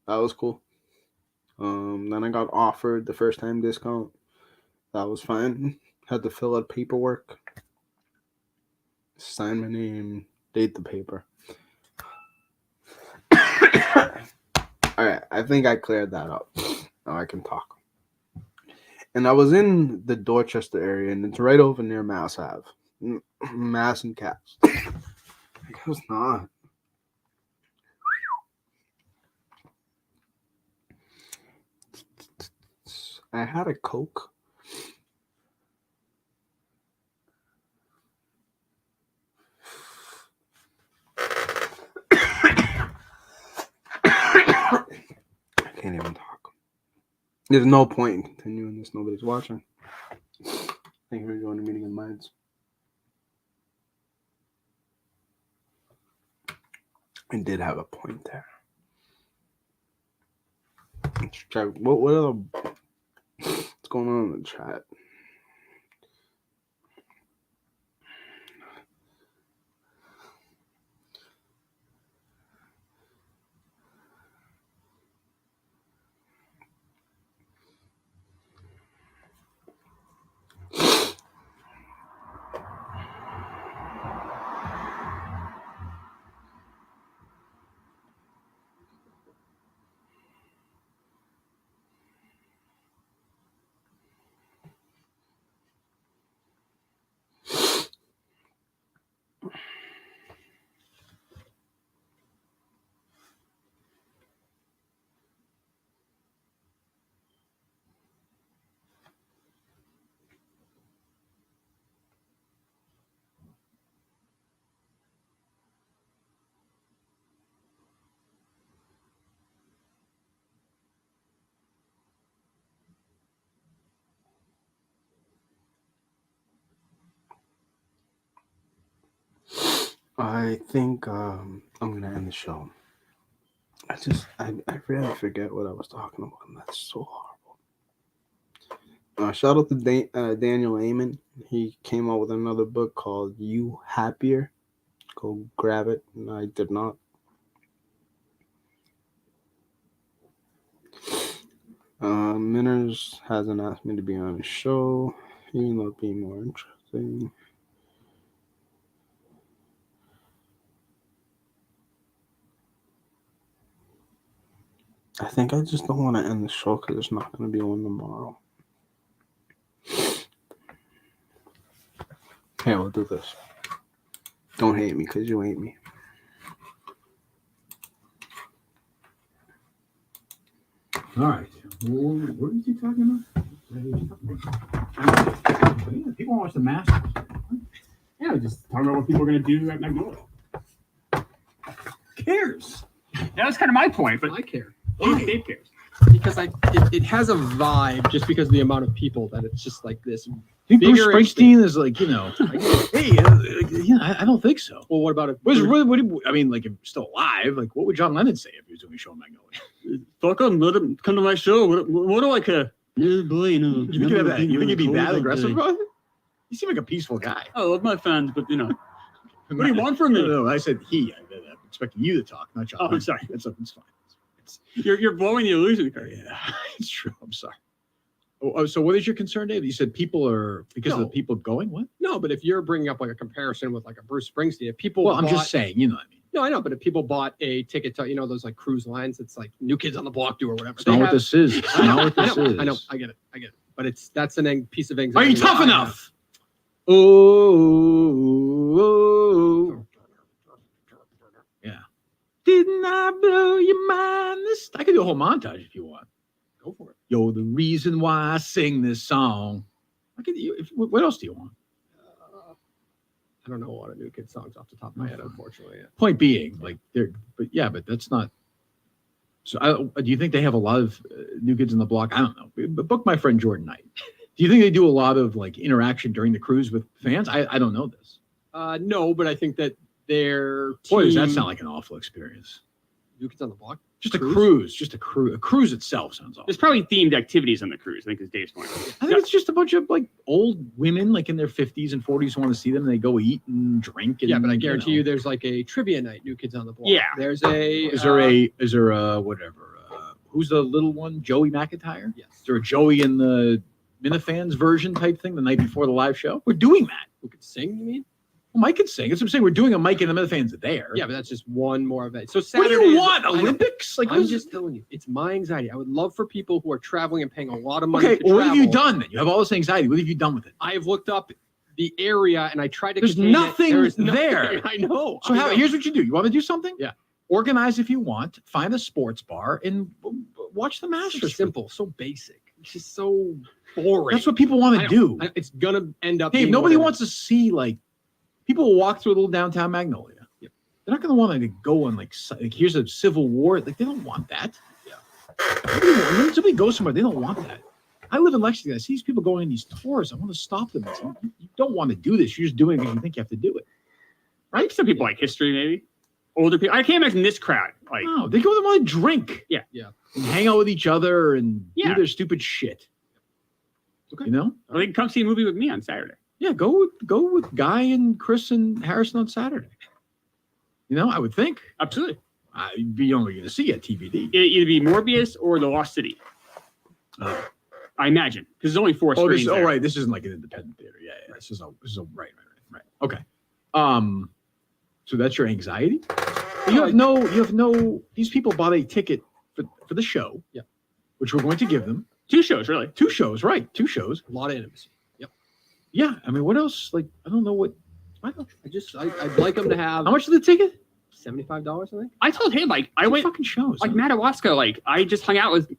That was cool. Then I got offered the first time discount. That was fine. Had to fill out paperwork. Sign my name, date the paper. Alright, I think I cleared that up. Now I can talk. And I was in the Dorchester area, and it's right over near Mass Ave. Mass and Cass. I guess not. I had a Coke. I can't even talk. There's no point in continuing this. Nobody's watching. Thank you for joining the meeting of minds. I did have a point there. Let's try. What's going on in the chat? I think I'm gonna end the show. I really forget what I was talking about, and that's so horrible. Shout out to Daniel Amen. He came out with another book called You Happier. Go grab it. And I did not. Minners hasn't asked me to be on his show. He ended up being more interesting. I think I just don't want to end the show because there's not going to be one tomorrow. Hey, we'll do this. Don't hate me because you hate me. All right. Well, what is he talking about? Yeah, people watch the Masters. Yeah, just talking about what people are going to do at Magnolia. Cares? That was kind of my point, but I care. Dave cares. Because it has a vibe just because of the amount of people that it's just like this. I think Bruce Springsteen is like, hey, I don't think so. Well, what about it? I mean, like, if he's still alive, like, what would John Lennon say if he was doing a show on Magnolia? Fuck him, let him come to my show. What do I care? Yeah, boy, You think he'd be that aggressive about it? You seem like a peaceful guy. I love my fans, but what do you want from me? No, I said he. I'm expecting you to talk, not John. Oh, I'm sorry. It's fine. You're blowing the illusion, Kurt. Yeah, it's true. I'm sorry. Oh, so what is your concern, Dave? You said people are because of the people going. What? No, but if you're bringing up like a comparison with like a Bruce Springsteen, if people Well, I'm just saying, you know what I mean. No, I know, but if people bought a ticket to those like cruise lines, it's like New Kids on the Block do or whatever. It's not what this is. It's not what this is. I know. I get it. But that's a piece of Are anxiety. you tough enough? Yeah. Didn't I blow your mind? I could do a whole montage if you want. Go for it. Yo, the reason why I sing this song. What else do you want? I don't know a lot of New Kids songs off the top of my head, unfortunately. Point being, but that's not. So, do you think they have a lot of New Kids on the Block? I don't know. But book my friend Jordan Knight. Do you think they do a lot of like interaction during the cruise with fans? I don't know this. No, but I think that their Boy, does that team- sound like an awful experience. New Kids on the Block. Just a cruise. A cruise itself sounds awful. There's probably themed activities on the cruise, I think is Dave's point. I think it's just a bunch of like old women like in their 50s and 40s who want to see them and they go eat and drink. And, Yeah, but I guarantee you there's like a trivia night, New Kids on the Block. Yeah. There's a Is there a whatever? Who's the little one? Joey McIntyre? Yes. Is there a Joey in the Minifans version type thing the night before the live show? We're doing that. Who could sing, you mean? Well, Mike can sing. That's what I'm saying. We're doing a Mike and the Minifans there. Yeah, but that's just one more event. So What Saturday do you want? Olympics? Like, I'm just telling you, it's my anxiety. I would love for people who are traveling and paying a lot of money. Okay, to well, what have you travel. done then? You have all this anxiety. What have you done with it? I have looked up the area and I tried to. There's contain it. nothing There is there. I know. So here's what you do. You want to do something? Yeah. Organize if you want. Find a sports bar and watch the Masters. So simple, so basic. It's just so boring. That's what people want to do. It's gonna end up. Dave, being nobody whatever. wants to see like people will walk through a little downtown Magnolia. Yep. They're not going to want to go on like here's a Civil War. Like they don't want that. Yeah. When somebody goes somewhere, they don't want that. I live in Lexington. I see these people going on these tours. I want to stop them. You don't want to do this. You're just doing it because you think you have to do it. Right? Some people like history, maybe. Older people. I can't imagine this crowd. Like, No, they go there want to drink. Yeah. And hang out with each other and do Yeah. their stupid shit. Okay. You know? Or they can come see a movie with me on Saturday. Yeah, go with Guy and Chris and Harrison on Saturday. You know, I would think. Absolutely. You're only going to see at TBD. It'd either be Morbius or The Lost City. I imagine. Because there's only 4 screens. there. Right. This isn't like an independent theater. Yeah. This is a right. Okay. So that's your anxiety? You have no these people bought a ticket for the show. Yeah. Which we're going to give them. 2 shows, really. 2 shows, right. 2 shows. A lot of intimacy. Yep. Yeah. I mean, what else? Like, I don't know what. I'd like them to have. How much is the ticket? $75, I think. I told him, like, I went. Fucking shows. Like, Madawaska, like, I just hung out with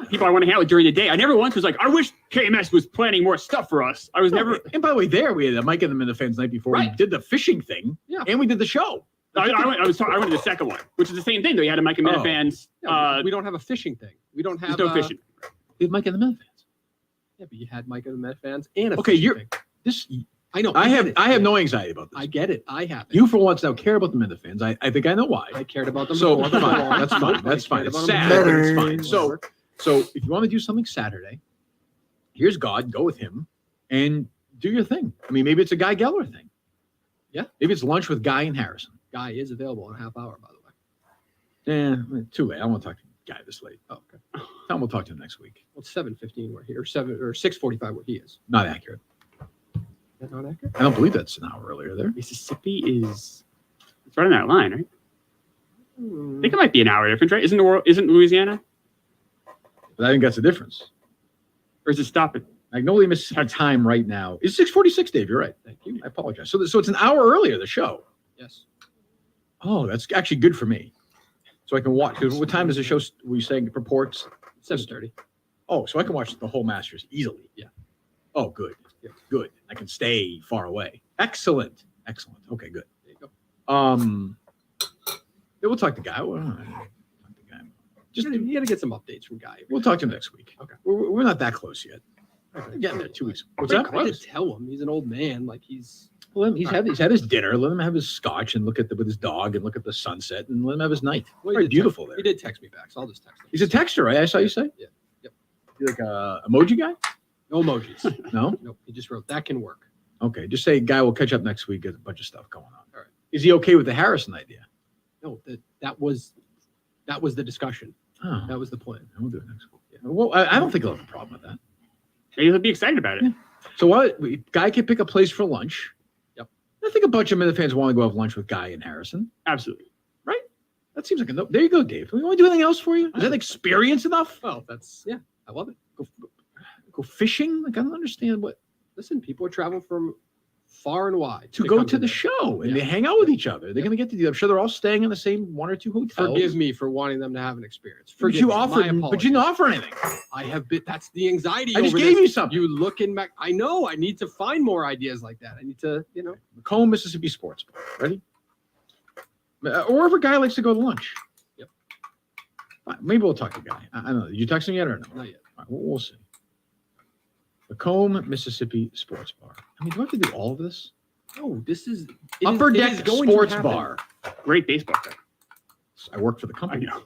people I want to hang out with during the day. I never once was like, I wish KMS was planning more stuff for us. I was never. And by the way, we had a Mike and the Minifans night before. Right. We did the fishing thing. Yeah. And we did the show. I went to the second one, which is the same thing. Though you had a Mike and Minifans. We don't have a fishing thing. We don't have. There's no fishing. We had Mike and the Minifans. Yeah, but you had Mike and the Met fans and a Okay, fishing thing. I know. I have no anxiety about this. I get it. I have it. You, for once, now care about the Minifans. I think I know why. I cared about them. So before, fine. before. That's fine. That's I fine. cared It's about them sad, but before. it's fine. Whatever. So if you want to do something Saturday, here's God. Go with him and do your thing. I mean, maybe it's a Guy Geller thing. Yeah. Maybe it's lunch with Guy and Harrison. Guy is available in a half hour, by the way. Too late. I won't talk to Guy this late. Oh, okay. Tell him we'll talk to him next week. Well, it's 7:15 where he, or 6:45 where he is. Not accurate. Is that not accurate? I don't believe that's an hour earlier there. Mississippi is it's right on that line, right? I think it might be an hour difference, right? Isn't Louisiana? But I think that's the difference. Or is it stopping? Magnolia, Mississippi time right now is 6:46, Dave. You're right. Thank you. I apologize. So it's an hour earlier, the show. Yes. Oh, that's actually good for me. So I can watch. Because what time does the show, were you saying, purports? 7:30. Oh, so I can watch the whole Masters easily. Yeah. Oh, good. Yeah. Good. I can stay far away. Excellent. Excellent. Okay, good. There you go. Yeah, we'll talk to Guy. Just you got to get some updates from Guy. We'll talk to him next week. Okay. We're not that close yet. We're getting there 2 weeks. What's that? I tell him he's an old man. Like he's he's had his dinner. Let him have his scotch and look at with his dog and look at the sunset and let him have his night. Well, Very beautiful there. He did text me back, so I'll just text him. He's a texter, right? I saw you say. Yeah. Yep. You like a emoji guy? No emojis. No. Nope. He just wrote that can work. Okay. Just say, Guy, we'll catch up next week. There's a bunch of stuff going on. All right. Is he okay with the Harrison idea? No, that was the discussion. Oh. That was the plan. We'll do it next week. Yeah. Well, I don't think he'll have a problem with that. He'll be excited about it. Yeah. So what? Guy can pick a place for lunch. Yep. I think a bunch of Minifans want to go have lunch with Guy and Harrison. Absolutely. Right? That seems like a no. There you go, Dave. We want to do anything else for you? Is that experience enough? Well, yeah, I love it. Go fishing? Like I don't understand what. Listen, people are traveling from far and wide to go to the show and they hang out with each other. They're going to get to do. I'm sure they're all staying in the same one or two hotels. Forgive me for wanting them to have an experience. But you offered, but you didn't offer anything. I have been. That's the anxiety. I just over gave this. you something. You look in back. I know. I need to find more ideas like that. I need to, Macomb, Mississippi Sports Bar. Ready? Or wherever Guy likes to go to lunch. Yep. Fine. Maybe we'll talk to Guy. I don't know. Did you text him yet or no? Not yet. All right, we'll see. Macomb, Mississippi Sports Bar. I mean, do I have to do all of this? No, this is Upper Deck Sports Bar. Great baseball player. I worked for the company. I know.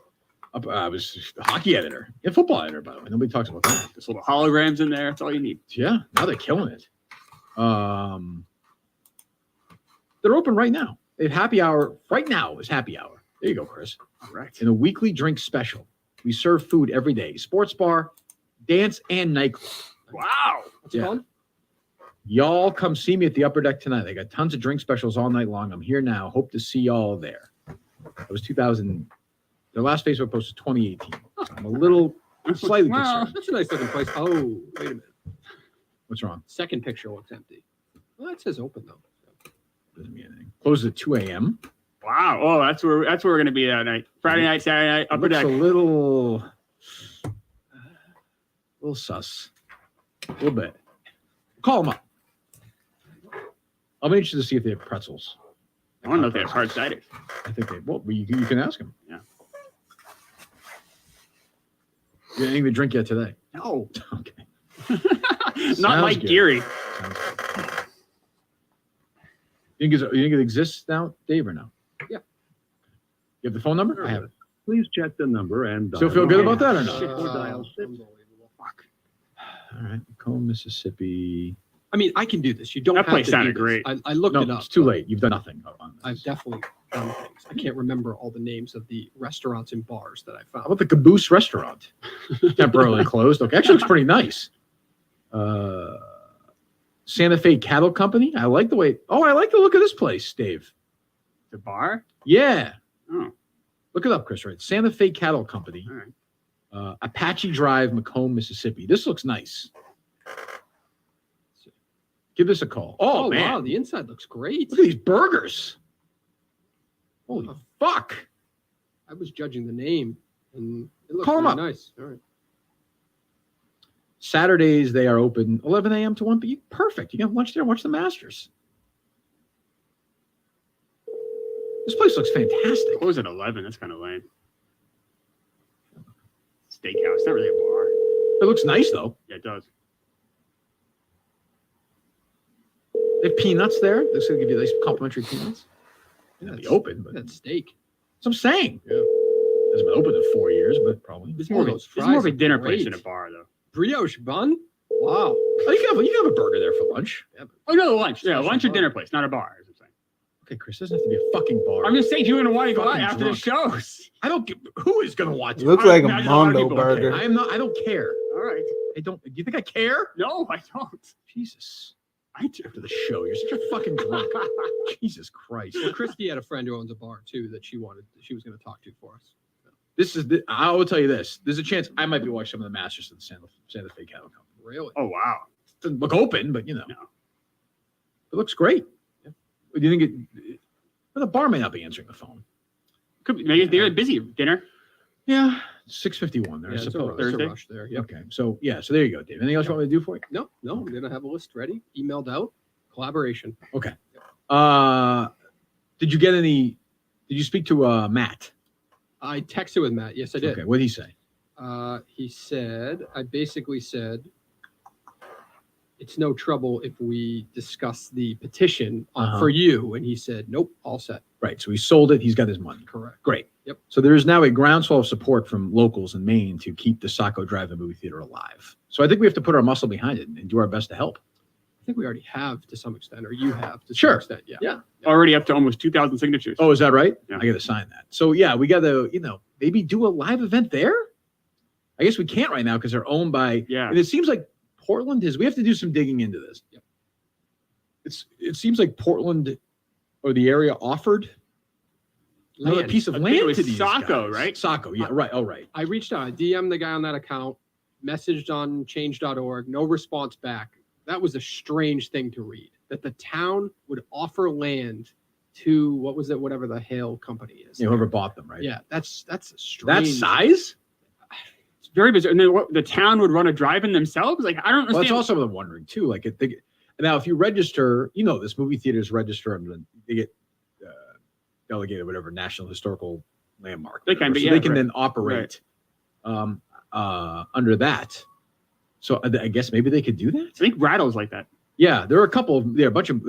I was a hockey editor and football editor, by the way. Nobody talks about that. There's little holograms in there. That's all you need. Yeah, now they're killing it. They're open right now. They have happy hour. Right now is happy hour. There you go, Chris. All right. And a weekly drink special. We serve food every day. Sports bar, dance, and nightclub. Wow. That's fun. Y'all come see me at the Upper Deck tonight. They got tons of drink specials all night long. I'm here now. Hope to see y'all there. It was 2000. Their last Facebook post was 2018. I'm a little slightly concerned. That's a nice looking place. Oh, wait a minute. What's wrong? Second picture looks empty. Well, that says open though. Doesn't mean anything. Closes at 2 a.m. Wow. Oh, that's where we're gonna be that night. Friday night, Saturday night, Upper Deck. A little sus. A little bit. Call them up. I'm interested to see if they have pretzels. I want to know if they have hard cider. I think they. Well, you can ask them. Yeah. You didn't even drink yet today. No. Okay. Not Sounds Mike good. Geary. You think it exists now, Dave, or no? Yeah. You have the phone number? Sure. I have it. Please check the number and Still feel good about that or no? Or dial 6. Fuck. All right. Macomb, Mississippi. I mean, I can do this. You don't That have place to sounded do this. great. I looked No, it up. it's too late. You've done nothing on this. I've definitely done things. I can't remember all the names of the restaurants and bars that I How found. about the Caboose Restaurant? Temporarily closed. Okay, actually looks pretty nice. Santa Fe Cattle Company. I like the way. Oh, I like the look of this place, Dave. The bar? Yeah. Oh. Look it up, Chris. Right. Santa Fe Cattle Company. All right. Apache Drive, Macomb, Mississippi. This looks nice. Give this a call. Oh, man. Wow, the inside looks great. Look at these burgers. Holy fuck. I was judging the name, and it looks Call 'em really up. nice. All right. Saturdays, they are open 11 a.m. to 1 p.m. Perfect. You can have lunch there and watch the Masters. This place looks fantastic. Close at 11. That's kind of lame. Steakhouse. Not really a bar. It looks nice, though. Yeah, it does. They have peanuts there. They're going to give you nice complimentary peanuts. It'll be open, but That's steak. that's what I'm saying. Yeah. Hasn't been open in 4 years, but probably. It's more of a dinner place than a bar, though. Brioche bun? Wow. Oh, you can have a burger there for lunch. Yeah, Oh no, lunch. Yeah, lunch or dinner place, not a bar. Is what I'm saying. okay, Chris, doesn't have to be a fucking bar. I'm just saying, you're gonna want to go out Fucking after the drunk. shows. I don't. Who is gonna want to? Looks like a imagine a lot of Mondo people don't burger. I am not. I don't care. All right. I don't. Do you think I care? No, I don't. Jesus. I do. After the show, you're such a fucking drunk. Jesus Christ. Well, Christy had a friend who owns a bar too that she was going to talk to for us. I will tell you this. There's a chance I might be watching some of the Masters of the Santa Fe Cattle Company. Really? Oh wow. It doesn't look open, but you know, No. it looks great. Yeah. Do you think it? Well, the bar may not be answering the phone. Could be, maybe they're busy. Dinner. Yeah, 6:51 there. Yeah, I it's a, suppose. there's Thursday? a rush there. Yep. Okay, so there you go, Dave. Anything else you want me to do for you? No, I'm going to have a list ready, emailed out, collaboration. Okay. Did you get any? Did you speak to Matt? I texted with Matt. Yes, I did. Okay. What did he say? He said, I basically said, it's no trouble if we discuss the petition for you. And he said, nope, all set. Right. So he sold it. He's got his money. Correct. Great. Yep. So there is now a groundswell of support from locals in Maine to keep the Saco Drive-In movie theater alive. So I think we have to put our muscle behind it and do our best to help. I think we already have to some extent, or you have to Sure. some extent. Yeah. Yeah. Already up to almost 2,000 signatures. Oh, is that right? Yeah. I got to sign that. So yeah, we got to, maybe do a live event there. I guess we can't right now because they're owned by. Yeah. And it seems like Portland is. We have to do some digging into this. Yep. It seems like Portland or the area offered another Land. piece of I think land it was to these Saco, guys. right? Saco, yeah, right. Oh, right. I reached out, I DM'd the guy on that account, messaged on change.org, no response back. That was a strange thing to read, that the town would offer land to, what was it, whatever the Hale company is. Yeah, whoever bought them, right? Yeah, that's a That strange. size? It's very bizarre. And then what, the town would run a drive-in themselves? Like, I don't Well, understand. that's also what I'm wondering too. Like, now if you register, this movie theaters register and they get delegated whatever national historical landmark. They can, whatever. but So yeah, they can right. then operate under that. So I guess maybe they could do that. I think Rattle's like that. Yeah, there are a couple of a bunch of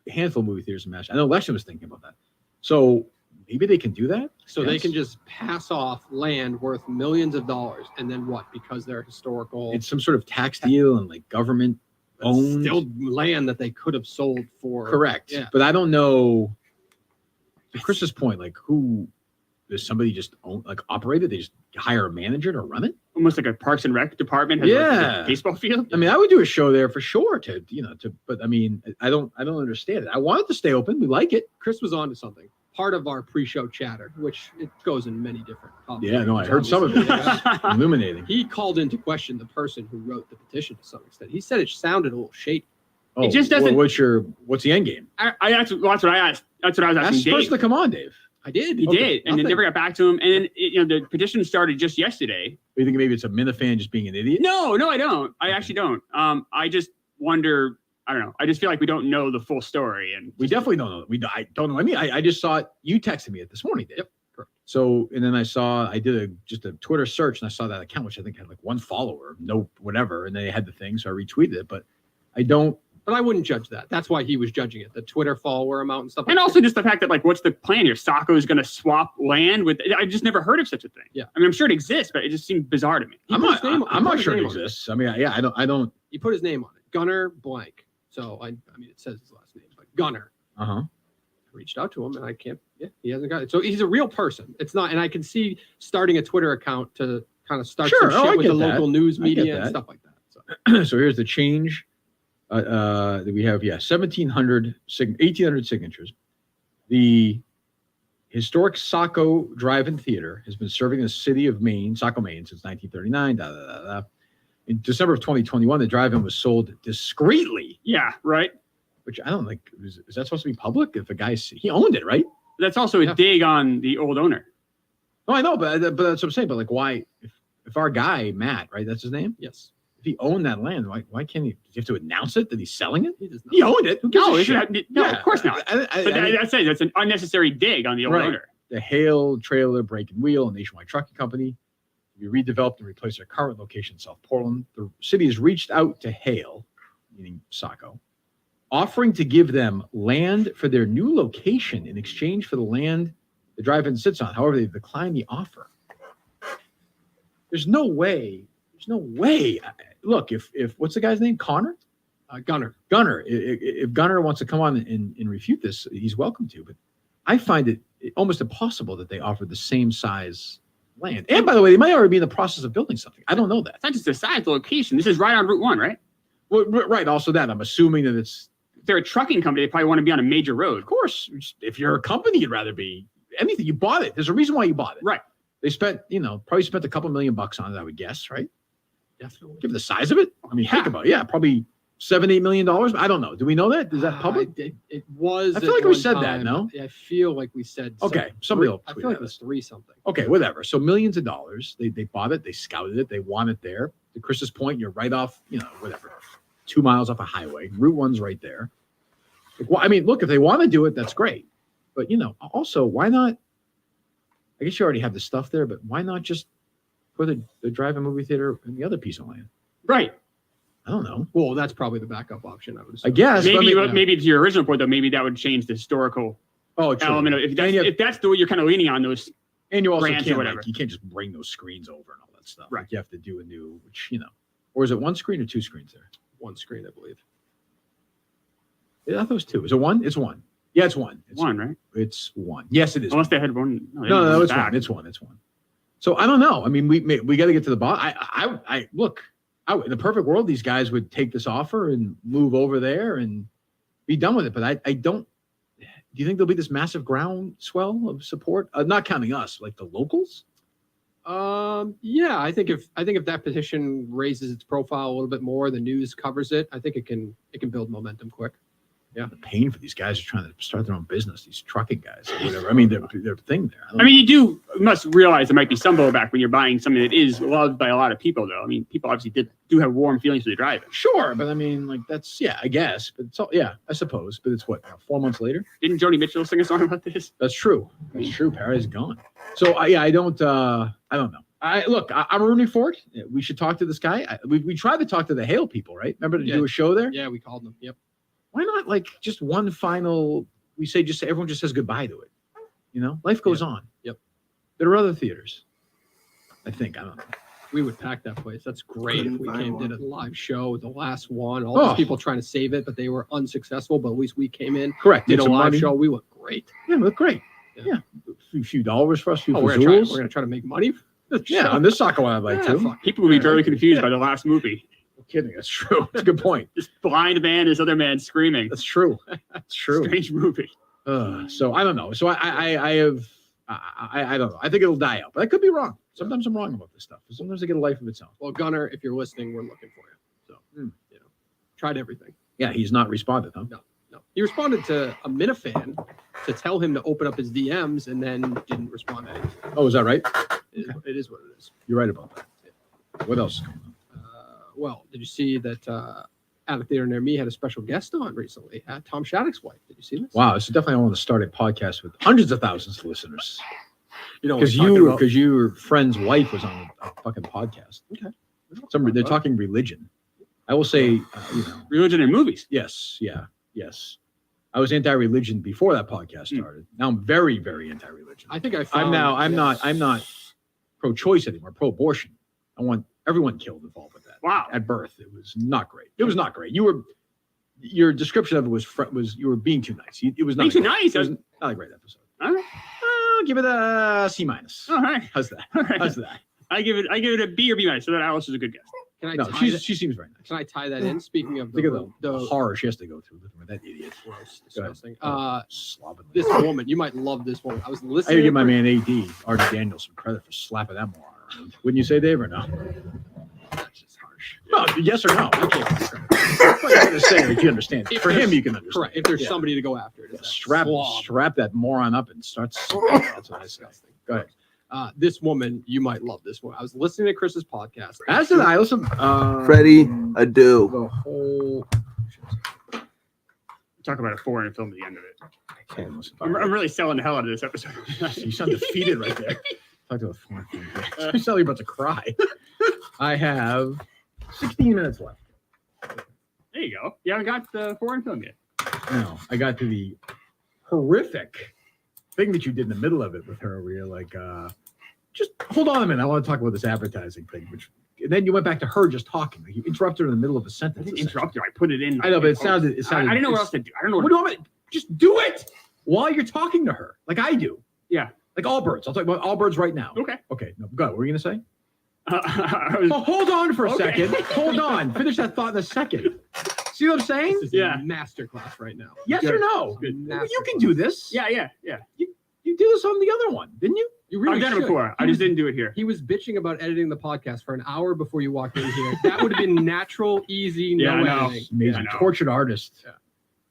handful of movie theaters in Mass. I know Lection was thinking about that. So maybe they can do that. So they Yes. can just pass off land worth millions of dollars, and then what? Because they're historical, It's some sort of tax deal and like government owned. still land that they could have sold for. Correct. Yeah. But I don't know. To Chris's point, like who does somebody just operate it? They just hire a manager to run it? Almost like a Parks and Rec department has like Yeah. a baseball field. I mean, I would do a show there for sure but I mean, I don't understand it. I want it to stay open. We like it. Chris was on to something. Part of our pre-show chatter, which it goes in many different. Yeah, no, I heard some of it. Illuminating. He called into question the person who wrote the petition to some extent. He said it sounded a little shady. Oh, It just doesn't- what's the end game? That's what I asked. That's what I was Ask asking Spurs Dave. to come on, Dave. I did. He Okay, did, and they nothing. never got back to him. And then the petition started just yesterday. You think maybe it's a Minifan just being an idiot? No, I don't. I actually don't. I just wonder. I don't know. I just feel like we don't know the full story, and We definitely don't know. I don't know. I mean, I just saw it. You texted me it this morning, Dave. Yep, correct. So, and then I did just a Twitter search and I saw that account, which I think had like one follower, no whatever, and they had the thing, so I retweeted it. But I don't. But I wouldn't judge that. That's why he was judging it. The Twitter follower amount and stuff. and also just the fact that, like, what's the plan here? Saco is going to swap land with. I just never heard of such a thing. Yeah. I mean, I'm sure it exists, but it just seemed bizarre to me. I'm not sure it exists. I mean, yeah, I don't. He put his name on it, Gunner blank. So I mean, it says his last name, but Gunner. Uh-huh. I reached out to him, and I can't. Yeah, he hasn't got it. So he's a real person. It's not, and I can see starting a Twitter account to kind of start Sure. some Oh, I shit with get the that. local news I get media and that. stuff like that. So So here's the change. That we have 1,800 signatures. The historic Saco Drive-In Theater has been serving the city of Maine, Saco, Maine, since 1939. In December of 2021, the drive-in was sold discreetly. Yeah, right. Which I don't think is that supposed to be public? If a guy he owned it, right? That's also a dig on the old owner. No, I know, but that's what I'm saying. But like, why? If our guy Matt, right? That's his name. yes, If he owned that land, why can't he? Do you have to announce it that he's selling it? he does not. He owned it. Who gives No, a it shit? should have- no, of course not. But that's it. That's an unnecessary dig on the old Right. owner. The Hale Trailer Break and Wheel and Nationwide Trucking Company to be redeveloped and replace their current location in South Portland. The city has reached out to Hale, meaning Saco, offering to give them land for their new location in exchange for the land the drive-in sits on. However, they declined the offer. There's no way. Look, if what's the guy's name? Connor? Gunner. If Gunner wants to come on and refute this, he's welcome to. But I find it almost impossible that they offered the same size land. And by the way, they might already be in the process of building something. I don't know that. It's not just the size, the location. This is right on Route 1, right? Well, right. Also that. I'm assuming that it's... If they're a trucking company, they probably want to be on a major road. Of course. If you're a company, you'd rather be anything. You bought it. There's a reason why you bought it. Right. They spent, probably spent a couple $1 million on it, I would guess, right? Definitely. Given the size of it. I mean, think about it. Yeah, probably $7-8 million. I don't know. Do we know that? Is that public? It was. I feel like we said that, no? I feel like we said. Okay, somebody will I tweet feel like at it was us. 3 something. Okay, whatever. So millions of dollars. They bought it. They scouted it. They want it there. To Chris's point, you're right off, whatever, 2 miles off a highway. Route 1's right there. Well, I mean, look, if they want to do it, that's great. But, also, why not? I guess you already have the stuff there, but why not just put the drive-in movie theater in the other piece of land? Right. I don't know. Well, that's probably the backup option, I would assume. I guess. Maybe to your original point, though, maybe that would change the historical element of if that's the way you're kind of leaning on those. And you also grants or can't, whatever. you can't just bring those screens over and all that stuff. Right. Like you have to do a new, or is it one screen or 2 screens there? 1 screen, I believe. Yeah, I thought it was 2. Is it 1? It's 1. Yeah, it's 1. It's 1, right? It's 1. Yes, it is. Unless they had one. No, it's 1. It's 1. It's 1. So I don't know. I mean, we got to get to the bottom. I look. In the perfect world, these guys would take this offer and move over there and be done with it. But I don't. Do you think there'll be this massive groundswell of support? Not counting us, like the locals. Yeah, I think if that petition raises its profile a little bit more, the news covers it. I think it can build momentum quick. Yeah, the pain for these guys are trying to start their own business. These trucking guys, or whatever. I mean, their thing there. I mean, you must realize there might be some blowback when you're buying something that is loved by a lot of people, though. I mean, people obviously do have warm feelings for the drive-in. Sure, but I mean, like that's I guess. But it's all, I suppose. But it's what 4 months later. Didn't Joni Mitchell sing a song about this? That's true. That's true. Paradise gone. So I don't know. I'm rooting for it. We should talk to this guy. We tried to talk to the Hale people, right? Remember to do a show there? Yeah, we called them. Yep. Why not like just one final? We say everyone just says goodbye to it. Life goes on. Yep. There are other theaters. I think I don't know. We would pack that place. That's great if we did a live show, the last one. All Oh. those people trying to save it, but they were unsuccessful. But at least we came in, Correct. did Did a some live money. show. We looked great. Yeah, we look great. Yeah. A few dollars for us. We're gonna try to make money. Yeah, on this soccer one I'd like to. People will be very confused by the last movie. No kidding. That's true. That's a good point. This blind man, this other man screaming. That's true. That's true. Strange movie. So I don't know. So I don't know. I think it'll die out, but I could be wrong. Sometimes I'm wrong about this stuff. Sometimes I get a life of its own. Well, Gunner, if you're listening, we're looking for you. So tried everything. Yeah, he's not responded, huh? No. He responded to a Minifan to tell him to open up his DMs and then didn't respond to anything. Oh, is that right? It is what it is. You're right about that. What else is going on? Well, did you see that At a Theater Near Me had a special guest on recently? Tom Shattuck's wife. Did you see this? Wow, this is definitely I want to start a podcast with hundreds of thousands of listeners. You know, because your friend's wife was on a fucking podcast. Okay. They're talking religion. I will say, religion in movies. Yes, yes. I was anti-religion before that podcast started. Now I'm very, very anti-religion. I think I found. I'm not pro-choice anymore. Pro-abortion. I want everyone killed involved with that. Wow. At birth, it was not great. It was not great. Your description of it was you were being too nice. It was not Being too nice? It was not a great episode. All right. I'll give it a C minus. All right. How's that? All right. How's that? I give it a B or B minus. So that Alice is a good guess. Can I No, tie she seems very nice. Can I tie that in? Speaking of Think of the the horror she has to go through living with that idiot. gross, Go ahead. disgusting. Slobbing. This woman, you might love this woman. I was I listening. gotta give my to her- man AD, Artie Daniels, some credit for slapping that moron around. Wouldn't you say, Dave, or no? That's just harsh. No, yes or no? I can't give you credit. I'm gonna say it if you understand. If For him, there's- you can understand. Correct. If there's Yeah. somebody to go after, it is that Strap slob. that moron up and start. That's what I say. Go ahead. This woman, you might love this one. I was listening to Chris's podcast. As did I. Listen, Freddie Adu. the whole. Talk about a foreign film at the end of it. I can't listen. I'm really selling the hell out of this episode. You sound defeated right there. Talk to a foreign film. You sound like you're about to cry. I have 16 minutes left. Yeah, There you go. You haven't got the foreign film yet. No, I got to the horrific thing that you did in the middle of it with her, where you're like, just hold on a minute. I want to talk about this advertising thing, and then you went back to her just talking. Like you interrupted her in the middle of a sentence. I didn't interrupt her. I put it in. I know, but it sounded. I didn't know what else to do. I don't know. What do you want me to just do it while you're talking to her, like I do? Yeah. Like Allbirds. I'll talk about Allbirds right now. Okay. Okay. No, go ahead. What were you gonna say? Hold on for a second. Hold on. Finish that thought in a second. See what I'm saying? This is a masterclass right now. Yes or no? Well, you can do this. Yeah. You did this on the other one, didn't you? You really I've done it should. before. I just didn't do it here. He was bitching about editing the podcast for an hour before you walked in here. That would have been natural, easy, no I know. editing. Amazing. Tortured artist. Yeah.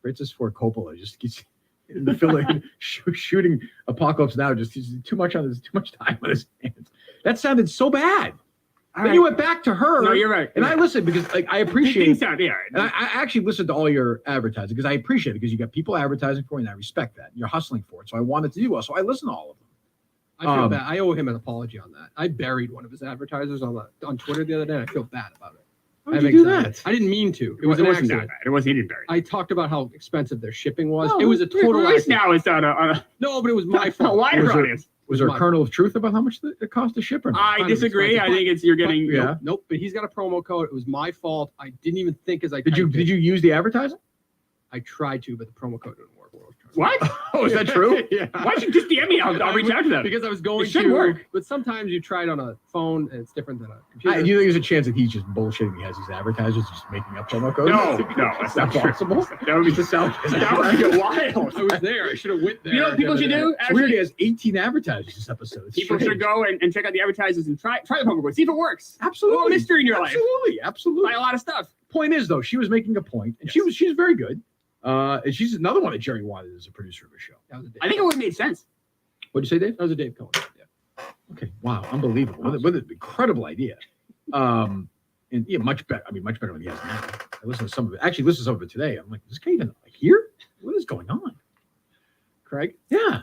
Francis Ford Coppola just gets in the film shooting Apocalypse Now. Just too much time on his hands. That sounded so bad. Then you went back to her. No, you're right. And I listened because like I appreciate. Things sound, yeah. And I actually listened to all your advertising because I appreciate it because you got people advertising for you and I respect that. You're hustling for it. So I wanted to do well. So I listened to all of them. I feel bad. I owe him an apology on that. I buried one of his advertisers on Twitter the other day. And I feel bad about it. How did you do that? I didn't mean to. It wasn't an that accident. bad. It wasn't even buried. I talked about how expensive their shipping was. No, it was a total At least accident. now it's on a No, but it was my fault. wider audience. Was there a kernel of truth about how much it cost to ship or not? I disagree. I think it's you're getting. Yeah. Nope. But he's got a promo code. It was my fault. I didn't even think as I Did you use the advertising? I tried to, but the promo code didn't work. What? Oh, is that true? Yeah. Why don't you just DM me? I'll reach out to them. Because I was going It should to work. But sometimes you try it on a phone and it's different than a computer. Do you think there's a chance that he's just bullshitting? He has these advertisers just making up promo codes? No, that's not possible. That would be just sound. That would be wild. I was there. I should have went there. You know what people should do? It's weird. He has 18 advertisers this episode. It's People strange. should go and check out the advertisers and try the promo code. See if it works. Absolutely. A little mystery in your life. Absolutely. Buy a lot of stuff. Point is, though, she was making a point, and she's very good. And she's another one that Jerry wanted as a producer of a show. That was a Dave I think it would have made sense. What'd you say, Dave? That was a Dave Cohen. Yeah. Okay. Wow. Unbelievable. What an incredible idea. And yeah, much better. I mean, much better than he has now. I listened to some of it. Actually, listened to some of it today. I'm like, is this guy even here? What is going on? Craig? Yeah.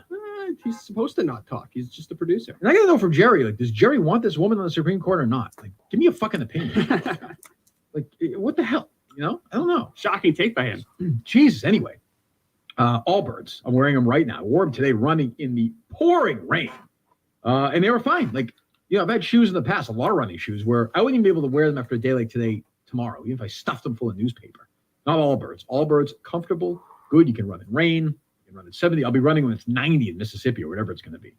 He's supposed to not talk. He's just a producer. And I gotta know from Jerry, like, does Jerry want this woman on the Supreme Court or not? Like, give me a fucking opinion. Like, what the hell? You know, I don't know. Shocking take by him. Jesus. Anyway, Allbirds. I'm wearing them right now. I wore them today, running in the pouring rain, and they were fine. Like, you know, I've had shoes in the past, a lot of running shoes, where I wouldn't even be able to wear them after a day like today, tomorrow, even if I stuffed them full of newspaper. Not Allbirds. Allbirds, comfortable, good. You can run in rain. You can run at 70. I'll be running when it's 90 in Mississippi or whatever it's going to be.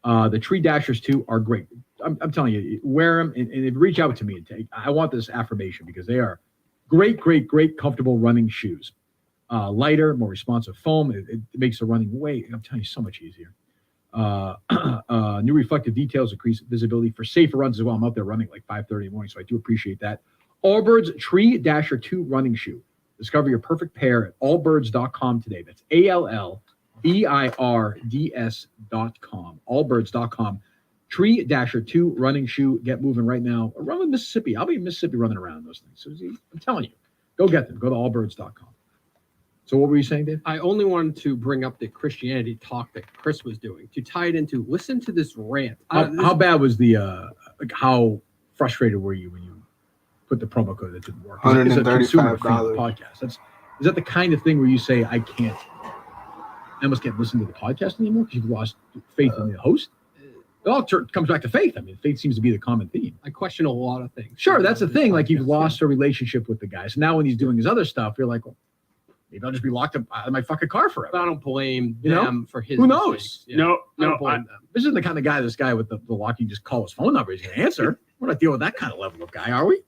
The Tree Dashers too are great. I'm telling you, wear them and reach out to me and take. I want this affirmation because they are great, comfortable running shoes. Lighter, more responsive foam. It makes the running way, I'm telling you, so much easier. New reflective details increase visibility for safer runs as well. I'm out there running like 5:30 in the morning, so I do appreciate that. Allbirds Tree Dasher 2 running shoe. Discover your perfect pair at allbirds.com today. That's ALLBIRDS.com. Allbirds.com. Tree Dasher 2 running shoe. Get moving right now. Run in Mississippi. I'll be in Mississippi running around those things. So I'm telling you, go get them. Go to allbirds.com. So what were you saying, Dave? I only wanted to bring up the Christianity talk that Chris was doing to tie it into listen to this rant. How bad was the like how frustrated were you when you put the promo code that didn't work? It's a consumer-friendly podcast. Is that the kind of thing where you say I almost can't listen to the podcast anymore because you've lost faith in the host? It all comes back to faith. I mean, faith seems to be the common theme. I question a lot of things. Sure, that's the thing. Like you've lost a relationship with the guy. So now when he's doing his other stuff, you're like, well, maybe I'll just be locked up out of my fucking car forever. But I don't blame them for his Who knows? mistakes. Yeah. No. This isn't the kind of guy, this guy with the lock, you just call his phone number, he's going to answer. We're not dealing with that kind of level of guy, are we?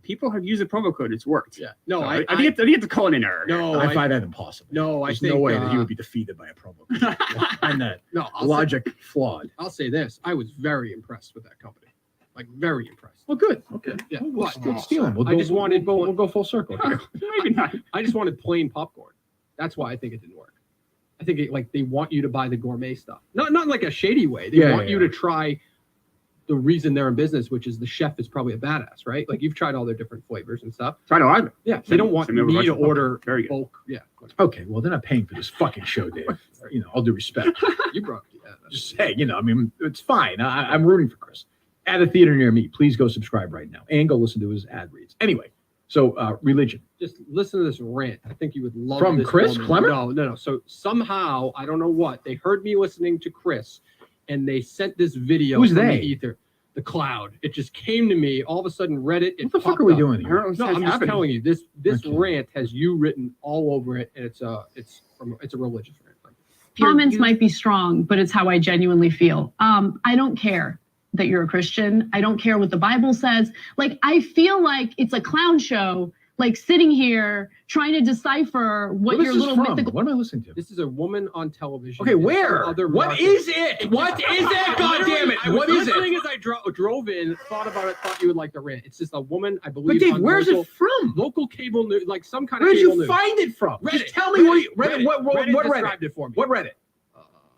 People have used a promo code. It's worked. Yeah. No, so I think it's a call in error. No, I find that impossible. No, There's I think no way that he would be defeated by a promo code. I find that logic flawed. I'll say this. I was very impressed with that company. Like, very impressed. Well, good. Okay. Yeah. Let's steal him. We'll go full circle. Maybe not. I just wanted plain popcorn. That's why I think it didn't work. I think they want you to buy the gourmet stuff. Not in like a shady way. They want you to try the reason they're in business, which is the chef is probably a badass, right? Like you've tried all their different flavors and stuff. Tried a lot of it. Yeah. They don't want me to order bulk. Yeah. Okay. Well, they're not paying for this fucking show, Dave. You know, all due respect. You brought it. Yeah, just say, you know, I mean, it's fine. I'm rooting for Chris. At a theater near me, please go subscribe right now and go listen to his ad reads. Anyway, So religion. Just listen to this rant. I think you would love From this Chris woman. Clemmer? No. So somehow, I don't know what, they heard me listening to Chris, and they sent this video Who's from they? the ether. The cloud. It just came to me. All of a sudden, Reddit. What the fuck are we doing here? No, I'm just telling you. This rant has you written all over it, and it's a religious rant. Comments might be strong, but it's how I genuinely feel. I don't care that you're a Christian. I don't care what the Bible says. Like, I feel like it's a clown show, like sitting here trying to decipher what your little mythical. What am I listening to? This is a woman on television. Okay, where? Other What market. is it? What is it? God damn it! I was What is listening it? as I drove in, thought about it, thought you would like the rant. It's just a woman, I believe. But Dave, on where's local, it from? Local cable news, like some kind Where of did cable you news. find it from? Reddit. Just tell me what Reddit Reddit. described it for me. What Reddit?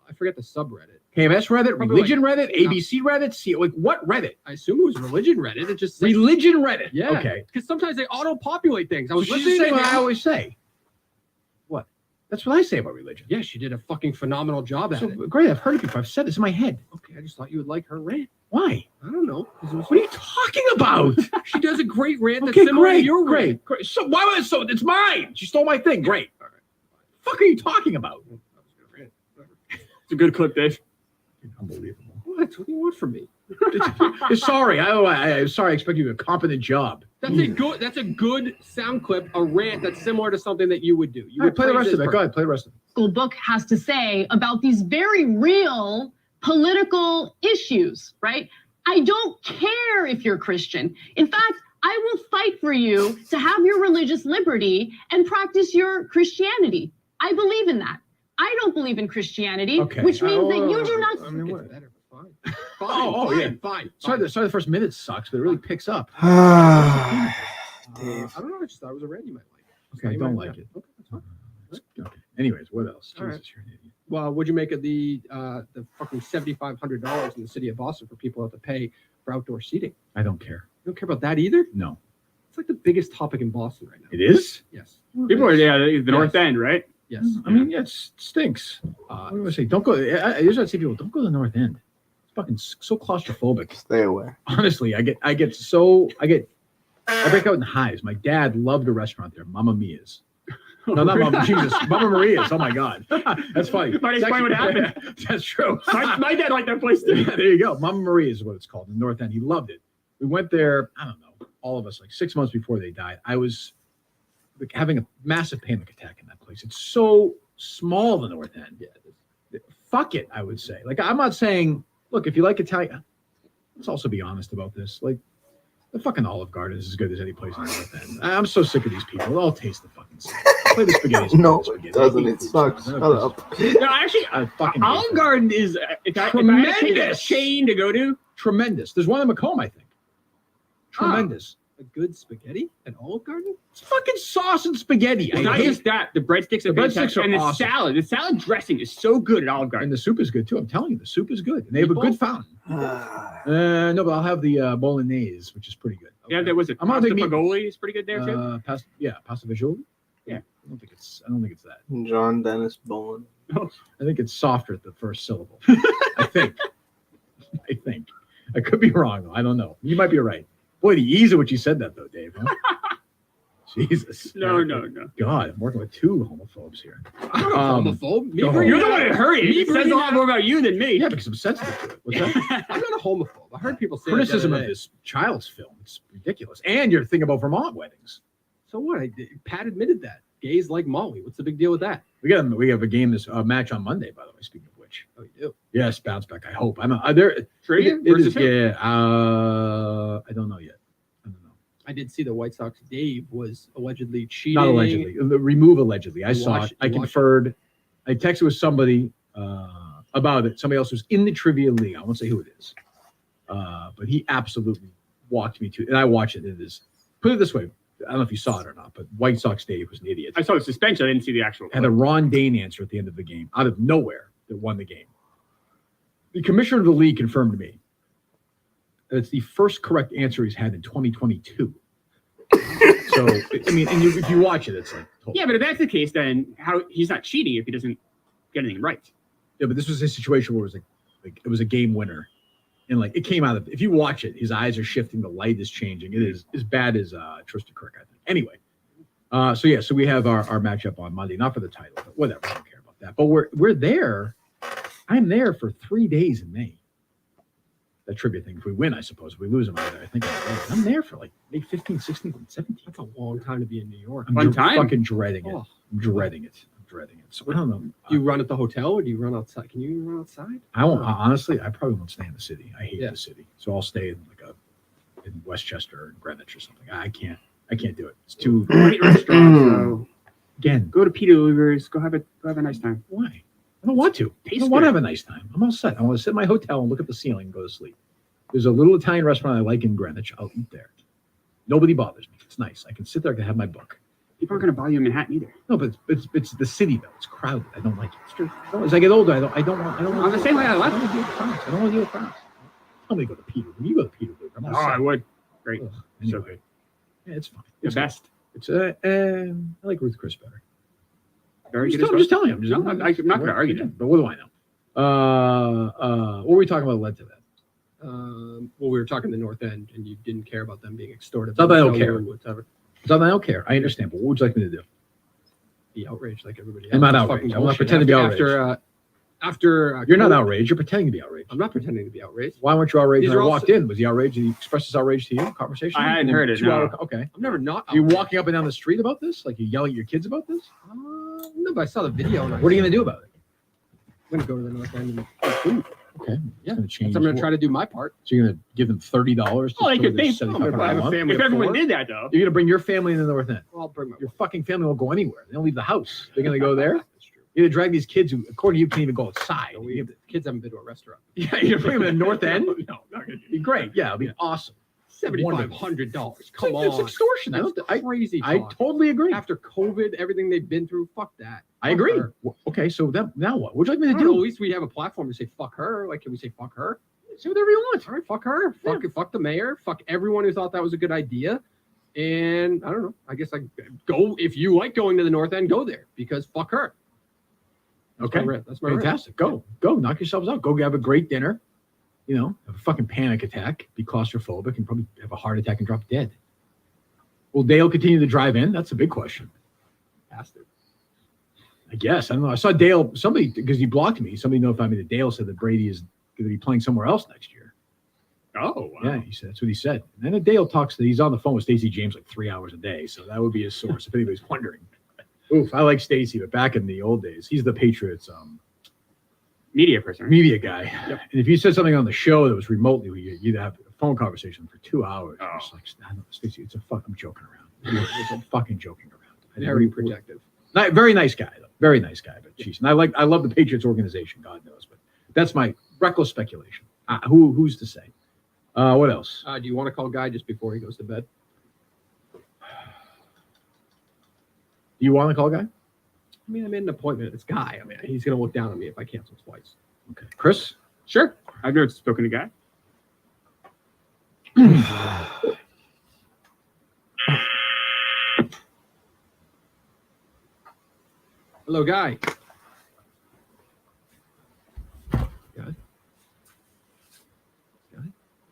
I forget the subreddit. KMS Reddit, Probably religion like- Reddit, ABC Reddit. See, like what Reddit? I assume it was religion Reddit. It just said, Religion Reddit. yeah. Okay. Because sometimes they auto-populate things. I was She's listening saying to what I him. always say. What? That's what I say about religion. Yeah, she did a fucking phenomenal job at So it. great. I've heard it before. I've said this in my head. Okay, I just thought you would like her rant. Why? I don't know. What are you talking about? She does a great rant that's Okay, similar to great, your rant. great. So why was it so? It's mine. She stole my thing. Great. All right. Fuck are you talking about? It's a good clip, Dave. Unbelievable. What do you want from me? Sorry. I'm sorry. I expect you to do a competent job. That's a good sound clip, a rant that's similar to something that you would do. You All would right, play the praise rest of this it. Go ahead. Play the rest of it. School book has to say about these very real political issues, right? I don't care if you're Christian. In fact, I will fight for you to have your religious liberty and practice your Christianity. I believe in that. I don't believe in Christianity, Okay. which means that you do not. I mean, what? Better, but fine. Fine. Sorry, the first minute sucks, but it really picks up. I don't know. I just thought it was a rant you might like. Okay, I don't like it. Okay, that's fine. Okay. Anyways, what else? All right. Jesus, you're an idiot. Well, what'd you make of the fucking $7,500 in the city of Boston for people to have to pay for outdoor seating? I don't care. You don't care about that either? No. It's like the biggest topic in Boston right now. It is? Yes. People are the North End, right? Yes. I mean, yeah, it stinks. What do I say? Don't go. Usually I say people, don't go to the North End. It's fucking so claustrophobic. Stay away. Honestly, I break out in hives. My dad loved a restaurant there, Mamma Mia's. No, not Mama. Jesus, Mama Maria's. Oh my God, that's funny. Might explain what happened. That's true. My dad liked that place too. Yeah, there you go. Mama Maria's is what it's called in the North End. He loved it. We went there. I don't know. All of us, like 6 months before they died. I was like, having a massive panic attack in that place. It's so small, the North End. Yeah, fuck it. I would say. Like, I'm not saying. Look, if you like Italian, let's also be honest about this. Like, the fucking Olive Garden is as good as any place in the North End. I'm so sick of these people. They all taste the fucking same. Play the spaghetti. No, spaghetti. it doesn't. It sucks. Shut up. No, actually, I fucking hate Olive it. Garden is if I had to pick a chain to go to. Tremendous. There's one in Macomb, I think. Tremendous. A good spaghetti at Olive Garden? It's fucking sauce and spaghetti. It's not just that. The breadsticks are fantastic, and the awesome. salad. The salad dressing is so good at Olive Garden. And the soup is good too. I'm telling you, the soup is good. And they have a good fountain. No, but I'll have the bolognese, which is pretty good. Yeah, there was a I'm not a pasta big meat- pagoli is pretty good there too. Pasta visual. Yeah. I don't think it's that. John Dennis Bowen. I think it's softer at the first syllable. I think. I could be wrong though. I don't know. You might be right. Boy, the ease of which you said that though, Dave. Huh? Jesus. No. God, I'm working with two homophobes here. I'm not a homophobe. go You're the ahead. one that heard it. Me It says a bringing lot more about you than me. Yeah, because I'm sensitive to it. What's that? I'm not a homophobe. I heard people say Criticism that of the other day. this child's film. It's ridiculous. And you're thinking about Vermont weddings. So what? Pat admitted that. Gays like Molly. What's the big deal with that? We have a game match on Monday, by the way. Speaking of which, Oh, you do? yes, bounce back. I hope I'm there. Trivia It is, versus who? yeah. I don't know yet. I did see the White Sox. Dave was allegedly cheating. Not allegedly. Remove allegedly. I You saw watched- it. I you watched conferred. I texted with somebody about it. Somebody else was in the trivia league. I won't say who it is, but he absolutely walked me to. And I watched it. It is. Put it this way. I don't know if you saw it or not, but White Sox Dave was an idiot. I saw the suspension. I didn't see the actual. Had a Ron Dane answer at the end of the game, out of nowhere, that won the game. The commissioner of the league confirmed to me that it's the first correct answer he's had in 2022. So, I mean, and if you watch it, it's like, Yeah, but if that's the case, then how he's not cheating if he doesn't get anything right. yeah, but this was a situation where it was like it was a game winner, And like it came out of, if you watch it, his eyes are shifting, the light is changing. It is as bad as Tristan Kirk, I think. Anyway, so we have our matchup on Monday, not for the title, but whatever. I don't care about that. But we're there. I'm there for 3 days in May. That trivia thing. If we win, I suppose. If we lose, I'm there. I think I'm there for like May 15th, 16th, and 17th. That's a long time to be in New York. I'm fucking dreading it. I'm dreading it. So I don't know. Do you run at the hotel or do you run outside? Can you run outside? I won't. Honestly, I probably won't stay in the city. I hate the city, so I'll stay in in Westchester or Greenwich or something. I can't do it. It's too Great restaurant. Again, go to Peter Luger's. Go have a nice time. Why? I don't want to. I don't want to have a nice time. I'm all set. I want to sit in my hotel and look at the ceiling and go to sleep. There's a little Italian restaurant I like in Greenwich. I'll eat there. Nobody bothers me. It's nice. I can sit there. I can have my book. People aren't going to buy you in Manhattan either. No, but it's the city though. It's crowded. I don't like it. It's true. As I get older, I don't want. I'm the same way I left. I don't want to deal with crowds. I don't want to deal with crowds. Tell me to go to Peter. When you go to Peter, I'm all set. I would. Great. Anyway. So good. Yeah, it's fine. The It's best. It's I like Ruth Chris better. Very good. I'm just telling you. I'm not going to argue that. But what do I know? What were we talking about led to that? Well, we were talking the North End, and you didn't care about them being extorted. It's not that I don't care. Whatever. It's not that I don't care. I understand. But what would you like me to do? Be outraged like everybody else. I'm not It's outraged. fucking I'm not bullshit. pretending to be outraged. After You're not COVID outraged. You're pretending to be outraged. I'm not pretending to be outraged. Why weren't you outraged These when I are all walked in? Was he outraged? Did he express his outrage to you? Conversation? I hadn't heard it, no. Okay. I'm never not. Are you outraged. walking up and down the street about this? Like you yelling at your kids about this? No, but I saw the video. And What are you going to do about it? I'm going to go to the North End and get food. Okay. Yeah. Going to change. I'm going to try to do my part. So you're going to give them $30? Oh, they could pay. I have a family If of everyone 4. did that, though. You're going to bring your family in the North End. Well, I'll bring my Your fucking family won't go anywhere. They don't leave the house. They're going to go there. That's true. You're going to drag these kids who, according to you, can't even go outside. Kids haven't been to a restaurant. Yeah, you're going to bring them to the North End? No, not going to Be great. Yeah, it'll be awesome. $7,500. Come on. It's extortion. That's crazy. I talk. totally agree. After COVID, everything they've been through, fuck that. I Fuck agree. her. Okay, so now what? What would you like me I to don't know, do? at least we have a platform to say fuck her. Like, can we say fuck her? Say whatever you want. All right, fuck her. Fuck the mayor. Fuck everyone who thought that was a good idea. And I don't know. I guess go if you like going to the North End, go there because fuck her. That's Okay, my rant. That's my rant. fantastic. Go, knock yourselves out. Go have a great dinner. You know, have a fucking panic attack, be claustrophobic, and probably have a heart attack and drop dead. Will Dale continue to drive in? That's a big question. Bastard. I guess. I don't know. I saw Dale, because he blocked me, somebody notified me that Dale said that Brady is going to be playing somewhere else next year. Oh, wow. Yeah, he said that's what he said. And then Dale he's on the phone with Stacey James like 3 hours a day. So that would be his source if anybody's wondering. Oof, I like Stacey, but back in the old days, he's the Patriots Media person. media guy. Yep. And if you said something on the show that was remotely, you'd have a phone conversation for 2 hours. Oh. It's like, Stacey, I'm joking around. I'm fucking joking around. Very protective. Very nice guy, though. Very nice guy. But geez, and I love the Patriots organization. God knows, but that's my reckless speculation. Who's to say? What else? Do you want to call Guy just before he goes to bed? Do you want to call Guy? I mean, I made an appointment. It's Guy. I mean, he's going to look down on me if I cancel twice. Okay. Chris? Sure. I've never spoken to Guy. Hello, Guy.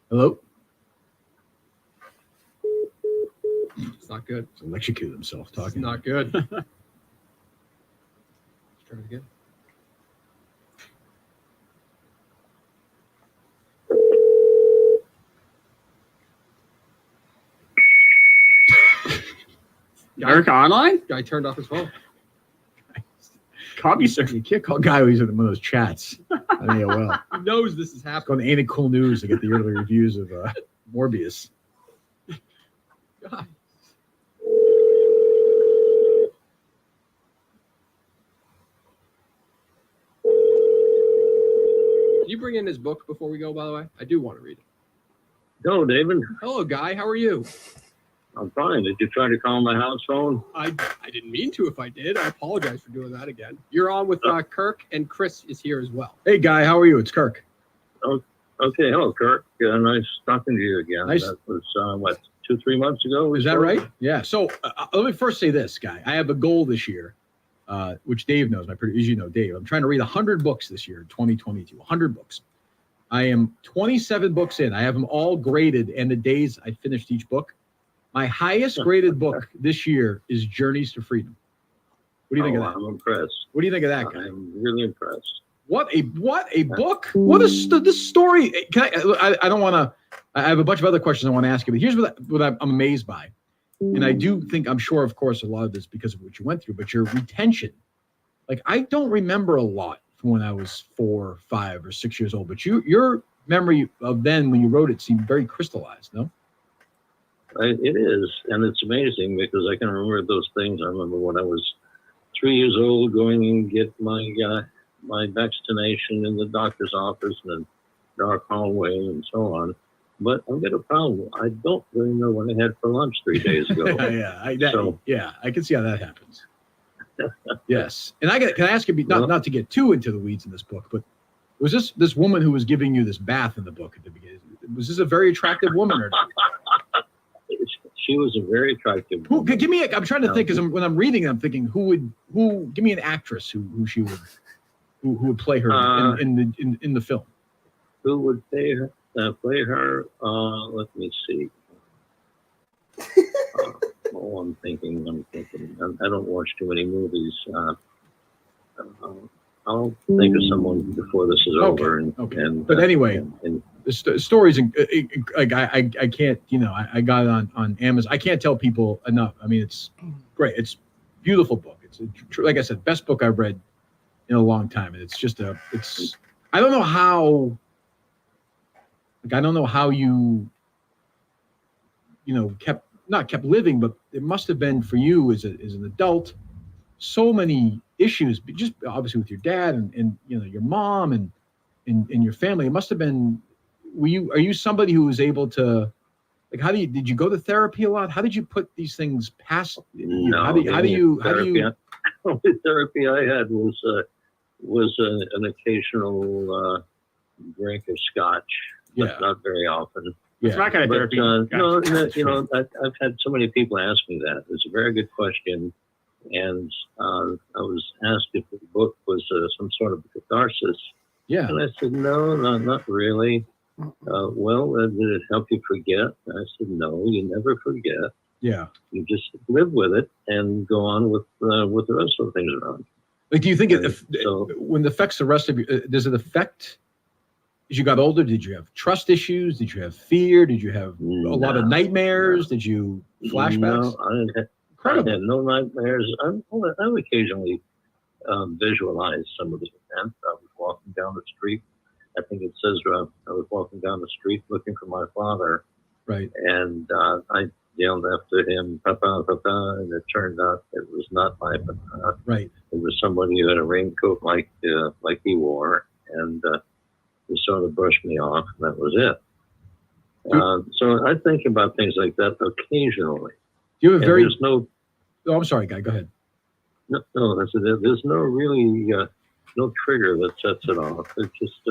Hello? It's not good. He's electrocuted himself It's talking. not good. Let's try it again. Eric online? Guy turned off his phone. Copy, sir. You can't call Guy when he's in one of those chats on AOL. He knows this is Go happening. on Ain't It Cool News to get the early reviews of Morbius. Guy. Can you bring in his book before we go, by the way? I do want to read it. Hello, David. Hello, Guy. How are you? I'm fine. Did you try to call my house phone? I didn't mean to. If I did, I apologize for doing that again. You're on with Kirk, and Chris is here as well. Hey, Guy, how are you? It's Kirk. Oh, okay. Hello, Kirk. Nice talking to you again. Nice. That was, 2-3 months ago? Is that right? Yeah. So let me first say this, Guy. I have a goal this year, which Dave knows. As you know, Dave. I'm trying to read 100 books this year, 2022. 100 books. I am 27 books in. I have them all graded, and the days I finished each book. My highest graded book this year is Journeys to Freedom. What do you think of that? I'm impressed. What do you think of that guy? I'm really impressed. What a book! What is this story? I don't want to. I have a bunch of other questions I want to ask you, but here's what I'm amazed by, and I do think I'm sure, of course, a lot of this because of what you went through, but your retention. Like I don't remember a lot from when I was 4, 5, or 6 years old, but your memory of then when you wrote it seemed very crystallized. No. It is, and it's amazing because I can remember those things. I remember when I was 3 years old going and get my vaccination in the doctor's office in a dark hallway and so on. But I've got a problem. I don't really know what I had for lunch 3 days ago. I can see how that happens. Yes, and can I ask you, not to get too into the weeds in this book, but was this woman who was giving you this bath in the book at the beginning? Was this a very attractive woman or not? She was a very attractive woman. Give me I'm trying to think because when I'm reading it, I'm thinking who give me an actress who would play her in the film. Who would play her? Let me see. I'm thinking. I don't watch too many movies. I'll think of someone before this is over. But anyway, the stories like I can't. I got it on Amazon. I can't tell people enough. I mean, it's great. It's a beautiful book. It's like I said, best book I've read in a long time, and it's just I don't know how. I don't know how you kept living, but it must have been for you as an adult, so many issues, but just obviously with your dad and your mom and your family. It must have been. Are you somebody who was able to, like, did you go to therapy a lot? How did you put these things past? No, how do you? The only therapy I had was an occasional drink of scotch. But not very often. It's not kind of therapy. I've had so many people ask me that. It's a very good question, and I was asked if the book was some sort of catharsis. Yeah. And I said, no, not really. Did it help you forget? I said, no, you never forget. Yeah. You just live with it and go on with the rest of the things around. Like, do you think when it affects the rest of you, does it affect? As you got older, did you have trust issues? Did you have fear? Did you have a lot of nightmares? Did you flashbacks? No, I had no nightmares. I've occasionally visualized some of the events. I was walking down the street. I think it says I was walking down the street looking for my father. Right. And I yelled after him, "Papa, Papa," and it turned out it was not my Papa. Right. It was somebody who had a raincoat like he wore, and he sort of brushed me off, and that was it. So I think about things like that occasionally. You have there's no. Oh, I'm sorry, Guy. Go ahead. No, there's no really no trigger that sets it off. It's just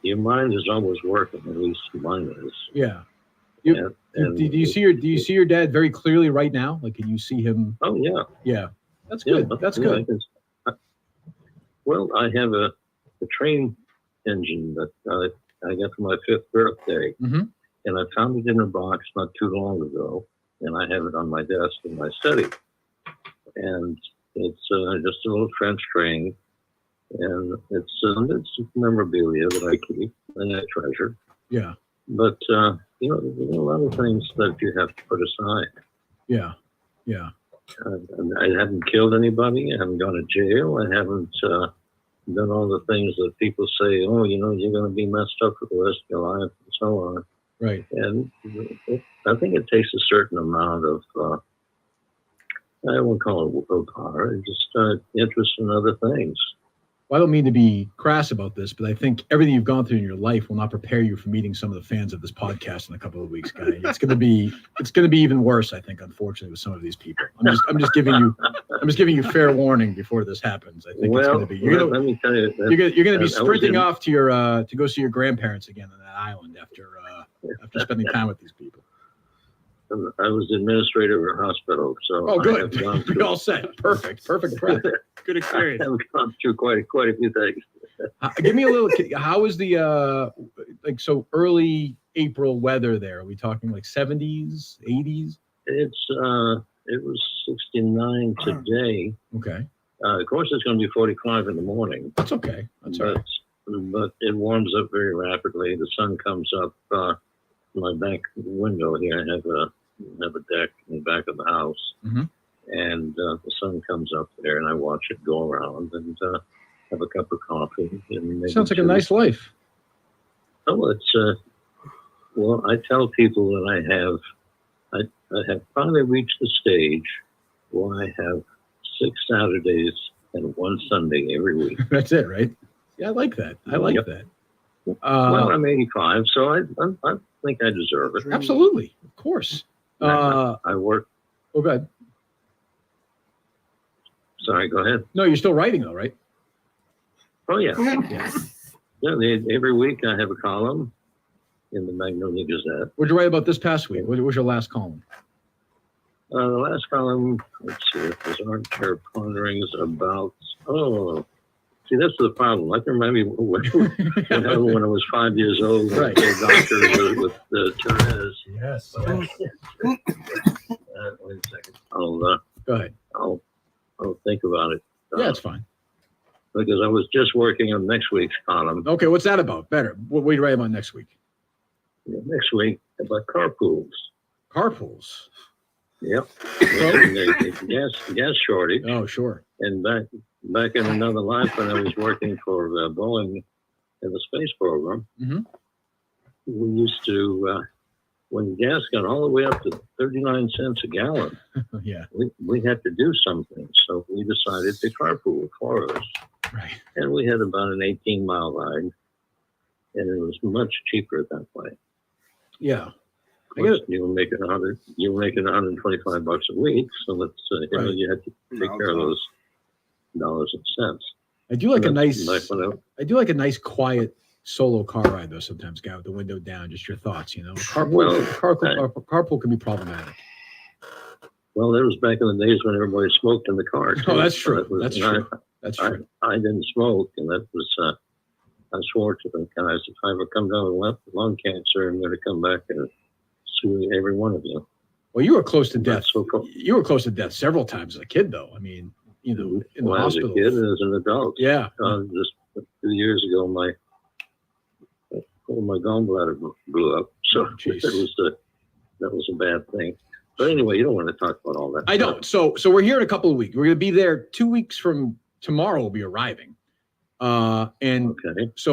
your mind is always working. At least mine is. Yeah. Do you see your dad very clearly right now? Like, can you see him? Oh yeah. Yeah. That's good. That's good. Well, I have a train engine that I got for my 5th birthday, and I found it in a box not too long ago, and I have it on my desk in my study. And it's just a little French train, and it's memorabilia that I keep and I treasure. Yeah. But there's a lot of things that you have to put aside. Yeah. Yeah. I haven't killed anybody. I haven't gone to jail. I haven't done all the things that people say, oh, you're going to be messed up for the rest of your life and so on. Right. And I think it takes a certain amount of, I won't call it willpower, just interest in other things. Well, I don't mean to be crass about this, but I think everything you've gone through in your life will not prepare you for meeting some of the fans of this podcast in a couple of weeks, Guy. It's going to be even worse, I think, unfortunately, with some of these people. I'm just giving you fair warning before this happens. I think it's going to be. Let me tell you, you're going to be sprinting off to your to go see your grandparents again on that island after spending time with these people. I was the administrator of a hospital, so Oh, I good. have gone You're through, all set. Perfect prep. Good experience. I have gone through quite a few things. Give me a little. How is the like so early April weather there? Are we talking like 70s, 80s? It was 69 today. Okay. Of course, it's going to be 45 in the morning. That's okay. That's all right. But it warms up very rapidly. The sun comes up. My back window here, I have a deck in the back of the house, and the sun comes up there, and I watch it go around and have a cup of coffee. And maybe Sounds like a nice life. Oh, it's well, I tell people that I have finally reached the stage where I have 6 Saturdays and 1 Sunday every week. That's it, right? Yeah, I like that. I like that. Well, I'm 85, so I think I deserve it. Absolutely, of course. I work. Oh, go ahead. Sorry, go ahead. No, you're still writing though, right? Oh yeah. Every week I have a column in the Magnolia Gazette. What'd you write about this past week? What was your last column? The last column, let's see, it was Armchair Ponderings about, see, that's the problem. I can remember when I was 5 years old, I was a doctor with Therese. Yes. Wait a second. Go ahead. I'll think about it. Yeah, it's fine. Because I was just working on next week's column. Okay, what's that about? Better. What will you write about next week? Next week about carpools. Carpools. Yep. Gas shortage. Oh, sure. And back in another life when I was working for Boeing in the space program, we used to, when gas got all the way up to 39 cents a gallon, we had to do something. So we decided to carpool 4 of us. Right. And we had about an 18-mile ride, and it was much cheaper that way. Yeah. You were making $125 a week, so let's you had to take care of those dollars and cents. I do like a nice quiet solo car ride though. Sometimes, guy with the window down, just your thoughts. You know, carpool can be problematic. Well, that was back in the days when everybody smoked in the car. Too. Oh, that's true. That's true. I didn't smoke, and that was. I swore to the guys, if I ever come down with lung cancer, I'm going to come back and sue every one of you. Well, you were close to death. You were close to death several times as a kid, though. I mean, in the hospital. As a kid and as an adult. Yeah. Just a few years ago, my gallbladder blew up. So that was a bad thing. But anyway, you don't want to talk about all that. I don't. So we're here in a couple of weeks. We're going to be there 2 weeks from tomorrow. We'll be arriving. So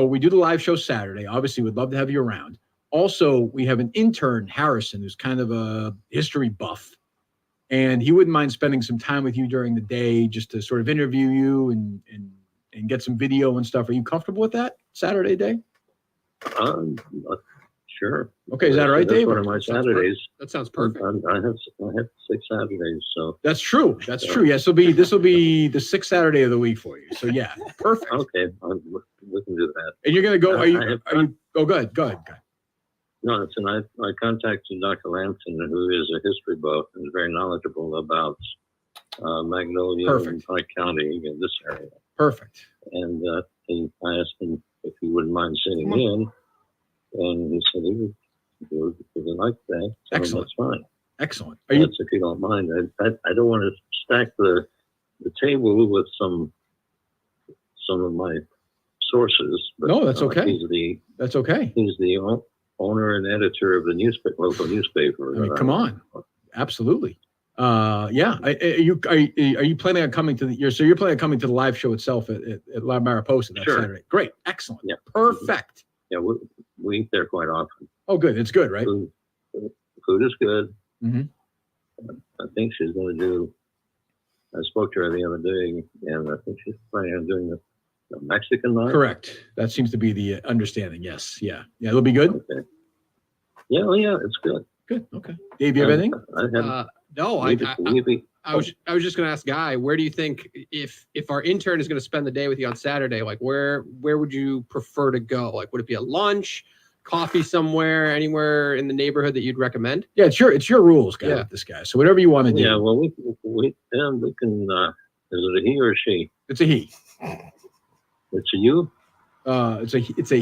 we do the live show Saturday. Obviously, we'd love to have you around. Also, we have an intern, Harrison, who's kind of a history buff, and he wouldn't mind spending some time with you during the day just to sort of interview you and get some video and stuff. Are you comfortable with that Saturday day? Sure. Okay, is that all right, Dave? One of my Saturdays. That sounds perfect. I have 6 Saturdays, so that's true. That's true. Yes, this will be the 6th Saturday of the week for you. So yeah, perfect. Okay, we can do that. And you're gonna go? Are you? Oh, go ahead. No, I contacted Dr. Lampton, who is a history buff and very knowledgeable about Magnolia and Pike County in this area. Perfect. And I asked him if he wouldn't mind sitting in. And he said he would like that. So excellent. That's fine. Excellent. If you don't mind. I don't want to stack the table with some of my sources. But, no, that's okay. That's okay. He's the owner and editor of the local newspaper. I mean, come on. Absolutely. Yeah. Are you planning on coming to you're planning on coming to the live show itself at La Mariposa that Saturday? Great. Excellent. Yeah. Perfect. Yeah, we eat there quite often. Oh, good. It's good, right? Food is good. I think she's going to do. I spoke to her the other day, and I think she's planning on doing the Mexican night. Correct. That seems to be the understanding. Yes. Yeah. Yeah. It'll be good. Okay. Yeah. Well, yeah. It's good. Good. Okay. Dave, you have anything? No. I was just going to ask Guy, where do you think if our intern is going to spend the day with you on Saturday, like where would you prefer to go? Like, would it be a lunch? coffee somewhere, anywhere in the neighborhood that you'd recommend? Yeah, it's your rules, guy. With this guy. So whatever you want to do. Yeah, well, we can. Is it a he or a she? It's a he. It's a you. It's a he. It's a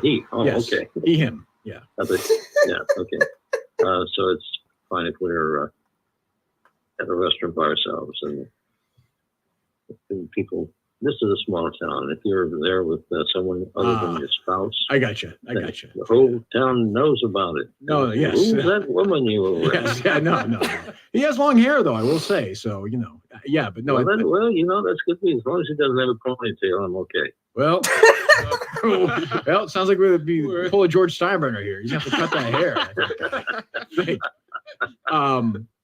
he. Oh, yes. Okay. He, him. Yeah. Yeah. Okay. So it's fine if we're at a restaurant by ourselves and people. This is a small town. If you're there with someone other than your spouse, I got you. The whole town knows about it. No, yes. Who's that woman you were with? Yes, yeah, no. He has long hair, though, I will say. So, yeah, but no. Well, that's good news. As long as he doesn't have a ponytail, I'm okay. Well, well, it sounds like we're going to be full of George Steinbrenner here. You have to cut that hair.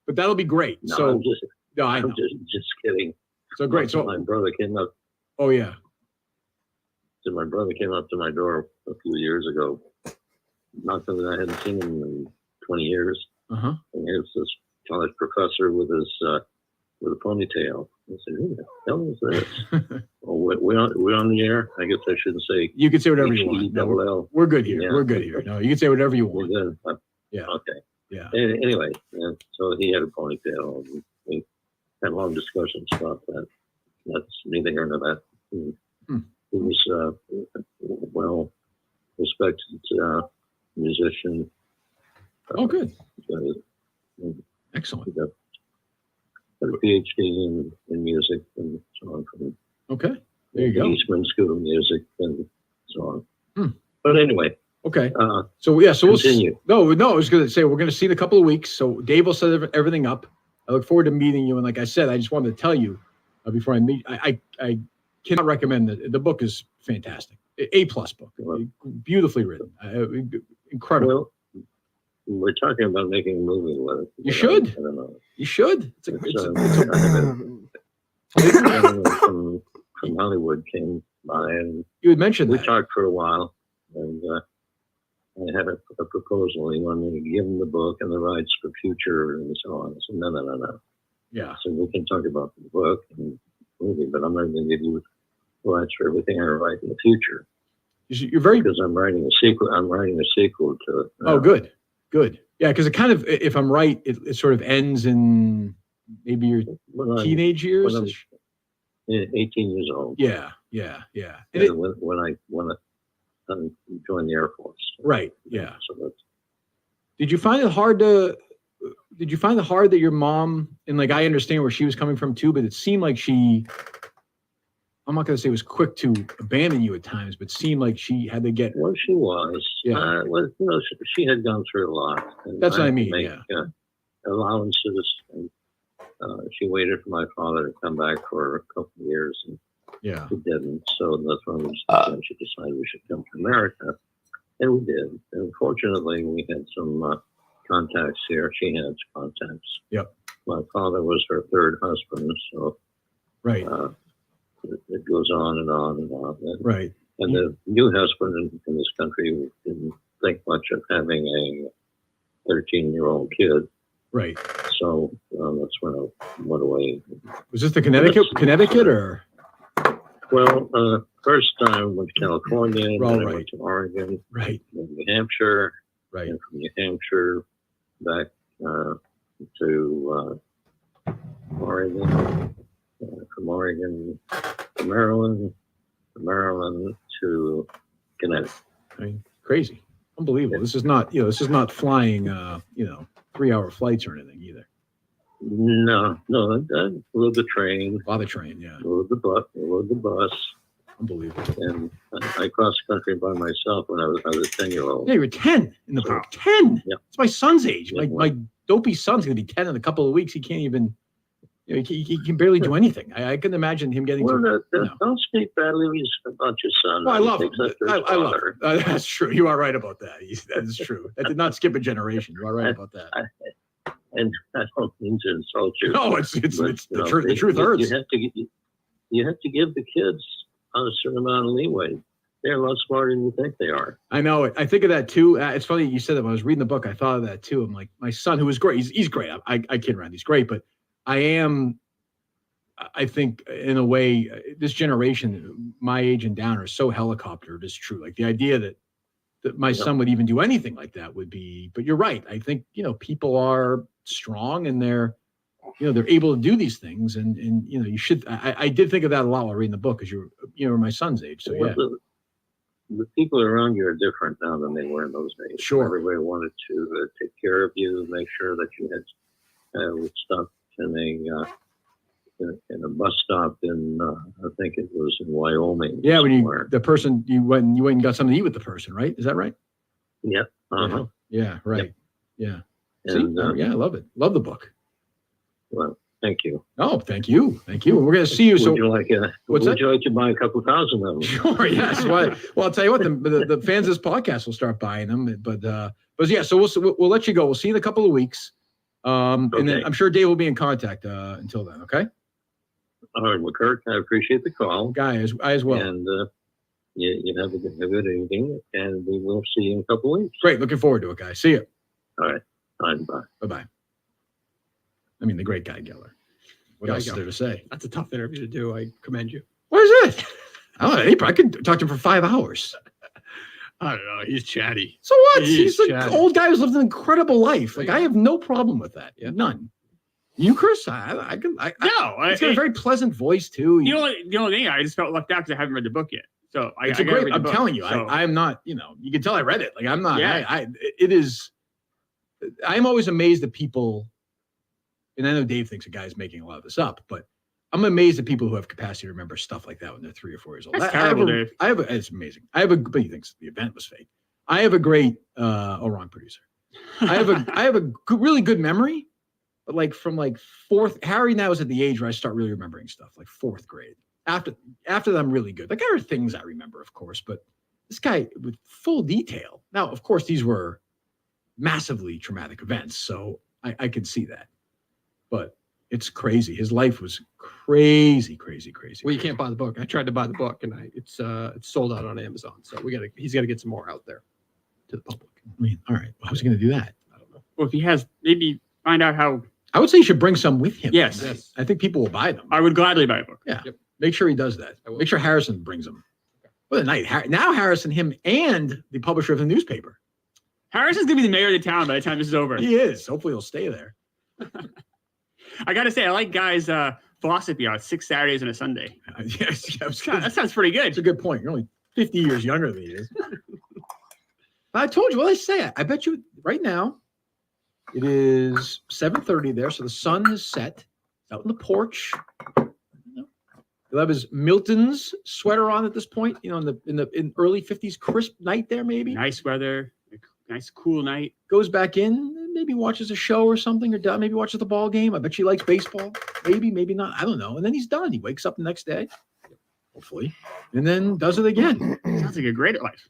But that'll be great. No, so, I'm just kidding. So great. So my brother came up. Oh yeah. So my brother came up to my door a few years ago. Not that I hadn't seen him in 20 years. Uh-huh. And here's this college professor with a ponytail. I said, "Who the hell is this?" Well, we're on the air. I guess I shouldn't say. You can say whatever you want. No, we're good here. Yeah. We're good here. No, you can say whatever you want. We're good. Yeah. Okay. Yeah. Anyway, so he had a ponytail. And we had long discussions about that. That's neither here nor that. He was well respected musician. Oh, good. Excellent. Got a PhD in music and so on from Okay. There you the go. Eastman School of Music and so on. But anyway. Okay. So yeah, so continue. No, I was going to say we're going to see in a couple of weeks. So Dave will set everything up. I look forward to meeting you. And like I said, I just wanted to tell you before I meet. I cannot recommend the book is fantastic. A+ book, beautifully written, incredible. Well, we're talking about making a movie with it. You should. I don't know. You should. From Hollywood came by and you had mentioned we that. talked for a while, and I had a proposal. He wanted me to give him the book and the rights for future and so on. I said, no. Yeah. So we can talk about the book and the movie, but I'm not going to give you rights for everything I write in the future. You're very because I'm writing a sequel. I'm writing a sequel to it. Oh, good. Yeah, because it kind of, if I'm right, it sort of ends in maybe your teenage years. When I'm 18 years old. Yeah. And when I joined the Air Force. Right. Yeah. So that's. Did you find it hard that your mom, and like I understand where she was coming from too, but it seemed like I'm not going to say was quick to abandon you at times, but seemed like she had to get. Well, she was. Yeah. Well, she had gone through a lot. And That's what I had to mean. make, allowances. And, she waited for my father to come back for a couple of years, and yeah, he didn't. So that's when she decided we should come to America, and we did. And fortunately, we had some contacts here. She had contacts. Yep. My father was her third husband, so right. It goes on and on and on. Right. And the new husband in this country didn't think much of having a 13-year-old kid. Right. So that's when I went away. Was this the Connecticut or? Well, first time went to California, then I went to Oregon, right, then New Hampshire, right, and from New Hampshire back to Oregon, from Oregon to Maryland, from Maryland to Connecticut. I mean, crazy, unbelievable. This is not flying, 3-hour flights or anything either. No, I rode the train. A lot of train, yeah. Rode the bus. Unbelievable. And I crossed the country by myself when I was a 10-year-old. Yeah, you were 10 in the book. 10. Yeah. It's my son's age. Yeah, my dopey son's gonna be 10 in a couple of weeks. He can't even. He can barely do anything. I couldn't imagine him getting. Don't speak badly about your son. Well, I love him. I love him. That's true. You are right about that. That is true. That did not skip a generation. You are right about that. And I don't mean to insult you. No, it's the truth. The truth hurts. You have to give the kids a certain amount of leeway. They're a lot smarter than you think they are. I know it. I think of that too. It's funny you said that. When I was reading the book, I thought of that too. I'm like, my son, who was great. He's great. I kid around. He's great, but I think in a way, this generation, my age and down, are so helicoptered. It's true. Like the idea that that my son would even do anything like that would be. But you're right. I think people are strong and they're able to do these things, and you should. I did think of that a lot while reading the book because you're my son's age. So yeah. The people around you are different now than they were in those days. Sure. Everybody wanted to take care of you, make sure that you had stuff in a bus stop in I think it was in Wyoming. Yeah, when you went and got something to eat with the person, right? Is that right? Yep. Uh-huh. Yeah. Right. Yep. Yeah. And, I love it. Love the book. Well, thank you. Oh, thank you. We're going to see you. So would you like to buy a couple thousand of them? Sure. Yes. Well, I'll tell you what. The fans of this podcast will start buying them. But yeah. So we'll let you go. We'll see you in a couple of weeks. And then I'm sure Dave will be in contact until then. Okay. All right, well, Kirk, I appreciate the call. I as well. And you have a good evening, and we will see you in a couple of weeks. Great. Looking forward to it, guys. See you. All right. Bye. Bye-bye. I mean, the great Guy Geller. What else is there to say? That's a tough interview to do. I commend you. What is it? I could talk to him for 5 hours. I don't know. He's chatty. So what? He's an chatty. old guy who's lived an incredible life. Like, I have no problem with that. Yeah. None. You, Chris? He's got a very pleasant voice too. The only thing, I just felt left out because I haven't read the book yet. So I'm telling you, so. I'm not. You can tell I read it. Like I'm not. Yeah. It is. I'm always amazed at people, and I know Dave thinks a guy's making a lot of this up, but I'm amazed at people who have capacity to remember stuff like that when they're 3 or 4 years old. That's terrible, Dave. It's amazing. But he thinks the event was fake. I have a great. Wrong producer. I have a really good memory. But like from fourth, Harry now is at the age where I start really remembering stuff, like 4th grade. After that, I'm really good. Like there are things I remember, of course, but this guy with full detail. Now, of course, these were massively traumatic events, so I could see that. But it's crazy. His life was crazy. Well, you can't buy the book. I tried to buy the book, and it's sold out on Amazon. So he's got to get some more out there to the public. I mean, all right. How's he going to do that? I don't know. Well, if he has, maybe find out how. I would say you should bring some with him. Yes. I think people will buy them. I would gladly buy a book. Yeah. Yep. Make sure he does that. Make sure Harrison brings them. What a night. Now Harrison, him, and the publisher of the newspaper. Harrison's going to be the mayor of the town by the time this is over. He is. Hopefully he'll stay there. I got to say, I like Guy's philosophy on 6 Saturdays and a Sunday. Yes. That sounds pretty good. That's a good point. You're only 50 years younger than he is. I told you what I say. I bet you right now, it is 7:30 there, so the sun is set. Out on the porch. He'll have his Milton's sweater on at this point. In the early 50s, crisp night there, maybe. Nice weather, nice cool night. Goes back in, maybe watches a show or something, or maybe watches the ball game. I bet she likes baseball. Maybe not. I don't know. And then he's done. He wakes up the next day, hopefully, and then does it again. Sounds like a great life.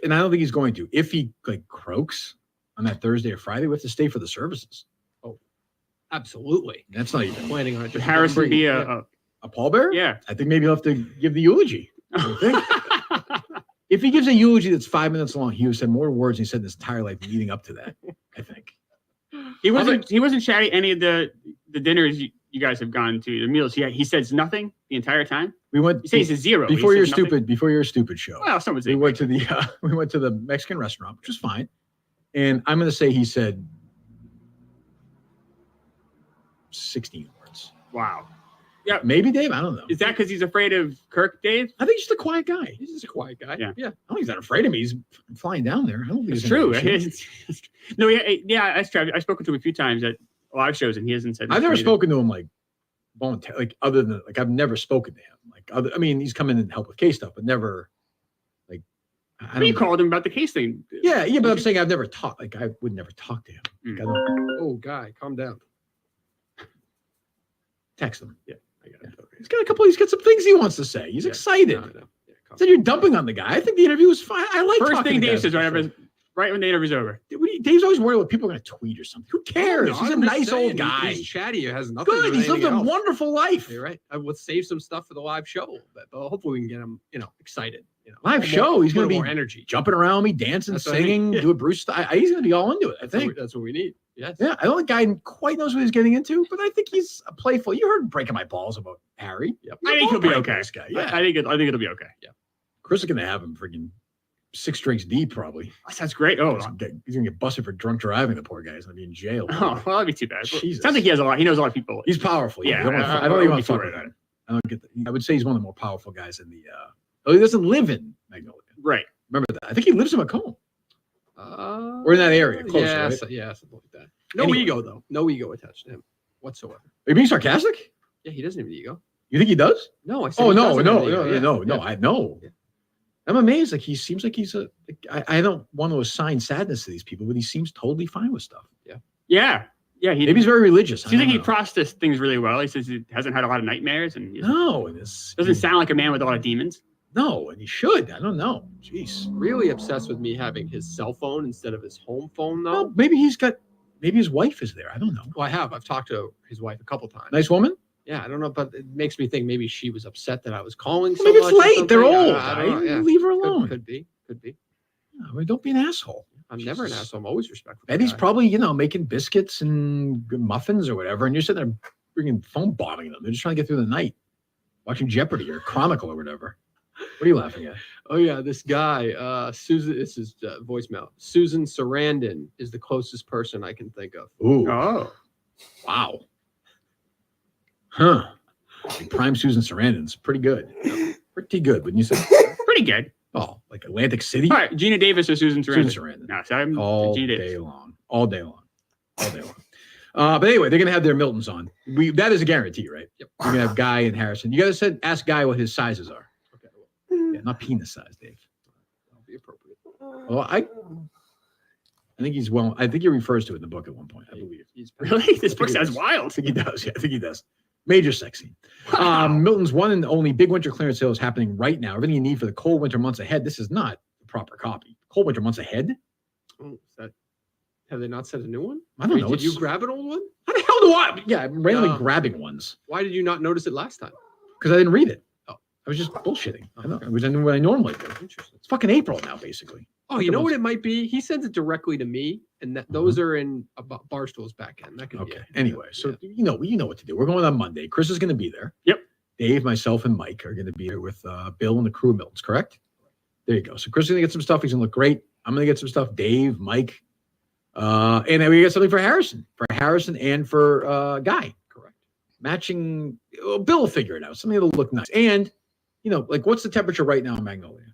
And I don't think he's going to. If he croaks on that Thursday or Friday, we have to stay for the services. Oh, absolutely. That's not even planning on it. Should Harrison be a pallbearer? Yeah. I think maybe he'll have to give the eulogy. I think. If he gives a eulogy that's 5 minutes long, he would say more words than he said in his entire life leading up to that. I think. He wasn't chatty any of the dinners you guys have gone to, the meals. He says nothing the entire time. We went. You say he's a zero. Before your stupid show. Well, some would say we went to the Mexican restaurant, which was fine. And I'm going to say he said 16 words. Wow. Yeah. Maybe Dave. I don't know. Is that because he's afraid of Kirk, Dave? I think he's just a quiet guy. He's just a quiet guy. Yeah. I don't think he's not afraid of me. He's flying down there. I don't think it's true. No, yeah, that's true. I've spoken to him a few times at live shows, and he hasn't said. I've never spoken to him other than I've never spoken to him. He's come in and helped with case stuff, but never you called him about the case thing. Yeah, but I'm saying I've never talked. I would never talk to him. Oh, Guy, calm down. Text him. Yeah, I got it. Okay. He's got some things he wants to say. He's excited. Said you're dumping on the guy. I think the interview was fine. I like first thing Dave says right when the interview's over. Dave's always worried what people are going to tweet or something. Who cares? He's a nice old guy. He's chatty. He has nothing. Good. He's lived a wonderful life. You're right. I will save some stuff for the live show, but hopefully we can get him, excited. Live show. He's going to be more energy, jumping around me, dancing, singing, do a Bruce style. He's going to be all into it. I think that's what we need. Yes. Yeah. I don't think Guy quite knows what he's getting into, but I think he's a playful. You heard him breaking my balls about Harry. Yep. I think he'll be okay. This guy. Yeah. I think it'll be okay. Yeah. Chris is going to have him freaking 6 drinks deep, probably. That sounds great. Oh, he's gonna get busted for drunk driving. The poor guy. He's gonna be in jail. Oh, well, that'd be too bad. Jesus. Sounds like he has a lot. He knows a lot of people. He's powerful. Yeah, I don't even want to fuck with him. I don't get that. I would say he's one of the more powerful guys in the. He doesn't live in Magnolia. Right. Remember that? I think he lives in Macomb. Or in that area, closer, yeah, right? Yeah, something like that. No Anyway. ego though. No ego attached to him whatsoever. Are you being sarcastic? Yeah, he doesn't have an ego. You think he does? No, I said. Oh he no, doesn't have an ego. no! I know. Yeah. I'm amazed. Like he seems like he's a. I don't want to assign sadness to these people, but he seems totally fine with stuff. Yeah. Maybe he's very religious. Seems like he processed things really well. He says he hasn't had a lot of nightmares, and doesn't sound like a man with a lot of demons. No, and he should. I don't know. Jeez. Really obsessed with me having his cell phone instead of his home phone, though. Well, maybe his wife is there. I don't know. Well, I have. I've talked to his wife a couple times. Nice woman. Yeah, I don't know, but it makes me think maybe she was upset that I was calling. Maybe so it's much or late. They're something. old. I don't know. Yeah. Leave her alone. Could be. Yeah, well, don't be an asshole. I'm never an asshole. I'm always respectful. And he's probably, making biscuits and muffins or whatever, and you're sitting there bringing phone bombing them. They're just trying to get through the night, watching Jeopardy or Chronicle or whatever. What are you laughing at? Oh yeah, this guy, Susan. This is voicemail. Susan Sarandon is the closest person I can think of. Ooh. Oh. Wow. Huh. Prime Susan Sarandon's pretty good. Pretty good, wouldn't you say? Pretty good. Oh, like Atlantic City? All right, Gina Davis or Susan Sarandon? Susan Sarandon. No, so I'm All Gina day Davis. long. All day long. All day long. But anyway, they're going to have their Miltons on. That is a guarantee, right? Yep. You're going to have Guy and Harrison. You got to ask Guy what his sizes are. Okay. Yeah, not penis size, Dave. That'll be appropriate. Well, I think he's I think he refers to it in the book at one point, I believe. Really? This book he sounds does. wild. I think he does. Yeah, I think he does. Major sex scene. Milton's one and only big winter clearance sale is happening right now. Everything you need for the cold winter months ahead. This is not the proper copy. Cold winter months ahead? Oh, have they not said a new one? I don't know. Did you grab an old one? How the hell do I? Yeah, I'm randomly grabbing ones. Why did you not notice it last time? Because I didn't read it. Oh. I was just bullshitting. I know. It was what I normally do. Interesting. It's fucking April now, basically. Oh, you know what it might be? He sends it directly to me, and those are in Barstool's back end. That could be it. Anyway, so you know what to do. We're going on Monday. Chris is going to be there. Yep. Dave, myself, and Mike are going to be here with Bill and the crew of Miltons, correct? There you go. So Chris is going to get some stuff. He's going to look great. I'm going to get some stuff. Dave, Mike, and then we get something for Harrison and for Guy. Correct. Matching. Bill will figure it out. Something that'll look nice. And like what's the temperature right now in Magnolia?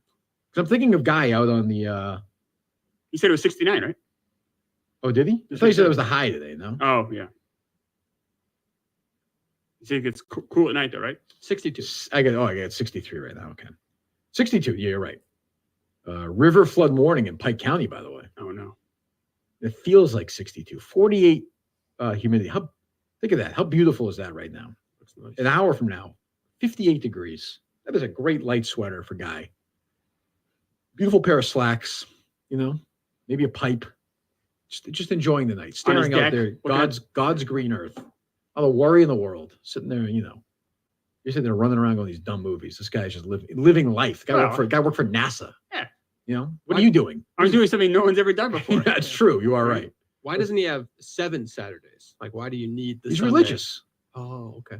Because I'm thinking of Guy out on the. He said it was 69, right? Oh, did he? I thought he said it was the high today. No. Oh yeah. You think it's cool at night though, right? 62. I got 63 right now. Okay. 62. Yeah, you're right. River flood warning in Pike County, by the way. Oh no. It feels like 62. 48 humidity. Think of that. How beautiful is that right now? That's nice. An hour from now, 58 degrees. That is a great light sweater for Guy. Beautiful pair of slacks, maybe a pipe. Just enjoying the night, staring out there, God's green earth. All the worry in the world, sitting there, you're sitting there running around going these dumb movies. This guy's just living life. Guy worked for NASA. Yeah. What are you doing? I'm doing something no one's ever done before. That's true. You are right. Why doesn't he have 7 Saturdays? Like, why do you need this? He's religious. Oh, okay.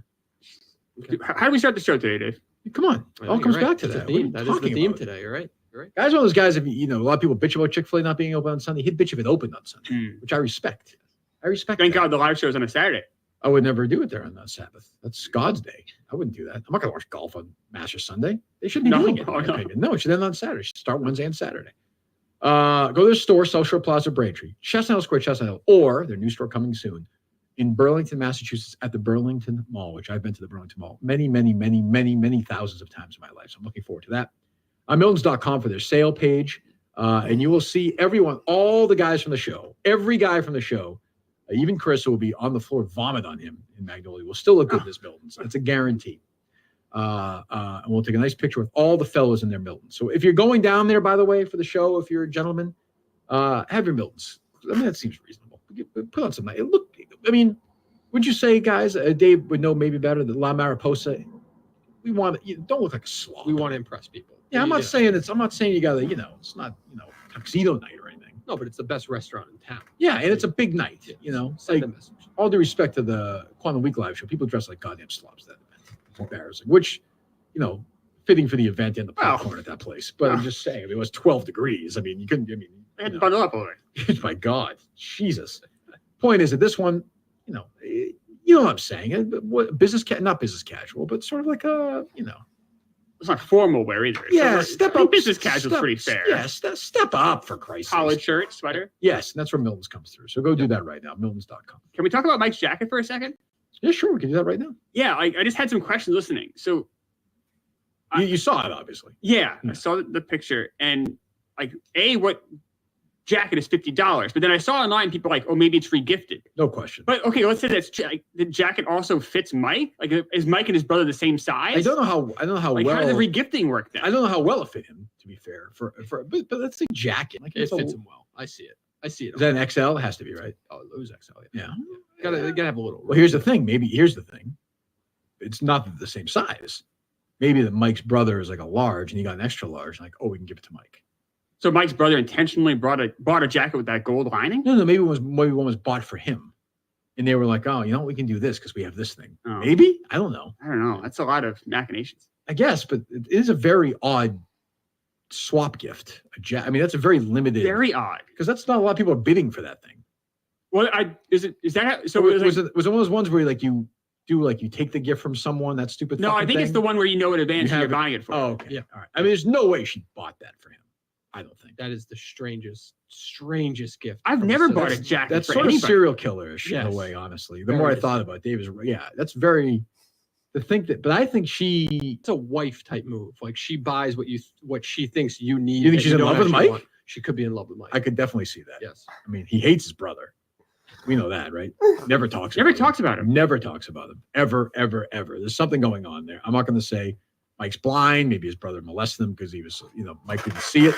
How do we start the show today, Dave? Come on. It all comes back to that. That is the theme today. You're right. Guy's one of those guys, if a lot of people bitch about Chick-fil-A not being open on Sunday. He'd bitch if it opened on Sunday, which I respect. Thank God the live show is on a Saturday. I would never do it there on that Sabbath. That's God's day. I wouldn't do that. I'm not going to watch golf on Master Sunday. They shouldn't be doing it, in my opinion. No, it should end on Saturday. It should start Wednesday and Saturday. Go to their store, South Shore Plaza, Braintree, Chestnut Hill Square, Chestnut Hill, or their new store coming soon in Burlington, Massachusetts, at the Burlington Mall, which I've been to the Burlington Mall many, many, many, many, many thousands of times in my life. So I'm looking forward to that. On Miltons.com for their sale page. And you will see all the guys from the show, every guy from the show, even Chris, who will be on the floor, vomit on him in Magnolia, will still look good in this Miltons. It's a guarantee. And we'll take a nice picture with all the fellows in their Miltons. So if you're going down there, by the way, for the show, if you're a gentleman, have your Miltons. That seems reasonable. Put on some night. Would you say, guys, Dave would know maybe better that La Mariposa, don't look like a slob. We want to impress people. Yeah, I'm not saying you gotta, it's not, tuxedo night or anything. No, but it's the best restaurant in town. Yeah, and it's a big night, Send a message. All due respect to the Quantum Week live show, people dress like goddamn slobs that event. It's embarrassing. Which, fitting for the event and the popcorn at that place. But I'm just saying, I mean, it was 12 degrees. I mean, you couldn't. I mean, I had to bundle up over it. My God, Jesus. Point is that this one, you know what I'm saying. What not business casual, but sort of like a, it's not formal wear either. Yeah, so step up. Business casual is pretty fair. Yeah, step up for Christ's sake. Collared shirt, sweater. Yes, and that's where Milton's comes through. So go do that right now, Milton's.com. Can we talk about Mike's jacket for a second? Yeah, sure. We can do that right now. Yeah, I just had some questions listening. So you saw it, obviously. Yeah, I saw the picture, and like, what jacket is $50? But then I saw online people like, oh, maybe it's regifted. No question. But okay, let's say the jacket also fits Mike. Like, is Mike and his brother the same size? I don't know how like, well. How does the regifting work then? I don't know how well it fit him. To be fair, but that's the jacket. Like, it fits him well. I see it. Is that an XL? It has to be, right? Oh, it was XL. Yeah. Gotta have a little. Well, here's the thing. Here's the thing. It's not the same size. Maybe that Mike's brother is like a large, and he got an extra large. Like, oh, we can give it to Mike. So Mike's brother intentionally bought a jacket with that gold lining? No, maybe one was bought for him, and they were like, oh, you know what, we can do this because we have this thing. Oh. Maybe, I don't know. That's a lot of machinations. I guess, but it is a very odd swap gift. I mean, that's a very limited. Very odd, because that's not a lot of people are bidding for that thing. Well, was it one of those ones where you take the gift from someone, that stupid? No, I think thing? It's the one where you know in advance you're buying it for. Oh, okay. Yeah. All right. I mean, there's no way she bought that for him. I don't think that is the strangest gift. I've never bought a jacket. That's for sort anybody. of serial killer-ish in Yes. a way, honestly. The more I thought about it, David's, that's very. But I think it's a wife type move. Like, she buys what she thinks you need. You think she's in love with Mike? She could be in love with Mike. I could definitely see that. Yes. I mean, he hates his brother. We know that, right? Never talks about him. Never talks about him. Ever, ever, ever. There's something going on there. I'm not going to say Mike's blind. Maybe his brother molested him because he was, Mike didn't see it.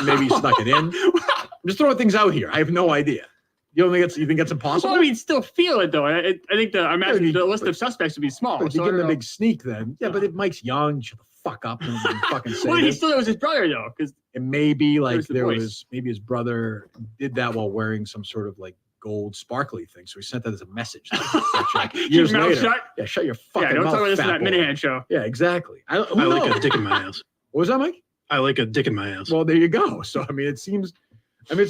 Maybe he snuck it in. I'm just throwing things out here. I have no idea. You think that's impossible? Well, I mean, still feel it though. I think I imagine the list of suspects would be small. But if you give him a big sneak, then but if Mike's young, shut the fuck up and fucking say. Well, he still knows his brother though, because it may be like maybe his brother did that while wearing some sort of like gold sparkly thing, so he sent that as a message. Years later, shut? Yeah, shut your fucking mouth. Don't talk about this in fat that boy. Minihan show. Yeah, exactly. I like a dick in my ass. What was that, Mike? I like a dick in my ass. Well, there you go. So I mean, it's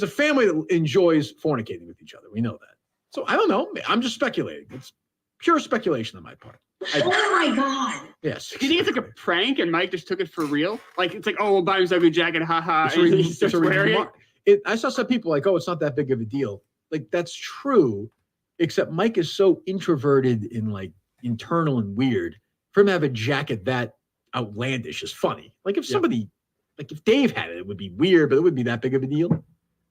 a family that enjoys fornicating with each other. We know that. So I don't know. I'm just speculating. It's pure speculation on my part. Oh my god. Yes. Do you think it's like a prank and Mike just took it for real? Like, it's like, oh, we'll buy him a jacket, haha. I saw some people like, oh, it's not that big of a deal. Like, that's true, except Mike is so introverted and like internal and weird. For him to have a jacket that outlandish is funny. Like, if Dave had it, it would be weird, but it wouldn't be that big of a deal.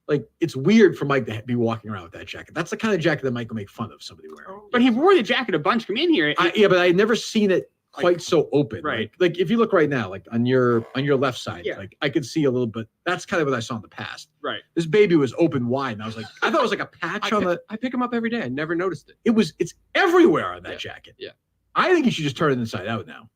Like, it's weird for Mike to be walking around with that jacket. That's the kind of jacket that Mike will make fun of somebody wearing. But he wore the jacket a bunch. Come in here. But I had never seen it quite so open. Right. Like if you look right now, like on your left side, like I could see a little bit. That's kind of what I saw in the past. Right. This baby was open wide, and I was like, I thought it was like a patch I pick him up every day. I never noticed it. It's everywhere on that jacket. Yeah. I think you should just turn it inside out now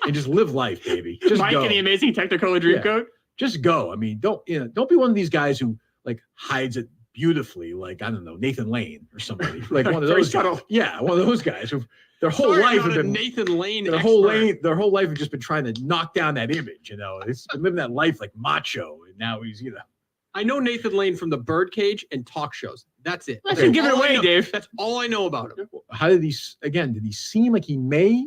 and just live life, baby. Just Mike go. in the amazing Technicolor Dreamcoat. Just go. I mean, don't be one of these guys who like hides it beautifully, like I don't know, Nathan Lane or somebody, like one of those guys. Yeah, one of those guys who their whole life have been Nathan Lane. Their whole life have just been trying to knock down that image. It's been living that life like macho, and now he's I know Nathan Lane from the Birdcage and talk shows. That's it. Let's give it away, Dave. That's all I know about him. How did he seem like he may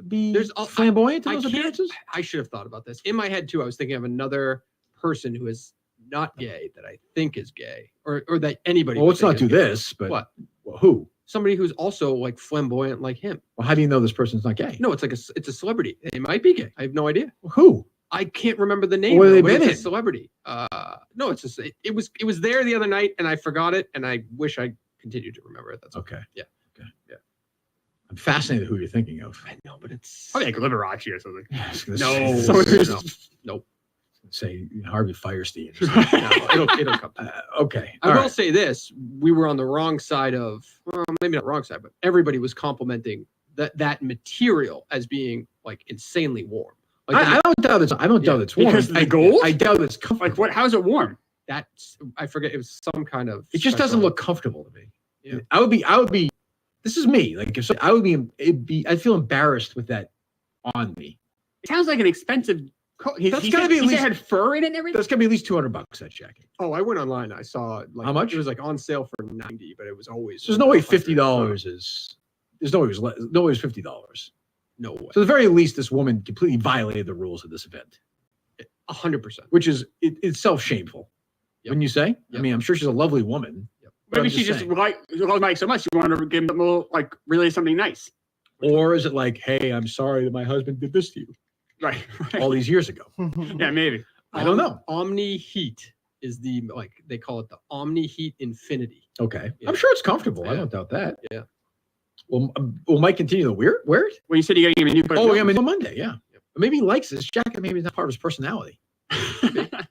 be flamboyant in those appearances? I should have thought about this. In my head too, I was thinking of another person who is not gay that I think is gay, or that anybody. Well, let's not do this, but what? Well, who? Somebody who's also like flamboyant like him. Well, how do you know this person's not gay? No, it's a celebrity. They might be gay. I have no idea. Well, who? I can't remember the name. What have they but been it's in? a celebrity. No, it's just it was there the other night, and I forgot it, and I wish I continued to remember it. That's okay. Yeah. Okay. Yeah. I'm fascinated who you're thinking of. I know, but it's probably like Liberace or something. No. Nope. Say Harvey Firestein. No, it'll come. Okay. I will say this: we were on the wrong side of, well, maybe not wrong side, but everybody was complimenting that material as being like insanely warm. Like, I don't doubt it's. I don't doubt it's warm. Because of the gold? I doubt it's comfortable. Like what? How is it warm? That's I forget. It was some kind of. It just doesn't look comfortable to me. Yeah. I would be. This is me. Like if I would be. I'd feel embarrassed with that on me. It sounds like an expensive coat. That's gotta be at he least had fur in it and everything. That's gonna be at least $200 that jacket. Oh, I went online. I saw like how much? It was like on sale for $90, but it was always. So there's no way $50 is. There's no way it was no way it was $50. No way. So at the very least, this woman completely violated the rules of this event. 100%. Which is itself shameful. Wouldn't you say? I mean, I'm sure she's a lovely woman. But Maybe she just liked Mike so much, she wanted to give him a little, like, really something nice. Or is it like, hey, I'm sorry that my husband did this to you? Right. All these years ago. Yeah, maybe. I don't know. Omni Heat is the, like, they call it the Omni Heat Infinity. Okay. I'm sure it's comfortable. I don't doubt that. Yeah. Well, will Mike continue to wear it? Well, you said you got him a new pair. Oh, yeah, I mean, on Monday, yeah. But maybe he likes this jacket. Maybe it's not part of his personality. I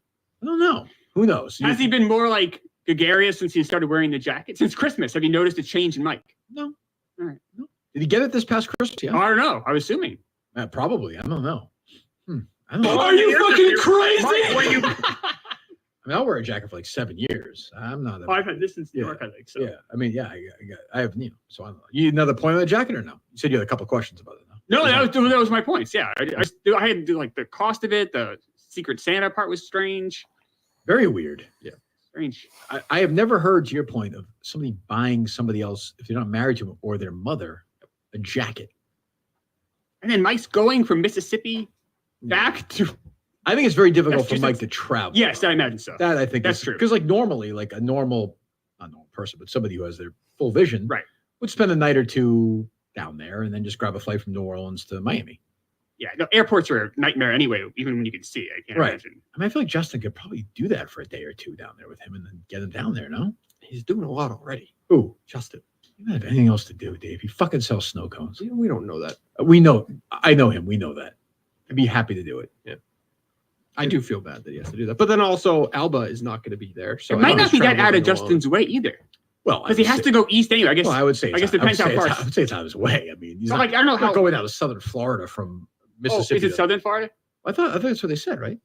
don't know. Who knows? Has he been more, like, gregarious since he started wearing the jacket? Since Christmas, have you noticed a change in Mike? No. All right. No. Did he get it this past Christmas? Yeah. I don't know. I'm assuming. Probably. I don't know. I don't know. Are you fucking crazy? I mean, I'll wear a jacket for like 7 years. I'm not. I've had this since New York, I think. So. Yeah. I mean, yeah. I have, so I don't know. You need another point on the jacket or no? You said you had a couple of questions about it. No, that was my points. Yeah. I had to do like the cost of it. The Secret Santa part was strange. Very weird. Yeah. Strange. I have never heard, to your point, of somebody buying somebody else, if they're not married to them or their mother, a jacket. And then Mike's going from Mississippi back to. I think it's very difficult for Mike to travel. Yes, I imagine so. That I think that's true. Because like normally, like a normal, not normal person, but somebody who has their full vision, right, would spend a night or two down there and then just grab a flight from New Orleans to Miami. Yeah, no, airports are a nightmare anyway, even when you can see it. I can't imagine. I mean, I feel like Justin could probably do that for a day or two down there with him and then get him down there, no? He's doing a lot already. Who? Justin. He doesn't have anything else to do, Dave. He fucking sells snow cones. We don't know that. We know. I know him. We know that. I'd be happy to do it. Yeah. I do feel bad that he has to do that. But then also, Alba is not going to be there. So it might not be that out of Justin's way either. Well, because he has to go east anyway. I guess. Well, I would say. I guess it depends how far. I would say it's out of his way. I mean, he's not, not, like I don't know how going out of southern Florida from Mississippi. Oh, is it southern Florida? I thought that's what they said, right?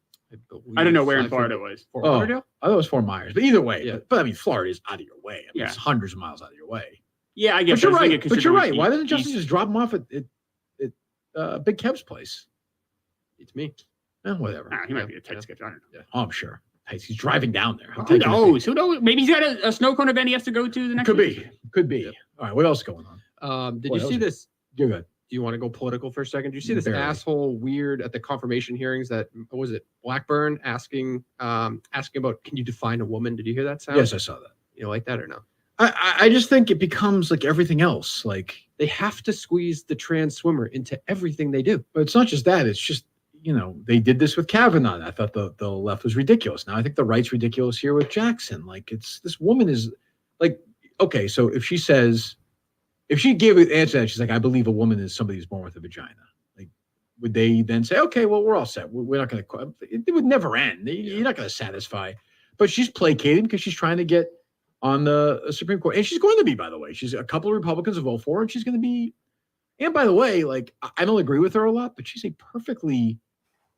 I don't know where in Florida it was. I thought it was Fort Myers. But either way, but I mean, Florida is out of your way. I mean, it's hundreds of miles out of your way. Yeah, I guess. But you're right. But you're right. Why doesn't Justin just drop him off at Big Kev's place? It's me. Whatever. He might be a tight schedule. I don't know. Yeah. Oh, I'm sure. He's driving down there. Who knows? Who knows? Maybe he's got a snow cone event he has to go to the next week. Could be. All right. What else is going on? Did you see this? You're good. Do you want to go political for a second? Did you see this asshole weird at the confirmation hearings that what was it? Blackburn asking about, can you define a woman? Did you hear that sound? Yes, I saw that. You like that or no? I just think it becomes like everything else. Like they have to squeeze the trans swimmer into everything they do. But it's not just that. It's just, they did this with Kavanaugh. I thought the left was ridiculous. Now I think the right's ridiculous here with Jackson. Like this woman is like, okay, so if she gave an answer that she's like, I believe a woman is somebody who's born with a vagina. Like, would they then say, okay, well, we're all set. We're not going to, it would never end. You're not going to satisfy. But she's placating because she's trying to get on the Supreme Court. And she's going to be, by the way. She's a couple of Republicans will vote for her, and she's going to be. And by the way, like, I don't agree with her a lot, but she's a perfectly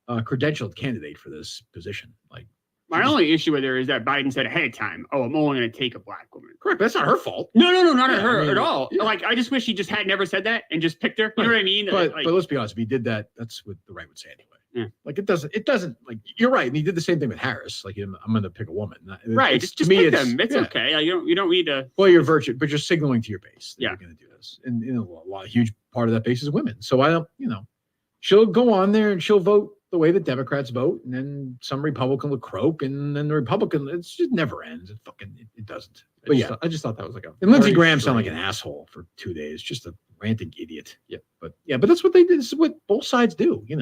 credentialed candidate for this position. Like, my only issue with her is that Biden said ahead of time, "Oh, I'm only going to take a black woman." Correct. But that's not her fault. No, not her at all. Yeah. Like, I just wish he just had never said that and just picked her. You know what I mean? But let's be honest. If he did that, that's what the right would say anyway. Yeah. Like it doesn't like you're right. And he did the same thing with Harris. Like I'm going to pick a woman. Right. Just pick them. It's okay. Like, you don't need to. Well, you're virtue, but you're signaling to your base that you're going to do this. And a huge part of that base is women. So I don't, she'll go on there and she'll vote the way the Democrats vote, and then some Republican will croak, and then the Republican, it just never ends. It doesn't. But I just thought that was like a. And Lindsey Graham sounded like an asshole for 2 days, just a ranting idiot. Yeah, but that's what they did. This is what both sides do, Yeah.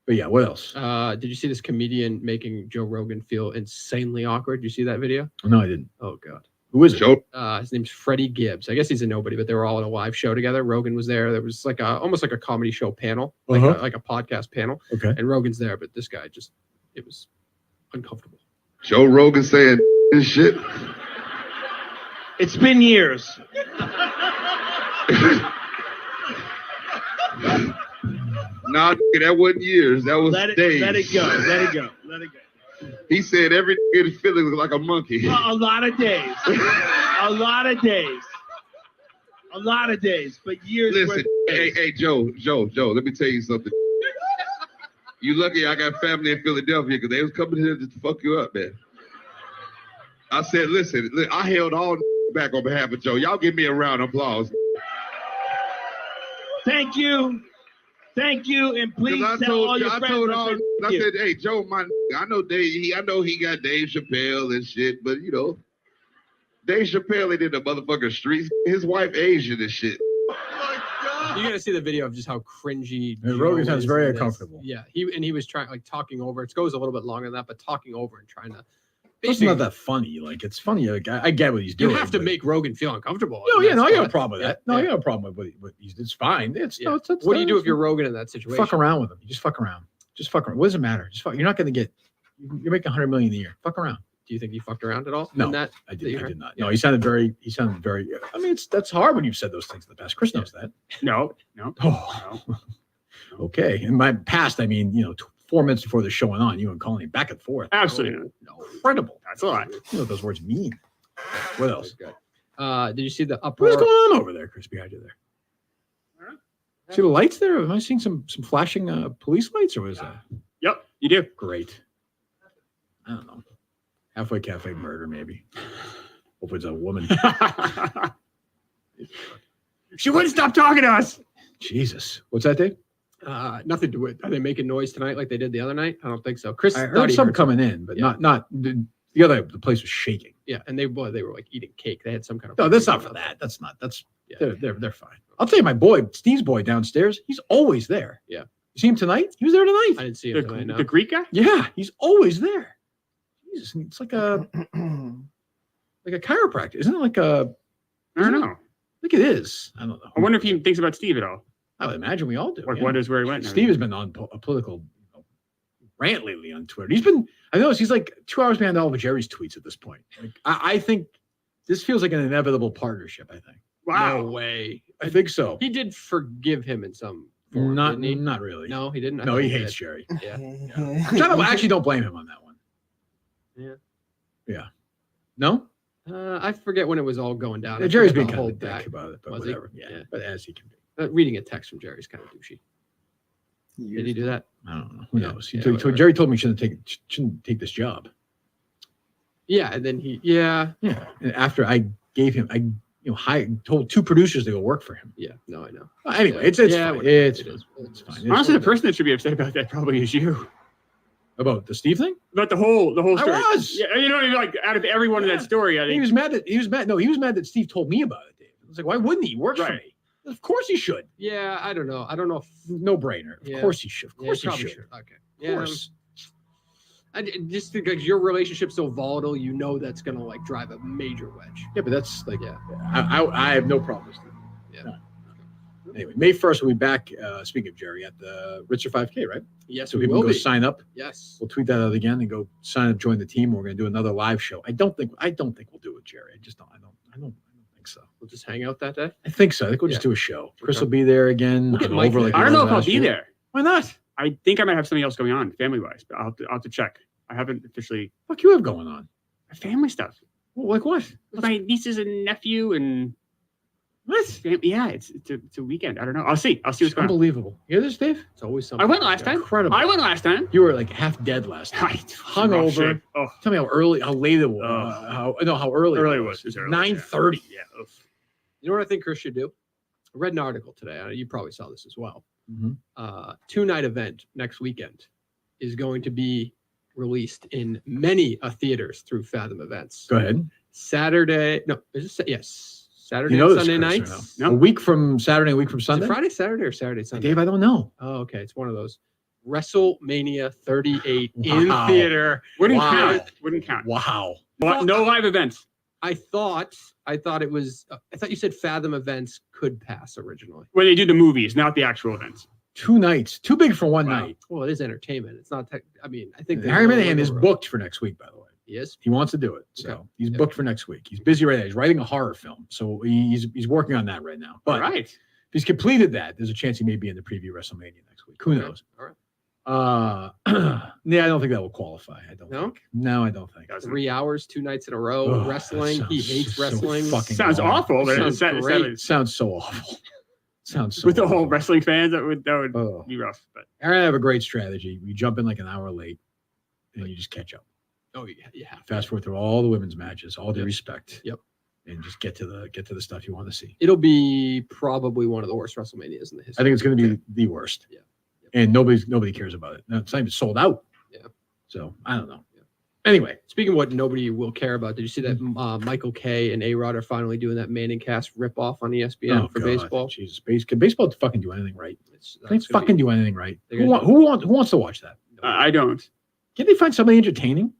But yeah, what else? Did you see this comedian making Joe Rogan feel insanely awkward? Did you see that video? No, I didn't. Oh God. Who is it? His name's Freddie Gibbs. I guess he's a nobody, but they were all in a live show together. Rogan was there. There was like almost like a comedy show panel, like a podcast panel. Okay. And Rogan's there, but this guy it was uncomfortable. Joe Rogan saying this shit. It's been years. Nah, that wasn't years. That was days. Let it go. He said every nigga is feeling like a monkey. A lot of days. A lot of days. But years. Listen, hey, Joe, let me tell you something. You lucky I got family in Philadelphia because they was coming here just to fuck you up, man. I said, listen, I held all back on behalf of Joe. Y'all give me a round of applause. Thank you. Thank you. And please tell all your friends. I said, hey, Joe, I know he got Dave Chappelle and shit, but you know, Dave Chappelle ain't in the motherfucking streets. His wife Asian and shit. You gotta see the video of just how cringy. Rogan sounds very uncomfortable. Yeah, he was trying talking over. It goes a little bit longer than that, but talking over and trying to. It's not that funny. Like it's funny. Like I get what he's doing. You have to make Rogan feel uncomfortable. No, yeah, no, I got a problem with that. No, I got a problem with what it's fine. It's what do you do if you're Rogan in that situation? Fuck around with him. You just fuck around. Just fuck around. What does it matter? Just fuck. You're not going to get. You're making $100 million a year. Fuck around. Do you think he fucked around at all? No, I did not. No, he sounded very. I mean, that's hard when you've said those things in the past. Chris knows that. No. Oh. Okay. In my past, I mean, 4 minutes before the show went on, you and Colleen back and forth. Absolutely. Incredible. That's a lot. You know what those words mean. What else? Did you see the uproar? What's going on over there, Chris, behind you there? See the lights there? Am I seeing some flashing police lights, or what is that? Yep, you do. Great. I don't know. Halfway Cafe murder, maybe. Hope it's a woman. She wouldn't stop talking to us. Jesus. What's that, Dave? Nothing to it. Are they making noise tonight like they did the other night? I don't think so. Chris, I heard some coming in, but not the place was shaking. Yeah, and they were like eating cake. They had some kind of. No, that's not for that. That's not. That's they're fine. I'll tell you, my boy, Steve's boy downstairs. He's always there. Yeah. You see him tonight? He was there tonight. I didn't see him tonight. No. The Greek guy? Yeah, he's always there. Jesus, it's like a chiropractor, isn't it? Like a. I don't know. I think it is. I don't know. I wonder if he thinks about Steve at all. I would imagine we all do. Like wonders where he went. Steve has been on a political rant lately on Twitter. I noticed he's like 2 hours behind all of Jerry's tweets at this point. Like, I think this feels like an inevitable partnership. I think. Wow. No way. I think so. He did forgive him in some form, not didn't he? Not really. No, he didn't. No, he hates Jerry. Yeah. I actually don't blame him on that one. Yeah. Yeah. No? I forget when it was all going down. Yeah, Jerry's being kind of a dick about it, but Was whatever. he? Yeah, but as he can be. Reading a text from Jerry's kind of douchey. Did he do that? I don't know. Who knows? Jerry told me he shouldn't take this job. Yeah, and then Yeah. And after I gave him, told 2 producers to go work for him. Yeah. No, I know. Anyway, it's fine. It's fine. Honestly, the person that should be upset about that probably is you. About the Steve thing? About the whole story. I was. Yeah, like out of everyone in that story, I think he was mad that Steve told me about it, Dave. I was like, why wouldn't he? He works for me. Of course he should. Yeah, I don't know. I don't know if no brainer. Of course he should. Of course he should. Okay. Of course. I just think like your relationship's so volatile, that's gonna like drive a major wedge. Yeah, but that's like I have no problem with Steve. Yeah. No. Anyway, May 1st we'll be back. Speaking of Jerry, at the Ritzer 5K, right? Yes, so people can go sign up. Yes, we'll tweet that out again and go sign up, join the team. We're going to do another live show. I don't think we'll do it with Jerry. I don't think so. We'll just hang out that day. I think so. I think we'll just do a show. Chris will be there again. I don't know if I'll be there. Why not? I think I might have something else going on family wise, but I'll have to check. I haven't officially. What you have going on? Family stuff. Well, like what? My nieces and nephew and. What? Yeah, it's a weekend. I don't know. I'll see what's going on. Unbelievable. You hear this, Dave? It's always something. I went last time. Incredible. I went last time. You were like half dead last time. Hungover. Tell me how late it was. How early it was. 9:30. Yeah. You know what I think Chris should do? I read an article today. You probably saw this as well. Mm-hmm. 2-night event next weekend is going to be released in many theaters through Fathom Events. Go ahead. Saturday and Sunday nights. No. A week from Saturday, a week from Sunday. Is it Friday, Saturday, or Saturday, Sunday? Dave, I don't know. Oh, okay. It's one of those. WrestleMania 38 in theater. Wouldn't count. Wow. No live events. I thought it was. I thought you said Fathom Events could pass originally. When they do the movies, not the actual events. 2 nights, too big for one night. Well, it is entertainment. It's not. I think Harry Minahan is booked for next week, by the way. He is. He wants to do it, so he's booked for next week. He's busy right now. He's writing a horror film, so he's working on that right now. But if he's completed that, there's a chance he may be in the preview WrestleMania next week. Who knows? All right. Yeah, I don't think that will qualify. I don't think. No, I don't think. 3 hours, 2 nights in a row, wrestling. He hates wrestling. Fucking sounds awful. Sounds great. Sounds so awful. Sounds so with the whole awful. wrestling fans. That would be rough. But Aaron, I have a great strategy. We jump in like an hour late, and you just catch up. Oh yeah. Fast forward through all the women's matches, all due Yep. respect. Yep. And just get to the stuff you want to see. It'll be probably one of the worst WrestleManias in the history. I think it's going to be the worst. Yeah. And nobody cares about it. No, it's not even sold out. Yeah. So I don't know. Anyway, speaking of what nobody will care about, did you see that Michael K and A-Rod are finally doing that Manning Cast ripoff on ESPN for baseball? Jesus, can baseball fucking do anything right? Can they gonna fucking do anything right? They're Who gonna wants to watch that? I don't. Can't they find somebody entertaining?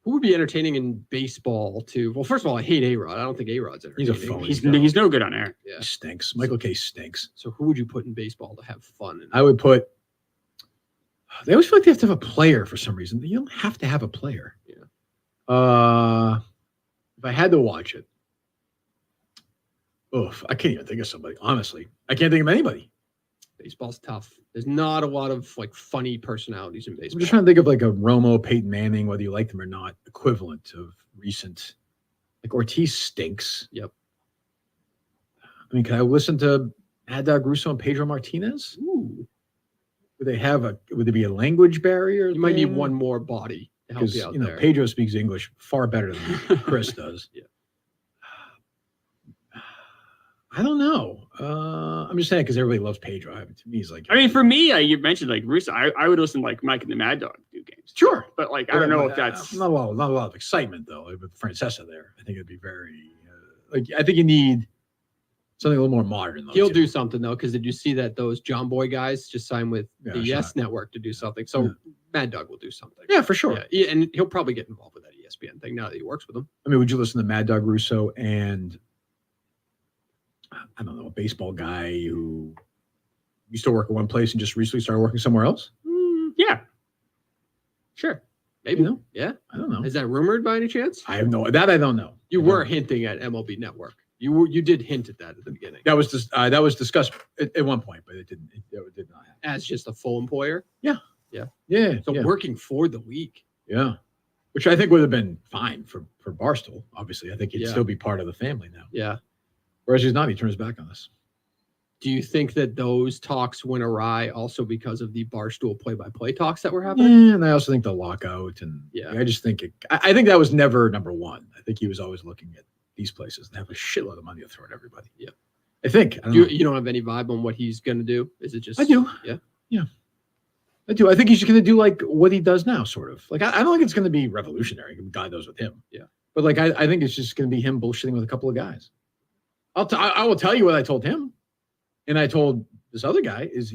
Who would be entertaining in baseball too? Well, first of all, I hate A-Rod. I don't think A-Rod's He's entertaining. a phony. He's no good on air. Yeah. He stinks. Michael K stinks. So who would you put in baseball to have fun? I would put. They always feel like they have to have a player for some reason. You don't have to have a player. Yeah. If I had to watch it, I can't even think of somebody. Honestly, I can't think of anybody. Baseball's tough. There's not a lot of like funny personalities in I'm baseball. just trying to think of like a Romo, Peyton Manning, whether you like them or not, equivalent of recent. Like Ortiz stinks. Yep. I mean, can I listen to Mad Dog Russo and Pedro Martinez? Ooh. Would there be a language barrier? You might need one more body to help Because you out you know there. Pedro speaks English far better than Chris does. Yeah. I don't know. I'm just saying because everybody loves Pedro. To me, he's like. I mean, for me, you mentioned like Russo. I would listen to like Mike and the Mad Dog do games. Sure, but like I don't know if that's not a lot of excitement though. With Francesa there, I think it'd be very. I think you need something a little more modern. Though, He'll do something though, because did you see that those John Boy guys just signed with the Yes sure. Network to do something? So Mad Dog will do something. Yeah, for sure. Yeah, and he'll probably get involved with that ESPN thing now that he works with them. I mean, would you listen to Mad Dog Russo and I don't know, a baseball guy who used to work at one place and just recently started working somewhere else? Yeah. Sure. Maybe. You know? Yeah. I don't know. Is that rumored by any chance? I have no. That I don't know. You were hinting at MLB Network. You did hint at that at the beginning. That was discussed at one point, but it didn't. It did not happen. As just a full employer. Yeah. Yeah. Yeah. So yeah. working for the league. Yeah. Which I think would have been fine for Barstool. Obviously, I think he'd Yeah. still be part of the family now. Yeah. Whereas he's not. He turns back on us. Do you think that those talks went awry also because of the Barstool play-by-play talks that were happening? Yeah, and I also think the lockout and Yeah. I just think I think that was never number one. I think he was always looking at these places that have a shitload of money to throw at everybody. Yeah. I think. I don't know. You don't have any vibe on what he's going to do? Is it just? I do. Yeah. Yeah. I do. I think he's going to do like what he does now, sort of. Like I don't think it's going to be revolutionary. God knows with him. Yeah. But like I think it's just going to be him bullshitting with a couple of guys. I will tell you what I told him, and I told this other guy is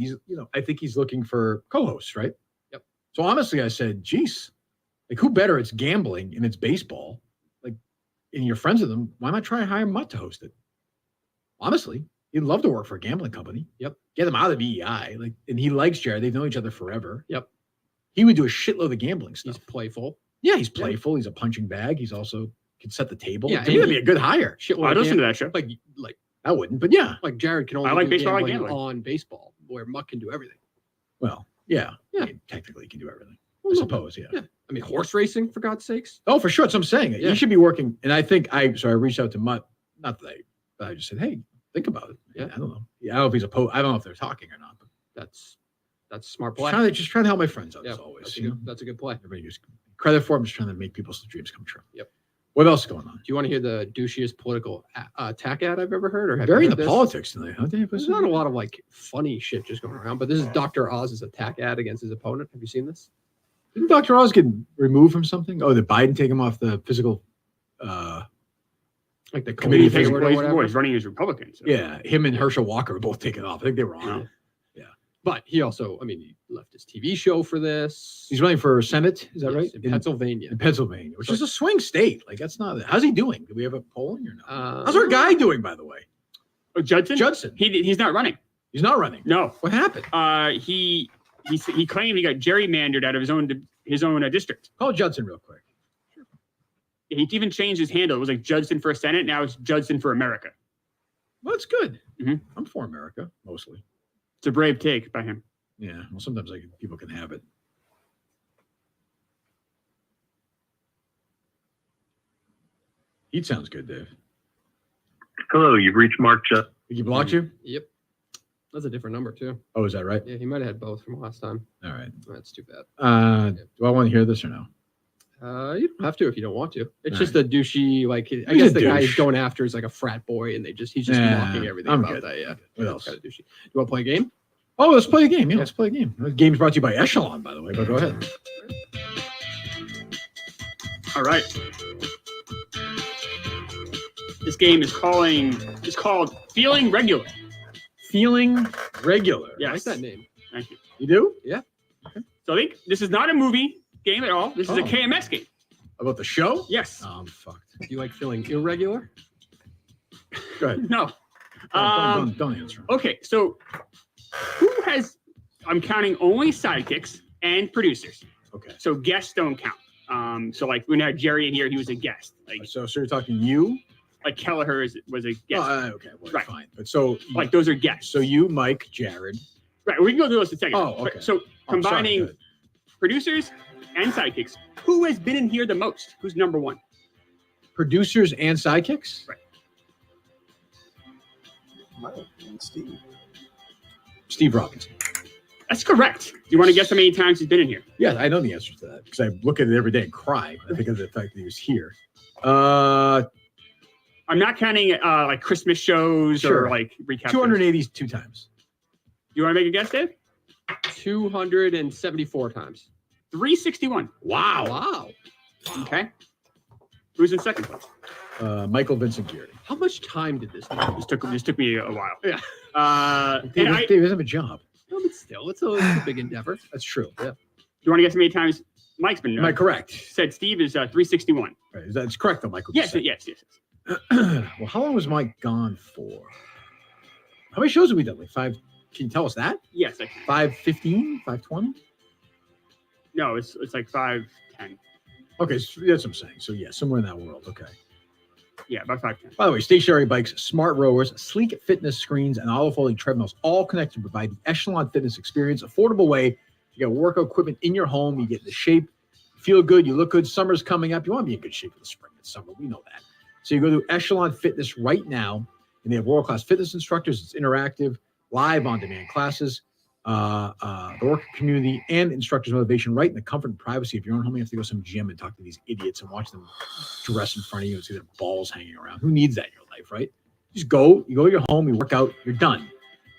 I think he's looking for co-hosts, right? Yep. So honestly, I said, geez, like who better? It's gambling and it's baseball. Like, and you're friends with them. Why not try hire Mutt to host it? Honestly, he'd love to work for a gambling company. Yep. Get him out of the BEI. Like, and he likes Jared. They've known each other forever. Yep. He would do a shitload of gambling stuff. He's playful. Yeah, he's playful. He's a punching bag. He's also can set the table. Yeah, To me, that'd be a good hire. I'd listen to that show. Like I wouldn't, but yeah. Like Jared can only I like do baseball, I like gambling gambling. on baseball, where Mutt can do everything. Well, yeah. Yeah. I mean, technically, he can do everything. I suppose, yeah. I mean, horse racing, for God's sakes. Oh, for sure. That's what I'm saying. Yeah. You should be working. And I think I reached out to Mutt. Not that but I just said, hey, think about it. Yeah. I don't know. Yeah, I don't know if he's I don't know if they're talking or not. But That's a smart play. just trying to help my friends out Yeah, as always. that's a good play. Everybody gives credit for him. Just trying to make people's dreams come true. Yep. What else is going on? Do you want to hear the douchiest political attack ad I've ever heard? Or have Very you in heard the this? politics tonight, huh? Dave? There's not a lot of like funny shit just going around, but this is Dr. Oz's attack ad against his opponent. Have you seen this? Didn't Dr. Oz get removed from something? Oh, did Biden take him off the physical like the committee He's, physical? he's running as Republican. So. Yeah, him and Herschel Walker were both taken off. I think they were on. Yeah. But he also, I mean, he left his TV show for this. He's running for Senate, is that right? In Pennsylvania. In Pennsylvania, which is a swing state. Like that's not. How's he doing? Do we have a polling or no? How's our guy doing, by the way? Oh, Judson. Judson. He's not running. He's not running. No. What happened? He claimed he got gerrymandered out of his own district. Call Judson real quick. He even changed his handle. It was like Judson for Senate. Now it's Judson for America. Well, that's good. Mm-hmm. I'm for America mostly. It's a brave take by him. Yeah. Well, sometimes people can have it. He sounds good, Dave. Hello, you've reached Mark Just. Did he block you? Yep. That's a different number too. Oh, is that right? Yeah, he might have had both from last time. All right. That's too bad. Do I want to hear this or no? You don't have to if you don't want to. It's All just a douchey, like I He's guess a the guy douche. he's going after is like a frat boy, and he's just mocking everything I'm about good. that. Yeah. What Yeah, else? Kind of douchey. You want to play a game? Oh, let's play a game. Yeah, let's play a game. The game's brought to you by Echelon, by the way, but go ahead. All right. This game is called Feeling Regular. Feeling Regular. Yes. I like that name. Thank you. You do? Yeah. So I think this is not a movie game at all. This is a Oh. KMS game. About the show? Yes. Oh, I'm fucked. Do you like feeling irregular? Go ahead. No. Don't answer. Okay, so I'm counting only sidekicks and producers. Okay. So guests don't count. So like when I had Jerry in here, he was a guest. Like So you're talking you? like Kelleher was a guest. Okay, well, Right. fine. But so Like those are guests. So you, Mike, Jared. Right, we can go through those in a second. Oh, But- okay. So Oh, sorry, combining go ahead. producers and sidekicks, who has been in here the most? Who's number one? Producers and sidekicks? Right. Steve. Steve Robinson. That's correct. Do you want to guess how many times he's been in here? Yeah, I know the answer to that because I look at it every day and cry because of the fact that he was here. Uh, I'm not counting like Christmas shows Sure. or like recaps. 282 times. You want to make a guess, Dave? 274 times. 361. Wow. Wow. Okay. Who's in second place? Michael Vincent Gearty. How much time did this take? This took me a while. Yeah. Dave, And Dave doesn't have a job. No, but still, it's a big endeavor. That's true. Yeah. Do you want to guess how many times Mike's been? Am I correct? Said Steve is 361. Right. That's correct, though, Michael. Yes, yes. Well, how long was Mike gone for? How many shows have we done? Like 5? Can you tell us that? Yes. 5:15, 5:20. No, it's like 5:10. Okay, so that's what I'm saying. So yeah, somewhere in that world. Okay. Yeah, about 5:10. By the way, stationary bikes, smart rowers, sleek fitness screens, and auto-folding treadmills all connected to provide the Echelon fitness experience, affordable way. You got workout equipment in your home. You get into shape, feel good, you look good. Summer's coming up. You want to be in good shape for the spring and summer. We know that. So you go to Echelon Fitness right now, and they have world-class fitness instructors. It's interactive, live on-demand classes, the work community, and instructors' motivation right in the comfort and privacy of your own home. You have to go to some gym and talk to these idiots and watch them dress in front of you and see their balls hanging around. Who needs that in your life, right? Just go. You go to your home, you work out, you're done.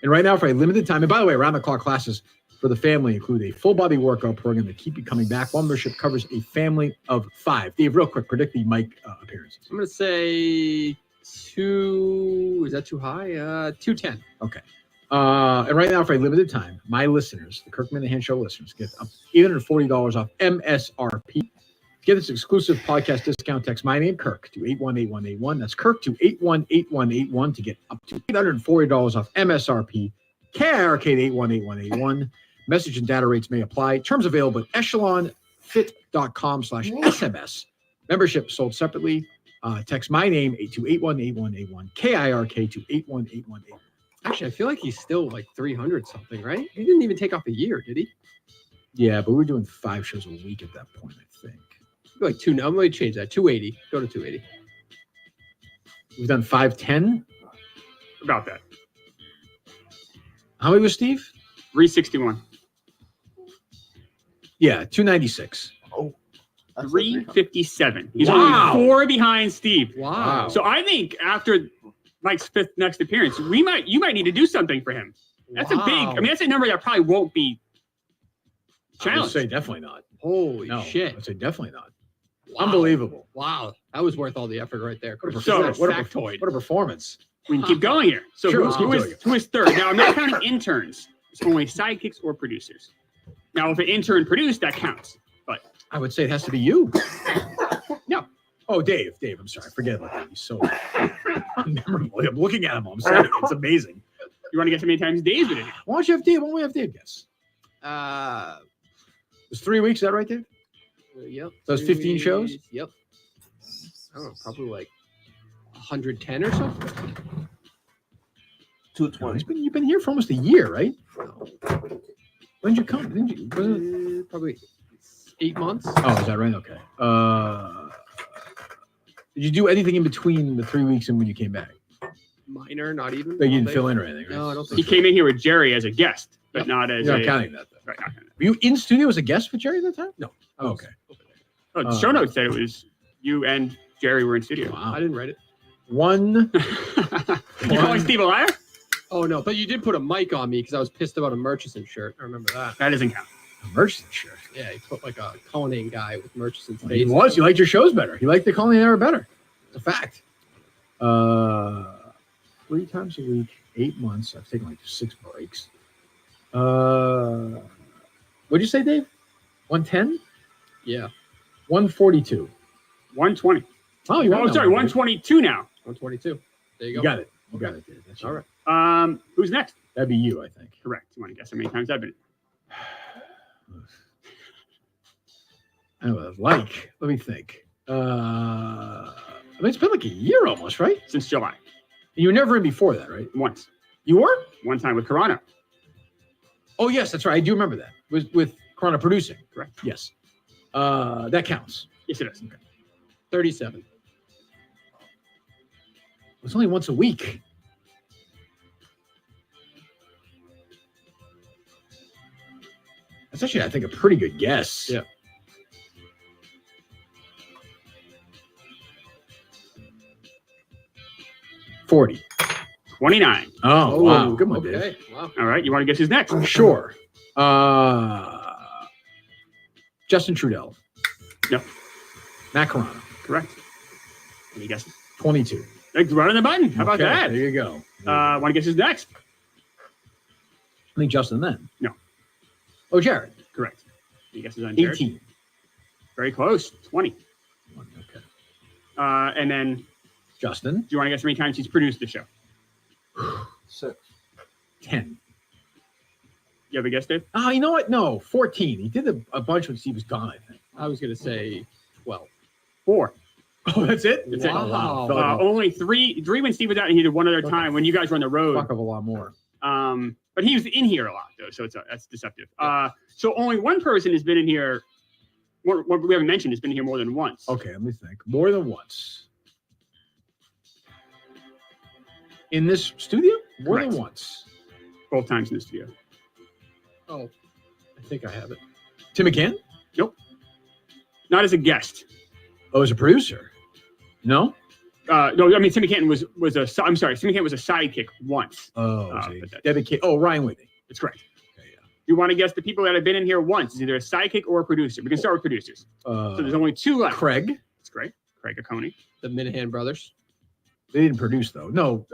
And right now, for a limited time, and by the way, around-the-clock classes for the family include a full-body workout program that keep you coming back. One membership covers a family of 5. Dave, real quick, predict the Mike appearances. I'm going to say 2. Is that too high? 210. Okay. And right now, for a limited time, my listeners, the Kirk Minahan Show listeners, get up $840 off MSRP. Get this exclusive podcast discount. Text my name, Kirk, to 818181. That's Kirk to 818181 to get up to $840 off MSRP. KIRK to 818181. Message and data rates may apply. Terms available at echelonfit.com/SMS. Membership sold separately. Text my name to 818181. KIRK to 81818. Actually, I feel like he's still like 300 something, right? He didn't even take off a year, did he? Yeah, but we're doing 5 shows a week at that point, I think. Like 2. I'm going to change that. 280. Go to 280. We've done 510. About that. How many was Steve? 361. Yeah, 296. Oh, 357. He's Wow. only 4 behind Steve. Wow. So I think after Mike's 5th next appearance, you might need to do something for him. That's a big. I mean, that's a number that probably won't be I would challenged. say definitely not. Holy No, shit. I'd say definitely not. Wow. Unbelievable. What a So- factoid. What a performance. We can keep going here. So Sure, who let's keep is third? Now I'm not counting interns. It's only sidekicks or producers. Now if an intern produced, that counts. But I would say it has to be you. No. Oh, Dave. I'm sorry. Forget about that. He's so unmemorable. I'm looking at him. I'm saying it's amazing. You want to guess how many times Dave's been in here? Why don't you have Dave? Why don't we have Dave guess? It was 3 weeks. Is that right, Dave? Yep. Those 15 shows? Yep. I don't know, probably like 110 or something. 220. You've been here for almost a year, right? When did you come? Wasn't it? Probably 8 months. Oh, is that right? Okay. Did you do anything in between the 3 weeks and when you came back? minor, not even. They didn't fill in or anything, right? No, I don't think He came in here with Jerry as a guest, but Yep. not as You're a. not counting that, though. Right, not counting Were you in studio as a guest with Jerry at that time? No. Oh, okay. that. Oh, the show notes said it was you and Jerry were in studio. Wow. I didn't write it. One. You calling Steve a liar? Oh no, but you did put a mic on me because I was pissed about a Murchison shirt. I remember that. That doesn't count. Murchison shirt. Yeah, he put like a Cullinane guy with Murchison's Well, face. he was. You liked your shows better. You liked the Colony era better. It's a fact. 3 times a week, 8 months. I've taken like 6 breaks. What'd you say, Dave? 110? Yeah. 142. 120. Oh, you got Oh, that sorry, one, Dave. 122 now. 122. There you go. You got it. You got it, Dave. That's All right. Who's next? That'd be you, I think. Correct. You want to guess how many times I've been? I would like. Let me think. I mean, it's been like a year almost, right? Since July. You were never in before that, right? Once. You were? One time with Corano. Oh, yes, that's right. I do remember that. With Corona producing. Correct. Yes. That counts. Yes, it is. Okay. 37. It's only once a week. That's actually, I think, a pretty good guess. Yeah. $40. 29. Oh, wow. Good one, Okay. Dave. Wow. All right. You want to guess who's next? Sure. Justin Trudell. No. Matt Corona. Correct. Any guesses? 22. Right on the button. How about Okay, that? There you go. Want to guess who's next? I think Justin then. No. Oh, Jared. Correct. Any guesses on Jared? 18. Very close. 20. Okay. And then, Justin. do you want to guess how many times he's produced the show? 6. 10. You have a guess, Dave? Oh, you know what? No, 14. He did a bunch when Steve was gone, I think. I was going to say 12. 4. Oh, that's it? That's Wow. it. Only three when Steve was out, and he did one other time when you guys were on the road. Fuck of a lot more. But he was in here a lot though, so that's deceptive. So only one person has been in here. What we haven't mentioned has been here more than once. Okay, let me think. More than once. In this studio? More Correct. than once. Both times in the studio. Oh, I think I have it. Tim McCann? Nope. Not as a guest. Oh, as a producer? No? No, I mean Tim McCann was a. I'm sorry, Tim McCann was a sidekick once. Oh, but that- Debbie K. Oh, Ryan Whitney. That's correct. Okay, yeah. You want to guess the people that have been in here once? It's either a sidekick or a producer. We can start with producers. So there's only 2 left. Craig. That's great. Craig Oconee. The Minahan brothers. They didn't produce though. No,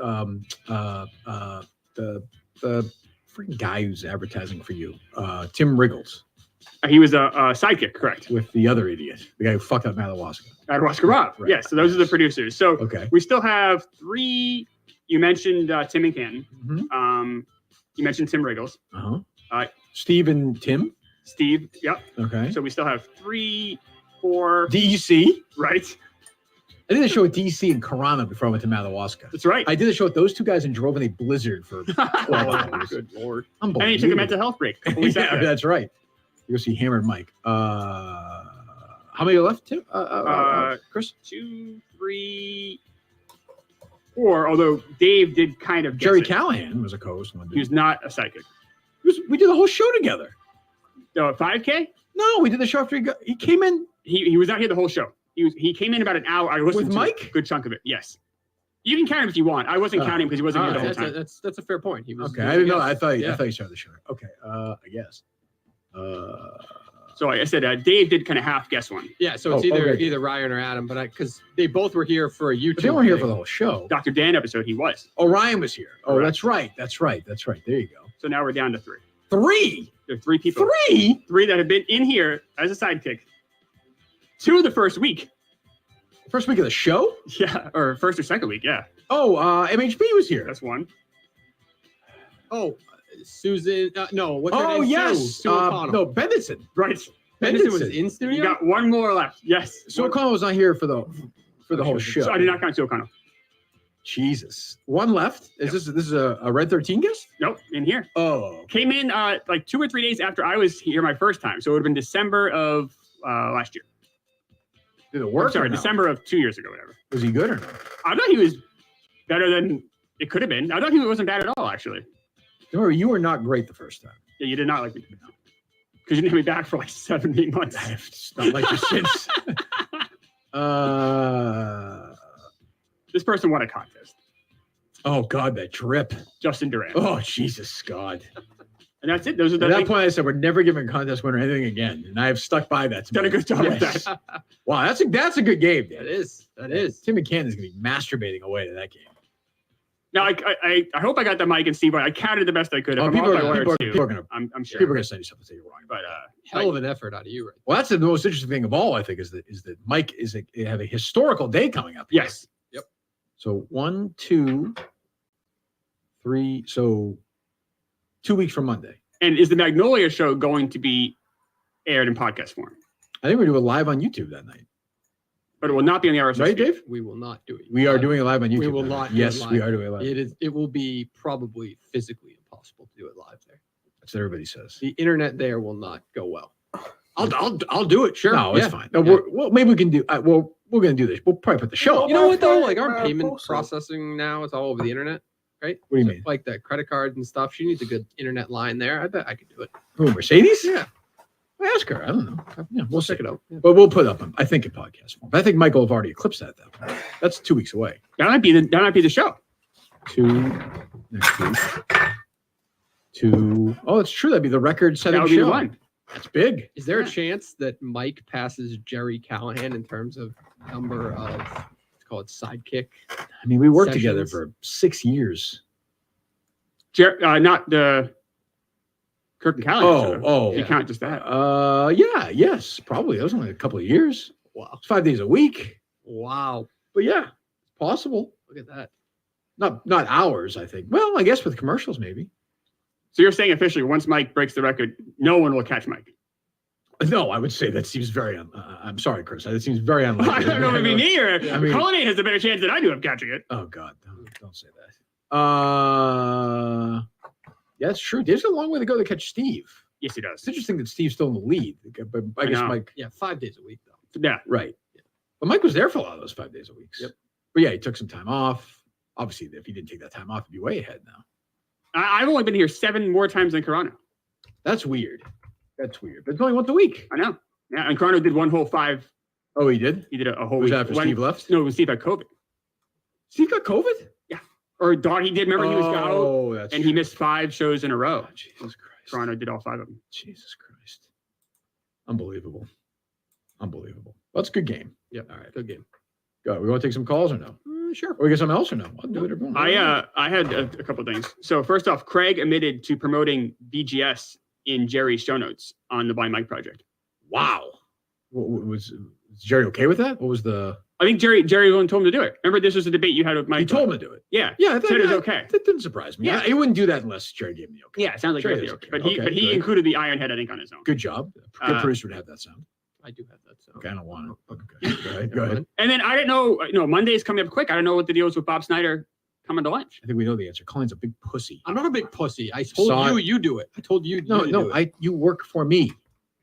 the freaking guy who's advertising for you, Tim Riggles, He was a sidekick, correct? with the other idiot, the guy who fucked up Madawaska. Ayahuasca Rob. Right. Yes, so those are the producers. So Okay. we still have 3. You mentioned Tim McCann. Mhm. You mentioned Tim Riggles. Uh-huh. Steve and Tim. Steve. Yep. Okay. So we still have 3, 4. DC. Right. I did a show with DC and Karana before I went to Madawaska. That's right. I did a show with those 2 guys and drove in a blizzard for 12 hours. Good lord. Unbelievable. And he took a mental health break. A couple weeks Yeah, after that. that's right. You go see Hammer and Mike. How many are left, Tim? Chris? 2, 3, 4. Although Dave did kind of guess Jerry it. Callahan was a co-host one day. He was not a psychic. We did the whole show together. 5K? No, we did the show after he came in. He was not here the whole show. He came in about an hour. I listened With to Mike? a good chunk of it. Yes. You can count him if you want. I wasn't counting because he wasn't here the whole That's time. that's a fair point. He was. Okay, I didn't know. yeah. I thought Yeah. you started the show. Okay, I guess. So like I said, Dave did kind of half guess one. Yeah, so it's either okay. either Ryan or Adam, but because they both were here for a YouTube. But they weren't here thing. for the whole show. Dr. Dan episode, he was. Oh, Ryan was here. Oh, Correct. that's right. That's right. That's right. There you go. So now we're down to 3. 3. There are 3 people. 3. 3 that have been in here as a sidekick. 2 the first week. First week of the show? Yeah, or first or second week, yeah. Oh, MHB was here. That's 1. Oh, Susan. No, what's her Oh, name? yes. Sue O'Connell. No, Benditson. Right. Benditson was in studio. You got 1 more left. Yes. So O'Connell was not here for the whole show. So I did not count Sue O'Connell. Jesus. 1 left. Is this is a Red 13 guest? Nope, in here. Oh. Came in like 2 or 3 days after I was here my first time. So it would have been December of last year. Did it work? Sorry, or no? December of 2 years ago, whatever. Was he good or no? I thought he was better than It could have been. I don't think it wasn't bad at all, actually. Remember, you were not great the first time. Yeah, you did not like me because you didn't have me back for like 7-8 months. I have not liked you since. This person won a contest. Oh God, that drip. Justin Durant. Oh Jesus God. And that's it. Those are the At that point, I said we're never giving a contest winner anything again, and I have stuck by that. Done a good job with that. Wow, that's a good game. That is. That is. Tim McCann is going to be masturbating away to that game. Now, I hope I got the mic and Steve right. I counted the best I could. If I'm People off by one or two, are going to. I'm sure. People are going to send you something to say you're wrong. But hell of an effort out of you, right? Well, that's the most interesting thing of all. I think is that Mike have a historical day coming up. Yes. Yep. So 1, 2, 3. So 2 weeks from Monday. And is the Magnolia show going to be aired in podcast form? I think we're doing it live on YouTube that night. But it will not be on the RSS. Right, Dave? We will not do it. We are doing it live on YouTube. We will that not. night. Do it Yes, live. we are doing it live. It will be probably physically impossible to do it live there. That's what everybody says. The internet there will not go well. I'll do it. Sure. No, it's Yeah. fine. No, Yeah. well, maybe we can do. Well, we're going to do this. We'll probably put the show. You know what though? Like our payment processing now is all over the internet, right? What do you mean? Like the credit cards and stuff. She needs a good internet line there. I bet I could do it. Who, Mercedes? Yeah. Ask her. I don't know. Yeah, we'll check see. it out. Yeah. But we'll put up, I think, in podcast form. But I think Michael have already eclipsed that. Though. That's 2 weeks away. That might be the show. 2 next week. 2. Oh, it's true. That'd be the record-setting That would be show. the one. That's big. Is there a chance that Mike passes Jerry Callahan in terms of number of, let's call it sidekick? I mean, we worked together sessions? for 6 years. Not the Kirk and Callahan. Oh. You count just that. Yeah, yes, probably. That was only a couple of years. Wow. It's 5 days a week. Wow. But yeah, it's possible. Look at that. Not hours, I think. Well, I guess with commercials, maybe. So you're saying officially, once Mike breaks the record, no one will catch Mike? No, I would say that seems very. I'm sorry, Chris. That seems very unlikely. I don't know if me or I mean, Cullinane has a better chance than I do of catching it. Oh God, don't say that. Yeah, it's true. Dave's got a long way to go to catch Steve. Yes, he does. It's interesting that Steve's still in the lead, but I guess know. Mike. Yeah, 5 days a week though. Yeah, right. Yeah. But Mike was there for a lot of those 5 days a week. Yep. But yeah, he took some time off. Obviously, if he didn't take that time off, he'd be way ahead now. I've only been here 7 more times than Carano. That's weird. That's weird. But it's only once a week. I know. Yeah, and Carano did one whole 5. Oh, he did? He did a whole Was week. that after Steve left? No, it was Steve had COVID. Steve got COVID? Yeah. Or Don, he did. Remember he was Oh, out that's and he missed 5 shows in a row. Oh, Jesus Christ. Carano did all 5 of them. Jesus Christ. Unbelievable. Unbelievable. Well, it's a good game. Yeah. All right. Good game. Go. We want to take some calls or no? Sure. Or we get something else or no? I'll do it. Everyone. I had a couple things. So first off, Craig admitted to promoting BGS in Jerry's show notes on the Blind Mike project. Wow. Was Jerry okay with that? What was the? I think Jerry told him to do it. Remember, this was a debate you had with Mike. He told him to do it. Yeah. Yeah. I Said it was okay. That didn't surprise me. Yeah. He wouldn't do that unless Jerry gave him the okay. Yeah, it sounds like Jerry Jerry is okay. okay. But he good. included the Ironhead, I think, on his own. Good job. Good producer would have that sound. I do have that. So. Okay, I don't want it. Okay. Go ahead. And then I didn't know, Monday's coming up quick. I don't know what the deal is with Bob Snyder coming to lunch. I think we know the answer. Colleen's a big pussy. I'm not a big pussy. I told you do it. I told you. You work for me.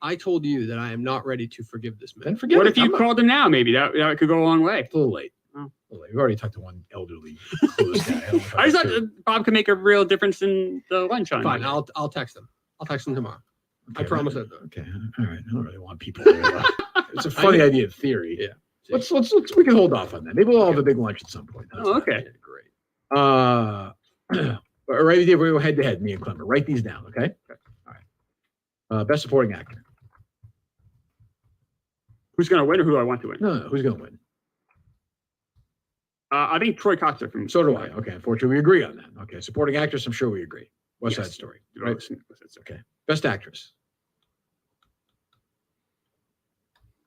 I told you that I am not ready to forgive this man. Then forget What it. if you called him now? Maybe that could go a long way. It's a little late. Oh. We've already talked to one elderly clueless guy. I just thought Bob could make a real difference in the lunch on. Fine, Monday. I'll text him. I'll text him tomorrow. Okay, I promise it. Okay, all right. I don't really want people. It's a funny idea in theory. Yeah. Let's we can hold off on that. Maybe we'll have a big lunch at some point. Oh, okay. Great. All right, we go head to head. Me and Clemmer. Write these down, okay? All right. Best supporting actor. Who's going to win or who do I want to win? No. Who's going to win? I think Troy Kotzer from. So do I. Okay. Unfortunately, we agree on that. Okay. Supporting actress. I'm sure we agree. West Side Story. Right. Okay. Best actress.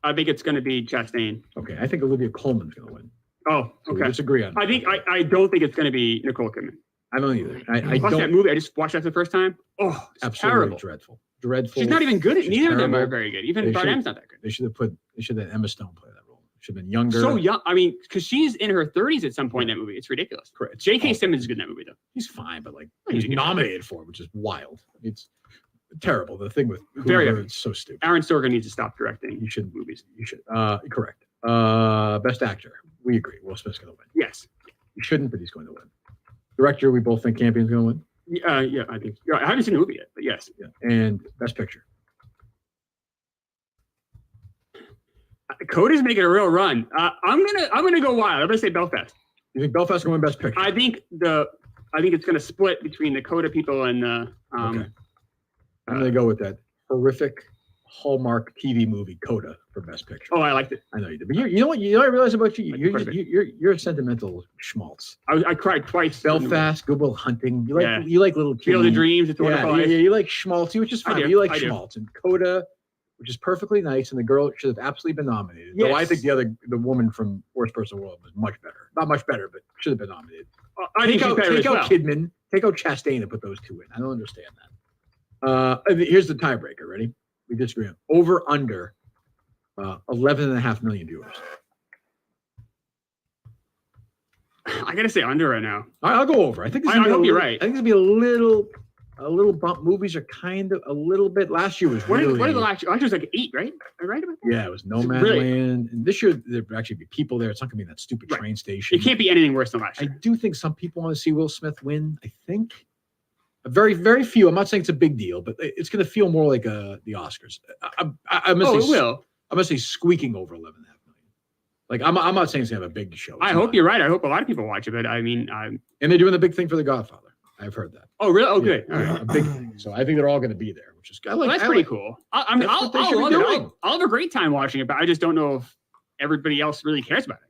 I think it's going to be Chastain. Okay. I think Olivia Colman's going to win. Oh, So we okay. disagree on that. I don't think it's going to be Nicole Kidman. I don't either. I Plus don't. that movie, I just watched that the first time. Oh, it's Absolutely terrible. dreadful. Dreadful. She's not even good at. She's Neither of them are terrible. very good. Even They Bardem's should- not that good. They should have Emma Stone play that role. Should have been younger. So young. I mean, because she's in her 30s at some point in that movie. It's ridiculous. Correct. J.K. Simmons is good in that movie, though. He's fine, but like He's he's nominated for it, which is wild. It's terrible. The thing with Very Hoover, ugly. it's so stupid. Aaron Sorkin needs to stop directing You should movies. You should. Correct. Best actor. We agree. Will Smith's going to win. Yes. He shouldn't, but he's going to win. Director, we both think Campion's going to win. Yeah, I think. I haven't seen the movie yet, but yes. Yeah. And Best Picture. Coda's making a real run. I'm gonna go wild. I'm gonna say Belfast. You think Belfast going to win Best Picture? I think it's gonna split between the Coda people and the. Okay. I'm gonna go with that horrific Hallmark TV movie Coda for Best Picture. Oh, I liked it. I know you did, but you know what? You know what I realize about you? You're a sentimental schmaltz. I cried twice. Belfast, Good Will Hunting. You like little Field of Dreams. It's wonderful. Yeah, you like schmaltzy, which is fine. I do, You like I do. schmaltz and Coda, which is perfectly nice, and the girl should have absolutely been nominated. Though I think the woman from Worst Person in the World was much better. Not much better, but should have been nominated. I think she's better as well. Kidman, take out Chastain and put those two in. I don't understand that. Here's the tiebreaker. Ready? We disagree on over under 11.5 million viewers. I gotta say under right now. All right, I'll go over. I think. I hope you're right. I think it's gonna be a little bump. Movies are kind of a little bit. Last year was What really. are the last year? Last year was like 8, right? Am I right about that? Yeah, it was No Man's Really? Land. And this year there will actually be people there. It's not gonna be in that stupid train station. It can't be anything worse than last year. I do think some people want to see Will Smith win. I think very, very few. I'm not saying it's a big deal, but it's going to feel more like the Oscars. I'm gonna say, it will. I'm going to say squeaking over 11.5 million. Like I'm not saying it's going to have a big show. I hope you're right. I hope a lot of people watch it, but I mean, And they're doing the big thing for The Godfather. I've heard that. Oh, really? Oh, good. All right. A big thing. So I think they're all going to be there, which is Well, that's pretty cool. I mean, That's I'll what they should be love it. doing. I'll have a great time watching it, but I just don't know if everybody else really cares about it.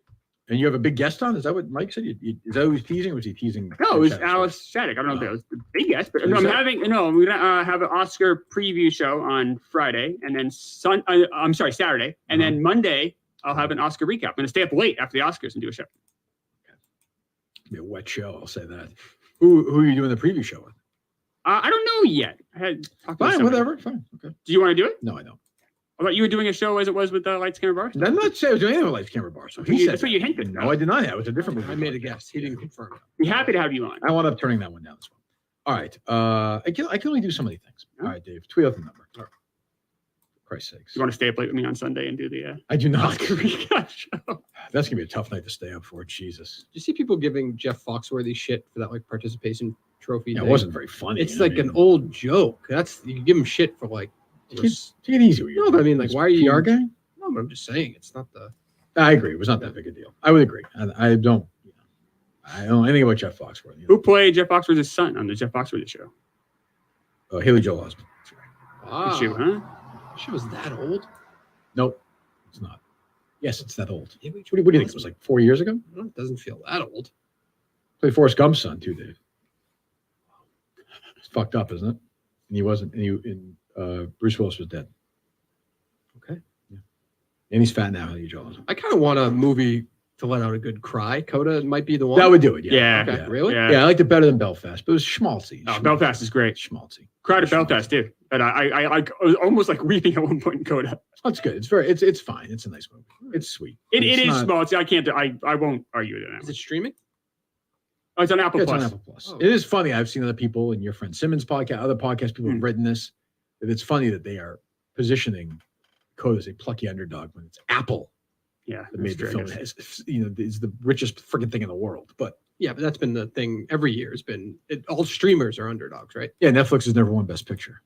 And you have a big guest on? Is that what Mike said? Is that who he's teasing, or was he teasing? No, it was Alice Shattuck. I don't know if that was the big guest, but Who's I'm that? we're gonna have an Oscar preview show on Friday, and then Saturday, and then Monday I'll have an Oscar recap. I'm gonna stay up late after the Oscars and do a show. Be a wet show. I'll say that. Who are you doing the preview show with? I don't know yet. I had talked to Fine, somebody. whatever. Fine. Okay. Do you want to do it? No, I don't. I thought you were doing a show as it was with Lights Camera Bars. I'm not saying I was doing anything with Lights Camera Bars. So he said That's what you hinted. No, I did not. It was a different movie. I made a guess. He didn't confirm it. Be happy to have you on. I wound up turning that one down as well. All right. I can only do so many things. All right, Dave. Tweet out the number. For Christ's sakes. You want to stay up late with me on Sunday and do the I do not. Oscar recap show? That's gonna be a tough night to stay up for. Jesus. Do you see people giving Jeff Foxworthy shit for that like participation trophy? Yeah, it thing? wasn't very funny. It's I like an mean- old joke. That's you give him shit for like. Take it easy with you. No, but I mean, like, why are you PR guy? No, but I'm just saying it's not the. I agree. It was not that big a deal. I would agree. I don't know anything about Jeff Foxworthy. Who played Jeff Foxworthy's son on the Jeff Foxworthy show? Haley Joel Osment. Ah, She, huh? She was that old. Nope, it's not. Yes, it's that old. What do you think? It was like 4 years ago? Well, it doesn't feel that old. Played Forrest Gump's son too, Dave. It's fucked up, isn't it? And he wasn't. And Bruce Willis was dead. Okay. Yeah. And he's fat now. Haley Joel Osment. I kind of want a movie to let out a good cry. Coda might be the one. That would do it. Yeah. Yeah. Okay. Really? Yeah, I liked it better than Belfast, but it was schmaltzy. Oh, Belfast is great. Schmaltzy. Cried at Belfast too, but I was almost like weeping at one point in Coda. That's good. It's fine. It's a nice movie. It's sweet. It It's is not- small. See, I won't argue with it. Is it streaming? Oh, it's on Apple Yeah, it's Plus. on Apple Plus. Oh. It is funny. I've seen other people in your friend Simmons' podcast, other podcasts, people have written this. That it's funny that they are positioning Coda as a plucky underdog when it's Apple Yeah, that made that's the true, I film. guess. It's the richest freaking thing in the world. But Yeah, but that's been the thing every year. Has been all streamers are underdogs, right? yeah, Netflix has never won Best Picture.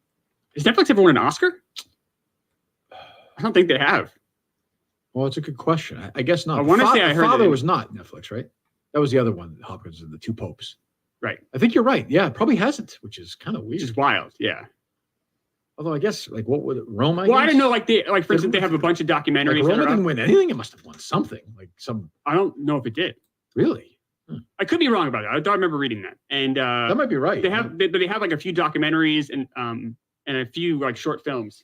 Has Netflix ever won an Oscar? I don't think they have. Well, it's a good question. I guess not. I wanna say I The heard Father that- was not Netflix, right? That was the other one. Hopkins and the Two Popes. Right. I think you're right. Yeah, it probably hasn't, which is kind of weird. Which is wild. Yeah. Although I guess like what would Rome? Well, I don't know. Like for instance, they have a bunch of documentaries. Like, Roma that are didn't up. win anything. It must have won something. Like some. I don't know if it did. Really? I could be wrong about that. I don't remember reading that. And That might be right. They have they have like a few documentaries and a few like short films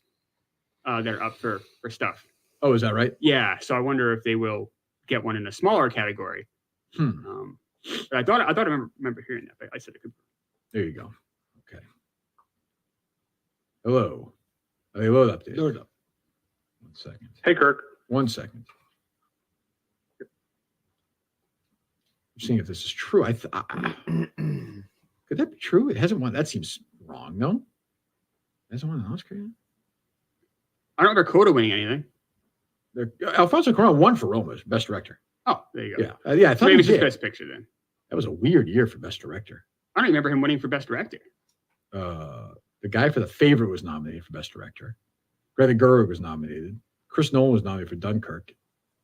that are up for stuff. Oh, is that right? Yeah. So I wonder if they will get one in a smaller category. But I thought I remember hearing that. But I said it could. There you go. Okay. Hello. Are they load up, Dave? Load up. 1 second. Hey, Kirk. 1 second. I'm seeing if this is true. Could that be true? It hasn't won. That seems wrong. No. It hasn't won an Oscar yet. I don't remember Coda winning anything. Alfonso Cuarón won for Roma, Best Director. Oh, there you go. Yeah. Yeah. I thought Maybe he it's just did. Best Picture then. That was a weird year for Best Director. I don't remember him winning for Best Director. The guy for The Favorite was nominated for Best Director. Greta Gerwig was nominated. Chris Nolan was nominated for Dunkirk.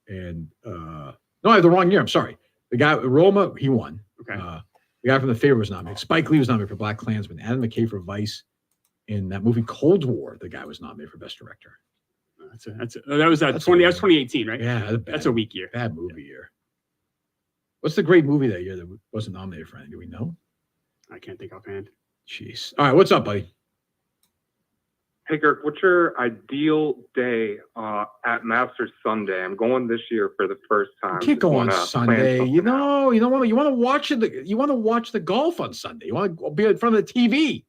And no, I have the wrong year. I'm sorry. The guy Roma, he won. Okay. The guy from The Favorite was nominated. Spike Lee was nominated for Black Klansman. Adam McKay for Vice. In that movie Cold War, the guy was nominated for Best Director. That was 2018, right? Yeah, that's a weak year. Bad movie year. What's the great movie that year that wasn't nominated for anything? Do we know? I can't think offhand. Jeez. All right, what's up, buddy? Hey, Kirk, what's your ideal day at Masters Sunday? I'm going this year for the first time. You can't go on Just wanna plan Sunday. something You don't want. You want to watch it. You want to watch the golf on Sunday. You want to be in front of the TV.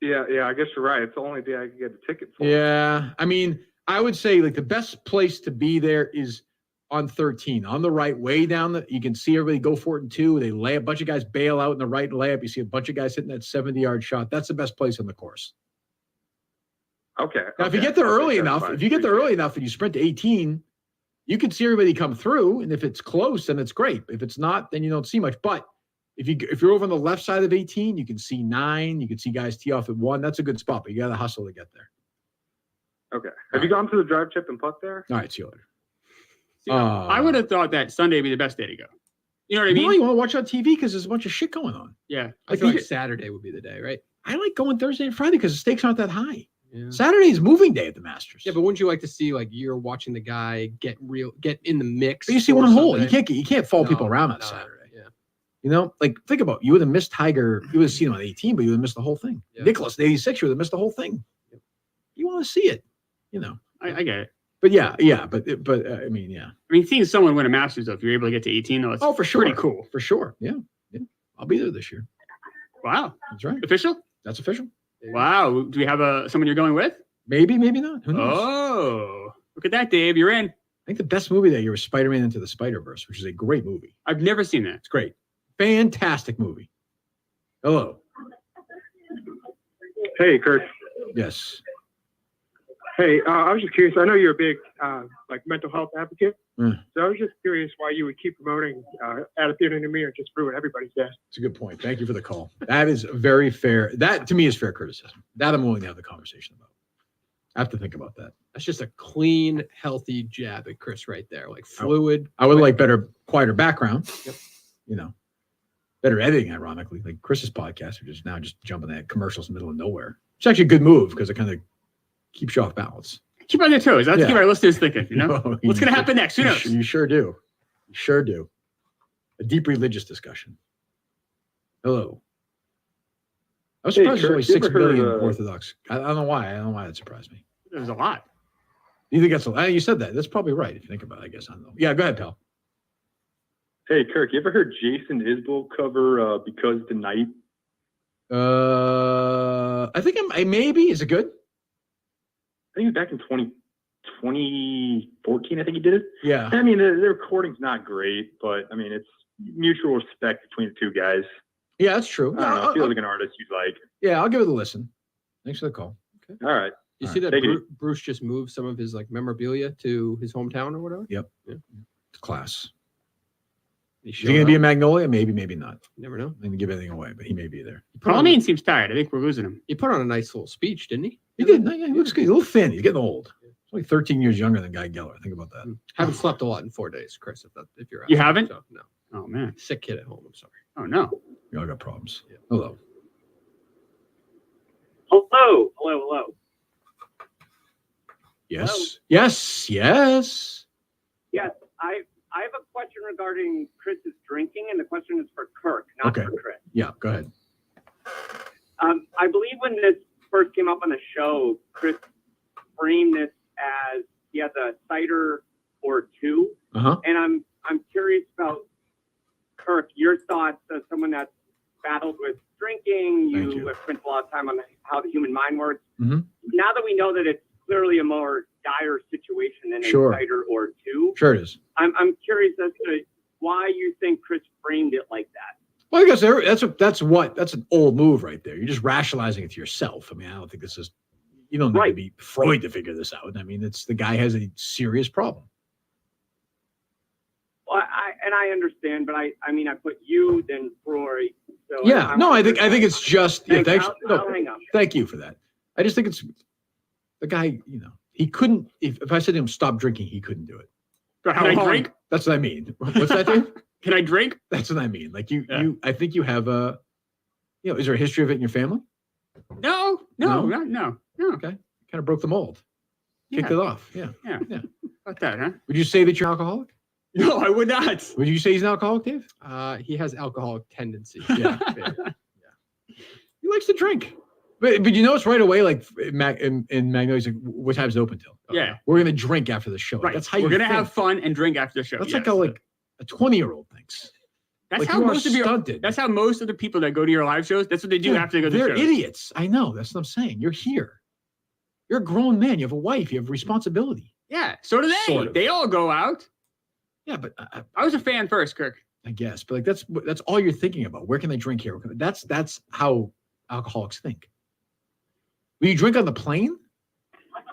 Yeah, I guess you're right. It's the only day I can get a ticket for. Yeah, I mean, I would say like the best place to be there is on 13, on the right, way down. You can see everybody go for it in 2. They lay a bunch of guys bail out in the right layup. You see a bunch of guys hitting that 70-yard shot. That's the best place on the course. Okay. Now, if you get there early enough, and you sprint to 18, you can see everybody come through. And if it's close, then it's great. If it's not, then you don't see much. But if you're over on the left side of 18, you can see 9. You can see guys tee off at 1. That's a good spot, but you got to hustle to get there. Okay. Have you gone to the drive, chip, and putt there? All right, see you later. I would have thought that Sunday would be the best day to go. You know what I mean? No, you want to watch on TV because there's a bunch of shit going on. Yeah. I feel like Saturday would be the day, right? I like going Thursday and Friday because the stakes aren't that high. Yeah. Saturday is moving day at the Masters. Yeah, but wouldn't you like to see like you're watching the guy get in the mix? But you see for one hole. Sunday? You can't follow people around on Saturday. You know, like think about it. You would have missed Tiger. You would have seen him on 18, but you would have missed the whole thing. Yeah. Nicholas, 86, you would have missed the whole thing. You want to see it, you know. I get it. But I mean, yeah. I mean, seeing someone win a Masters, though, if you're able to get to 18, though, it's for sure. pretty cool. For sure. Yeah. I'll be there this year. Wow. That's right. Official? That's official. Wow. Do we have someone you're going with? Maybe, maybe not. Who knows? Oh, look at that, Dave. You're in. I think the best movie that year was Spider-Man Into the Spider-Verse, which is a great movie. I've never seen that. It's great. Fantastic movie. Hello. Hey, Kurt. Yes. Hey, I was just curious. I know you're a big like mental health advocate, so I was just curious why you would keep promoting Attitude in the Mirror just ruin everybody's day. It's a good point. Thank you for the call. That is very fair. That to me is fair criticism. That I'm willing to have the conversation about. I have to think about that. That's just a clean, healthy jab at Chris right there, like fluid. I would like better, quieter background. Yep. You know, better editing. Ironically, like Chris's podcast, which is now just jumping at commercials in the middle of nowhere. It's actually a good move because it kind of keeps you off balance. Keep on your toes. Let's keep our listeners thinking. You know, what's going to happen next? Who knows? You sure do. You sure do. A deep religious discussion. Hello. I was surprised there's only 6 million Orthodox. I don't know why. I don't know why that surprised me. There's a lot. You think that's a lot? You said that. That's probably right if you think about it. I guess I don't know. Yeah, go ahead, pal. Hey, Kirk, you ever heard Jason Isbell cover Because the Night? I think I maybe. Is it good? I think it was back in 2014, I think he did it. Yeah. I mean, the recording's not great, but I mean, it's mutual respect between the two guys. Yeah, that's true. I don't know. Feels like an artist you'd like. Yeah, I'll give it a listen. Thanks for the call. Okay. All right. You see that Bruce just moved some of his like memorabilia to his hometown or whatever? Yep. Yeah. It's class. Is he going to be in Magnolia? Maybe, maybe not. You never know. I'm going to give anything away, but he may be there. Colleen seems tired. I think we're losing him. He put on a nice little speech, didn't he? He did. Yeah, he looks good. He's a little thin. He's getting old. He's only 13 years younger than Guy Geller. Think about that. Haven't slept a lot in 4 days, Chris. If you're You haven't? So, no. Oh man, sick kid at home. I'm sorry. Oh no. You all got problems. Yeah. Hello. Hello. Yes. Hello? Yes. Yes. Yes, I have a question regarding Chris's drinking, and the question is for Kirk, not for Chris. Yeah, go ahead. I believe when this first came up on the show, Chris framed this as he has a cider or two, and I'm curious about Kirk, your thoughts as someone that's battled with drinking. You have spent a lot of time on how the human mind works. Mm-hmm. Now that we know that it's clearly a more dire situation than a cider or two. Sure it is. I'm curious as to why you think Chris framed it like that. Well, I guess that's an old move right there. You're just rationalizing it to yourself. I mean, I don't think this is. You don't need to be Freud to figure this out. I mean, it's the guy has a serious problem. Well, and I understand, but I mean, I put you, then Rory. So Yeah, no, I think it's just. Yeah, Thanks. thanks. I'll hang up. Thank you for that. I just think it's the guy. You know, he couldn't. If I said to him stop drinking, he couldn't do it. For how long? Drink? That's what I mean. What's that, Dave? Can I drink? That's what I mean. Like you. I think you have a. You know, is there a history of it in your family? No. Okay, kind of broke the mold. Kicked it off. Yeah. Like that, huh? Would you say that you're alcoholic? No, I would not. Would you say he's an alcoholic, Dave? He has alcoholic tendencies. Yeah. He likes to drink. But you notice right away, like in Magnolia's, like, what time's it open till? Yeah. We're gonna drink after the show. Right. That's how we're you gonna think. have fun and drink after the show. That's yes. like how like a 20-year-old thinks. That's like how you are most of your stunted. that's how most of the people that go to your live shows, that's what they do after they go to the They're show. idiots. I know. That's what I'm saying. You're here. You're a grown man. You have a wife. You have responsibility. Yeah, so do they. Sort of. They all go out. Yeah, but I was a fan first, Kirk. I guess, but like that's all you're thinking about. Where can they drink here? That's how alcoholics think. Will you drink on the plane?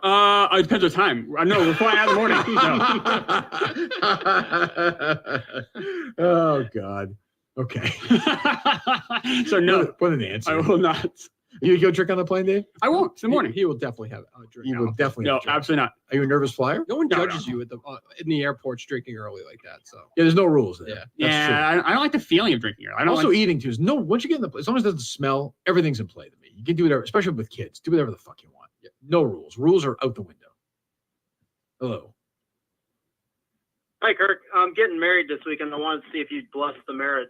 It depends what time. No, we're flying out in the morning. Oh God. Okay. So no, what an answer. I will not. You go drink on the plane, Dave? I won't. It's in the morning. He will definitely have a drink. You will definitely. No, have a drink. absolutely not. Are you a nervous flyer? No one No, judges you at the in the airports drinking early like that. So Yeah, there's no rules there. Yeah. That's Yeah, true. I don't like the feeling of drinking. I don't Also, like, eating too is no. Once you get in the, as long as it doesn't smell, everything's in play to me. You can do whatever, especially with kids. Do whatever the fuck you want. No rules. Rules are out the window. Hello. Hi, Kirk. I'm getting married this weekend. I wanted to see if you'd bless the marriage.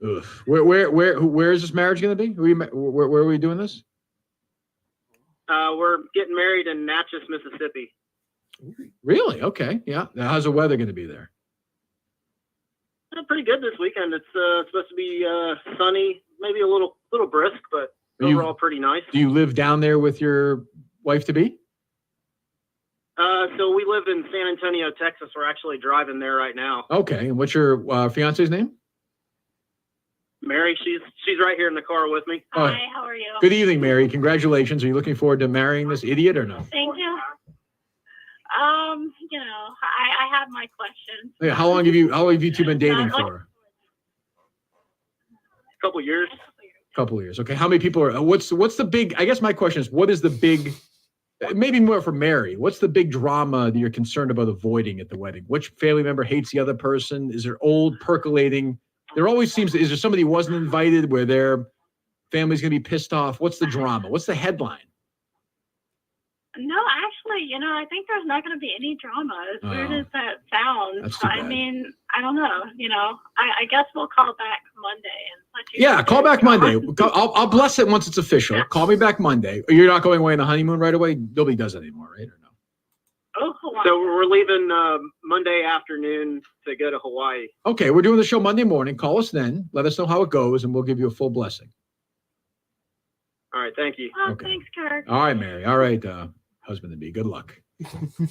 Ugh. Where is this marriage going to be? Where are we doing this? We're getting married in Natchez, Mississippi. Really? Okay. Yeah. Now, how's the weather going to be there? Pretty good this weekend. It's supposed to be sunny, maybe a little brisk, but overall pretty nice. Do you live down there with your wife to be? So we live in San Antonio, Texas. We're actually driving there right now. Okay. And what's your fiance's name? Mary, she's right here in the car with me. Oh, Hi, how are you? good evening, Mary. Congratulations. Are you looking forward to marrying this idiot or no? Thank you. You know, I have my questions. Yeah, how long have you two been dating for? A couple years. Couple of years. Okay. How many people are? What's the big? I guess my question is, what is the big? Maybe more for Mary. What's the big drama that you're concerned about avoiding at the wedding? Which family member hates the other person? Is there old percolating? There always seems. Is there somebody who wasn't invited where their family's gonna be pissed off? What's the drama? What's the headline? No, actually, you know, I think there's not going to be any drama. As weird as that sounds, That's too I bad. mean, I don't know. You know, I guess we'll call back Monday and let you. Yeah, call back Monday. I'll bless it once it's official. Call me back Monday. You're not going away on the honeymoon right away. Nobody does that anymore, right? Or no? Oh, Hawaii. So we're leaving Monday afternoon to go to Hawaii. Okay, we're doing the show Monday morning. Call us then. Let us know how it goes, and we'll give you a full blessing. All right, thank you. Oh, Okay. thanks, Kirk. All right, Mary. All right, husband to be. Good luck. And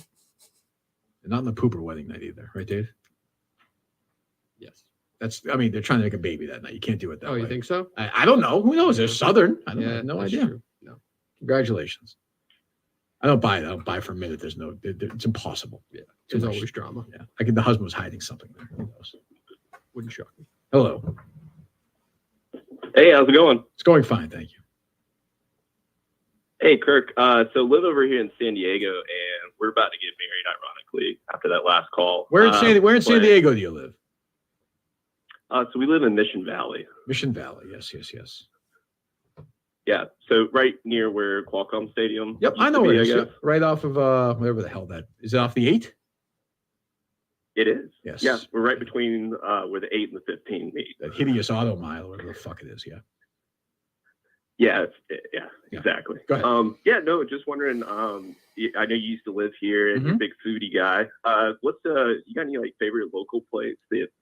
not in the pooper wedding night either, right, Dave? yes. I mean, they're trying to make a baby that night. You can't do it that way. You think so? I don't know. Who knows? They're Southern. I have no that's idea. true. No. Congratulations. I don't buy it. I don't buy for a minute. There's no. It's impossible. Yeah. There's always drama. Yeah. Like the husband was hiding something there. Who knows? Wouldn't shock me. Hello. Hey, how's it going? It's going fine, thank you. Hey, Kirk. So live over here in San Diego, and we're about to get married, ironically, after that last call. Where in San Diego do you live? So we live in Mission Valley. Mission Valley. Yes. Yeah. So right near where Qualcomm Stadium. Yep, used I know to be, where it is. guess. Yep. Right off of whatever the hell that is. It off the 8? It is. Yes. Yeah, we're right between where the 8 and the 15 meet. That hideous auto mile, whatever the fuck it is. Yeah. Yeah, exactly. Go ahead. Yeah, no, just wondering. I know you used to live here, and you're a big foodie guy. What's you got any like favorite local place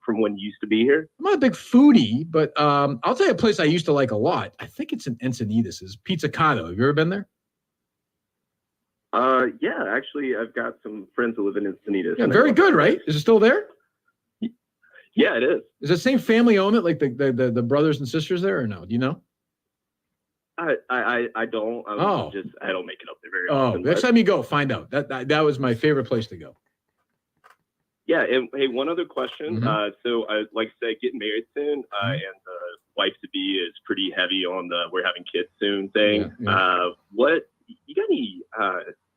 from when you used to be here? I'm not a big foodie, but I'll tell you a place I used to like a lot. I think it's in Encinitas. Is Pizzicato. Have you ever been there? Yeah, actually, I've got some friends who live in Encinitas. Yeah, very good, right? Is it still there? Yeah, it is. Is the same family own it, like the brothers and sisters there, or no? Do you know? I don't. I don't make it up there very Oh, often. next but- time you go, find out. That was my favorite place to go. Yeah, and hey, one other question. Mm-hmm. So, like I said, getting married soon, and the wife-to-be is pretty heavy on the "we're having kids soon" thing. Yeah. What you got any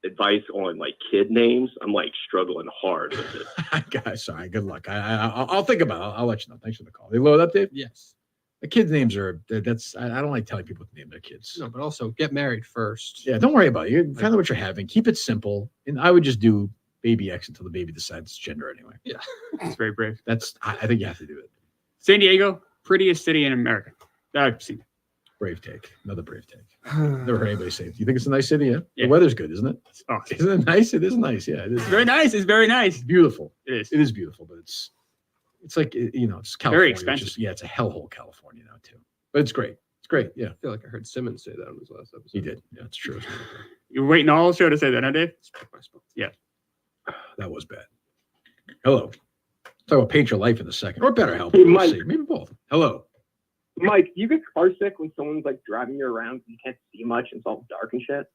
advice on like kid names? I'm like struggling hard with it. Guys, sorry. Good luck. I'll think about it. I'll let you know. Thanks for the call. They load up, Dave? Yes. The kids' names are that's. I don't like telling people to name their kids. No, but also get married first. Yeah, don't worry about it. You find out what you're having. Keep it simple. And I would just do baby X until the baby decides its gender anyway. Yeah. It's very brave. I think you have to do it. San Diego, prettiest city in America. I've seen it. Brave take. Another brave take. Never heard anybody say it. Do you think it's a nice city? Yeah. Yeah. The weather's good, isn't it? Oh, Isn't it nice? It is nice. Yeah, it is. very nice. It's very nice. It's beautiful. It is. It is beautiful, but it's like, it's California. Very expensive. It's a hellhole, California now too. But it's great. It's great. Yeah. I feel like I heard Simmons say that on his last episode. He did. Yeah, it's true. You're waiting all show to say that, huh, Dave? Yeah. That was bad. Hello. Talk about paint your life in a second, or better help. Hey, We'll Mike. see. Maybe both. Hello. Mike, do you get car sick when someone's like driving you around and you can't see much and it's all dark and shit?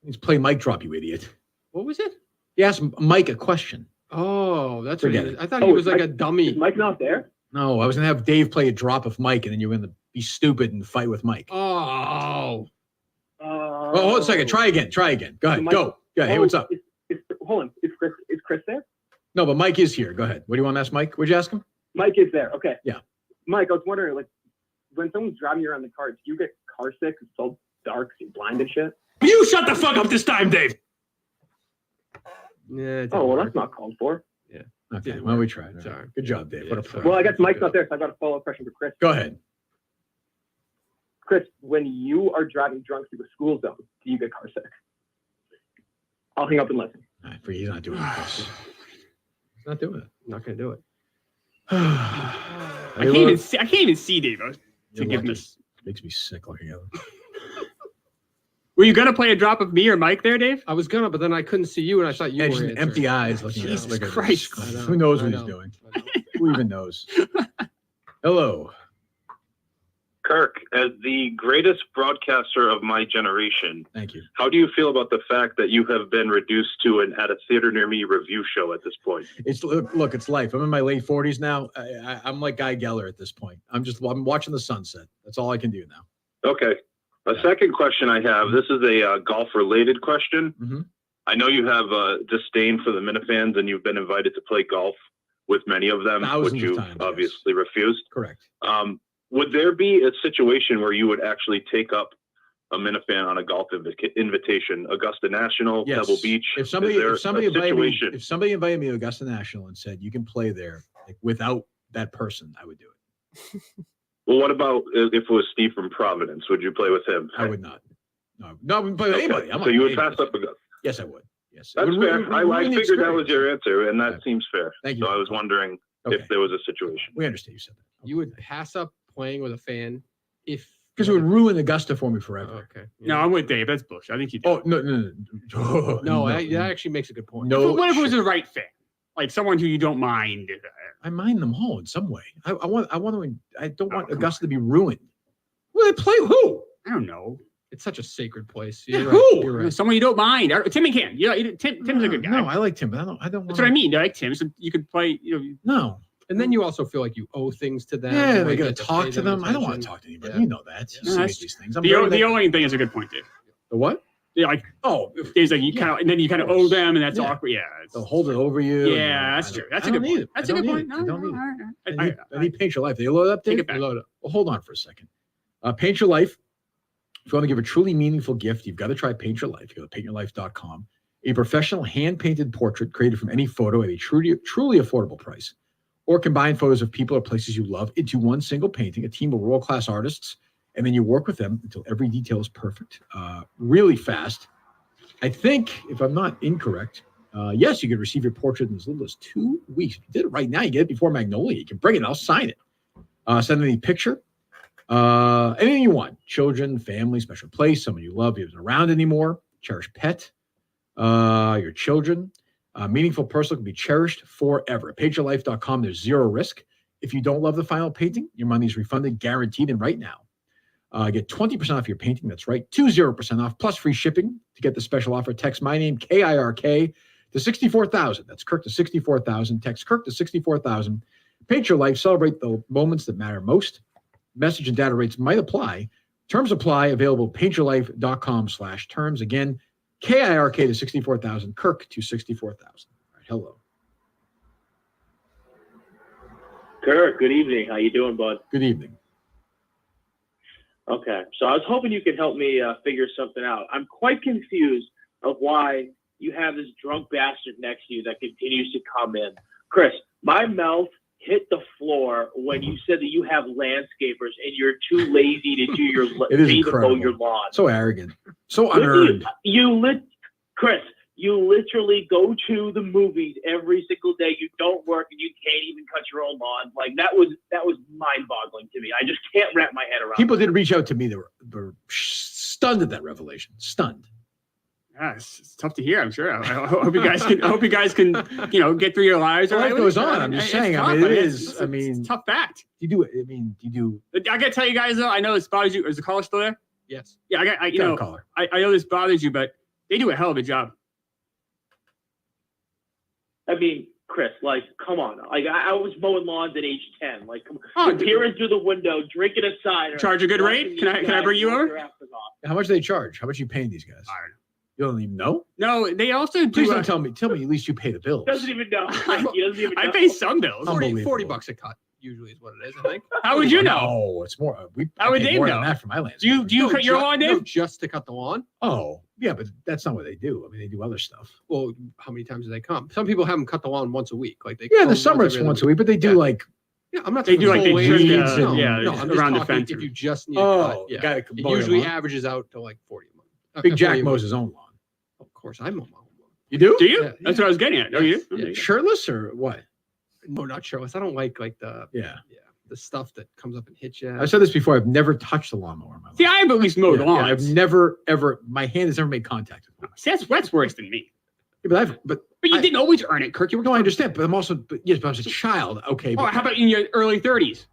He's playing mic drop, you idiot. What was it? He asked Mike a question. Oh, that's Forget what it. I thought he was like a dummy. Is Mike not there? No, I was gonna have Dave play a drop of Mike, and then you're gonna be stupid and fight with Mike. Oh. Oh, hold on a second. Try again. Go ahead. Mike- Go. Hey, what's up? Hold on. Is Chris there? No, but Mike is here. Go ahead. What do you want to ask Mike? What'd you ask him? Mike is there. Okay. Yeah. Mike, I was wondering, like, when someone's driving you around the car, do you get car sick? It's so dark, you're blind and shit. You shut the fuck up this time, Dave. Yeah. Oh, well, that's not called for. Yeah. Okay. Why don't we try? Sorry. Good job, Dave. What a pro. Well, I guess Mike's not there, so I got a follow-up question for Chris. Go ahead. Chris, when you are driving drunk through a school zone, do you get car sick? I'll hang up and listen. He's not doing it. Chris. He's not doing it. Not gonna do it. I can't even see Dave. To give this. Makes me sick looking at him. Were you gonna play a drop of me or Mike there, Dave? I was gonna, but then I couldn't see you, and I thought you And were just answering. empty eyes looking at us. Jesus Look at Christ. this. I know, Who knows I what he's know. doing? Who even knows? Hello. Kirk, as the greatest broadcaster of my generation, thank you. How do you feel about the fact that you have been reduced to an At a Theater Near Me review show at this point? It's look, it's life. I'm in my late 40s now. I'm like Guy Geller at this point. I'm watching the sunset. That's all I can do now. Okay. A second question I have. This is a golf-related question. Mm-hmm. I know you have disdain for the Minifans, and you've been invited to play golf with many of them, Thousands which of you've times, obviously refused. Correct. Would there be a situation where you would actually take up a Minifan on a golf invitation, Augusta National, Yes. Pebble Beach? If somebody Is there invited me, situation? if somebody invited me to Augusta National and said you can play there, like, without that person, I would do it. Well, what about if it was Steve from Providence? Would you play with him? I would not. No, I wouldn't play with Okay. anybody. I'm So not you would paying pass up Augusta? Yes, I would. Yes, That's It would fair. ruin I the figured that was experience. your answer, and that seems fair. Thank you. So I was wondering if there was a situation. We understand you said that. You would pass up playing with a fan if Because it would ruin Augusta for me forever. Okay. No, I'm with Dave. That's bullshit. I think you do. Oh, no. No, that actually makes a good point. No. What if it was the right fan? Like someone who you don't mind? I mind them all in some way. I don't want Augusta to be ruined. Will they play who? I don't know. It's such a sacred place. Yeah, You're who? right. You're right. Someone you don't mind. Timmy can. Tim's a good guy. No, I like Tim, but I don't. That's what I mean. I like Tim. So you could play. No. And then you also feel like you owe things to them. Yeah, You they might gotta get talk pay to them. I don't want attention. to talk to anybody. Yeah. You know that. You see these things. I'm The very- owing thing is a good point, Dave. The what? Yeah, like there's like you kind of and then you kind of owe them, and that's Yeah. awkward. Yeah, They'll hold it over you. yeah, that's true. That's I a don't good need point. it. That's I a good don't point. need it. I don't need it. All right. I need Paint Your Life. They load up, Dave? Take it back. Load up. Well, hold on for a second. Paint Your Life. If you want to give a truly meaningful gift, you've got to try Paint Your Life. You go to paintyourlife.com. A professional hand-painted portrait created from any photo at a truly affordable price. Or combine photos of people or places you love into one single painting, a team of world-class artists, and then you work with them until every detail is perfect. Really fast. I think, if I'm not incorrect, yes, you could receive your portrait in as little as 2 weeks. If you did it right now, you get it before Magnolia. You can bring it, I'll sign it. Send any picture. Anything you want. Children, family, special place, someone you love who isn't around anymore, cherished pet, your children. Meaningful person can be cherished forever. At paintyourlife.com, there's zero risk. If you don't love the final painting, your money is refunded, guaranteed, and right now. Get 20% off your painting. That's right, 20% off, plus free shipping. To get the special offer, text my name, KIRK, to 64,000. That's Kirk to 64,000. Text Kirk to 64,000. Paint your life. Celebrate the moments that matter most. Message and data rates might apply. Terms apply. Available at paintyourlife.com/terms. Again, KIRK to 64,000. Kirk to 64,000. All right, hello. Kirk, good evening. How you doing, bud? Good evening. Okay, so I was hoping you could help me figure something out. I'm quite confused of why you have this drunk bastard next to you that continues to come in. Chris, my mouth hit the floor when you said that you have landscapers and you're too lazy to do your It is to incredible. mow your lawn. So arrogant. So unearned. Chris, you literally go to the movies every single day. You don't work and you can't even cut your own lawn. Like that was mind-boggling to me. I just can't wrap my head around. People did reach out to me that were stunned at that revelation. Stunned. Yeah, it's tough to hear. I'm sure. I hope you guys can. I hope you guys can. Get through your lives. Life goes on. I'm just saying. I mean, it is. I mean, it's a tough fact. You do it. I mean, you do. I gotta tell you guys though. I know this bothers you. Is the caller still there? Yes. Yeah. I know this bothers you, but they do a hell of a job. I mean, Chris, like, come on. Like, I was mowing lawns at age 10. Like, come on. Peering through the window, drinking a cider. Charge a good rate? Can I bring you over? How much do they charge? How much are you paying these guys? I don't know. You don't even know? No, they also do. Please don't tell me. Tell me at least you pay the bills. Doesn't even know. He doesn't even know. I pay some bills. 40 bucks a cut usually is what it is, I think. How would you know? Oh, it's more. How would they more know? than that for my land. Do you cut your lawn, Dave? No, just to cut the lawn? Oh, yeah, but that's not what they do. I mean, they do other stuff. Well, how many times do they come? Some people have them cut the lawn once a week. Like they in the summer it's once a week, but they do like. Yeah, I'm not. They do like they weeds. weeds No, around I'm just the talking fence. if you just need to cut. Yeah. It usually averages out to like 40 a month. Big Jack mows his own lawn. Of course, I mow my own lawn. You do? Do you? Yeah, That's what I was getting at. Oh, you? Yeah. Shirtless or what? No, not shirtless. I don't like the the stuff that comes up and hits you. I've said this before. I've never touched a lawnmower in my life. See, I've at least mowed lawns. I've never ever. My hand has never made contact with one. See, that's worse than me. Yeah, but you didn't always earn it, Kirk. You were no, I understand, but I'm also. But I was a child. Okay. Oh, how about in your early 30s?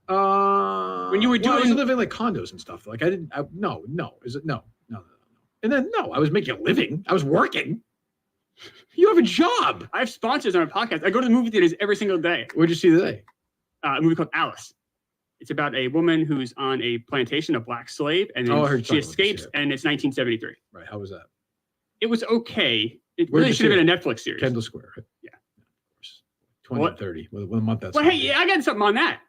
When you were I was doing living like condos and stuff. Like I didn't. No. Is it no? And then no, I was making a living. I was working. You have a job. I have sponsors on my podcast. I go to the movie theaters every single day. What'd you see today? A movie called Alice. It's about a woman who's on a plantation, a black slave, and then she escapes, and it's 1973. Right. How was that? It was okay. It Where'd really you should have see been a Netflix series. Kendall Square. Right? Yeah. Of course. 20 and 30. What a month that's. Well, hey, yeah, I got something on that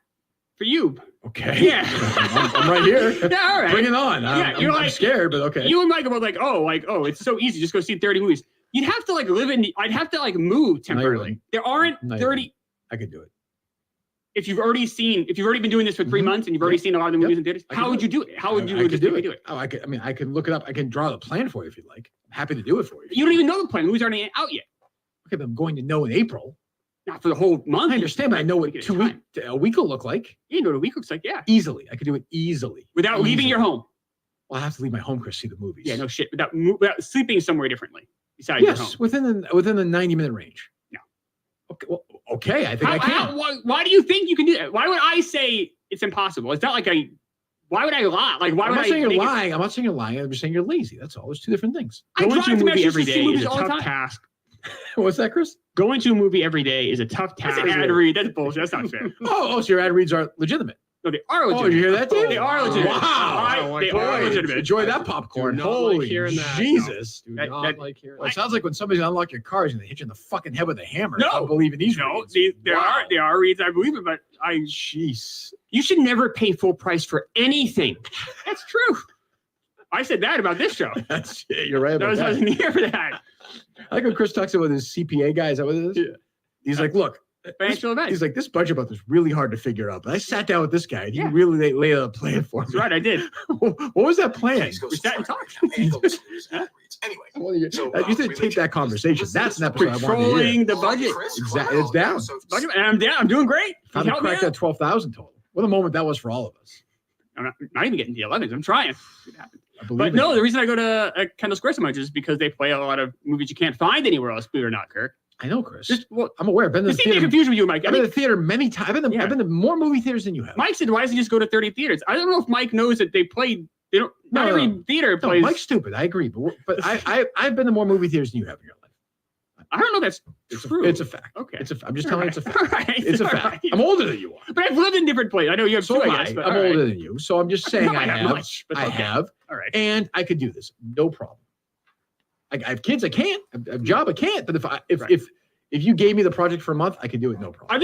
for you. Okay. Yeah. I'm right here. Yeah, all right. Bring it on. I'm scared, but okay. You and Mike are both like, it's so easy. Just go see 30 movies. You'd have to I'd have to move temporarily. There aren't 30. I could do it. If you've already been doing this for 3 months and you've already seen a lot of the movies in theaters, how would you do it? How would you do it? Oh, I can look it up. I can draw the plan for you if you'd like. I'm happy to do it for you. You don't even know the plan. The movies aren't out yet. Okay, but I'm going to know in April. Not for the whole month. I understand, but I know what a week will look like. You know what a week looks like, yeah. Easily. I could do it easily. Without leaving your home. Well, I have to leave my home, Chris, to see the movies. Yeah, no shit. Without sleeping somewhere differently besides your home. Yes, within the 90-minute range. No. Okay, well, okay, I think I can. Why do you think you can do that? Why would I say it's impossible? It's not like why would I lie? Like, why would I? I'm not saying you're lying. I'm not saying you're lying. I'm just saying you're lazy. That's all. There's two different things. Going to a movie every day is a tough task. What's that, Chris? Going to a movie every day is a tough task. That's an ad read. That's bullshit. That's not fair. So your ad reads are legitimate. No, they are legitimate. Oh, did you hear that, Dave? They are legitimate. Wow. They are legitimate. Enjoy that popcorn. Holy Jesus. Do not like hearing that. It sounds like when somebody's going to unlock your car, he's going to hit you in the fucking head with a hammer. No. I don't believe in these reads. There are reads. I believe it, but Jeez. You should never pay full price for anything. That's true. I said that about this show. You're right about that. I wasn't here for that. I like when Chris talks about his CPA guy. Is that what it is? Yeah. He's like, look, financial advice. He's like, this budget about this is really hard to figure out. But I sat down with this guy and he really laid out a plan for me. That's right, I did. What was that plan? We sat and talked. Anyway, you did tape that conversation. That's an episode I wanted to hear. Controlling the budget. Exactly. It's down. And I'm down. I'm doing great. How to crack that 12,000 total. What a moment that was for all of us. I'm not even getting the 11s. I'm trying. But no, the reason I go to Kendall Square so much is because they play a lot of movies you can't find anywhere else, believe it or not, Kirk. I know, Chris. I'm aware. I've been to the theater. Confused with you, Mike. I've been to the theater many times. I've been to more movie theaters than you have. Mike said, "Why doesn't he just go to 30 theaters?" I don't know if Mike knows that they play. They don't. Not every theater plays. Mike's stupid. I agree, but I've been to more movie theaters than you have in your life. I don't know. That's true. It's a fact. Okay. I'm just telling you it's a fact. All right. It's a All fact. right. I'm older than you are. But I've lived in different places. I know you have So two, am I I. guess. But I'm all right. older than you. So I'm just saying Not I that have. much, but I okay. have. All right. And I could do this. No problem. I have kids. I can't. I have a job. I can't. But if you gave me the project for a month, I could do it. No problem. I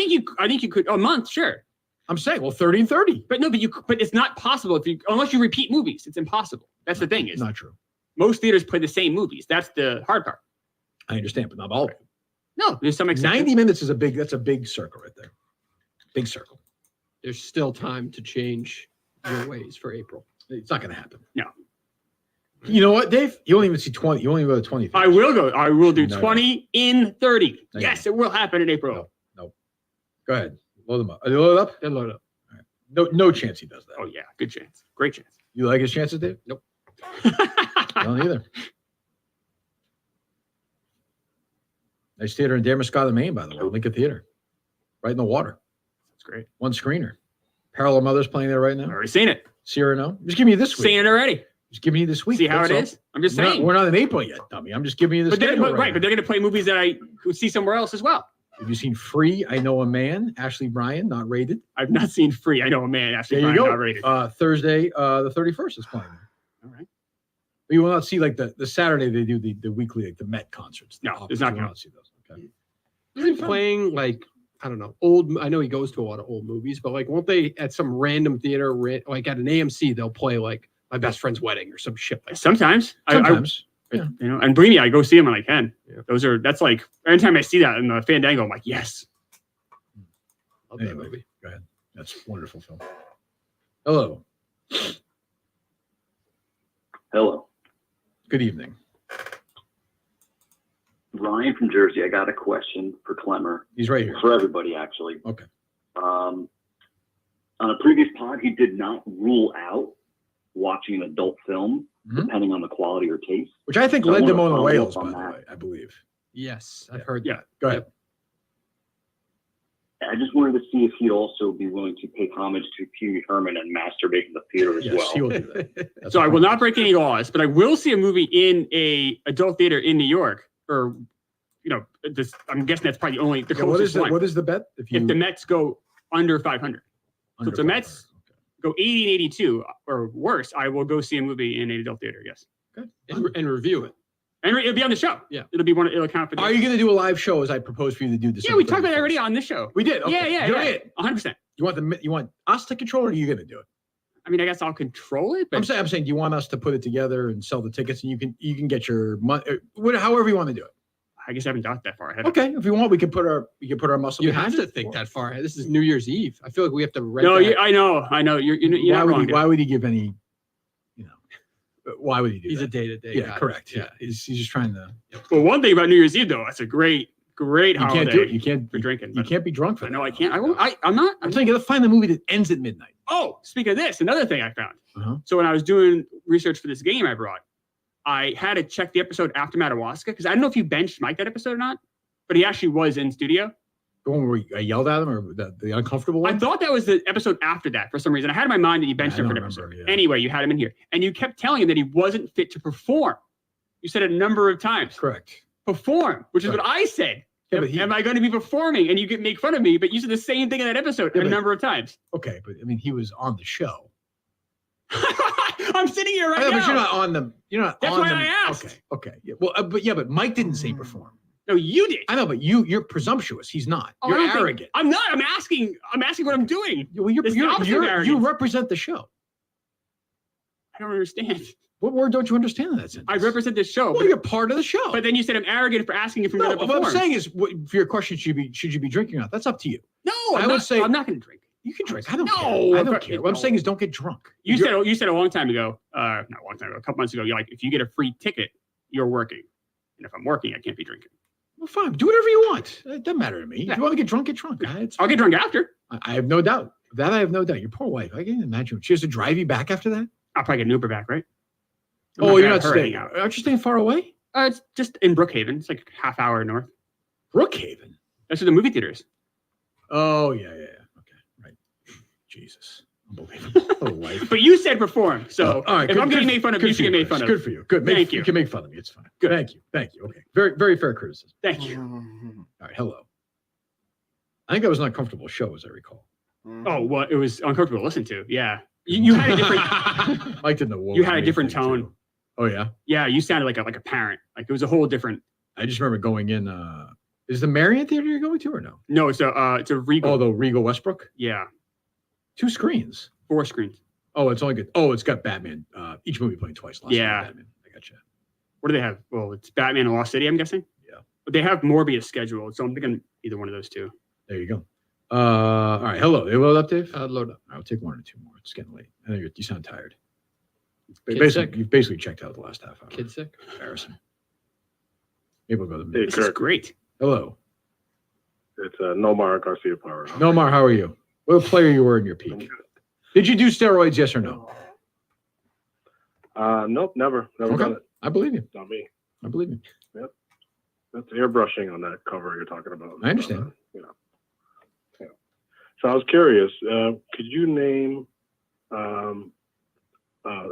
think you could a month, sure. I'm saying, well, 30 and 30. But no, but it's not possible unless you repeat movies. It's impossible. That's the thing. It's not true. Most theaters play the same movies. That's the hard part. I understand, but not all of them. No, there's some exceptions. 90 minutes is that's a big circle right there. Big circle. There's still time to change your ways for April. It's not going to happen. No. You know what, Dave? You won't even see 20. You won't even go to 20. I will go. I will do No, 20 in 30. No, Yes, it will happen in April. No. Go ahead. Load them up. Are they loaded up? They're loaded up. All right. No chance he does that. Oh, yeah. Good chance. Great chance. You like his chances, Dave? Nope. I don't either. Nice theater in Damascus, Maine, by the way. Lincoln Theater. Right in the water. That's great. One screener. Parallel Mothers playing there right now. I've already seen it. See her no? I'm just giving you this week. Seen it already. Just giving you this week. See how it That's is? I'm just all. saying. We're not in April yet, dummy. I'm just giving you the schedule But they're going to play movies that I could see somewhere else as well. Have you seen Free? I Know a Man. Ashley Bryan, not rated. I've not seen Free. I Know a Man. Ashley There you Bryan, go. not rated. Thursday, the 31st is playing there. All right. But you will not see like the Saturday they do the weekly like the Met concerts. No, there's not going to see those. Okay. Is he playing like, I don't know, old? I know he goes to a lot of old movies, but like, won't they at some random theater, like at an AMC, they'll play like My Best Friend's Wedding or some shit like that? Sometimes. Yeah. You know, and believe me, I go see them when I can. Yeah. That's like, anytime I see that in the Fandango, I'm like, yes. Love that movie. Go ahead. That's a wonderful film. Hello. Hello. Good evening. Ryan from Jersey. I got a question for Clemmer. He's right here. For everybody, actually. Okay. On a previous pod, he did not rule out watching an adult film, depending on the quality or taste. Which I think So led wanna them on the follow Wales, up by on the that. way, I believe. Yes, I've heard Yeah. that. Go ahead. I just wanted to see if he'd also be willing to pay homage to Pee Wee Herman and masturbate in the theater as Yes, well. he will do that. So I will not break any laws, but I will see a movie in a adult theater in New York, or this. I'm guessing that's probably the only the Yeah, what closest is one. what is the bet? If the Mets go under 500, so if the Mets go 80 and 82 or worse, I will go see a movie in an adult theater. Yes, okay, and review it. And it'll be on the show. Yeah, it'll be one. It'll count for. Are you going to do a live show as I proposed for you to do this? Yeah, we talked about it already on this show. We did. Okay. Yeah, You yeah, did. 100%. You want us to control it, or are you going to do it? I mean, I guess I'll control it. But I'm saying, do you want us to put it together and sell the tickets, and you can get your money, however you want to do it. I guess I haven't thought that far ahead. Okay, if you want, we can put our muscle. You behind have to it. think that far ahead. This is New Year's Eve. I feel like we have to. Rent No, that. I know. You're not wrong. Why would he give any? Why would he do He's that? a day-to-day Yeah, guy. correct. Yeah, he's just trying to. Well, one thing about New Year's Eve though, that's a great You holiday. can't do it. You can't for drinking. You can't be drunk for I that. know I can't. I won't. I'm not. I'm saying you got to find the movie that ends at midnight. Oh, speaking of this, another thing I found. Uh-huh. So when I was doing research for this game I brought, I had to check the episode after Madawaska because I don't know if you benched Mike that episode or not, but he actually was in studio. The one where I yelled at him, or the uncomfortable one? I thought that was the episode after that for some reason. I had in my mind that you benched I him for don't an episode. remember, yeah. Anyway, you had him in here, and you kept telling him that he wasn't fit to perform. You said it a number of times. Correct. Perform, which is what I said. Yeah, Am I going to be performing? And you make fun of me, but you said the same thing in that episode a number of times. Okay, but I mean, he was on the show. I'm sitting here right I know, now. But you're not on them. You're not. That's on why them. I asked. Okay. Yeah. Well, but Mike didn't say perform. No, you did. I know, but you're presumptuous. He's not. Oh, I You're don't think- arrogant. I'm not. I'm asking what I'm doing. Well, It's the opposite of you arrogance. represent the show. I don't understand. What word don't you understand in that sentence? I represent this show. Well, you're part of the show. But then you said I'm arrogant for asking if I'm No, going to what perform. I'm saying is, for your question, should you be drinking or not? That's up to you. No, I would say I'm not going to drink. You can drink. I don't No, care. I don't but- care. What I'm saying is, don't get drunk. You said a long time ago, not a long time ago, a couple months ago, you're like, if you get a free ticket, you're working. And if I'm working, I can't be drinking. Well, fine. Do whatever you want. It doesn't matter to me. If you want to get drunk, get drunk. I'll get drunk after. I have no doubt. That I have no doubt. Your poor wife. I can't imagine. She has to drive you back after that? I'll probably get an Uber back, right? Oh, you're not gonna hurt staying out. out. Aren't you staying far away? It's just in Brookhaven. It's like a half hour north. Brookhaven? That's where the movie theater is. Oh, yeah. Okay, right. Jesus. Unbelievable. But you said perform, so all right, if I'm getting made fun of, you should get made fun of. Good for you. Good. Thank you. You can make fun of me. It's fine. Good. Thank you. Okay. Very, very fair criticism. Thank you. All right. Hello. I think that was an uncomfortable show, as I recall. Oh, well, it was uncomfortable to listen to. Yeah. You had a different. Mike didn't know. You had a different tone. Too. Oh yeah. Yeah, you sounded like a parent. Like it was a whole different. I just remember going in. Is the Marion Theater you're going to or no? No, it's a Regal. Oh, the Regal Westbrook. Yeah. 2 screens. 4 screens. Oh, it's only good. Oh, it's got Batman. Each movie playing twice. Yeah. Batman. I gotcha. What do they have? Well, it's Batman and Lost City, I'm guessing. Yeah. But they have Morbius scheduled, so I'm thinking either one of those two. There you go. All right. Hello. They load up, Dave? Load up. I'll take 1 or 2 more. It's getting late. I know you sound tired. You've basically checked out the last half hour. Kid sick? Embarrassing. Maybe we'll go to Hey, This is great. Hello. It's Nomar Garcia Power. Nomar, how are you? What player you were in your peak? Did you do steroids, yes or no? Nope, never Okay. done it. I believe you. Not me. I believe you. Yep. That's airbrushing on that cover you're talking about. I understand. Yeah. So I was curious, could you name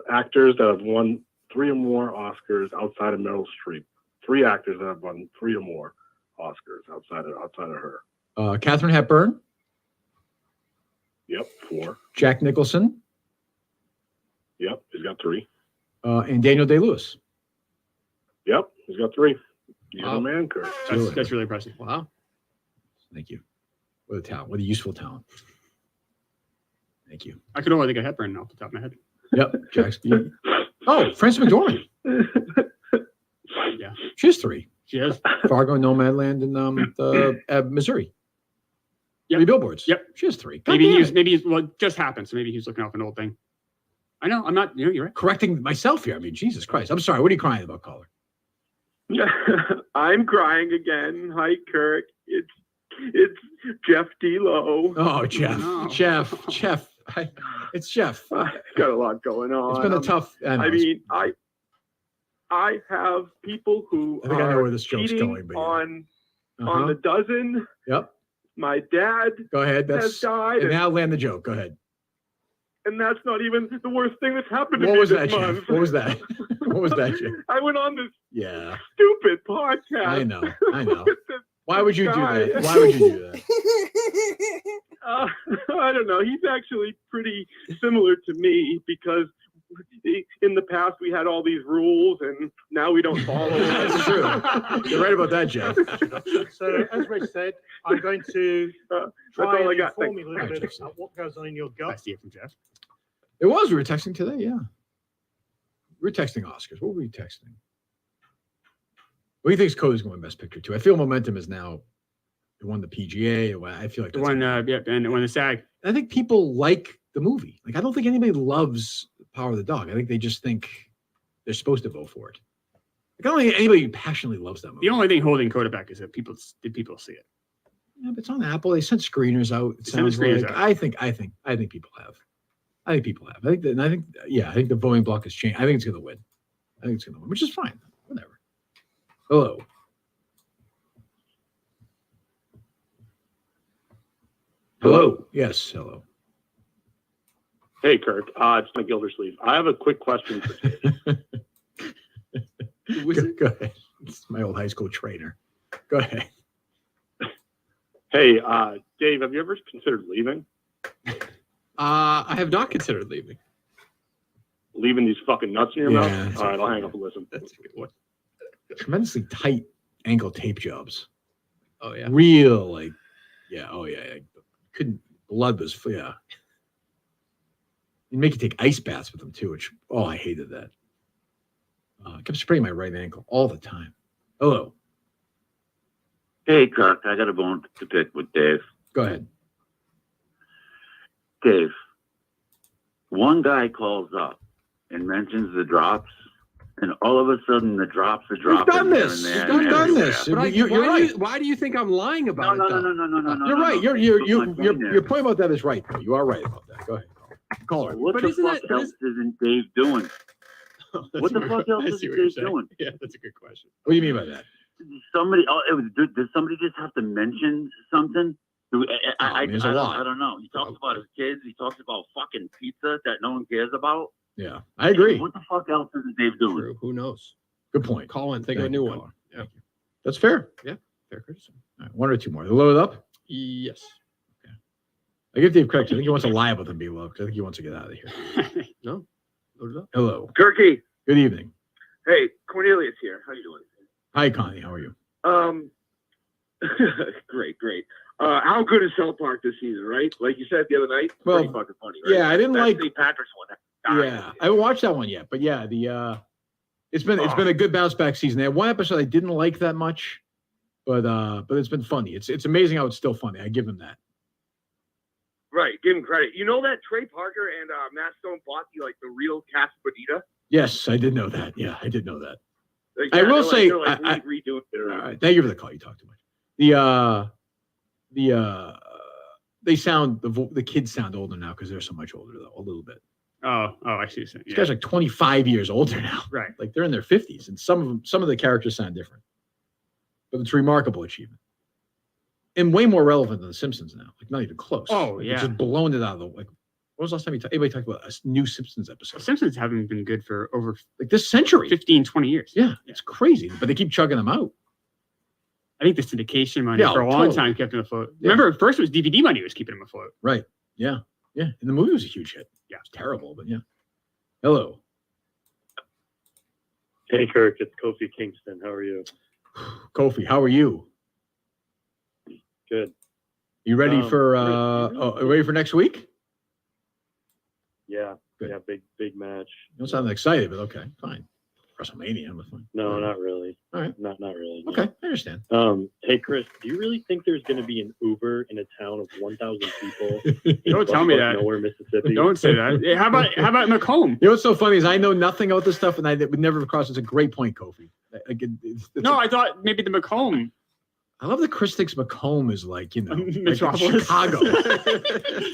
actors that have won 3 or more Oscars outside of Meryl Streep? 3 actors that have won 3 or more Oscars outside of her. Katharine Hepburn. Yep, 4. Jack Nicholson. Yep, he's got 3. And Daniel Day-Lewis. Yep, he's got 3. You're the man, Kurt. That's really impressive. Wow. Thank you. What a talent. What a useful talent. Thank you. I could only think of Hepburn off the top of my head. Yep. Jackson. Oh, Frances McDormand. Yeah. She has 3. She has. Fargo, Nomadland, and Missouri. Yep. 3 billboards. Yep. She has 3. Maybe it just happened, so maybe he's looking off an old thing. I know, I'm not, you're right. Correcting myself here. I mean, Jesus Christ. I'm sorry. What are you crying about, caller? I'm crying again. Hi, Kirk. It's Jeff D'Lo. Oh, Jeff. No. Jeff. It's Jeff. Got a lot going on. It's been a tough. I have people who I think I know where this joke's going, but on the dozen. Yep. My dad Go ahead. has died. And now land the joke. Go ahead. And that's not even the worst thing that's happened to What me was this that, month. Jeff? What was that? What was that, Jeff? I went on this Yeah. stupid podcast. I know. with this Why would you do guy. that? Why would you do that? I don't know. He's actually pretty similar to me because in the past we had all these rules and now we don't follow them. That's true. You're right about that, Jeff. So, as Rich said, I'm going to try all I and got. inform you a little bit about what goes on in your gut. I see it from Jeff. It was. We were texting today. Yeah. We were texting Oscars. What were we texting? What do you think is Cody's going to win Best Picture too? I feel momentum is now. It won the PGA. I feel like The one, and it won the SAG. I think people like the movie. Like I don't think anybody loves Power of the Dog. I think they just think they're supposed to vote for it. Like, I don't think anybody passionally loves that movie. The only thing holding Coda back is that people see it. Yeah, but it's on Apple. They sent screeners out. It sounds like I think people have. I think people have. I think the voting block has changed. I think it's going to win. Which is fine. Whatever. Hello. Hello. Yes. Hello. Hey, Kirk. It's my Gildersleeve. I have a quick question for Dave. Go ahead. It's my old high school trainer. Go ahead. Hey, Dave, have you ever considered leaving? I have not considered leaving. Leaving these fucking nuts in your Yeah, mouth? that's All right, I'll hang up and listen. That's a good one. Tremendously tight ankle tape jobs. Oh yeah. Real like, yeah. Oh yeah. Couldn't. Blood was yeah. You make you take ice baths with them too, which I hated that. I kept spraying my right ankle all the time. Hello. Hey, Kirk, I got a bone to pick with Dave. Go ahead. Dave, one guy calls up and mentions the drops, and all of a sudden the drops are dropping. We've done this. We've done this. But You're right. Why do you think I'm lying about it? No. You're right. Your point about that is right. You are right about that. Go ahead. Call her. What the fuck else isn't Dave doing? What the fuck else is Dave doing? Yeah, that's a good question. What do you mean by that? Did somebody just have to mention something? I there's a lot. don't know. He talks about his kids. He talks about fucking pizza that no one cares about. Yeah, I agree. What the fuck else is Dave doing? True. Who knows? Good point. Call in. Think of a new one. Yeah. That's fair. Yeah. Fair criticism. All right, one or two more. They load up? Yes. I give Dave credit. I think he wants to lie about them being loved. I think he wants to get out of here. No. Load it up. Hello. Kirky. Good evening. Hey, Cornelius here. How you doing? Hi, Connie. How are you? Great. How good is South Park this season, right? Like you said the other night, Well, pretty fucking funny, right? yeah, I didn't That like- St. Patrick's one. Yeah, I haven't watched that one yet, but yeah, it's been a good bounce back season. They had one episode I didn't like that much, but it's been funny. It's amazing how it's still funny. I give him that. Right, give him credit. You know that Trey Parker and Matt Stone bought the real Casa Bonita? Yes, I did know that. Yeah, I did know that. Like, I will say, they're redoing it. all right, thank you for the call. You talk too much. The kids sound older now because they're so much older though, a little bit. Oh, I see. These guys are like 25 years older now. Right. Like they're in their 50s, and some of the characters sound different. But it's a remarkable achievement. And way more relevant than The Simpsons now. Like not even close. Oh, Like, yeah. It's just blown it out of the like. When was the last time anybody talked about a new Simpsons episode? Simpsons haven't been good for over like this century. 15, 20 years. Yeah, it's crazy. But they keep chugging them out. I think the syndication money for a long totally. time kept them afloat. Yeah. Remember, at first it was DVD money was keeping them afloat. Right. Yeah. Yeah. And the movie was a huge hit. Yeah. It's terrible, but yeah. Hello. Hey, Kirk. It's Kofi Kingston. How are you? Kofi, how are you? Good. You ready for ready for next week? Yeah. Good. Yeah. Big match. You don't sound excited, but okay, fine. WrestleMania, I'm fine. No, not really. All right. Not really. No. Okay, I understand. Hey, Chris, do you really think there's going to be an Uber in a town of 1,000 people? Don't tell me that. Nowhere, Mississippi. Don't say that. Hey, how about Macomb? You know what's so funny is I know nothing about this stuff, and I would never have crossed. It's a great point, Kofi. I thought maybe the Macomb. I love that Chris thinks Macomb is like like Metropolis. Chicago.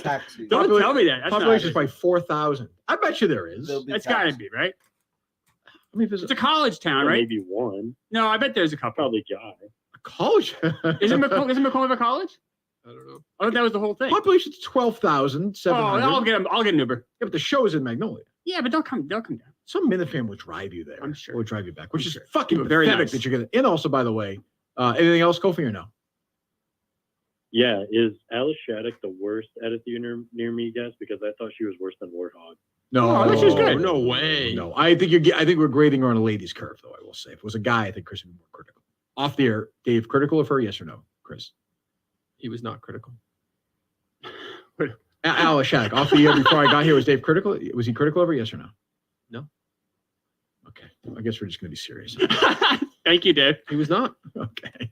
Taxi. Don't tell me that. That's Population is not- probably 4,000. I bet you there is. That's got to be, right? I mean, It's a college town, right? Maybe one. No, I bet there's a couple. Probably Guy. College. Isn't Macomb a college? I don't know. I thought that was the whole thing. Population's 12,700. I'll get an Uber. Yeah, but the show is in Magnolia. Yeah, but they'll come down. Some Minifan will drive you there. I'm sure. Or drive you back, which I'm is sure. fucking People are very pathetic nice. that you're gonna. And also, by the way, anything else, Kofi, or no? Yeah. Is Alice Shattuck the worst at a theater near me, guys? Because I thought she was worse than Warthog. No, Oh, I thought she was good. No way. No, I think we're grading her on a ladies' curve, though. I will say, if it was a guy, I think Chris would be more critical. Off the air, Dave, critical of her, yes or no, Chris? He was not critical. Alice Shattuck, off the air before I got here, was Dave critical? Was he critical of her, yes or no? No. Okay, I guess we're just going to be serious. Thank you, Dave. He was not. Okay.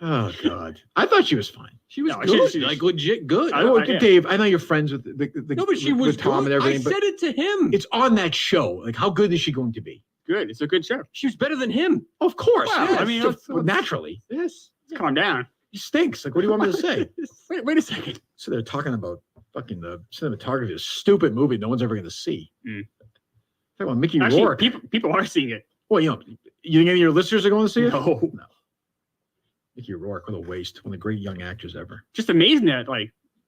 Oh God, I thought she was fine. She was No, good. she- like legit good. Yeah. Dave, I know you're friends with the No, but she was with Tom good. and everything. I but said it to him. it's on that show. Like, how good is she going to be? Good. It's a good show. She was better than him. Of course. Well, yes. I mean, naturally, Yes. Let's calm down. he stinks. Like, what do you want me to say? Wait a second. So they're talking about fucking the cinematography of a stupid movie no one's ever going to see. Mm. Talking about Mickey Actually, Rourke. people are seeing it. Well, you think any of your listeners are going to see it? No. Mickey Rourke, what a waste. One of the great young actors ever. Just amazing that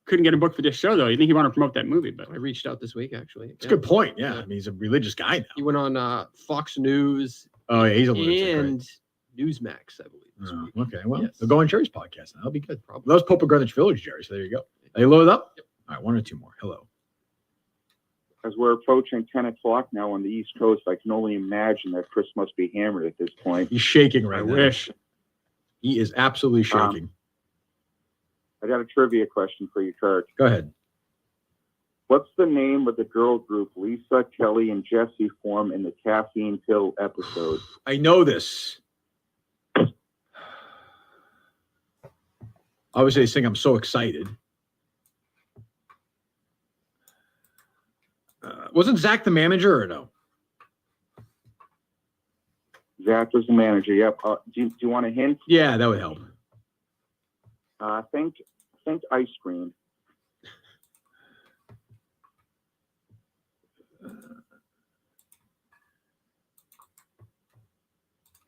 couldn't get a book for this show though. You think he wanted to promote that movie, but I reached out this week actually. It's a good point. Yeah. I mean, he's a religious guy now. He went on Fox News Oh, yeah, he's a lunatic, and Newsmax, I believe. This week. Okay, well, Yes. they'll go on Jerry's podcast now. That'll be good. That was Pope of Greenwich Village, Jerry. So there you go. Are you loaded up? Yep. All right, one or two more. Hello. As we're approaching 10 o'clock now on the East Coast, I can only imagine that Chris must be hammered at this point. He's shaking right I now. wish. He is absolutely shaking. I got a trivia question for you, Kirk. Go ahead. What's the name of the girl group Lisa, Kelly, and Jesse form in the Caffeine Pill episode? I know this. Obviously, they think I'm so excited. Wasn't Zach the manager or no? Zach was the manager. Yep. Do you want a hint? Yeah, that would help. Think ice cream.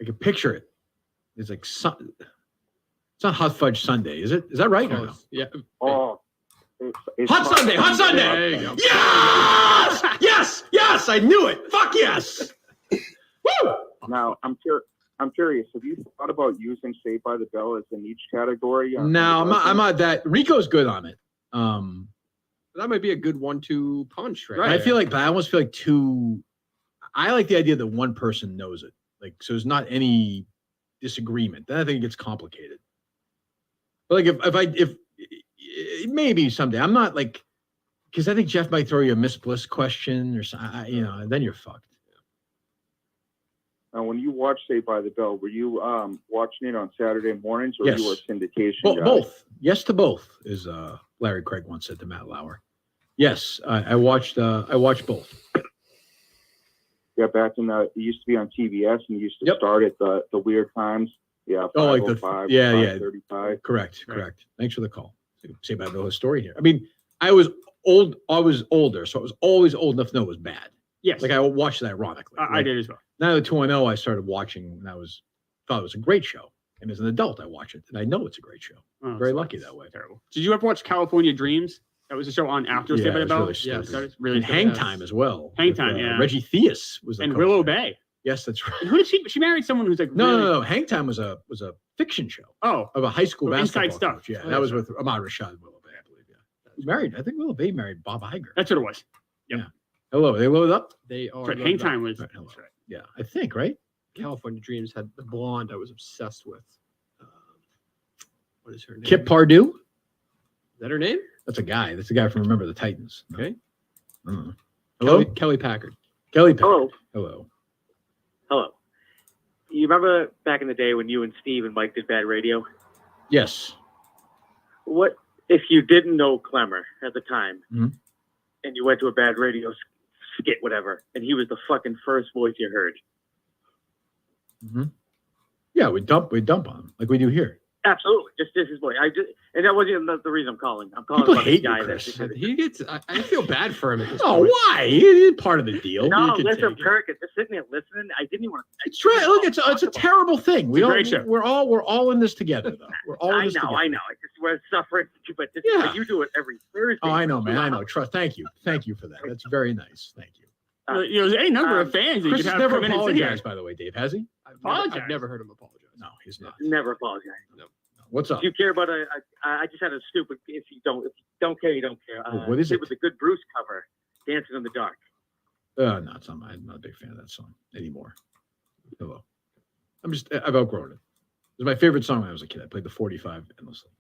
I can picture it. It's like some. It's not Hot Fudge Sunday, is it? Is that right? Or no? Yeah. Oh, it's Hot Sunday! Hot Sunday! There you go. Yes! Yes! Yes! I knew it. Fuck yes! Woo! Now, I'm curious. Have you thought about using Saved by the Bell as a niche category? No, I'm not that. Rico's good on it. That might be a good 1-2 punch, right? I feel like, but I almost feel like I like the idea that one person knows it. Like, so there's not any disagreement. Then I think it gets complicated. But like if maybe someday, I'm not like, because I think Jeff might throw you a Miss Bliss question or something, then you're fucked. Now, when you watch Saved by the Bell, were you watching it on Saturday mornings, or Yes. you were a syndication guy? Both. Yes to both, as Larry Craig once said to Matt Lauer. Yes, I watched both. Yeah, back in it used to be on TBS, and you used to start at the weird times. Yeah, Oh, like the 5:05, yeah. 5:35. Correct. Thanks for the call. Say about the whole story here. I mean, I was older, so I was always old enough to know it was bad. Yes. Like I watched it ironically. I did as well. Now the 210, I started watching, and thought it was a great show. And as an adult, I watch it, and I know it's a great show. Oh, Very lucky that way. Terrible. Did you ever watch California Dreams? That was a show on after Saved by the Bell. Really stupid. That was really and Hang Time as well. Hang with, Time, yeah. Reggie Theus was the and coach Willow there. Bay. Yes, that's right. And who did she married someone who's like No. Hang Time was a fiction show. Oh, of a high school basketball inside stuff. coach. Yeah, that was with Ahmad Rashad and Willow Bay, I believe. Yeah, he married. I think Willow Bay married Bob Iger. That's what it was. Yeah. Hello, are they loaded up? They are. Right, Hang Time was. Right, hello. Yeah, I think right. California Dreams had the blonde I was obsessed with. What is her name? Kip Pardue. Is that her name? That's a guy. That's the guy from Remember the Titans. Okay. Hello, Kelly Packard. Kelly Packard. Hello. Hello. You remember back in the day when you and Steve and Mike did bad radio? Yes. What if you didn't know Clemmer at the time, Mhm. and you went to a bad radio skit, whatever, and he was the fucking first voice you heard? Mm-hmm. Yeah, we dump on him like we do here. Absolutely, just his voice. And that wasn't the reason I'm calling. I'm calling People about hate the guy you, Chris. that. He gets. I feel bad for him. At this Oh, point. why? He's part of the deal. No, You can listen, take it. Kirk. Just sitting there listening. I didn't even want to. It's right. Look, it's a terrible thing. We It's a don't. great show. We're all in this together, though. We're all in I this know. together. I know. I just was suffering, but you do it every Thursday. Oh, I know, man. I know. Trust. Thank you for that. That's very nice. Thank you. There's any number of fans that you Chris could has have never come in and sit here. apologized, by the way, Dave. Has he? I've never heard him apologize. No, he's not. Never apologize. No. What's up? Do you care about I just had a stupid. If you don't care, you don't care. What is it? it? was a good Bruce cover, "Dancing in the Dark." No, it's not. I'm not a big fan of that song anymore. Hello. I've outgrown it. It was my favorite song when I was a kid. I played the 45 endlessly.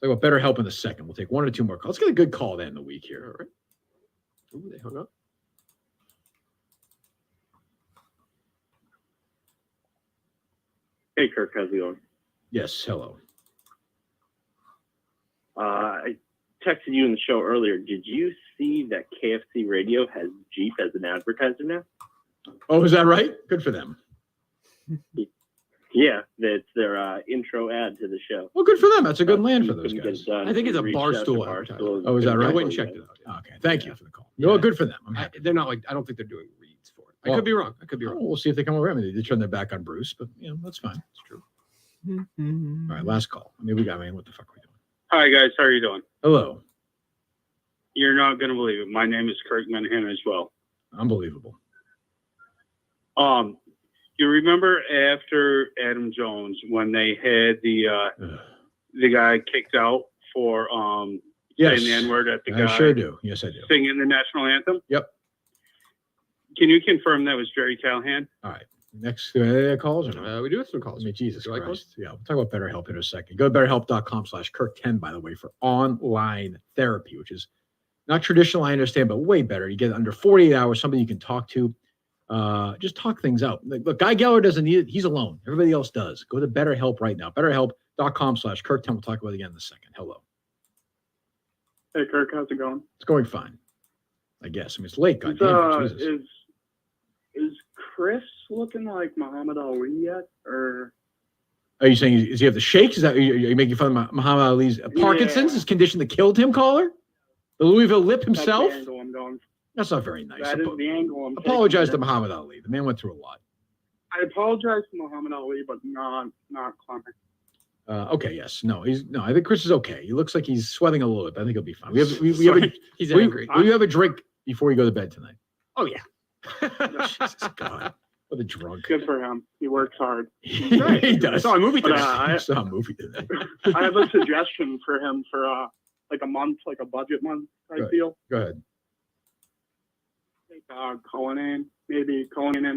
So I got better help in a second. We'll take one or two more calls. Let's get a good call to end the week here. All right. Ooh, they hung up. Hey, Kirk, how's it going? Yes, hello. I texted you in the show earlier. Did you see that KFC Radio has Jeep as an advertiser now? Oh, is that right? Good for them. Yeah, that's their intro ad to the show. Well, good for them. That's a good land for those guys. I think it's a Barstool advertisement. Oh, is that right? I went and checked it out. Okay, thank you for the call. No, good for them. I'm happy. They're not like. I don't think they're doing reads for it. I Well, could be wrong. I could be wrong. We'll see if they come over. I mean, they did turn their back on Bruce, but that's fine. It's true. All right, last call. I mean, what the fuck are we doing? Hi, guys. How are you doing? Hello. You're not going to believe it. My name is Kirk Menahan as well. Unbelievable. You remember after Adam Jones when they had the guy kicked out for Yes. saying the N-word at the guy? I sure do. Yes, I do. Singing the national anthem? Yep. Can you confirm that was Jerry Callahan? All right. Next, calls or no? We do have some calls. I mean, Jesus You like Christ. Yeah, we'll talk about BetterHelp in a second. Go to betterhelp.com/Kirk10, by the way, for online therapy, which is not traditional, I understand, but way better. You get under 48 hours, somebody you can talk to. Just talk things out. Look, Guy Geller doesn't need it. He's alone. Everybody else does. Go to BetterHelp right now. BetterHelp.com/Kirk10. We'll talk about it again in a second. Hello. Hey, Kirk, how's it going? It's going fine. I guess. I mean, it's late. Goddamn. Jesus. Is Chris looking like Muhammad Ali yet, or? Are you saying, does he have the shakes? Is that, are you making fun of Muhammad Ali's Parkinson's, his condition that killed him, caller? The Louisville lip himself? That's the angle I'm going. That's not very nice. That is the angle I'm Apologize to taking. Muhammad Ali. The man went through a lot. I apologize to Muhammad Ali, but not Clemmer. Okay, yes. No, I think Chris is okay. He looks like he's sweating a little bit, but I think he'll be fine. We have He's angry. We have a drink before we go to bed tonight. Oh yeah. Jesus God. What a drunk. Good for him. He works hard. He does. I saw a movie today. I saw a movie today. I have a suggestion for him for like a month, like a budget month type deal. Go ahead. Calling in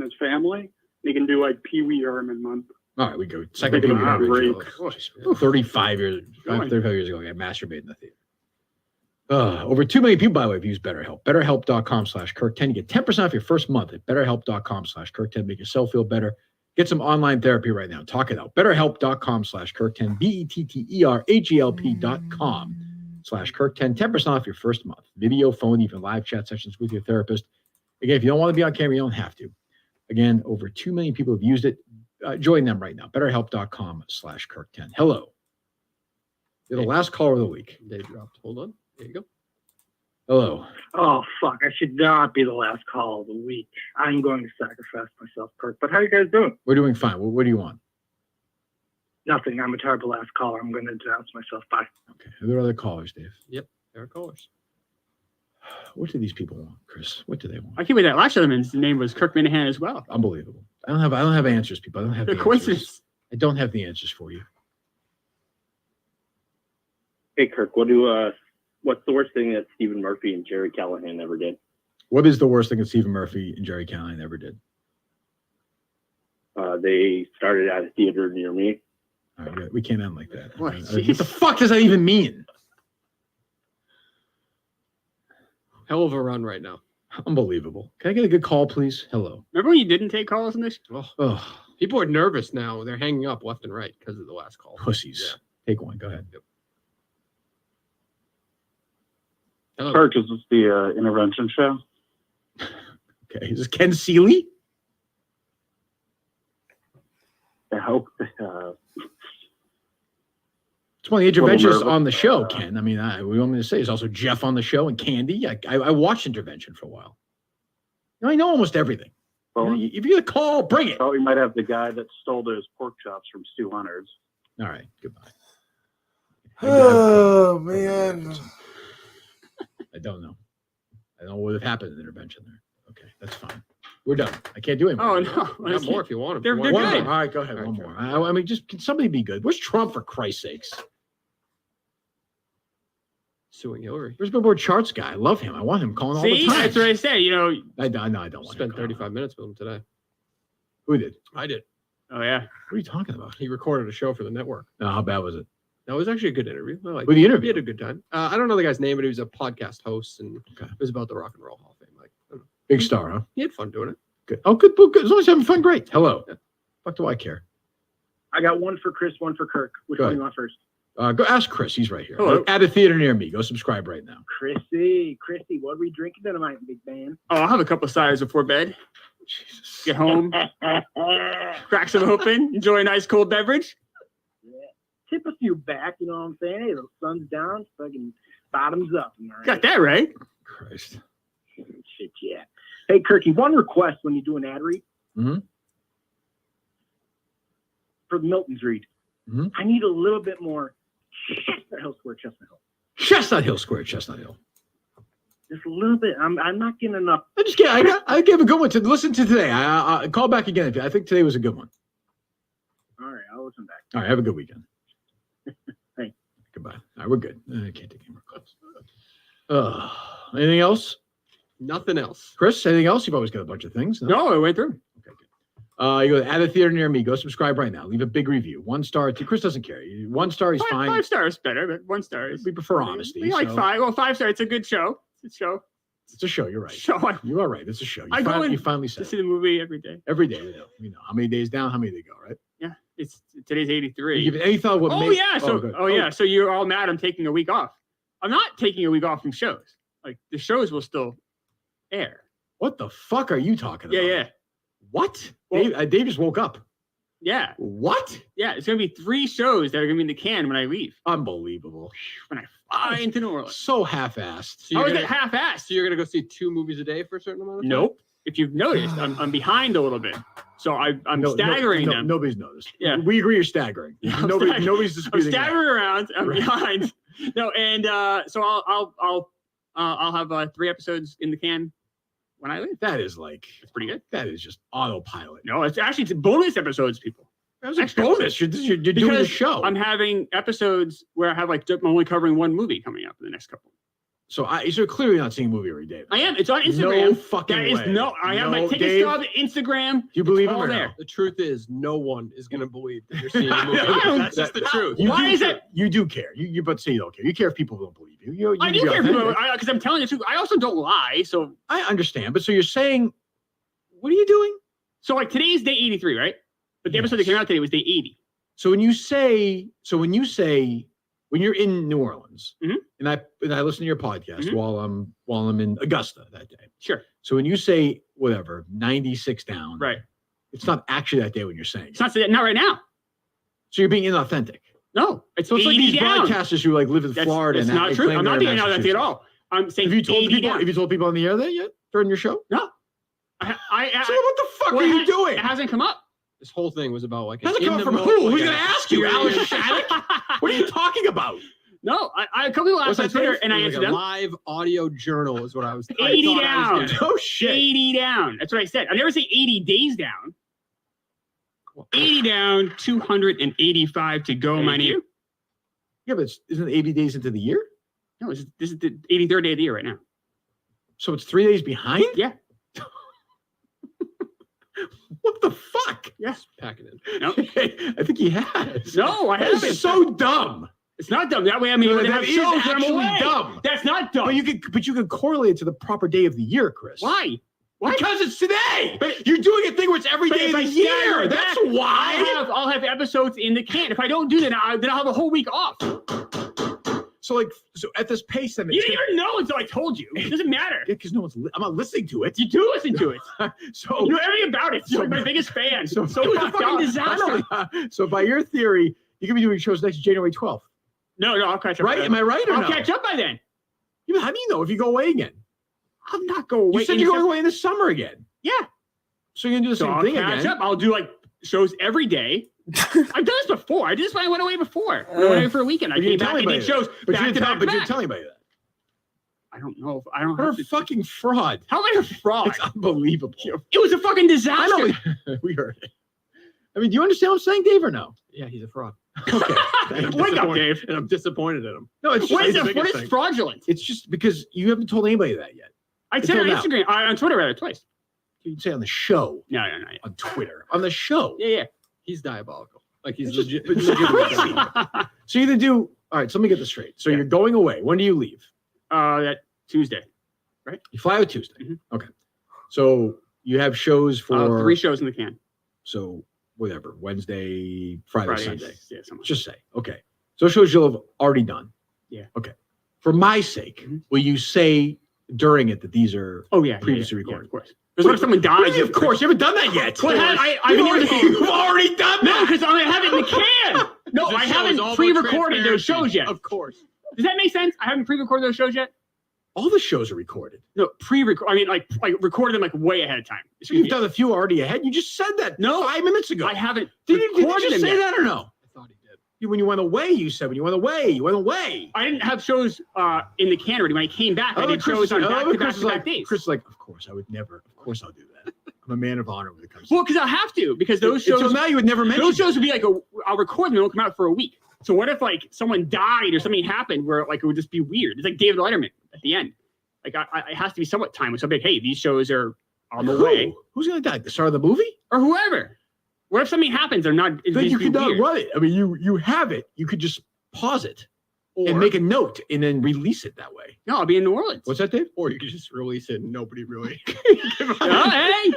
his family. He can do like Pee Wee Herman month. All right, we go. Second Take Pee a Wee break. Herman. 35 years ago, I masturbated in the theater. Over 2 million people, by the way, have used BetterHelp. BetterHelp.com/Kirk10. You get 10% off your first month at BetterHelp.com/Kirk10. Make yourself feel better. Get some online therapy right now. Talk it out. BetterHelp.com/Kirk10. BetterHelp.com/Kirk10. 10% off your first month. Video, phone, even live chat sessions with your therapist. Again, if you don't want to be on camera, you don't have to. Again, over 2 million people have used it. Join them right now. BetterHelp.com/Kirk10. Hello. You're the last caller of the week. They dropped. Hold on. There you go. Hello. Oh, fuck. I should not be the last call of the week. I'm going to sacrifice myself, Kirk. But how you guys doing? We're doing fine. What do you want? Nothing. I'm a terrible last caller. I'm going to denounce myself. Bye. Okay. Are there other callers, Dave? Yep. There are callers. What do these people want, Chris? What do they want? I can't believe that last gentleman's name was Kirk Minahan as well. Unbelievable. I don't have answers, people. I don't have the coincidence. answers. I don't have the answers for you. Hey, Kirk, what's the worst thing that Stephen Murphy and Jerry Callahan ever did? What is the worst thing that Stephen Murphy and Jerry Callahan ever did? They started at a theater near me. All right, we can't end like that. What? What the fuck does that even mean? Hell of a run right now. Unbelievable. Can I get a good call, please? Hello. Remember when you didn't take calls on this? Oh, People are nervous now. They're hanging up left and right because of the last call. pussies. Take one. Go ahead. Hello. Kirk, is this the intervention show? Okay. Is this Ken Seeley? I hope. It's one of the interventionists nervous. on the show, Ken. I mean, we want me to say there's also Jeff on the show and Candy. I watched Intervention for a while. I know almost everything. Well, if you get a call, bring it. Oh, we might have the guy that stole those pork chops from Stu Leonard's. All right. Goodbye. Oh, man. I don't know. I don't know what would have happened in Intervention there. Okay, that's fine. We're done. I can't do anymore. Oh no, We got more if you want them. They're One good. more. All right, go ahead. One more. I mean, just can somebody be good? Where's Trump, for Christ's sakes? Suing Hillary. Where's Billboard Charts guy? I love him. I want him calling all the See, time. that's what I say. You know, I don't want him. Spent 35 minutes with him today. Who did? I did. oh yeah. What are you talking about? He recorded a show for the network. No, how bad was it? That was actually a good interview. I liked With it. the interview? He had a good time. I don't know the guy's name, but he was a podcast host, and Okay. it was about the Rock and Roll Hall of Fame. Like, I don't know. Big star, huh? He had fun doing it. Good. Oh, good. Good. As long as you're having fun, great. Hello. Fuck do I care? I got one for Chris, one for Kirk. Which Go one do ahead. you want first? Go ask Chris. He's right here. Hello. At a theater near me. Go subscribe right now. Chrissy, what are we drinking tonight, big man? Oh, I'll have a couple of ciders before bed. Jesus. Get home, crack some open, enjoy a nice cold beverage. Tip a few back, you know what I'm saying? Hey, the sun's down, fucking bottoms up. All right? Got that right. Christ. Shit, yeah. Hey, Kirky, one request when you do an ad read. Mhm. For the Milton's read. Mhm. I need a little bit more Chestnut Hill Square, Chestnut Hill. Chestnut Hill Square, Chestnut Hill. Just a little bit. I'm not getting enough. I gave a good one to listen to today. I call back again. I think today was a good one. All right, I'll listen back. All right. Have a good weekend. Thanks. Goodbye. All right. We're good. I can't take any more calls. Anything else? Nothing else. Chris, anything else? You've always got a bunch of things. No, I went through. Okay, good. You go at a theater near me. Go subscribe right now. Leave a big review. 1 star. Chris doesn't care. 1 star is fine. 5 stars better, but 1 star is. We prefer honesty. We like so- 5. Well, 5 stars. It's a good show. It's a show. It's a show. You're right. Show. You are right. It's a show. I go in You finally said to it. see the movie every day. Every day. We know. How many days down? How many they go, right? Yeah, it's today's 83. You give it any thought what Oh made- yeah, so good. yeah, so you're all mad I'm taking a week off. I'm not taking a week off from shows. Like the shows will still air. What the fuck are you talking Yeah, about? yeah. What? Well- Dave just woke up. Yeah. What? Yeah, it's gonna be 3 shows that are gonna be in the can when I leave. Unbelievable. When I fly into New Orleans. So half-assed. How is it half-assed? So you're gonna go see 2 movies a day for a certain amount of time? Nope. if you've noticed, I'm behind a little bit. So I'm staggering them. Nobody's noticed. Yeah. We agree you're staggering. Nobody's I'm disputing that. staggering around. I'm behind. No, and so I'll have 3 episodes in the can when I leave. That is like it's pretty good. That is just autopilot. No, it's bonus episodes, people. That was a bonus. You're doing the show. I'm having episodes where I have I'm only covering one movie coming up in the next couple. So you're clearly not seeing a movie every day. I am. It's on Instagram. No fucking way. I have my ticket Dave, stub, Instagram. You believe all him or there. no? The truth is, no one is going to believe that you're seeing a movie. That's just the truth. Why is it? You do care. You're about to say you don't care. You care if people don't believe you. I do care because I'm telling the truth. I also don't lie. So I understand. But so you're saying, what are you doing? So like today's day 83, right? But the episode that came out today was day 80. So when you're in New Orleans, and I listen to your podcast while I'm in Augusta that day. Sure. So when you say whatever 96 down, right? It's not actually that day when you're saying. It's not right now. So you're being inauthentic. No, it's so it's 80 like these down. broadcasting who live in Florida. That's and not true. I'm not being inauthentic at all. I'm saying have you told 80 people? down. Have you told people on the air that yet during your show? No. So what the fuck are you doing? It hasn't come up. This whole thing was about like. Hasn't come from who? Who's gonna ask you, Alice Shattuck? What are you talking about? No, a couple people asked on Twitter, and I answered them. Live audio journal is what I was. 80 down. Oh shit. 80 down. That's what I said. I never say 80 days down. 80 down, 285 to go, my name. Yeah, but isn't it 80 days into the year? No, this is the 83rd day of the year right now. So it's 3 days behind? Yeah. What the fuck? Yes. Pack it in. No. I think he has. No, I That haven't. is so dumb. It's not dumb. That way I'm able to have That is shows when I'm actually away. dumb. That's not dumb. But you could correlate it to the proper day of the year, Chris. Why? Because it's today. But you're doing a thing where it's every day of the year. That's why. I'll have episodes in the can. If I don't do that, then I'll have a whole week off. So at this pace, then You didn't even know until I told you. It doesn't matter. Yeah, because no one's. I'm not listening to it. You do listen to it. So you know everything about it. You're like my biggest fan. So it was a fucking I disaster. know. So by your theory, you could be doing shows next January 12th. No, I'll catch up. Right? Am I right or I'll no? catch up by then. Yeah, how do you know if you go away again? I'll not go away. You said you're going away in the summer again. Yeah. So you're gonna do the same I'll thing catch again? up. I'll do like shows every day. I've done this before. I did this when I went away before. I went away for a weekend. I came back and did shows But back to back. you're telling anybody that. I don't know. I don't What have a fucking fraud. How am I a fraud? It's unbelievable. It was a fucking disaster. I know. We heard it. I mean, do you understand what I'm saying, Dave, or no? Yeah, he's a fraud. Okay. Wake up, Dave. And I'm disappointed in him. No, it's What just, is fraudulent? It's just because you haven't told anybody that yet. I said on Until now. Instagram, on Twitter rather, twice. You can say on the show. No. On Twitter. On the show. Yeah. He's diabolical. Like he's It's legit. it's crazy. So you either do. All right. So let me get this straight. So you're going away. When do you leave? That Tuesday, right? You fly out Tuesday. Okay. So you have shows for 3 shows in the can. So whatever, Wednesday, Friday, Sunday. Yeah, something. Just say, okay. So shows you'll have already done. Yeah. Okay. For my sake, will you say during it that these are previously recorded? Yeah, of course. Because what if someone dies? Of course, you haven't done that yet. Well, You've already done No, that. because I have it in the can. No, This I show is haven't all pre-recorded about those shows yet. Of course. Does that make sense? I haven't pre-recorded those shows yet. All the shows are recorded. No, pre-record. I mean, like recorded them like way ahead of time. So you've done a few already ahead. You just said that 5 minutes ago. I haven't. Did you recorded just them say yet. that or no? I thought he did. When you went away, you said when you went away, you went away. I didn't have shows in the can already. When I came back, I did shows on back-to-back days. Chris is like, of course, I would never. Of course, I'll do that. I'm a man of honor when it comes. Well, because I'll have to, because those shows. Until now, you would never mention. Those shows would be like I'll record them. They'll come out for a week. So what if like someone died or something happened where like it would just be weird? It's like David Letterman at the end. Like it has to be somewhat timeless. So I'm like, hey, these shows are on the way. Who's gonna die? The star of the movie or whoever? What if something happens? They're not. Then you could not run it. I mean, you have it. You could just pause it and make a note and then release it that way. No, I'll be in New Orleans. What's that, Dave? Or you could just release it and nobody really. Hey. I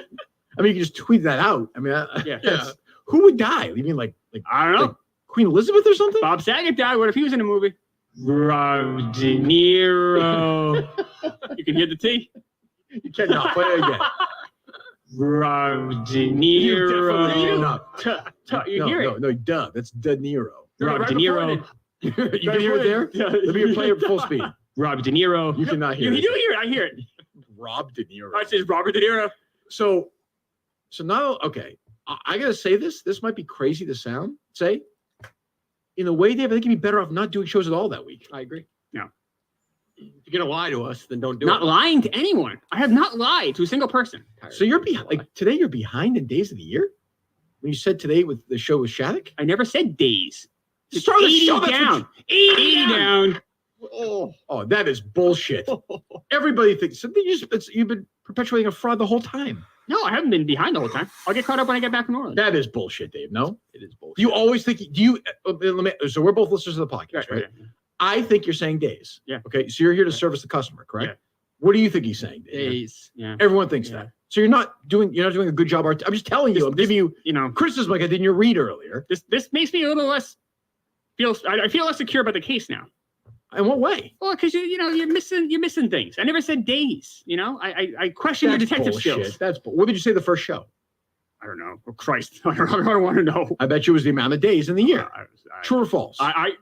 mean, you can just tweet that out. I mean, Yeah. Who would die? You mean like I don't know, like Queen Elizabeth or something? Bob Saget died. What if he was in a movie? Rob De Niro. You can hear the T. You cannot play it again. Rob De You Niro. definitely You hear it? No, duh. That's De Niro. Rob De Niro. You can hear it there? Let me play it full speed. Rob De Niro. You cannot hear You it. do hear it. I hear it. Rob De Niro. It says Robert De Niro. So now, okay, I gotta say this. This might be crazy to say. In a way, Dave, I think you'd be better off not doing shows at all that week. I agree. No. If you're gonna lie to us, then don't do Not it. lying to anyone. I have not lied to a single person. So you're behind. Like today, you're behind in days of the year. When you said today with the show with Shattuck, I never said days. It's start the show down. 80 down. Oh, that is bullshit. Everybody thinks so. You've been perpetuating a fraud the whole time. No, I haven't been behind the whole time. I'll get caught up when I get back from New Orleans. That is bullshit, Dave. No, it is bullshit. Do you always think? Do you? So we're both listeners of the podcast, right? Yeah. I think you're saying days. Yeah. Okay. So you're here to service the customer, correct? Yeah. What do you think he's saying, Dave? Days. Yeah. Everyone thinks that. So you're not doing a good job. I'm just telling you. I'm giving you, criticism like I did in your read earlier. This makes me a little less I feel less secure about the case now. In what way? Well, because you're missing things. I never said days. I question your detective skills. What did you say the first show? I don't know. Oh, Christ, I don't want to know. I bet you it was the amount of days in the year. True or false? I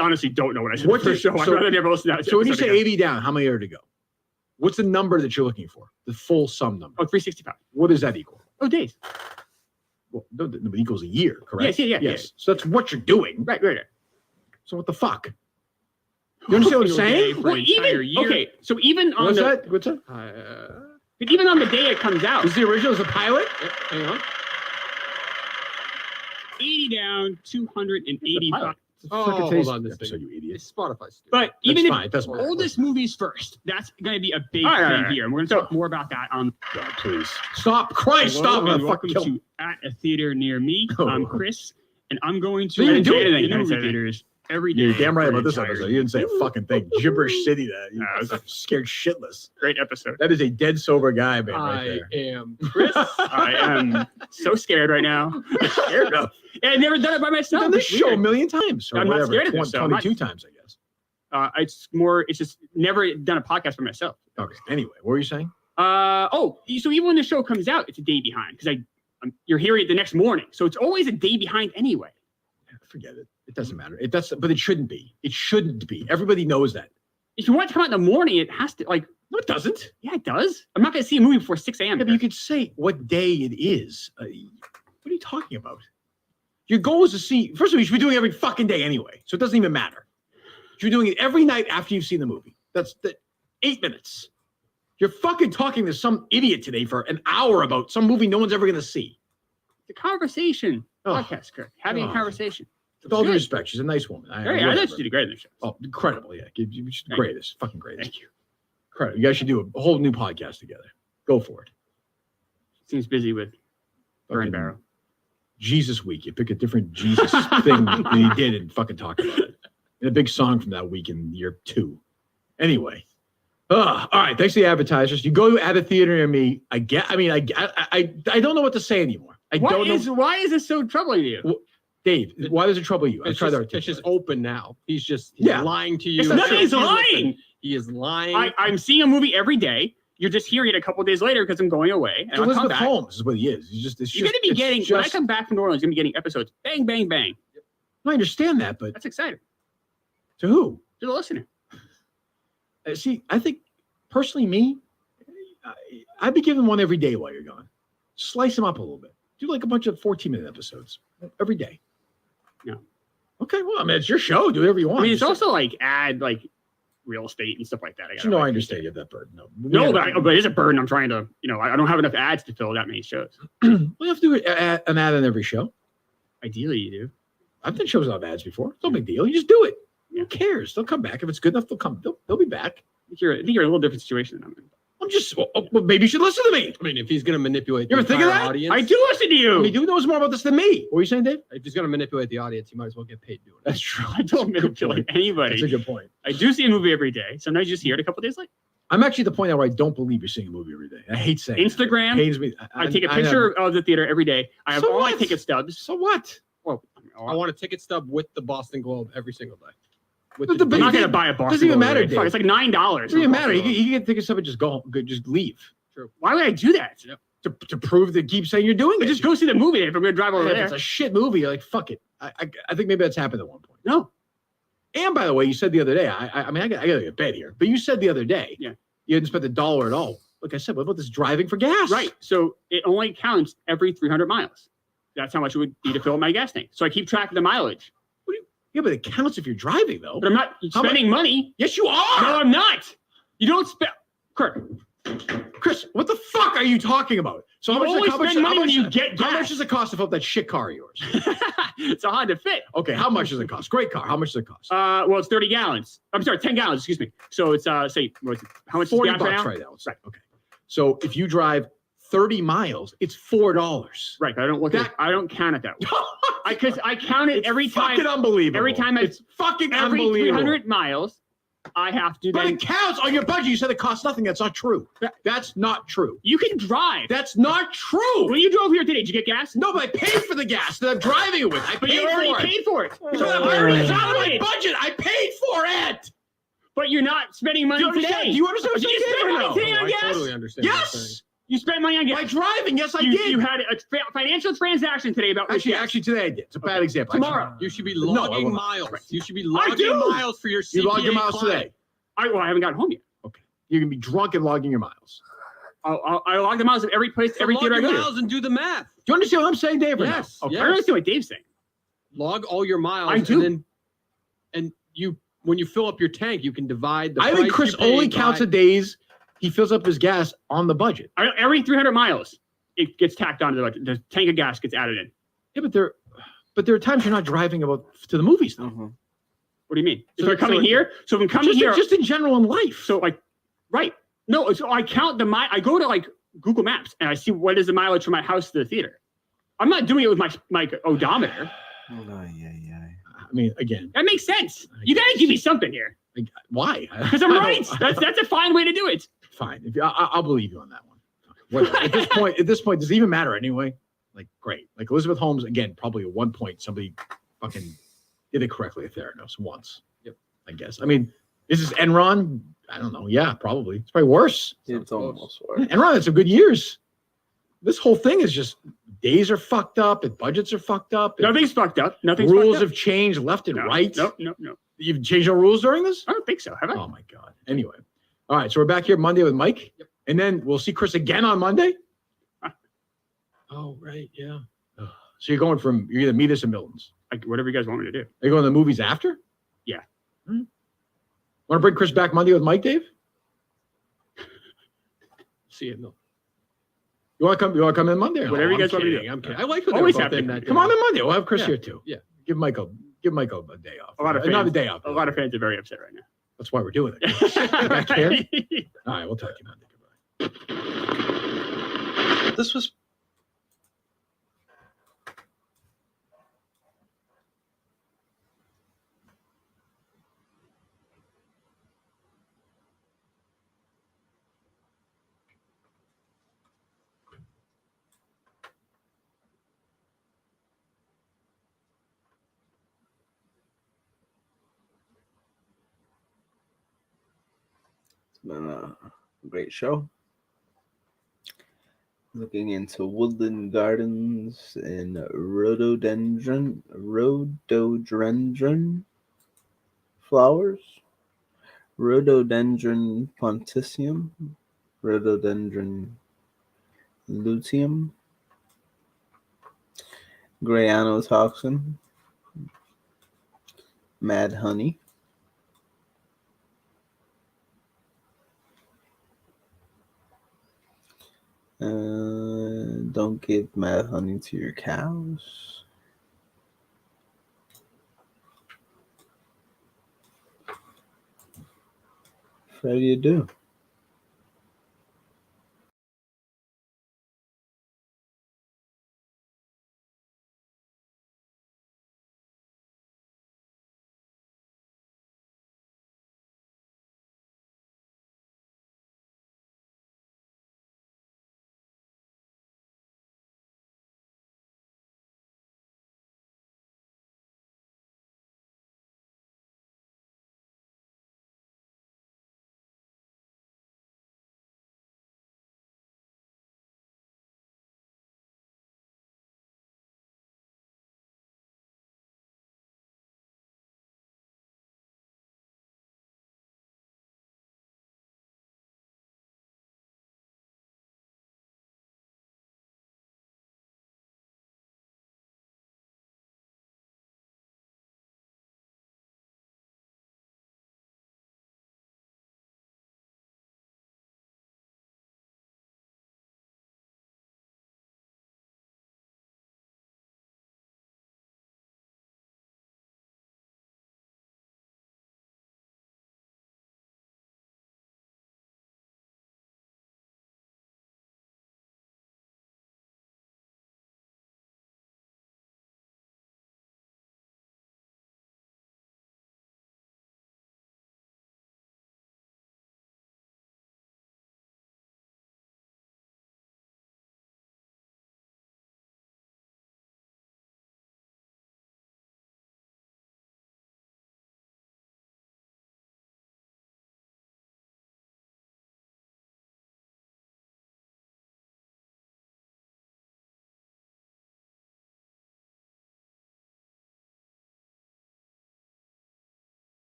honestly don't know what I said the first show. I'd rather never listen to that. So when you say 80 down, how many are to go? What's the number that you're looking for? The full sum number. Oh, 365. What does that equal? Oh, days. Well, no, it equals a year, correct? Yes. Yeah. So that's what you're doing. Right. So what the fuck? You understand what I'm saying? Well, okay. So even on What's that? But even on the day it comes out, is the original as a pilot? Hang on. 80 down, 285. Hold on this episode, you idiot. It's Spotify. Stupid. But even fine. It doesn't matter. oldest movies first, that's going to be a big All thing right. here. And we're going to talk more about that on. Please stop, Christ, Hello, stop! and welcome to At a Theater Near Me. I'm Chris, and I'm going to You didn't do anything. the movie theaters every day. You're damn right for about an this entire episode. You didn't say a fucking thing. Gibberish city. That you scared shitless. Great episode. That is a dead sober guy, man. Right I there. am Chris. I am so scared right now. Scared enough. And I've never done it by myself. You've done this It's show a weird. million times. Or I'm not whatever. scared of this show. I'm not- 22 times, I guess. It's just never done a podcast for myself. Okay. Anyway, what were you saying? So even when the show comes out, it's a day behind because you're hearing it the next morning. So it's always a day behind anyway. Forget it. It doesn't matter. But it shouldn't be. It shouldn't be. Everybody knows that. If you want it to come out in the morning, it has to No, it doesn't. Yeah, it does. I'm not going to see a movie before 6 a.m. Yeah, but you could say what day it is. What are you talking about? Your goal is to see. First of all, you should be doing it every fucking day anyway, so it doesn't even matter. You're doing it every night after you've seen the movie. That's 8 minutes. You're fucking talking to some idiot today for an hour about some movie no one's ever going to see. The conversation podcast, Kirk. Having a conversation. With all due respect, she's a nice woman. I thought you did great in the show. Oh, incredible! Yeah, she's the greatest. Fucking greatest. Thank you. Incredible. You guys should do a whole new podcast together. Go for it. Seems busy with Burn Barrel. Jesus Week. You pick a different Jesus thing than you did and fucking talk about it. And a big song from that week in year 2. Anyway. All right. Thanks to the advertisers. You go at a theater near me. I don't know what to say anymore. Why is this so troubling you? Well, Dave, why does it trouble you? It's just open now. He's lying to you. It's not that he's lying. He is lying. I'm seeing a movie every day. You're just hearing it a couple of days later because I'm going away. And Elizabeth Holmes is what he is. You're going to be getting, when I come back from New Orleans, you're going to be getting episodes. Bang, bang, bang. I understand that, but. That's exciting. To who? To the listener. See, I think, personally, I'd be giving one every day while you're gone. Slice them up a little bit. Do like a bunch of 14-minute episodes every day. No. Okay, well, I mean, it's your show. Do whatever you want. I mean, it's also add real estate and stuff like that. I understand you have that burden. But it is a burden. I'm trying to, I don't have enough ads to fill that many shows. We have to do an ad on every show. Ideally, you do. I've done shows without ads before. It's no big deal. You just do it. Who cares? They'll come back. If it's good enough, they'll come. They'll be back. I think you're in a little different situation than I'm in. I'm just, well, maybe you should listen to me. I mean, if he's going to manipulate You ever the think of entire that? audience, I do listen to you. I mean, who knows more about this than me? What are you saying, Dave? If he's going to manipulate the audience, he might as well get paid doing it. That's true. I don't manipulate anybody. That's a good point. I do see a movie every day. Sometimes you just hear it a couple days later. I'm actually at the point now where I don't believe you're seeing a movie every day. I hate saying Instagram. It pains me. I take a picture of the theater every day. I have all my ticket stubs. So what? Well, I want a ticket stub with the Boston Globe every single day. I'm not going to buy a Boston. Doesn't even matter, Globe. Dave. It's like $9. Doesn't even matter. You can get tickets up and just go home. Just leave. True. Why would I do that? To prove that keep saying you're doing it. Just go see the movie if I'm going to drive over If there. it's a shit movie, you're like, fuck it. I think maybe that's happened at one point. No. And by the way, you said the other day, I mean, I got to get bed here, but you said the other day, you hadn't spent $1 at all like I said, what about this driving for gas? Right. So it only counts every 300 miles. That's how much it would be to fill up my gas tank. So I keep track of the mileage. Yeah, but it counts if you're driving, though. But I'm not spending money. Yes, you are. No, I'm not. You don't spend. Chris, what the fuck are you talking about? So You only spend money when you get How gas. much does it cost to fill up that shit car of yours? It's a Honda Fit. Okay, how much does it cost? Great car. How much does it cost? Well, it's 30 gallons. I'm sorry, 10 gallons. Excuse me. So it's say what's it, how much? $40 is gas right now. Right. Okay. So if you drive 30 miles, it's $4. Right. I don't look at. I don't count it that way. Because I count it every time. Fucking unbelievable. Every time it's fucking every unbelievable. 300 miles, I have to. But then, it counts on your budget. You said it costs nothing. That's not true. That's not true. You can drive. That's not true. When you drove here today, did you get gas? No, but I paid for the gas that I'm driving it with. I But paid you already for it. paid for it. It's out of my budget. I paid for it. But you're not spending money today. Do you understand what Did I'm you saying? spend money today on I gas? totally understand. what you're saying. Yes. You spent money on gas. By driving, yes, I you, did. You had a financial transaction today about Actually, today I did. It's a bad example. Tomorrow. You should be No, I logging won't. miles. Right. You should be I logging do. miles for your CPA You logged your miles client. today. I haven't gotten home yet. Okay. You're gonna be drunk and logging your miles. I log the miles at every place, So every log theater I your go to. miles and do the math. Do you understand what I'm saying, Dave? or no? Yes. Okay. I don't understand what Dave's saying. Log all your miles. I do. And you, when you fill up your tank, you can divide the. I think price Chris you paid only counts by- the days he fills up his gas on the budget. Every 300 miles, it gets tacked onto the budget. The tank of gas gets added in. Yeah, but there are times you're not driving to the movies though. What do you mean? So- So they're coming so- here. So if I'm coming Just, here, just in general in life. so like, right? No, so I count I go to like Google Maps and I see what is the mileage from my house to the theater. I'm not doing it with my odometer. I mean, again, That makes sense. You gotta give me something here why? because I'm I right. don't- That's a fine way to do it. Fine. I'll believe you on that one. Whatever. At this point, does it even matter anyway? Like, great. Like Elizabeth Holmes, again, probably at one point somebody fucking did it correctly at Theranos once. Yep. I guess. I mean, is this Enron? I don't know. Yeah, probably. It's probably worse. It's almost worse. Enron had some good years. This whole thing is just days are fucked up and budgets are fucked up. and Nothing's fucked up. Nothing's rules fucked up. have changed left and right. No. You've changed our rules during this? I don't think so. Have I? Oh my God. Anyway. All right. So we're back here Monday with Mike. Yep. And then we'll see Chris again on Monday. Oh, right. Yeah. So you're either meet us in Milton's. Like, whatever you guys want me to do. Are you going to the movies after? Yeah. Want to bring Chris back Monday with Mike, Dave? See it. No. You want to come in Monday? or no? Whatever you I'm guys want me to kidding, do. I'm kidding. I like when Always they're have both to in that. Come on in Monday. We'll have Chris Yeah. here too. Yeah. Give Michael a day off. A lot of Not a fans- day off. A lot of fans are very upset right now. That's why we're doing it. Back here? All right. We'll talk to you Monday. This was been a great show. Looking into woodland gardens and rhododendron flowers, rhododendron ponticum, rhododendron luteum, grayanotoxin, mad honey, don't give mad honey to your cows. What do you do?